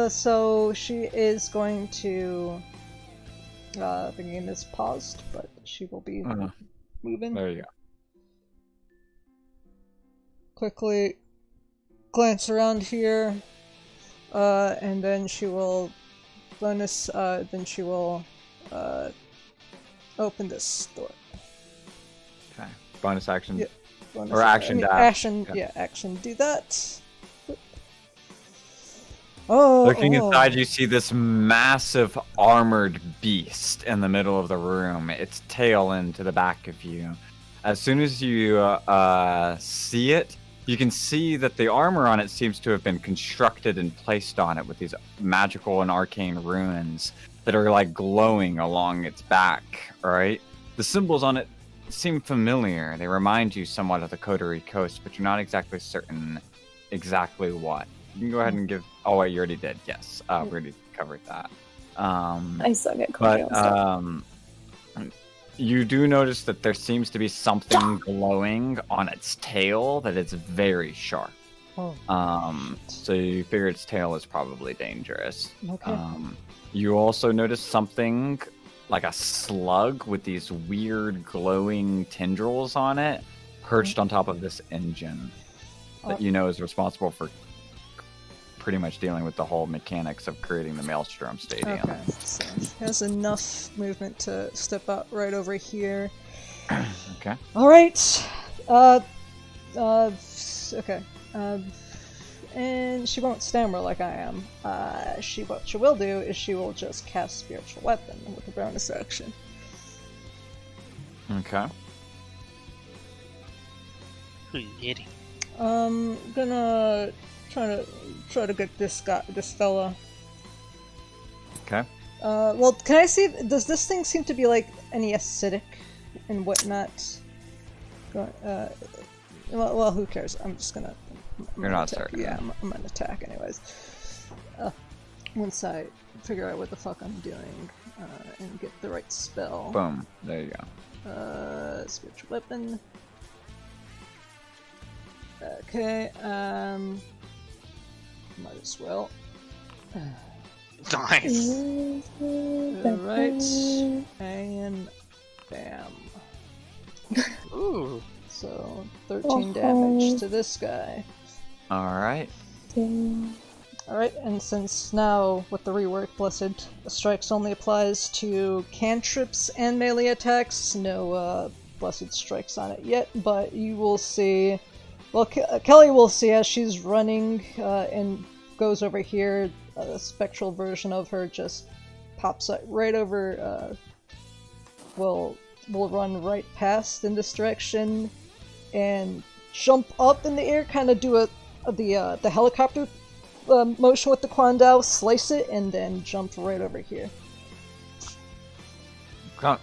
So she is going to. The game is paused, but she will be moving. There you go. Quickly glance around here, and then she will bonus. Then she will open this door. Okay. Bonus action. Yeah, bonus Or action dash. Action. Okay. Yeah, action. Do that. Oh. Looking inside, you see this massive armored beast in the middle of the room, its tail into the back of you. As soon as you see it, you can see that the armor on it seems to have been constructed and placed on it with these magical and arcane runes that are like glowing along its back, right? The symbols on it seem familiar. They remind you somewhat of the Coterie Coast, but you're not exactly certain exactly what. You can go ahead and give. Oh wait, you already did. Yes, we already covered that. I suck at But stuff. you do notice that there seems to be something glowing on its tail that is very sharp. So you figure its tail is probably dangerous. Okay. You also notice something like a slug with these weird glowing tendrils on it, perched on top of this engine that you know is responsible for pretty much dealing with the whole mechanics of creating the Maelstrom Stadium. Okay, so he has enough movement to step out right over here. Okay. All right. Okay. And she won't stammer like I am. What she will do is she will just cast Spiritual Weapon with a bonus action. Okay. Yeti. Gonna try to get this fella. Okay. Well, can I see? Does this thing seem to be like any acidic and whatnot? Well, who cares? I'm just gonna. You're not certain. Yeah, I'm gonna attack anyways. Once I figure out what the fuck I'm doing and get the right spell. Boom. There you go. Spiritual weapon. Okay. Might as well. Nice. Alright. And bam. Ooh. So 13 damage to this guy. Alright. Alright, and since now with the rework Blessed Strikes only applies to cantrips and melee attacks, no Blessed Strikes on it yet, but you will see. Well, Kelly will see as she's running and goes over here. A spectral version of her just pops up right over. Will run right past in this direction and jump up in the air, kind of do the helicopter motion with the Quandao, slice it, and then jump right over here. Come.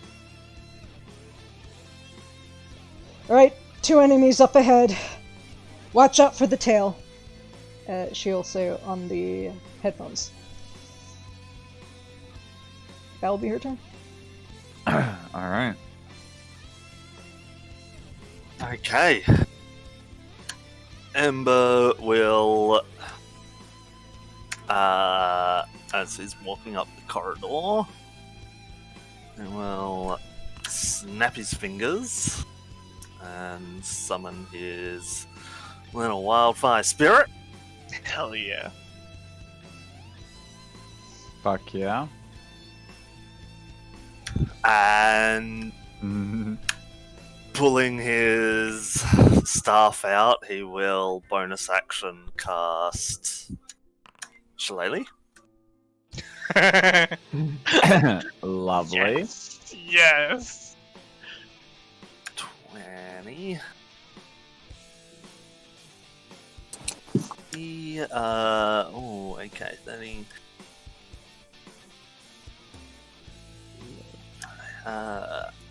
Alright, 2 enemies up ahead. Watch out for the tail. She'll say on the headphones. That'll be her turn. Alright. Okay. Ember will, as he's walking up the corridor, he will snap his fingers and summon his Little wildfire spirit. Hell yeah. Fuck yeah. And pulling his staff out, he will bonus action cast Shillelagh. Lovely. Yes. 20. Okay, 30.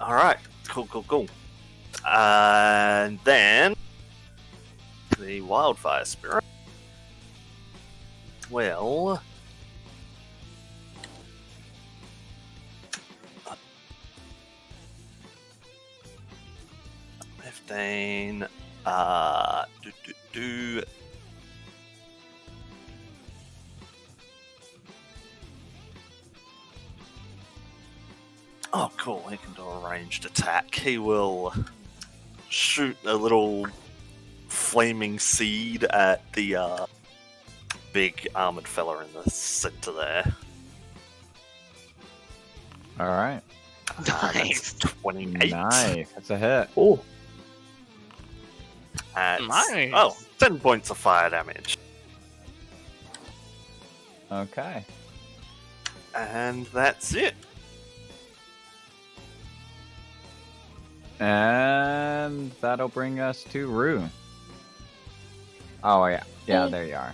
Alright, cool. And then the wildfire spirit will 15 Oh, cool. He can do a ranged attack. He will shoot a little flaming seed at the big armored fella in the center there. All right. Nice. 28. Nice. That's a hit. Oh, Nice. Oh, 10 points of fire damage. Okay. And that's it. And that'll bring us to Rue. Oh, yeah. Yeah, Hey. there you are.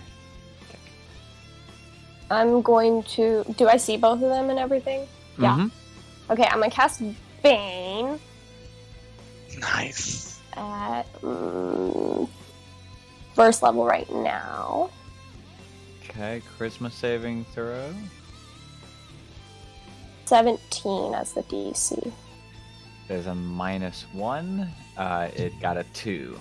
I'm going to. Do I see both of them and everything? Yeah. Mhm. Okay, I'm gonna cast Bane Nice. at first level right now. Okay, charisma saving throw. 17 as the DC. There's a -1. It got a 2.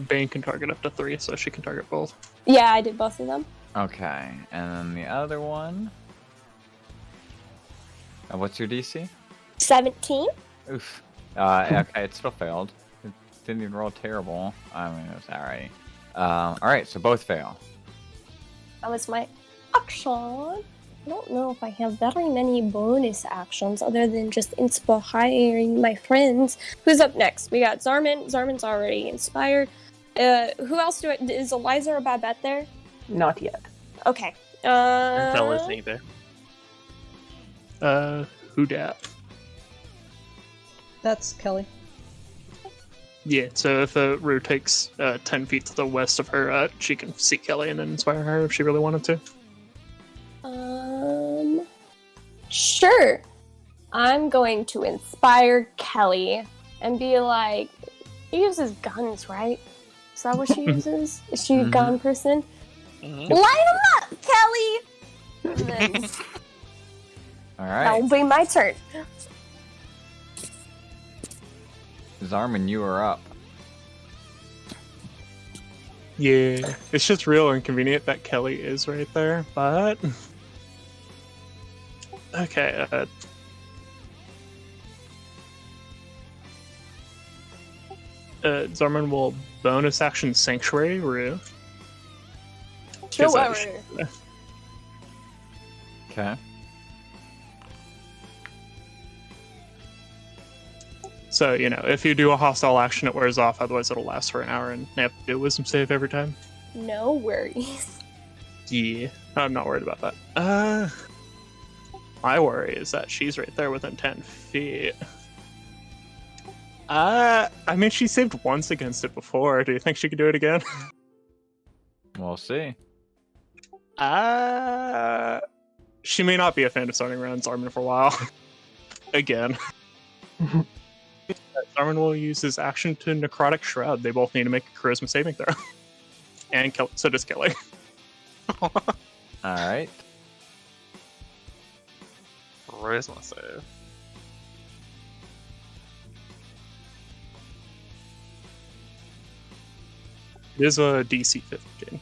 Bane can target up to 3, so she can target both. Yeah, I did both of them. Okay, and then the other one. What's your DC? 17. Oof. Okay, it still failed. It didn't even roll terrible. I mean, it was alright. Alright, so both fail. That was my action. I don't know if I have very many bonus actions other than just inspiring my friends. Who's up next? We got Zarman. Zarman's already inspired. Who else is Eliza or Babette there? not yet. Okay. Intel isn't either. Who dat? That's Kelly. Yeah, so if Rue takes 10 feet to the west of her, she can see Kelly and then inspire her if she really wanted to. Sure. I'm going to inspire Kelly and be like, she uses guns, right? Is that what she uses? Is she a gun person? Mhm. Light him up, Kelly! And then Alright. that will be my turn. Zarman, you are up. Yeah, it's just real inconvenient that Kelly is right there, but... Okay, Zarman will bonus action Sanctuary Rue. Sure. Okay. So, you know, if you do a hostile action, it wears off, otherwise it'll last for an hour and they have to do a wisdom save every time. No worries. Yeah, I'm not worried about that. My worry is that she's right there within 10 feet. I mean, she saved once against it before. Do you think she could do it again? We'll see. She may not be a fan of starting around Zarman for a while. Again. Zarman will use his action to Necrotic Shroud. They both need to make a charisma saving throw. And so does Kelly. Alright. Charisma save. It is a DC 15.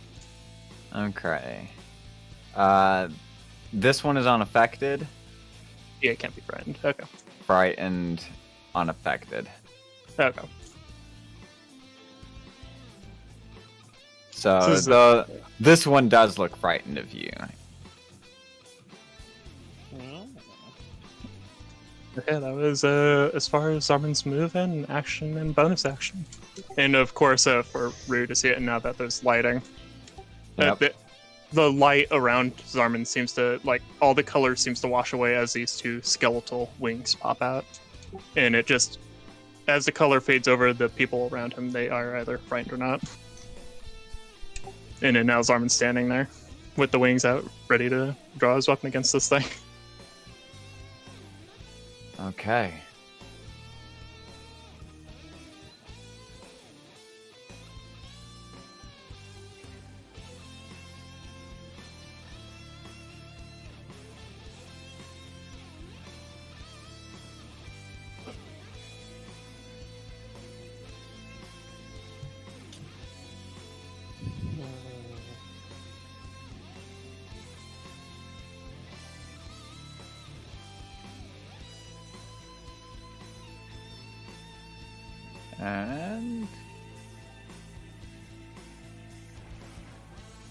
Okay. This one is unaffected. Yeah, it can't be frightened. Okay. Frightened, unaffected. Okay. So this one does look frightened of you. Okay, that was as far as Zarman's move and action and bonus action. And of course, for Rue to see it now that there's lighting. Yep. The light around Zarman seems to, like, all the color seems to wash away as these two skeletal wings pop out. And it just, as the color fades over the people around him, they are either frightened or not. And then now Zarman's standing there with the wings out, ready to draw his weapon against this thing. Okay. And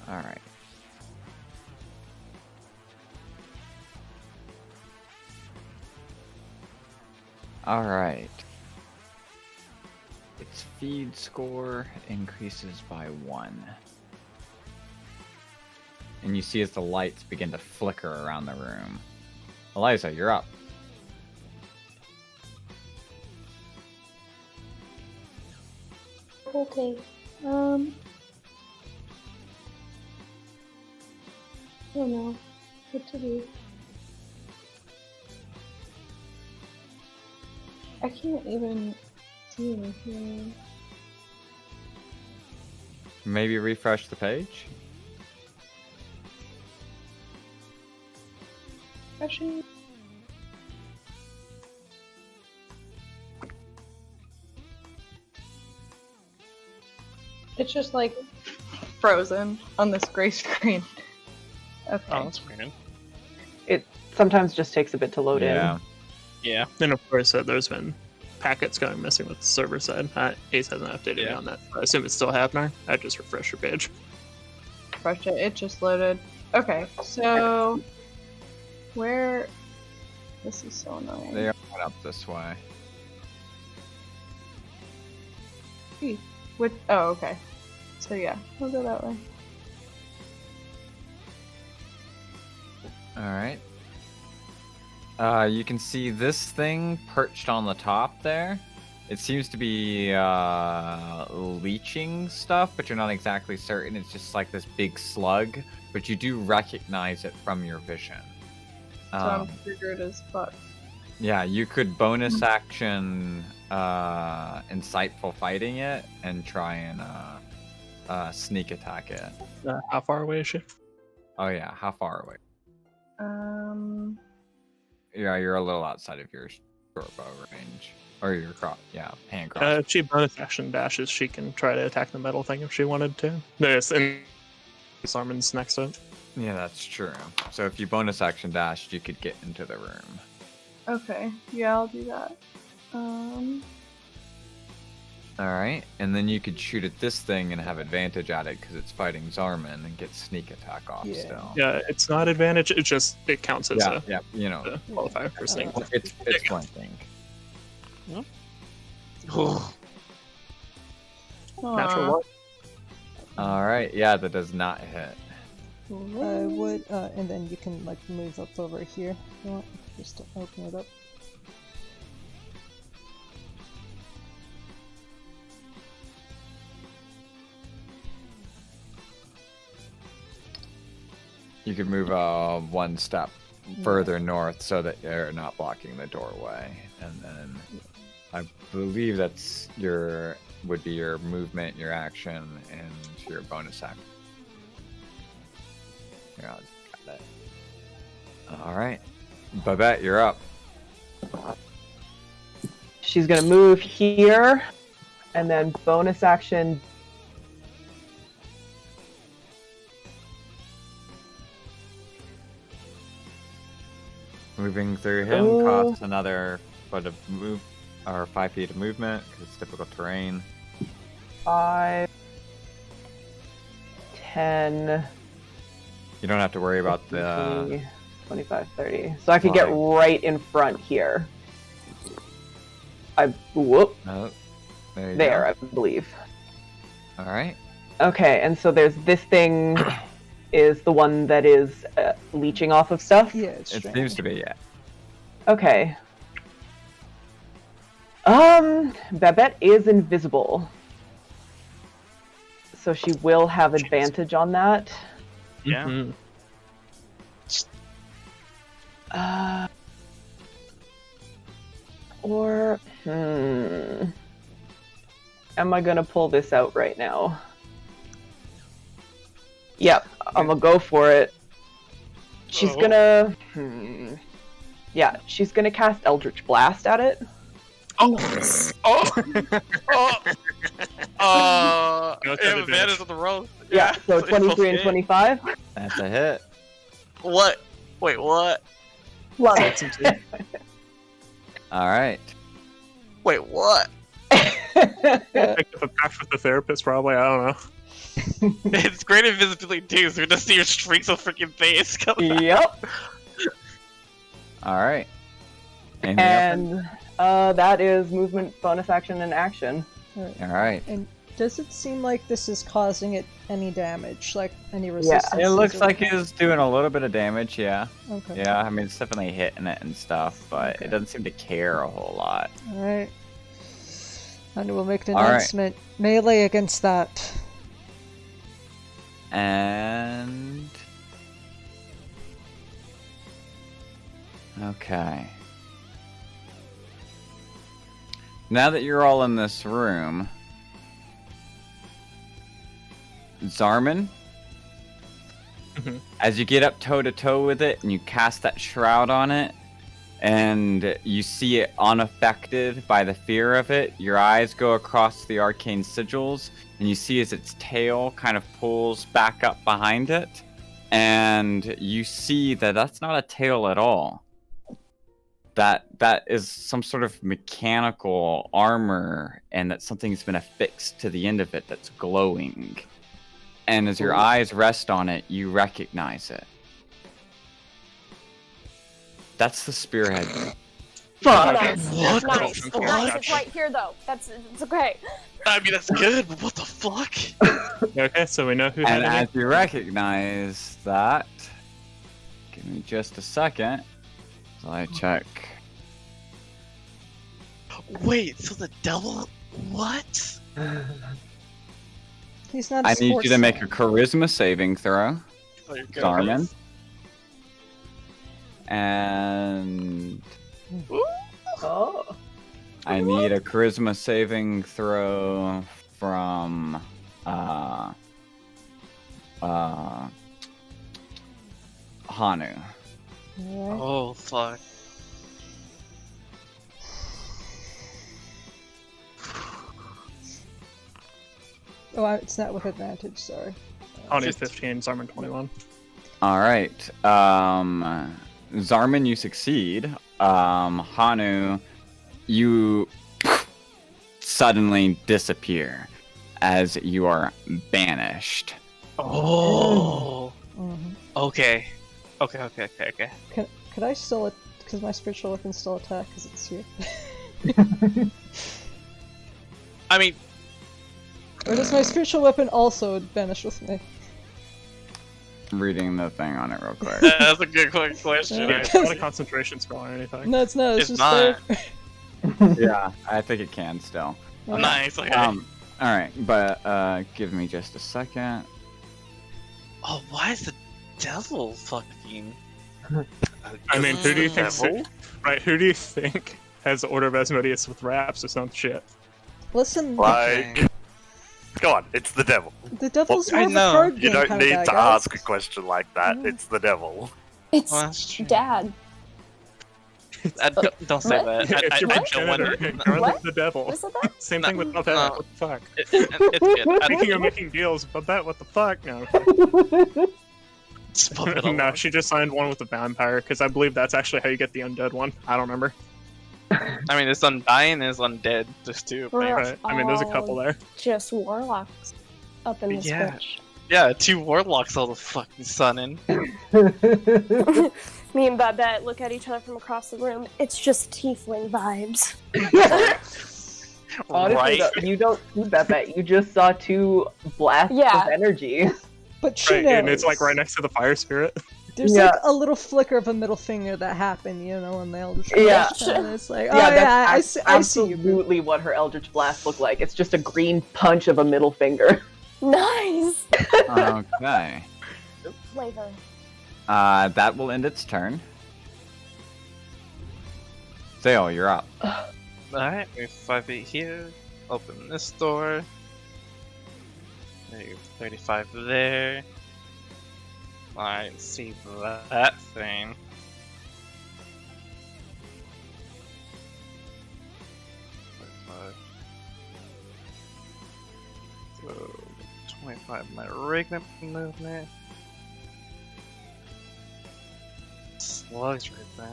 all right. All right. Its feed score increases by 1. And you see as the lights begin to flicker around the room. Eliza, you're up. Okay. I don't know what to do. I can't even see anything. Maybe refresh the page? Actually, it's just like frozen on this gray screen. Okay. Oh, that's weird. It sometimes just takes a bit to load in. Yeah. And of course, there's been packets going missing with the server side. Ace hasn't updated me on that. I assume it's still happening. I just refresh your page. Refresh it. It just loaded. Okay, so where? This is so annoying. They are up this way. Which? Oh, okay. So yeah, we'll go that way. Alright. You can see this thing perched on the top there. It seems to be leeching stuff, but you're not exactly certain. It's just like this big slug, but you do recognize it from your vision. So I'm triggered as fuck. Yeah, you could bonus action insightful fighting it and try and sneak attack it. How far away is she? Oh yeah, how far away? Yeah, you're a little outside of your short bow range. Or your hand cross. If she bonus action dashes, she can try to attack the metal thing if she wanted to. This and Sarman's next to it. Yeah, that's true. So if you bonus action dashed, you could get into the room. Okay, yeah, I'll do that. Alright, and then you could shoot at this thing and have advantage at it because it's fighting Zarman and get sneak attack off still. Yeah, it's not advantage, it counts as a qualifier for sneak. It's flanking. Natural one. Alright, yeah, that does not hit. I would, and then you can like move up over here if you want, just to open it up. You could move one step further north so that you're not blocking the doorway, and then I believe that's would be your movement, your action, and your bonus action. Yeah, got that. All right, Babette, you're up. She's gonna move here, and then bonus action. Moving through him costs another foot of move, or 5 feet of movement because it's difficult terrain. 5, 10, You don't have to worry about the. 20, 25, 30. So I could get right in front here. Whoop. Oh, there. There, I believe. All right. Okay, and so there's this thing is the one that is leeching off of stuff? Yeah, it's It strange. seems to be, yeah. Okay. Babette is invisible. So she will have advantage on that. Yeah. Mhm. Or, am I gonna pull this out right now? Yep, I'm gonna go for it. She's gonna, yeah, she's gonna cast Eldritch Blast at it. Oh! No, it's yeah, an advantage on the roll. Yeah, so it's 23 and okay. 25. That's a hit. What? Wait, what? Love it. All right. Wait, what? Picked up a path with the therapist, probably. I don't know. It's great invisibility too, so we just see your streaks of freaking face coming out. Yep. All right. Anything else? And that is movement, bonus action, and action. All right. And does it seem like this is causing it any damage? Like any resistance? It looks like it's doing a little bit of damage, yeah. Okay. Yeah, I mean, it's definitely hitting it and stuff, but Okay. it doesn't seem to care a whole lot. Alright. And we'll make an All right. announcement. Melee against that. And... Okay. Now that you're all in this room, Zarman, Mhm. as you get up toe to toe with it and you cast that shroud on it, and you see it unaffected by the fear of it, your eyes go across the arcane sigils, and you see as its tail kind of pulls back up behind it, and you see that that's not a tail at all. That is some sort of mechanical armor, and that something's been affixed to the end of it that's glowing. And as your eyes rest on it, you recognize it. That's the spearhead. Fuck! Nice. What the Nice. fuck? Nice. It's right here though. It's okay. I mean, that's good, but what the fuck? Okay, so we know who had And it. as you recognize that, give me just a second. So I check. Wait, so the devil? What? He's not a I need you to make a sportsman. charisma saving throw, Oh, you're good. Zarman. And Oh. I need a charisma saving throw from Hanu. Alright. Oh, fuck. Oh, it's not with advantage, sorry. Tony 15, Zarman 21. All right. Zarman, you succeed. Hanu, you suddenly disappear as you are banished. Oh. Mhm. Okay. Okay. Could I still, because my spiritual weapon still attack because it's here? I mean, Or does my spiritual weapon also vanish with me? Reading the thing on it real quick. that's a good quick question. Yeah, it's not a concentration spell or anything. No, it's not. It's It's just there. Yeah, I think it can still. Nice. Okay. All right, but give me just a second. Oh, why is the devil fucking? I mean, who do you think? Devil? Right, who do you think has the Order of Asmodeus with wraps or some shit? Listen, Like, come on, it's the devil. the devil's I more of a know. card You game don't kind of need guy, to guys. ask a question like that. Mm. It's the devil. It's Well, that's true. Dad. Don't say What? that. It's your I don't want progenitor, to. regardless What? of the devil. Who said that? Same No, thing with Babette. no. What the fuck? It's good. Thinking of making deals, Babette. What the fuck? No. Just put it No, alone. she just signed one with the vampire because I believe that's actually how you get the undead one. I don't remember. I mean, it's undying, it's undead. Just two. We're Right. I mean, there's a couple all there. Just warlocks up in this Yeah. bitch. Yeah, 2 warlocks all the fucking sunning. Me and Babette look at each other from across the room. It's just tiefling vibes. Honestly, Right? though, you don't see Babette. You just saw 2 blasts Yeah. of energy. But she Right, knows. and it's like right next to the fire spirit. There's Yeah. like a little flicker of a middle finger that happened, you know, and they'll just Yeah. and it's like, oh Yeah, yeah, that's I see you. absolutely what her Eldritch Blast looked like. It's just a green punch of a middle finger. Nice! Okay. Flavor. That will end its turn. Zale, you're up. Alright, we 5 feet here. Open this door. Maybe 35 there. I see that thing. So, 25 my regular movement. Slugs right there.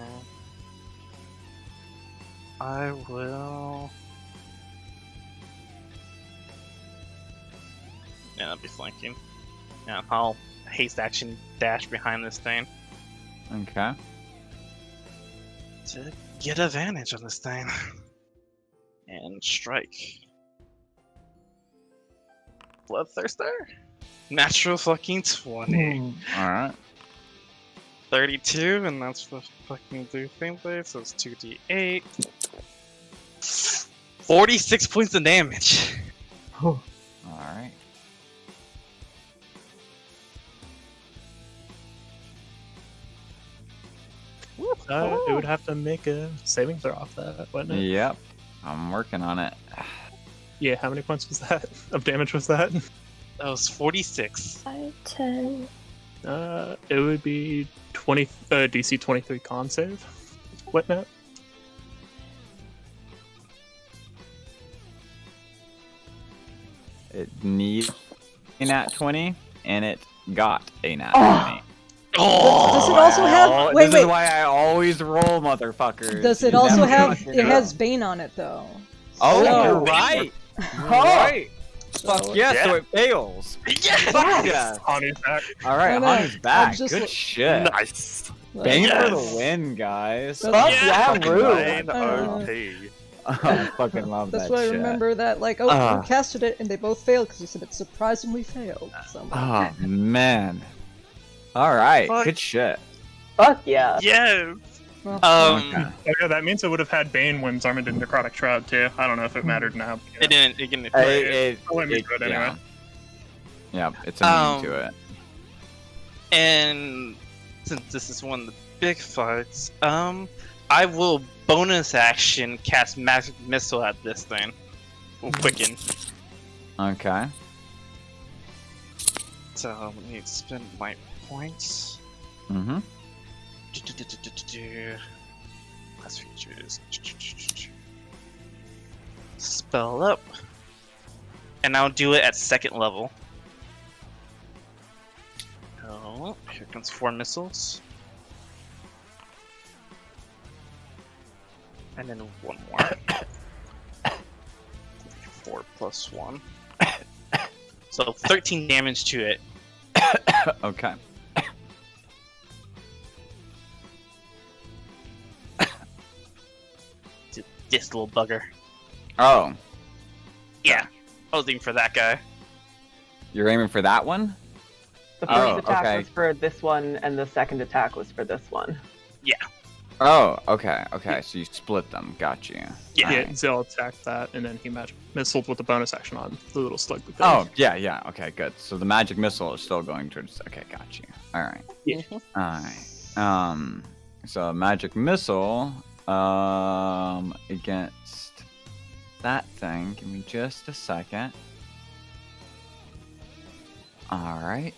I will. Yeah, I'll be flanking. Yeah, I'll haste action dash behind this thing Okay. to get advantage on this thing. And strike. Bloodthirster? Natural fucking 20. Alright. 32, and that's the fucking blue thing blade, so it's 2d8. 46 points of damage. Alright. It would have to make a saving throw off that, wouldn't it? Yep. I'm working on it. Yeah, how many points was that? Of damage was that? That was 46. 5, 10. It would be 20 DC 23 con save. What now? It needs a nat 20, and it got a nat 20. Does it also have? Wait, This wait. is why I always roll, motherfuckers. Does it You also never have? fucking It know. has Bane on it though. Oh, So- you're right. You're right. Fuck yeah, so it fails. Yes! Fuck yeah. Hanu's back. Alright, I know, Hanu's back. I'm just Good li- shit. Nice. Bane Yes. for the win, guys. That's- Fuck Yeah. yeah, Fucking rude. Bane OP. I fucking love That's that why I shit. remember that. Like, we casted it and they both failed because you said it surprisingly failed. So I'm like, Oh, man. Alright, Fuck. good shit. Fuck yeah. Yes! well, Okay. Oh yeah, that means it would have had Bane when Zarman did Necrotic Shroud too. I don't know if it mattered now. It didn't. It didn't. I'll let me do it anyway. Yeah, it's immune to it. And since this is one of the big fights, I will bonus action cast Magic Missile at this thing. Will quicken. Okay. So I need to spend my points. Mm-hmm. Last features. Spell up. And I'll do it at 2nd level. Oh, here comes 4 missiles. And then 1 more. 4 plus 1. So 13 damage to it. Okay. To this little bugger. Oh, Yeah. I was aiming for that guy. you're aiming for that one? The first Oh, attack okay. was for this one, and the second attack was for this one. Oh, okay, okay. So you split them. Got you. Yeah. Yeah, Zell attacked that, and then he magic missiled with the bonus action on the little slug. Thing. Oh, yeah, yeah. Okay, good. So the magic missile is still going towards. Okay, got you. All right. Yeah. All right. So magic missile, against that thing. Give me just a second. All right.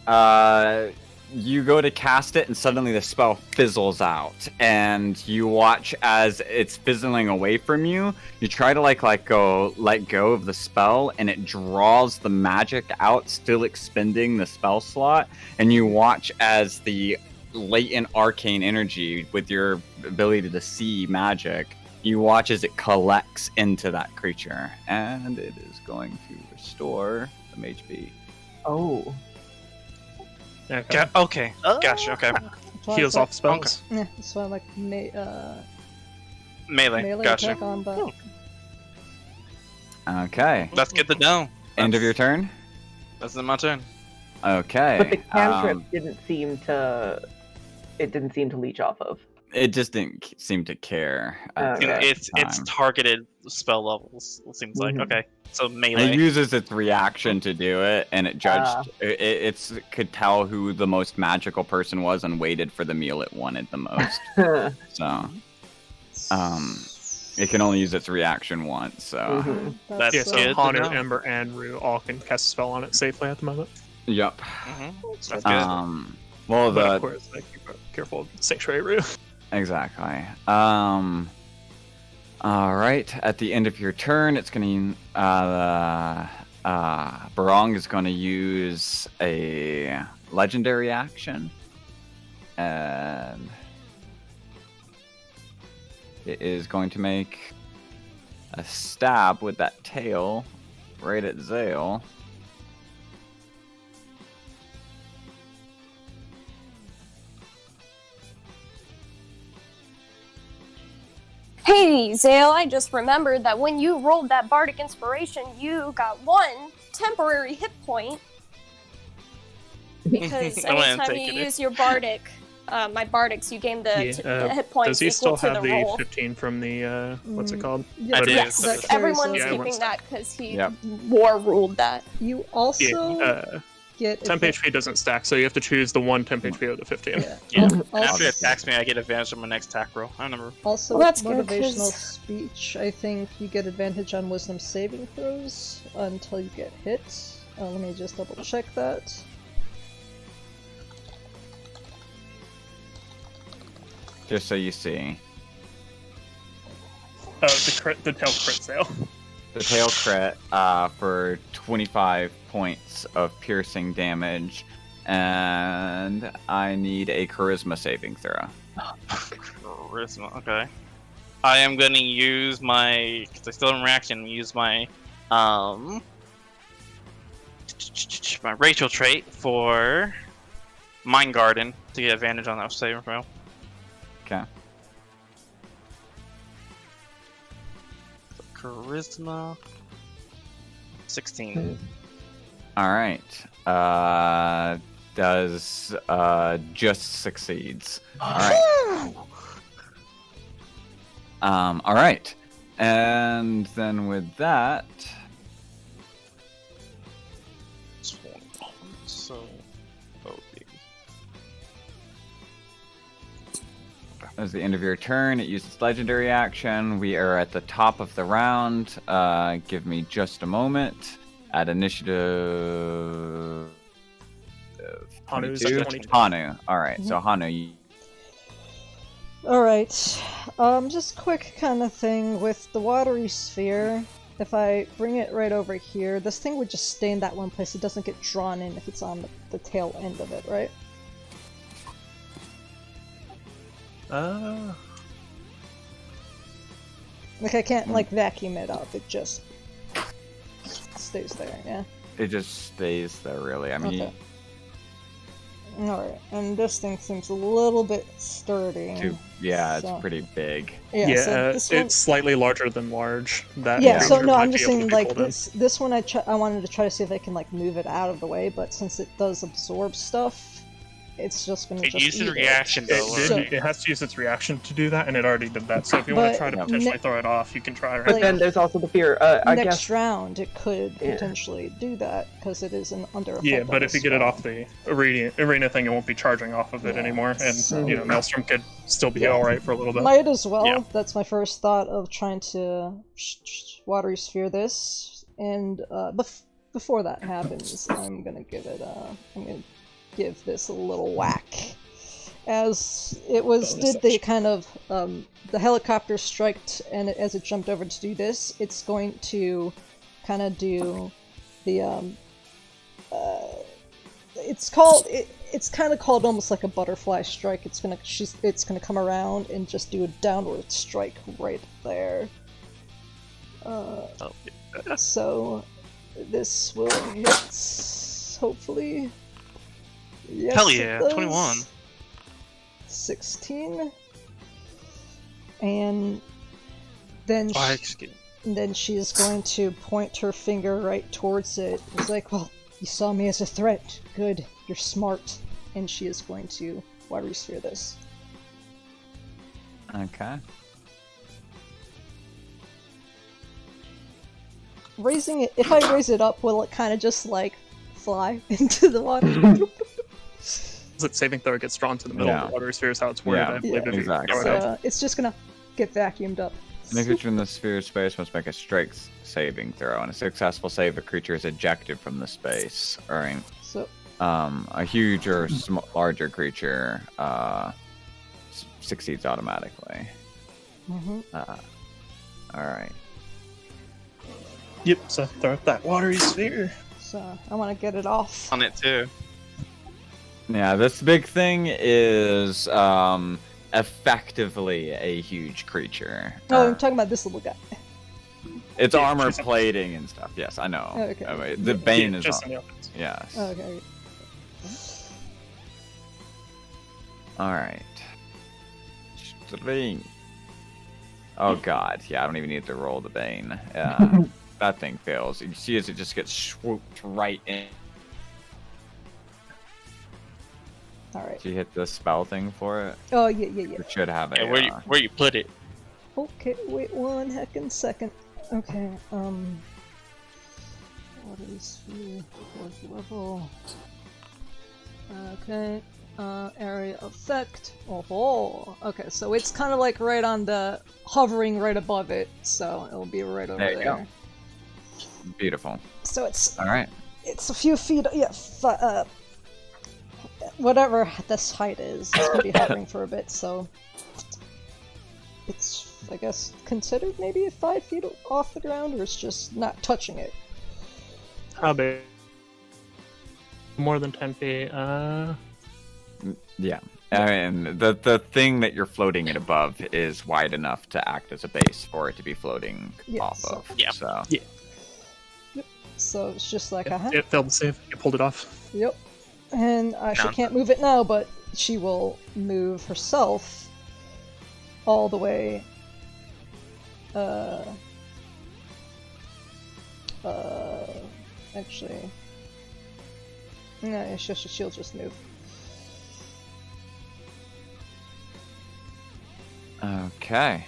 Oh, You go to cast it, and suddenly the spell fizzles out, and you watch as it's fizzling away from you. You try to let go of the spell, and it draws the magic out, still expending the spell slot. And you watch as the latent arcane energy, with your ability to see magic, You watch as it collects into that creature, and it is going to restore some HP. Oh. Okay. Okay, gotcha. Okay, That's why Heals it's like- off spells. Yeah, that's why I like melee. melee Gotcha. attack on back. Okay. Let's get the down. End of your turn? That's my turn. Okay. But the cantrip didn't seem to leech off of. It just didn't seem to care. at Okay. that It's time. targeted spell levels. It seems like Mhm. okay. So It melee. uses its reaction to do it, and it judged. It could tell who the most magical person was and waited for the meal it wanted the most. So, it can only use its reaction once. So, Mhm. That's Yeah, so good to Hanu, know. Ember, and Rue all can cast a spell on it safely at the moment. yep. That's good. Well, But the of course, like, careful of Sanctuary Rue. exactly. All right. At the end of your turn, it's going to Barong is going to use a legendary action, and it is going to make a stab with that tail right at Zale. Hey, Zale, I just remembered that when you rolled that Bardic Inspiration, you got 1 temporary hit point. Because I went and anytime you taken it. use your Bardic, my Bardics, you gain the, the hit Does points he equal still to have the the roll. 15 from the, what's it called? Yeah, I do. Yes, That everyone's Yeah, keeping everyone's- that because he Yep. war ruled that. You also Yeah, get temp HP doesn't stack, so you have to choose the 1 temp HP or the 15. Yeah. Yeah. Also, After it attacks me, I get advantage on my next attack roll. I remember. also Well, that's with good, motivational 'cause- speech, I think you get advantage on wisdom saving throws until you get hit. Let me just double check that. Just so you see. The tail crit sale. The tail crit for 25 points of piercing damage, and I need a charisma saving throw. Charisma. Okay. I am gonna use my. Cause I still have a reaction. Use my my Rachel trait for Mind Garden to get advantage on that saving throw. Okay. Charisma. 16. All right. Does just succeeds. All right. All right. And then with that, So. that would be- as the end of your turn, it uses legendary action. We are at the top of the round. Give me just a moment. At initiative. Hanu's 22. at 22. Hanu. All right. So Hanu, you, Alright, just quick kind of thing with the watery sphere. If I bring it right over here, this thing would just stay in that one place. It doesn't get drawn in if it's on the tail end of it, right? Like I can't like vacuum it up. It just stays there. Yeah. it just stays there, really. I mean, Okay. Alright, and this thing seems a little bit sturdy. yeah, So- it's pretty big. Yeah, so this one... it's slightly larger than large. That Yeah, so creature no, might I'm be just able to saying be like pulled in. this one I wanted to try to see if I can like move it out of the way, but since it does absorb stuff, it's just gonna It just uses eat reaction it. though. So- It has to use its reaction to do that, and it already did that. So if you want But- to try to Yeah. potentially Ne- throw it off, you can try. Right? But Like- then there's also the fear. I Next guess. round, it could Yeah. potentially do that because it is an under effect. Yeah, on but the if you get it spell. off the arena thing, it won't be charging off of it Yeah, anymore, and so- you know Maelstrom could still be Yeah. all right for a little bit. Might as well. Yeah. That's my first thought of trying to watery sphere this, and before that happens, I'm gonna give it. I'm gonna give this a little whack, as it was Bonus did the kind of the helicopter striked, and as it jumped over to do this, it's going to kind of do the it's called. It's kind of called almost like a butterfly strike. It's gonna come around and just do a downward strike right there. So this will hit. Hopefully. Yes, Hell yeah, it does. 21. 16. And then then she is going to point her finger right towards it. It's like, well, you saw me as a threat. Good, you're smart. And she is going to watery sphere this. Okay. Raising it, if I raise it up, will it kind of just like fly into the water? That saving throw gets drawn to the middle of the water sphere is how it's worded. I believe if you exactly. throw it out. It's just gonna get vacuumed up. Any creature in the sphere of space must make a strength saving throw. On a successful save, a creature is ejected from the space. Alright. So, a huge or larger creature succeeds automatically. Alright. Yep, so throw up that watery sphere. So, I want to get it off. On it too. Yeah, this big thing is effectively a huge creature. Oh, I'm talking about this little guy. It's armor plating and stuff. Yes, I know. Okay. Anyway, the Bane is just on. Yes. Okay. Alright. Oh god, yeah, I don't even need to roll the Bane. That thing fails. You see as it just gets swooped right in. Alright. Did you hit the spell thing for it? Oh, yeah. It should have it. Yeah, where you put it? Okay, wait one heckin' second. Okay, what is the fourth level? Okay, area effect. Oh, okay, so it's kind of like right on the, hovering right above it, so it'll be right over There you there. go. Beautiful. So it's, Alright. it's a few feet, yeah, whatever this height is, it's gonna be hovering for a bit, so it's, I guess, considered maybe 5 feet off the ground, or it's just not touching it. How big? More than 10 feet. Yeah. And the thing that you're floating it above is wide enough to act as a base for it to be floating off of. Yeah. So. Yeah. Yep. So it's just like, It failed the save. You pulled it off. Yep. And she can't move it now, but she will move herself all the way. Actually, no, she'll just move. Okay.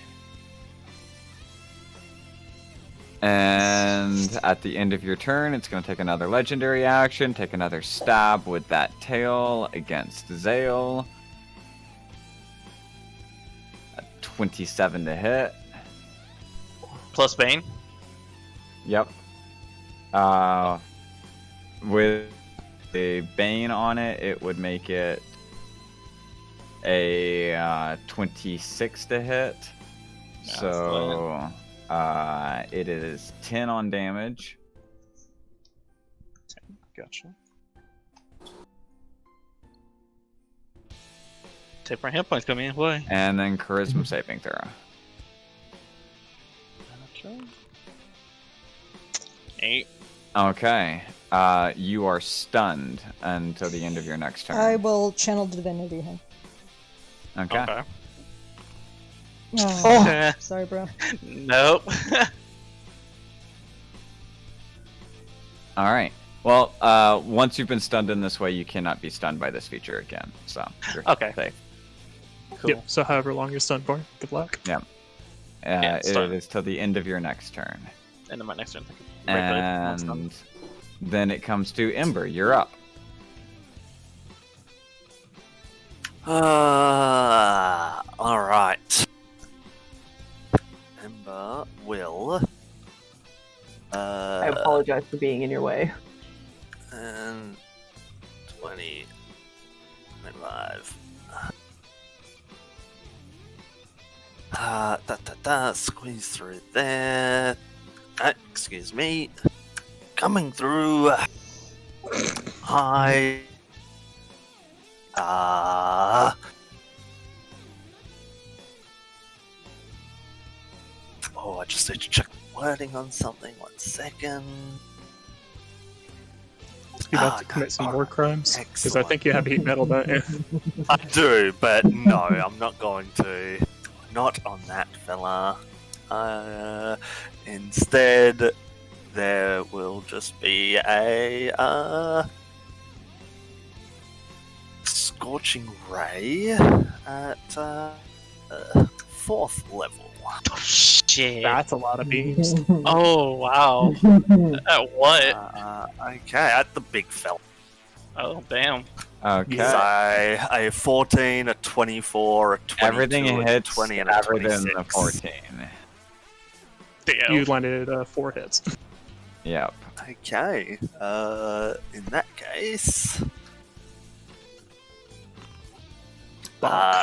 And at the end of your turn, it's going to take another legendary action, take another stab with that tail against Zale. A 27 to hit. Plus Bane? Yep. With the Bane on it, it would make it a 26 to hit. Yeah, So it is 10 on damage. Gotcha. Take my hit points coming in play. And then charisma saving throw. Okay. 8. Okay. You are stunned until the end of your next turn. I will channel divinity him. Okay. Oh, sorry, bro. Nope. Alright. Well, once you've been stunned in this way, you cannot be stunned by this feature again. So, you're safe. Cool. Yep, so however long you're stunned for, good luck. Yeah. Yeah, it is till the end of your next turn. End of my next turn. And then it comes to Ember. You're up. Alright. Ember will. I apologize for being in your way. And 20. 25. Squeeze through there. Excuse me. Coming through. I I just need to check the wording on something. 1 second. You about to commit some war crimes? Because I Excellent. think you have heat metal, don't you? I do, but no, I'm not going to. Not on that fella. Instead, there will just be a scorching ray at 4th level. Oh, shit. That's a lot of beams. Oh, wow. At what? Okay, at the big fella. Oh, damn. Okay. So a 14, a 24, a 22, Everything a hits 20, and a average 26. than the 14. Damn. You landed 4 hits. Yep. Okay, in that case...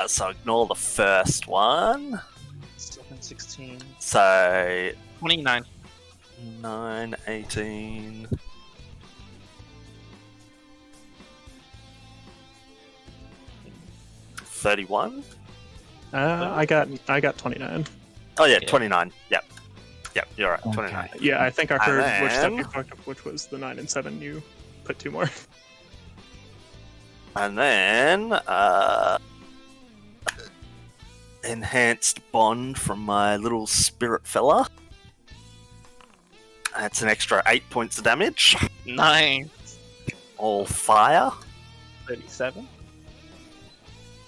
so ignore the first one. 7, 16. So 29. 9, 18... 31? I got 29. Oh yeah, 29. Yep, you're right. 29. Yeah, I think I heard which step then- you fucked up, which was the 9 and 7. You put 2 more. And then enhanced bond from my little spirit fella. That's an extra 8 points of damage. Nice. All fire. 37.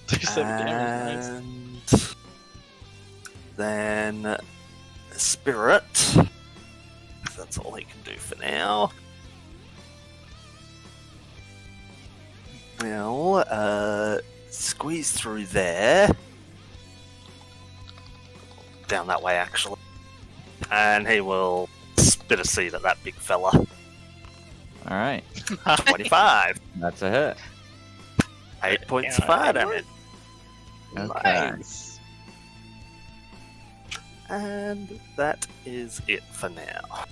37 damage. Nice. And then spirit. That's all he can do for now. Well, squeeze through there. Down that way, actually. And he will spit a seed at that big fella. Alright. 25. That's a hit. 8 points of fire damage. Okay. Nice. And that is it for now.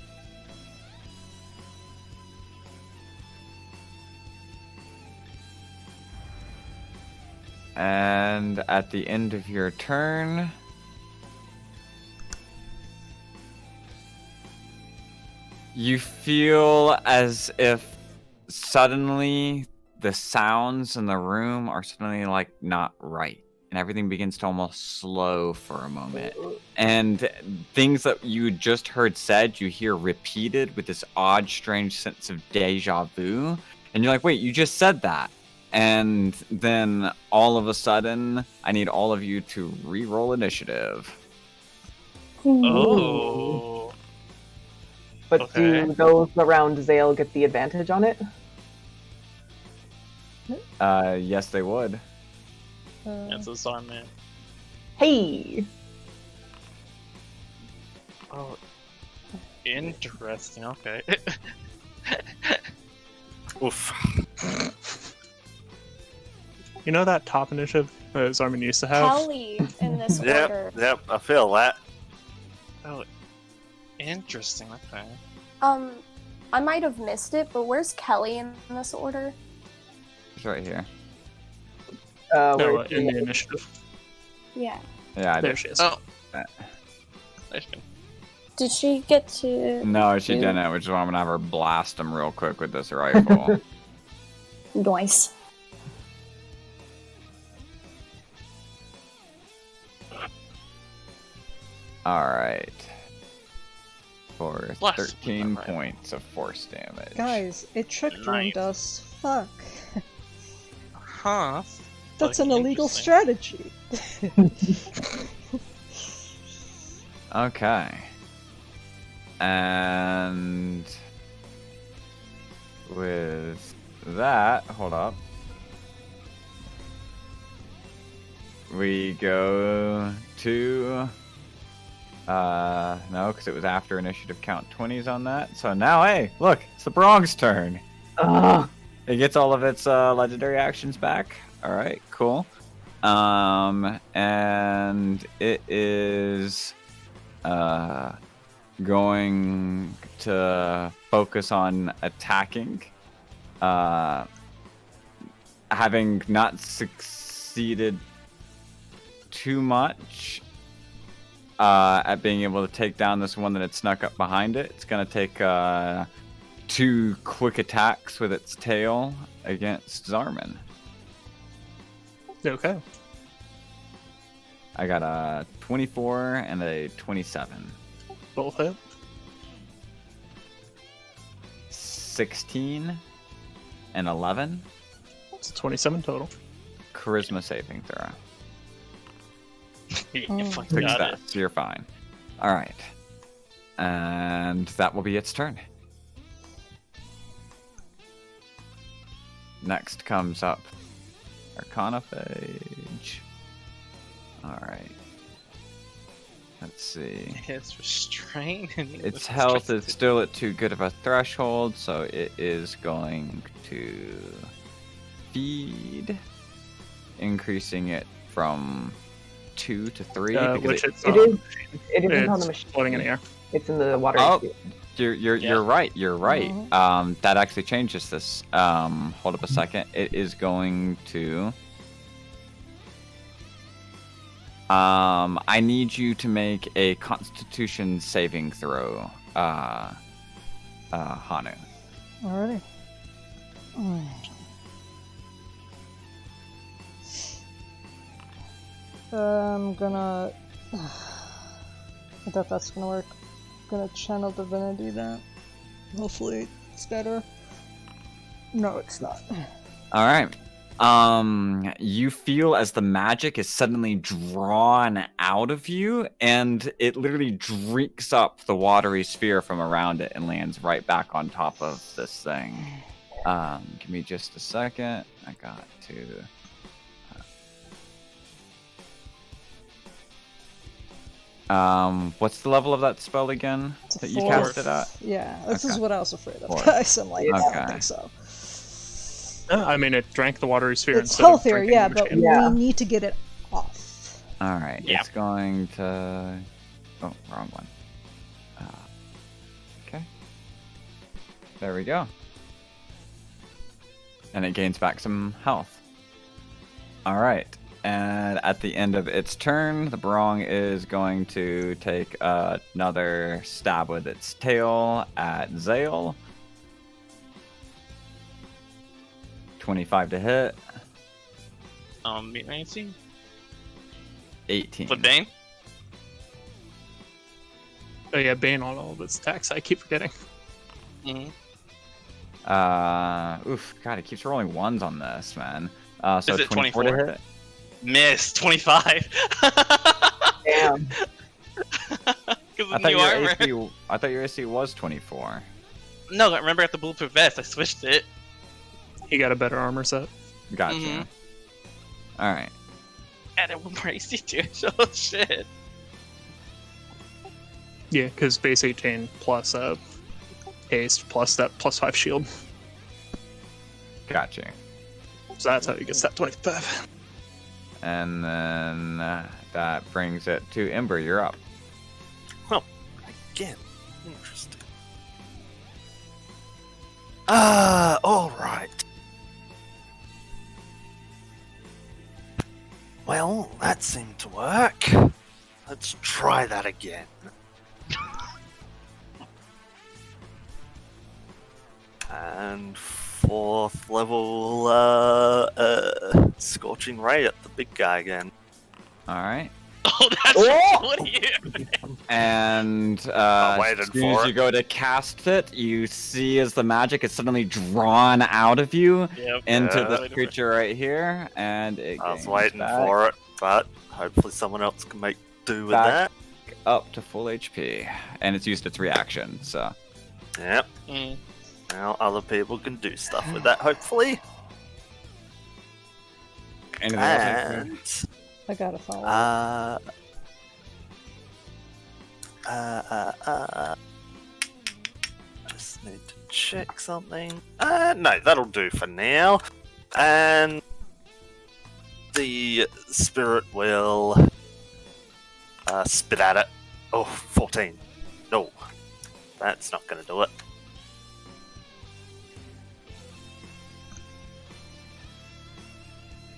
And at the end of your turn, you feel as if suddenly the sounds in the room are suddenly like not right. And everything begins to almost slow for a moment. And things that you just heard said, you hear repeated with this odd, strange sense of deja vu. And you're like, wait, you just said that. And then all of a sudden, I need all of you to re-roll initiative. Oh. But Okay. do those around Zale get the advantage on it? Yes, they would. That's a Zarm, man. Hey! Oh. Interesting. Okay. Oof. You know that top initiative Zarman used to have? Kelly in this order. Yep, I feel that. Oh. Interesting. Okay. I might have missed it, but where's Kelly in this order? It's right here. No, Where's in the the- initiative. Yeah. Yeah, I There did. she is. Oh. There she go. Did she get to? No, she do- didn't, which is why I'm gonna have her blast him real quick with this rifle. Nice. Alright. For Blast. 13 Alright. points of force damage. Guys, it trick-drowned Nice. us. Fuck. Huh. That's Fucking an illegal interesting. strategy. Okay. And with that, hold up. We go to no, because it was after initiative count 20s on that. So now, hey, look, it's the Bronx turn. Ugh. It gets all of its legendary actions back. All right, cool. And it is going to focus on attacking having not succeeded too much at being able to take down this one that had snuck up behind it, it's going to take 2 quick attacks with its tail against Zarman. Okay. I got a 24 and a 27. Both hit. 16 and 11. It's 27 total. Charisma saving throw. You fucking got it. Success. You're fine. All right. And that will be its turn. Next comes up Arcanophage. All right. Let's see. It's restrained. Its health is still at too good of a threshold, so it is going to feed, increasing it from 2 to 3. Which it's, It is on the machine. Floating in the air. It's in the water. Oh, you're right. You're right. That actually changes this. Hold up a second. It is going to. I need you to make a Constitution saving throw, Hanu. Alrighty. I'm gonna. I doubt that's gonna work. I'm gonna channel divinity that. Hopefully it's better. No, it's not. All right. You feel as the magic is suddenly drawn out of you, and it literally drinks up the watery sphere from around it and lands right back on top of this thing. Give me just a second. I got to. What's the level of that spell again that you cast it at? Yeah, this is what I was afraid of, 4. guys. I'm like, I don't Okay. think so. I mean, it drank the watery sphere It's instead of healthier, drinking yeah, the but machine. we need to get it off. All right, Yeah. it's going to. Oh, wrong one. Okay. There we go. And it gains back some health. All right. And at the end of its turn, the Barong is going to take another stab with its tail at Zale. 25 to hit. Meet 19. 18. With Bane? Oh yeah, Bane on all of its attacks. I keep forgetting. Mm-hmm. Oof, God, it keeps rolling ones on this, man. So Is it 24 to 24? hit. Miss 25. Damn. Because I of new armor. thought your AC was 24. No, remember at the bulletproof vest, I switched it. He got a better armor set. Gotcha. Mhm. All right. Added one more AC to it. Oh shit. Yeah, because base 18 plus haste plus that +5 shield. Gotcha. So that's how he gets that 25. And then that brings it to Ember. You're up. Again, interesting. Alright. Well, that seemed to work. Let's try that again. And 4th level Scorching Ray at the big guy again. All right. Oh, that's what are you? And I'm waiting as soon for as it. you go to cast it, you see as the magic is suddenly drawn out of you Yep. into Yeah. this creature right here, and it I was gains waiting back for it, but hopefully someone else can make do with Back. up to full HP, and it's used its reaction. So that. Yep. Mm. Now other people can do stuff with that, hopefully. anything else? And I gotta follow. just need to check something. No, that'll do for now. And the spirit will spit at it. Oh, 14. No, that's not going to do it.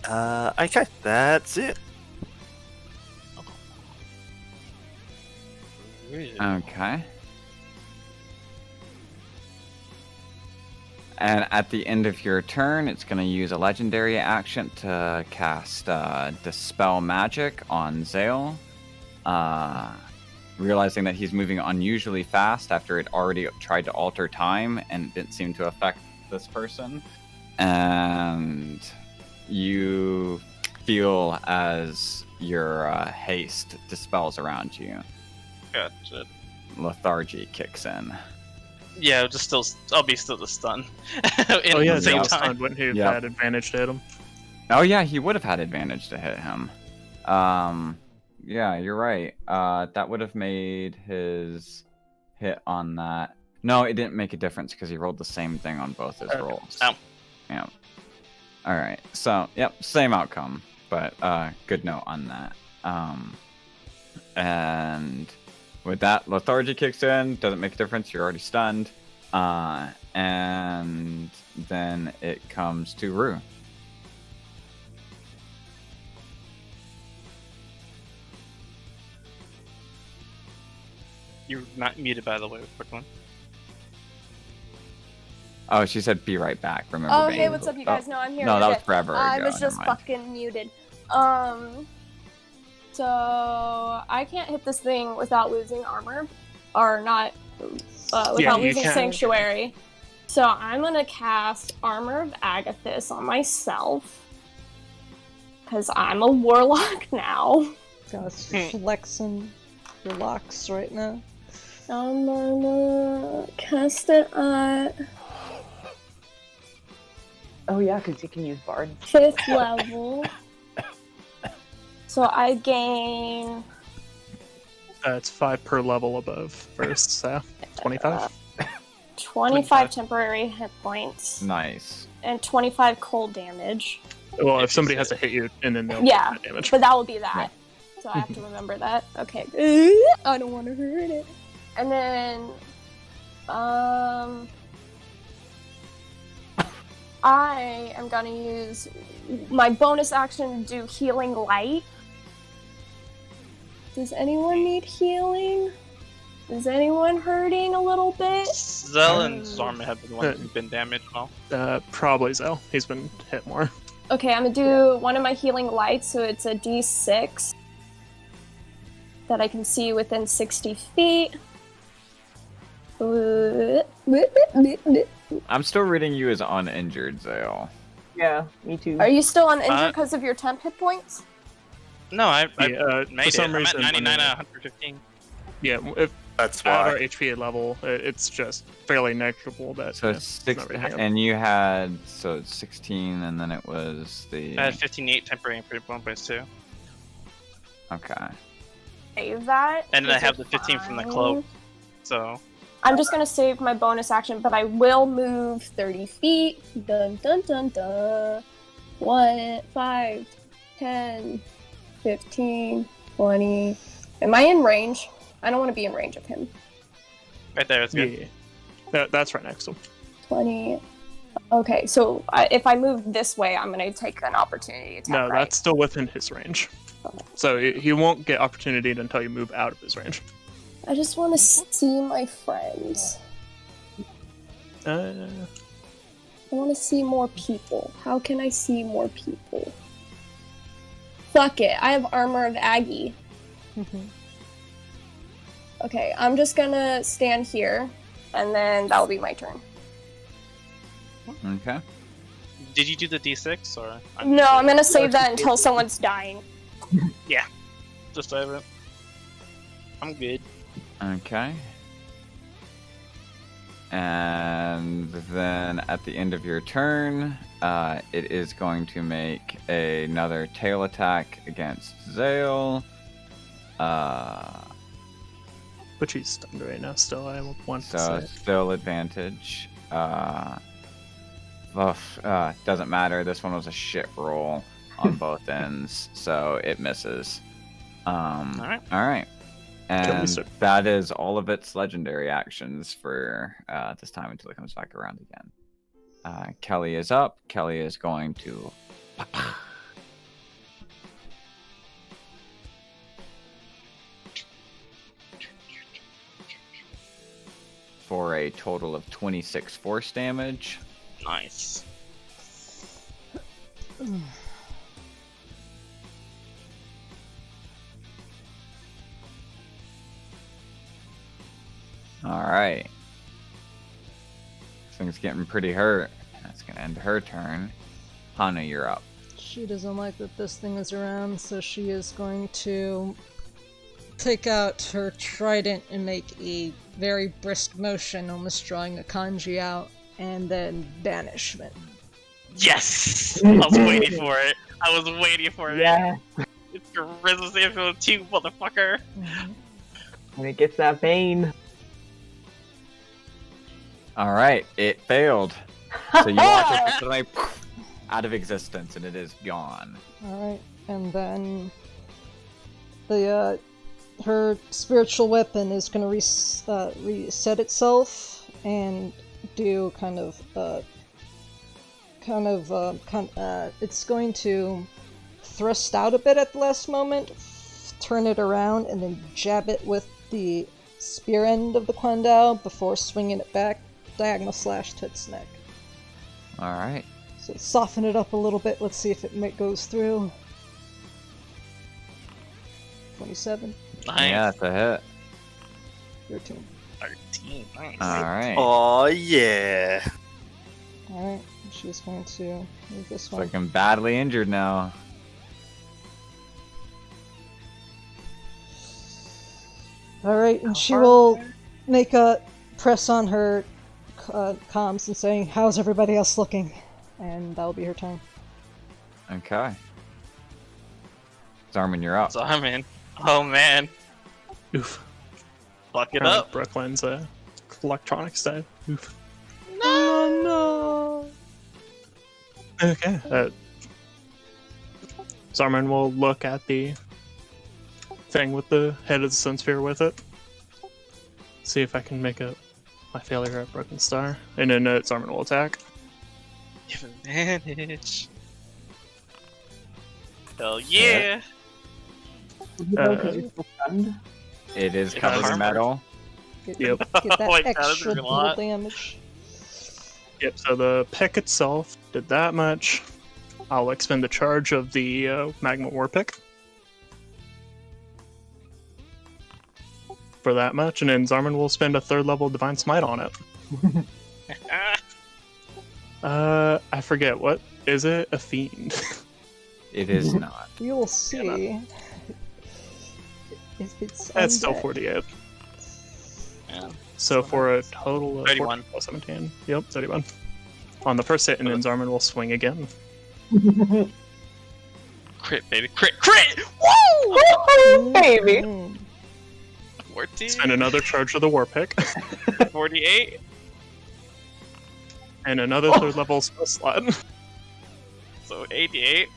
Okay, that's it. Okay. And at the end of your turn, it's going to use a legendary action to cast Dispel Magic on Zale. Realizing that he's moving unusually fast after it already tried to alter time and it didn't seem to affect this person. And you feel as your haste dispels around you. Gotcha. Lethargy kicks in. Yeah, I'll be still the stun. Oh yeah, the same Zale time. stunned, wouldn't he have had advantage to hit him? Oh yeah, he would have had advantage to hit him. Yeah, you're right. That would have made his hit on that. No, it didn't make a difference because he rolled the same thing on both his rolls. Oh. Yeah. All right. So, yep, same outcome, but good note on that. And with that, lethargy kicks in. Doesn't make a difference. You're already stunned. And then it comes to Rue. You're not muted, by the way. Quick one. Oh, she said be right back. Remember? Oh, being hey, what's up, you guys? No, I'm here. No, You're that was good. forever ago. I was just never mind. fucking muted. So I can't hit this thing without losing armor, or not, without losing Sanctuary. So I'm gonna cast Armor of Agathis on myself, because I'm a warlock now. Gosh, flexing your locks right now. I'm gonna cast it at Oh yeah, because you can use Bard. 5th level. So I gain... It's 5 per level above first, so 25. 25 temporary hit points. Nice. And 25 cold damage. Well, if somebody has to hit you, and then they'll Yeah, take that damage. but that will be that. So I have to remember that. Okay. I don't want to hurt it. And then... I am gonna use my bonus action to do Healing Light. Does anyone need healing? Is anyone hurting a little bit? Zell and Zorma have been the ones who've been damaged. Well, Probably Zell. He's been hit more. Okay, I'm gonna do one of my Healing Lights, so it's a D6 that I can see within 60 feet. I'm still reading you as uninjured, Zale. Yeah, me too. Are you still uninjured because of your temp hit points? no, I for made it. some I'm reason, at 99 out of 115. Yeah, if That's at why. our HP level, it's just fairly negligible. That So yeah, it's it's 6, not really hanging. and you had it's 16, and then it was the. I had 15-8 temporary and pretty bonus too. Okay. Save that. And then I Is have it the 15 from the fine? cloak. So I'm just gonna save my bonus action, but I will move 30 feet. Dun dun dun dun. 1, 5, 10, 15, 20. Am I in range? I don't want to be in range of him. right there, it's good. Yeah, that's right next to him. 20. Okay, so if I move this way, I'm gonna take an opportunity attack. No, right? that's still within his range. So he won't get opportunity until you move out of his range. I just want to see my friends. Uh, I want to see more people. How can I see more people? Fuck it. I have Armor of Aggie. Okay, I'm just gonna stand here, and then that'll be my turn. Okay. Did you do the D6 or? No, I'm gonna save that until someone's dying. Yeah, just save it. I'm good. Okay. And then at the end of your turn, it is going to make another tail attack against Zale. but she's stunned right now. Still, I want to So say. still advantage. Doesn't matter. This one was a shit roll on both ends, so it misses. All right. And that is all of its legendary actions for this time until it comes back around again. Kelly is up. Kelly is going to for a total of 26 force damage. Nice. Alright. This thing's getting pretty hurt. That's gonna end her turn. Hana, you're up. She doesn't like that this thing is around, so she is going to take out her trident and make a very brisk motion, almost drawing a kanji out, and then banishment. Yes! I was waiting for it. I was waiting for it. Yeah. It's Charisma Saving 2, motherfucker. And it gets that bane. Alright, it failed. So you watch it suddenly out of existence, and it is gone. Alright, and then the her spiritual weapon is going to reset itself and do it's going to thrust out a bit at the last moment, turn it around, and then jab it with the spear end of the Kwandao before swinging it back, diagonal slash to its neck. Alright. So soften it up a little bit. Let's see if it goes through. 27. Nice. Yeah, that's a hit. 13. 13. Nice. Alright. Oh yeah. Alright, she's going to move this It's one. like I'm badly injured now. Alright, and she will make a press on her comms and saying, "How's everybody else looking?" And that'll be her turn. Okay. Zarman, you're up. So I'm in. Oh man. Oof. Fuck it Kinda up. like Brooklyn's electronics side. Oof. Oh no! Okay. Zarman will look at the thing with the head of the Sun Sphere with it. See if I can make my failure at Broken Star. And then Zarman will attack. Give advantage. Hell yeah. It is Yeah, covered in armor. metal. Get, Yep. get that Oh my God, that's extra a lot. damage. Yep, so the pick itself did that much. I'll expend the charge of the Magma War pick. For that much, and then Zarman will spend a 3rd level Divine Smite on it. I forget, what is it? A Fiend. It is not. We will see. If it's That's still undead. 48. Yeah. So for a total of 31. 14 plus 17. Yep, 31. On the first hit, and then Zarman will swing again. Crit, baby. Crit! Crit! Woo! Baby. Mm. 14. Spend another charge of the War pick. 48. And another 3rd level spell slot. So 88.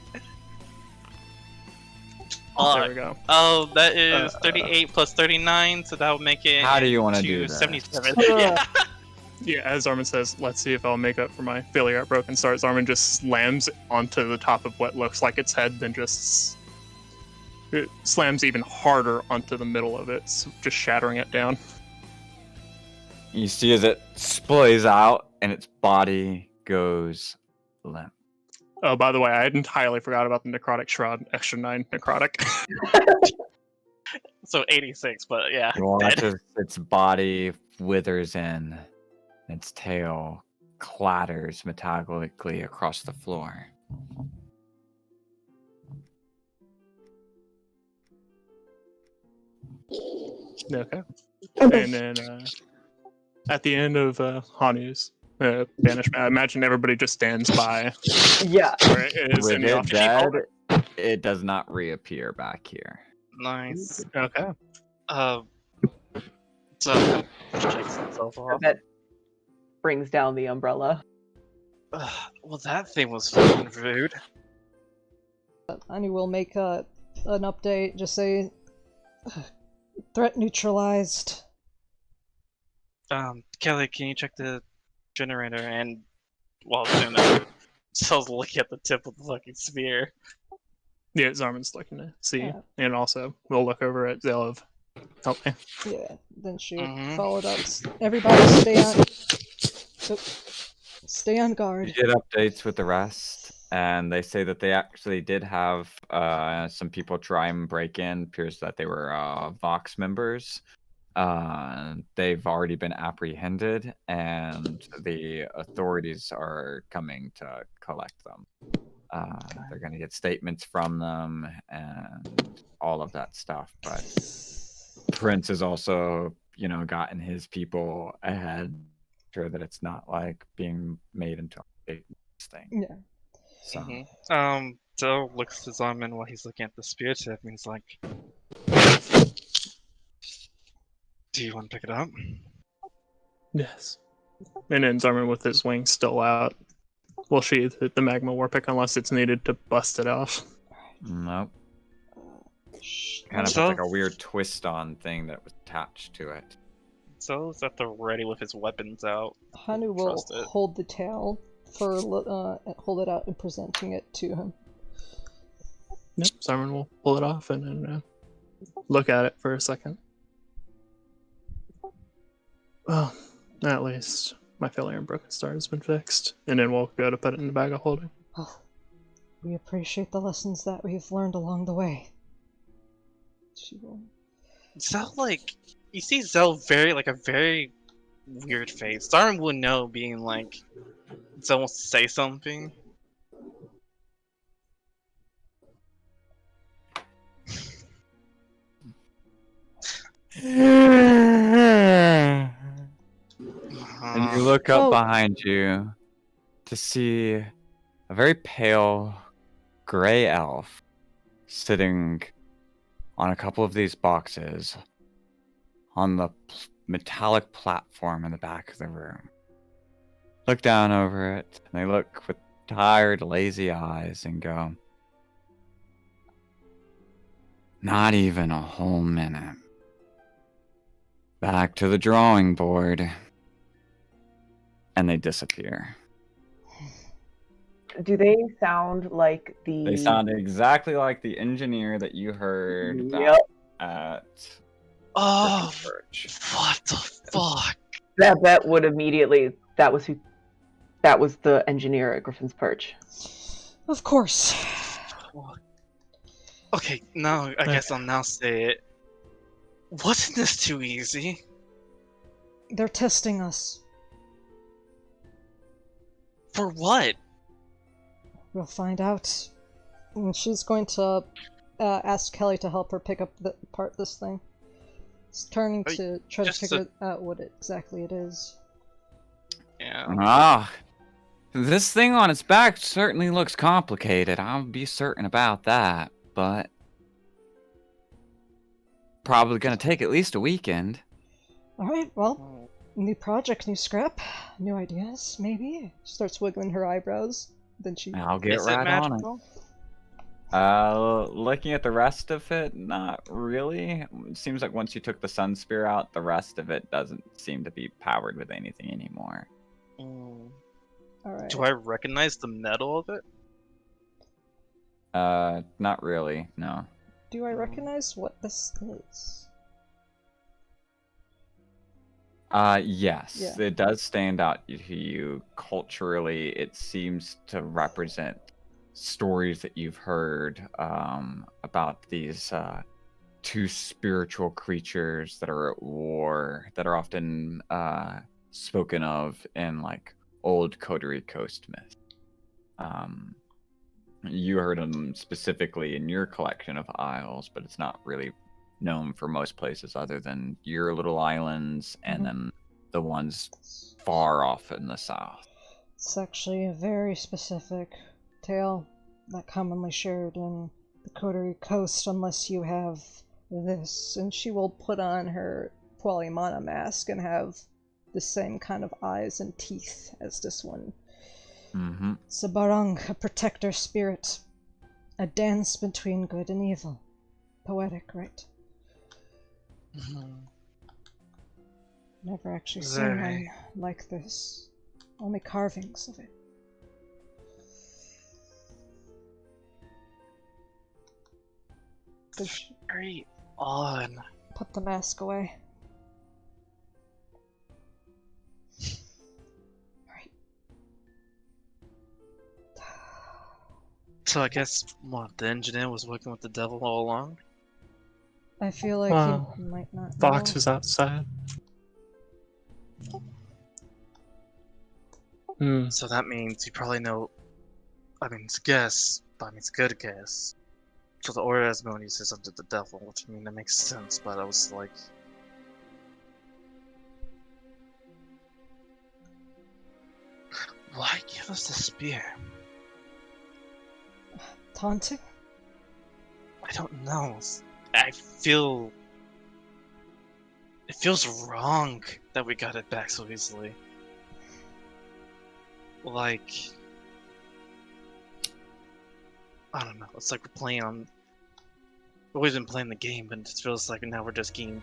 There we go. Oh, that is 38 plus 39, so that would make it. How do you wanna do that? 77. Yeah. Yeah, as Zarman says, let's see if I'll make up for my failure at Broken Start. Zarman just slams onto the top of what looks like its head, then just it slams even harder onto the middle of it, just shattering it down. You see as it splays out and its body goes limp. Oh, by the way, I entirely forgot about the Necrotic Shroud, extra 9 Necrotic. So 86, but yeah. You watch dead. as its body withers in, its tail clatters metallically across the floor. Okay. And then at the end of Hanu's banishment, I imagine everybody just stands by Yeah. where it is With in the it office. dead, it does not reappear back here. Nice. Okay. So shakes himself off. That brings down the umbrella. Well, that thing was fucking rude. Ani will make an update. Just say threat neutralized. Kelly, can you check the generator? And while doing that, Cell's looking at the tip of the fucking spear. Yeah, Zarman's looking to see. Yeah. And also, we'll look over at Zelov. Okay. Yeah. Then she Mhm. followed up. Everybody stay on You guard. get updates with the rest, and they say that they actually did have some people try and break in. Appears that they were Vox members. They've already been apprehended, and the authorities are coming to collect them. They're going to get statements from them and all of that stuff. But Prince has also, gotten his people ahead, sure that it's not like being made into a big thing. Yeah. So Joe looks to Zarman while he's looking at the spear tip, and he's like, "Do you want to pick it up?" Yes. And then Zarman with his wings still out will sheath the magma war pick unless it's needed to bust it off. nope. Kind of So- puts like a weird twist on thing that was attached to it. Zo's at the ready with his weapons out. Hanu will Trust it. hold the tail for hold it out and presenting it to him. Yep, Zarman will pull it off and then look at it for a second. Well, at least my failure and broken star has been fixed. And then we'll go to put it in the bag of holding. Well, we appreciate the lessons that we've learned along the way. She will. Zell, you see Zell a very weird face. Zarman would know, being like, Zell wants to say something. And you look up behind you to see a very pale gray elf sitting on a couple of these boxes on the metallic platform in the back of the room. Look down over it, and they look with tired, lazy eyes and go, "Not even a whole minute. Back to the drawing board." And they disappear. Do they sound like the? They sound exactly like the engineer that you heard Yep. at Oh, Church. what the fuck? That would immediately. That was the engineer at Griffin's Perch. Of course. Okay, now I guess I'll now say it. Wasn't this too easy? They're testing us. For what? We'll find out. And she's going to ask Kelly to help her pick up this thing. It's turning to try to figure out what exactly it is. Yeah. Ah, this thing on its back certainly looks complicated. I'll be certain about that, but probably gonna take at least a weekend. Alright, well, new project, new scrap, new ideas, maybe? She starts wiggling her eyebrows. Then she... I'll get right on it. Looking at the rest of it, not really. It seems like once you took the sun spear out, the rest of it doesn't seem to be powered with anything anymore. Alright. Do I recognize the metal of it? Not really, no. Do I recognize what this is? Yes. Yeah. It does stand out to you culturally. It seems to represent stories that you've heard about these two spiritual creatures that are at war, that are often spoken of in like old Coterie Coast myth. You heard them specifically in your collection of isles, but it's not really known for most places other than your little islands and then the ones far off in the south. It's actually a very specific tale not commonly shared in the Coterie Coast unless you have this. And she will put on her Qualimana mask and have the same kind of eyes and teeth as this one. It's a barang, a protector spirit. A dance between good and evil. Poetic, right? Never actually seen one like this. Only carvings of it. Very odd. put the mask away. So I guess what the engineer was working with the devil all along. I feel like Wow. he might not Fox know. is outside. Hmm. So that means you probably know. I mean, it's a guess, but I mean, it's a good guess. So the Aura Asmodeus is under the devil, which I mean, that makes sense, but I was like. Why give us the spear? Taunting? I don't know. I feel. It feels wrong that we got it back so easily. Like. I don't know. It's like we're playing on. We've always been playing the game, but it just feels like now we're just getting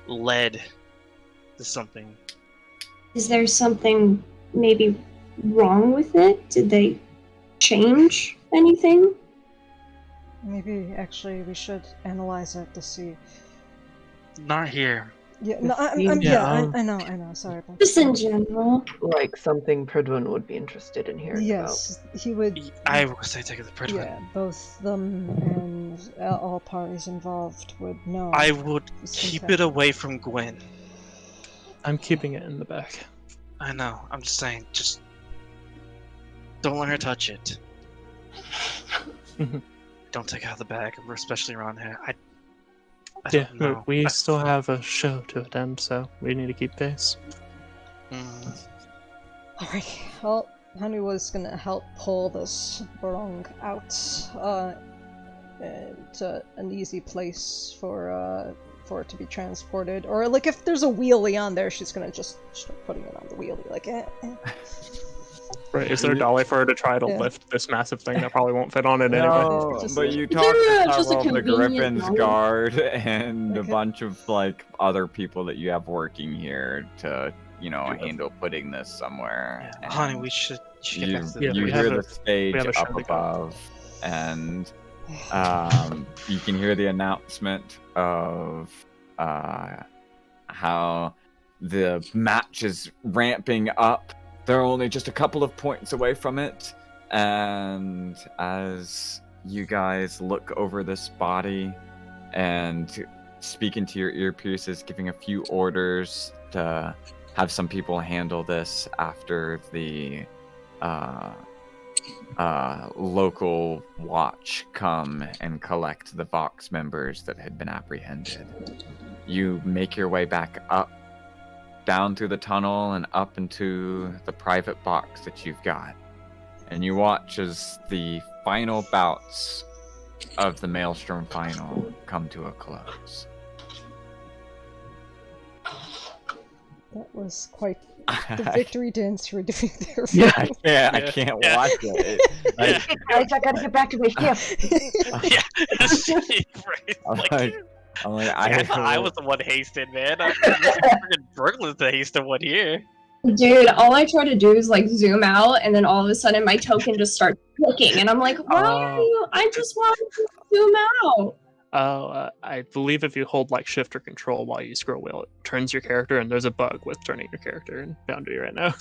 led to something. Is there something maybe wrong with it? Did they change anything? Maybe actually we should analyze it to see. Not here. Yeah, no, I know. Sorry about Just in general. Like something Pridwin would be interested in hearing Yes, he would. I would say take the Pridwin. Yeah, both them and all parties involved would know. I would this keep thing it away from Gwen. I'm keeping it in the back. I know. I'm just saying, just don't let her touch it. Don't take it out of the bag, especially around here. I Yeah, don't know. we still have a show to attend, so we need to keep pace. Alright, well, Henry was gonna help pull this Barong out to an easy place for it to be transported. Or, like, if there's a wheelie on there, she's gonna just start putting it on the wheelie, like, Right, is there a dolly for her to try to Yeah. lift this massive thing that probably won't fit on it anyway? No, Just but like- you Is talked there to just a several of the convenient Griffin's dolly? guard and Okay. a bunch of like other people that you have working here to, handle putting this somewhere. Yeah, honey, And we should get you back to Yeah, the you we hear have the a- stage we have a show up to go. above, and you can hear the announcement of how the match is ramping up. They're only just a couple of points away from it, and as you guys look over this body and speak into your earpieces, giving a few orders to have some people handle this after the local watch come and collect the Vox members that had been apprehended. You make your way back up, down through the tunnel and up into the private box that you've got. And you watch as the final bouts of the Maelstrom final come to a close. That was quite the victory dance you were doing there. I can't watch it. Guys, I gotta get back to my shift. I thought I was the one hasted, man. I'm freaking Brooklyn's the hasted one here. Dude, all I try to do is like zoom out, and then all of a sudden my token just starts clicking, and I'm like, why are you? I just want to zoom out. I believe if you hold like shift or control while you scroll wheel, it turns your character, and there's a bug with turning your character in Boundary right now.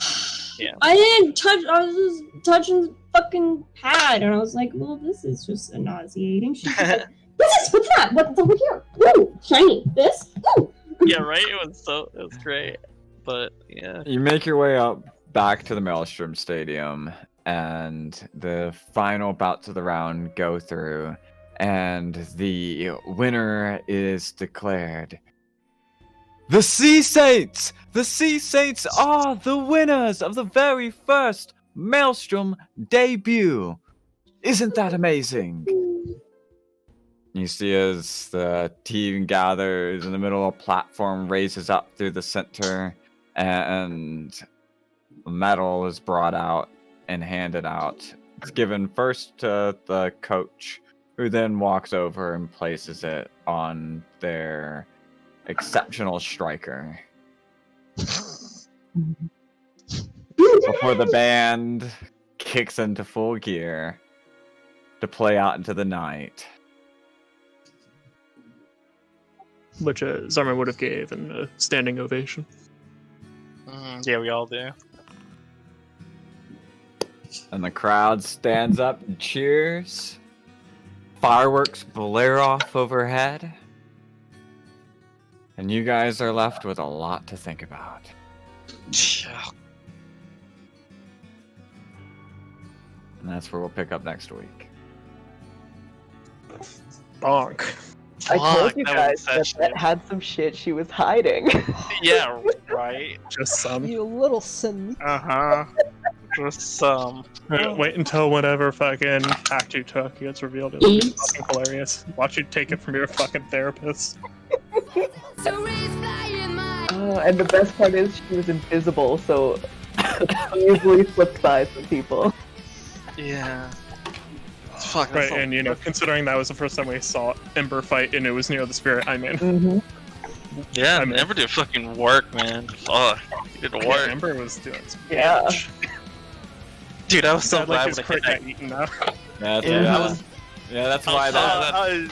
Yeah. I didn't touch. I was just touching the fucking pad, and I was like, well, this is just nauseating. She's just like, what's that? What's over here? Ooh, shiny. This? Ooh. Yeah, right? It was great. But, yeah. You make your way up back to the Maelstrom Stadium, and the final bouts of the round go through, and the winner is declared. The Sea Saints! The Sea Saints are the winners of the very first Maelstrom debut! Isn't that amazing? You see as the team gathers in the middle of a platform, raises up through the center, and medal is brought out and handed out. It's given first to the coach, who then walks over and places it on their exceptional striker. Before the band kicks into full gear to play out into the night. which Zarman would have gave in a standing ovation. Yeah, we all do. And the crowd stands up and cheers. Fireworks blare off overhead. And you guys are left with a lot to think about. Yeah. And that's where we'll pick up next week. Bonk. I told Fuck, you that guys was that Bet had some shit she was hiding. Yeah, right. Just some. You little sin. Just some. Wait until whatever fucking act you took gets revealed. It'll be fucking hilarious. Watch you take it from your fucking therapist. And the best part is she was invisible, so she easily slipped by some people. Yeah. Fuck. Right, and you know, considering that was the first time we saw Ember fight and it was near the spirit, I mean. Mm-hmm. Yeah, I mean- Ember did fucking work, man. Fuck. He did Yeah, work. Ember was doing some Yeah. damage. Dude, I was so Sad, glad like his when I crit hit that. got eaten now. That's, Yeah, yeah, I was- that's I why was that.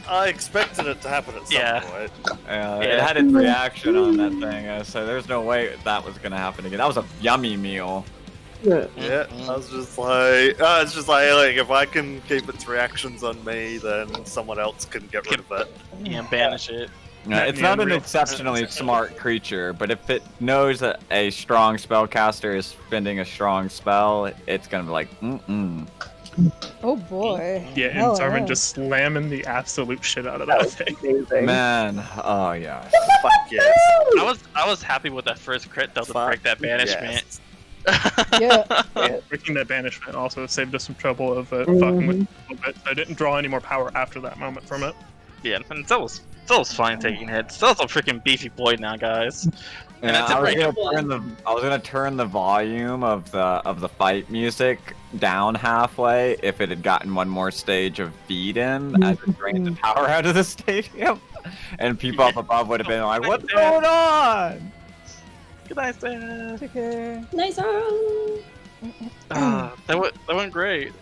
I expected it to happen at some Yeah. point. It had its reaction on that thing, so there's no way that was gonna happen again. That was a yummy meal. Yeah. Yeah, I was just like, like if I can keep its reactions on me, then someone else can get rid of it. Yeah, banish it. It's not an exceptionally smart creature, but if it knows that a strong spellcaster is spending a strong spell, it's gonna be like, mm-mm. Oh boy. Yeah, and Hell Zarman yeah. just slamming the absolute shit out of that thing. Amazing. Man, oh yeah. Fuck yes. I was happy with that first crit though to break that banishment. Yes. Yeah. Breaking that banishment also saved us some trouble of fucking with it a little bit. I didn't draw any more power after that moment from it. Yeah, and that was fine taking hits. That was a freaking beefy boy now, guys. And Yeah, that's a I was break. gonna turn the volume of the fight music down halfway if it had gotten one more stage of feed in as it drained the power out of the stadium, and people up above would have been like, "What's going on?" Good night, Sam. Take care. Nice arm. That went great.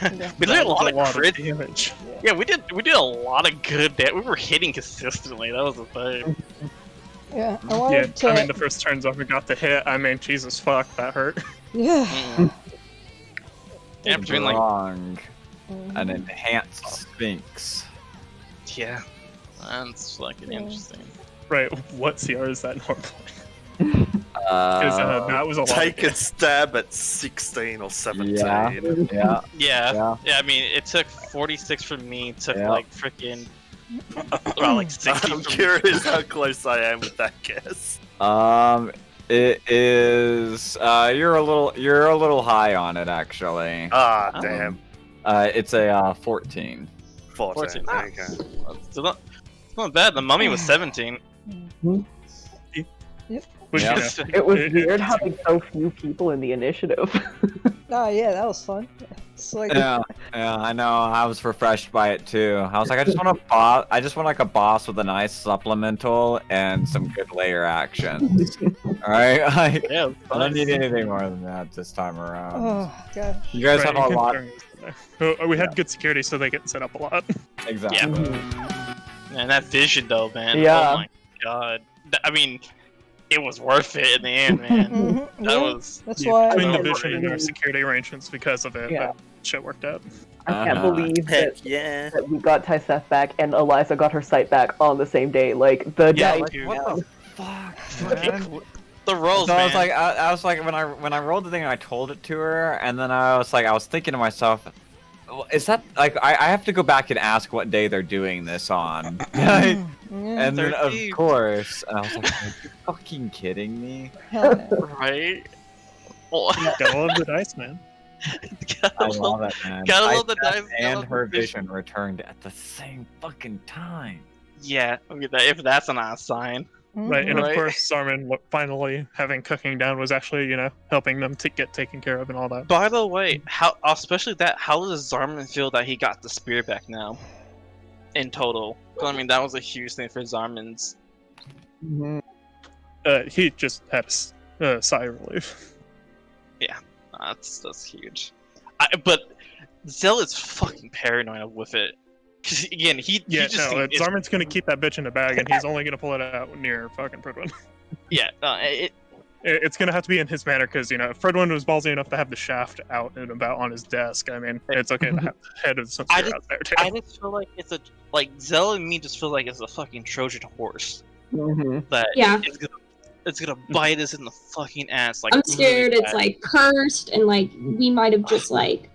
Yeah. We did a lot of of crit. damage. Yeah, we did a lot of good damage. We were hitting consistently. That was the thing. Yeah, I Yeah, wanted to. I mean, the first turns off we got the hit, I mean, Jesus fuck, that hurt. Yeah. Yeah, between like Wrong. An enhanced Sphinx. yeah, that's fucking interesting. Right, what CR is that normally? Because that was a lot. Take a stab at 16 or 17. Yeah. Yeah, I mean, it took 46 from me. It took Yeah. like freaking about like 60. I'm from curious how close I am with that guess. It is. You're a little high on it actually. Ah, Oh. damn. It's a 14. 14. 14. Okay. It's not bad. The mummy was 17. Which, Yeah. you know, It was weird having so few people in the initiative. Oh yeah, that was fun. It's like Yeah, I know. I was refreshed by it too. I was like, I just want like a boss with a nice supplemental and some good layer actions. All right, like, Yeah, I don't need anything more than that this time around. oh god. You guys right, have a you lot. can turn this in. We had good security, so they get set up a lot. Exactly. Man, that vision though, man. Yeah. Oh my god. I mean, it was worth it in the end, man. Mhm, That yeah, was. that's Yeah, why. between the I vision and our believe- security arrangements because of it, Yeah. but shit worked out. I can't Uh-huh. believe Heck that, yeah. that we got Tyseth back and Eliza got her sight back on the same day. Like the Yeah, day. like, What the fuck, man? The rolls, So man. I was like, when I rolled the thing, I told it to her, and then I was thinking to myself, is that like I have to go back and ask what day they're doing this on? Yeah, And then of 13th. course, I was like, are you fucking kidding me? hell yeah. Right? Oh, Gotta love the dice, man. I love it, man. Gotta love the Typhus dice, gotta and love her the vision. vision returned at the same fucking time. yeah, okay, if that's an odd sign. Right, and Right. of course, Zarman finally having cooking down was actually, helping them to get taken care of and all that. By the way, how especially that, how does Zarman feel that he got the spear back now? In total. 'Cause, I mean, that was a huge thing for Zarman's. Mhm. He just had a sigh of relief. That's huge. But Zell is fucking paranoid with it. 'Cause again, he Yeah, just no, is, Zarman's gonna keep that bitch in the bag, and he's only gonna pull it out near fucking Fredwin. yeah. It's gonna have to be in his manner, because, you know, if Fredwin was ballsy enough to have the shaft out and about on his desk, I mean, it's okay to have the head of some sphere out there, too. I just feel like it's like Zell and me just feel like it's a fucking Trojan horse that Yeah. it's gonna bite us in the fucking ass. Like I'm scared really it's bad. like cursed and like we might have just like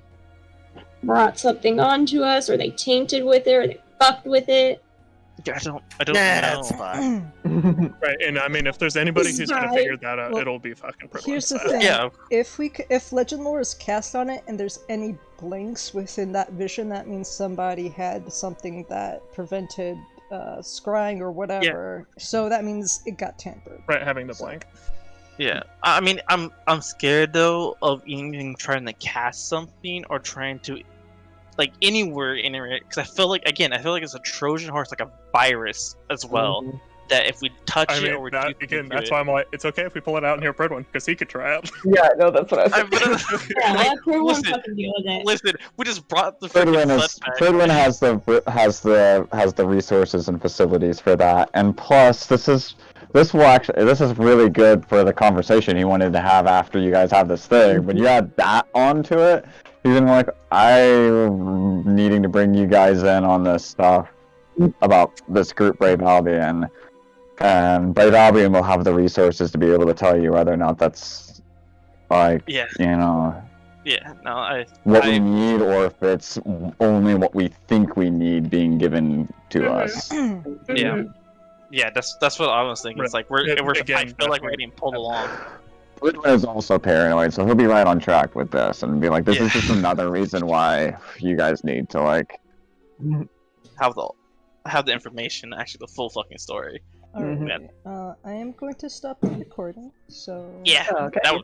brought something onto us, or they tainted with it, or they fucked with it. I don't Nah, know. that's fine. Right, and I mean, if there's anybody who's gonna Right. figure that out, Well, it'll be fucking Fredwin. Here's the so. thing. Yeah. If Legend Lore is cast on it and there's any blinks within that vision, that means somebody had something that prevented scrying or whatever. So that means it got tampered. Right, having the blank. Yeah, I mean, I'm scared though of even trying to cast something or trying to, like, anywhere in it, because I feel like it's a Trojan horse, like a virus as well. That if we touch I it mean, or we that, do again, to that's it, why I'm like, it's okay if we pull it out near Fredwin, because he could try it. Yeah, no, that's what I was Yeah, let everyone listen, fucking deal with it. listen, we just brought the freaking Fredwin has the resources and facilities for that, and plus this is really good for the conversation he wanted to have after you guys have this thing. When you add that onto it, he's gonna be like, I'm needing to bring you guys in on this stuff about this group Brave Albion, and Brave Albion will have the resources to be able to tell you whether or not that's like, Yeah. Mm-hmm. you know, yeah, no, what we need, or if it's only what we think we need being given to us. yeah, that's what I was thinking. It's like I feel like we're getting pulled along. Fredwin is also paranoid, so he'll be right on track with this and be like, this is just another reason why you guys need to, like, have the information, actually the full fucking story. Alright, I am going to stop the recording, so... Yeah, Okay. that was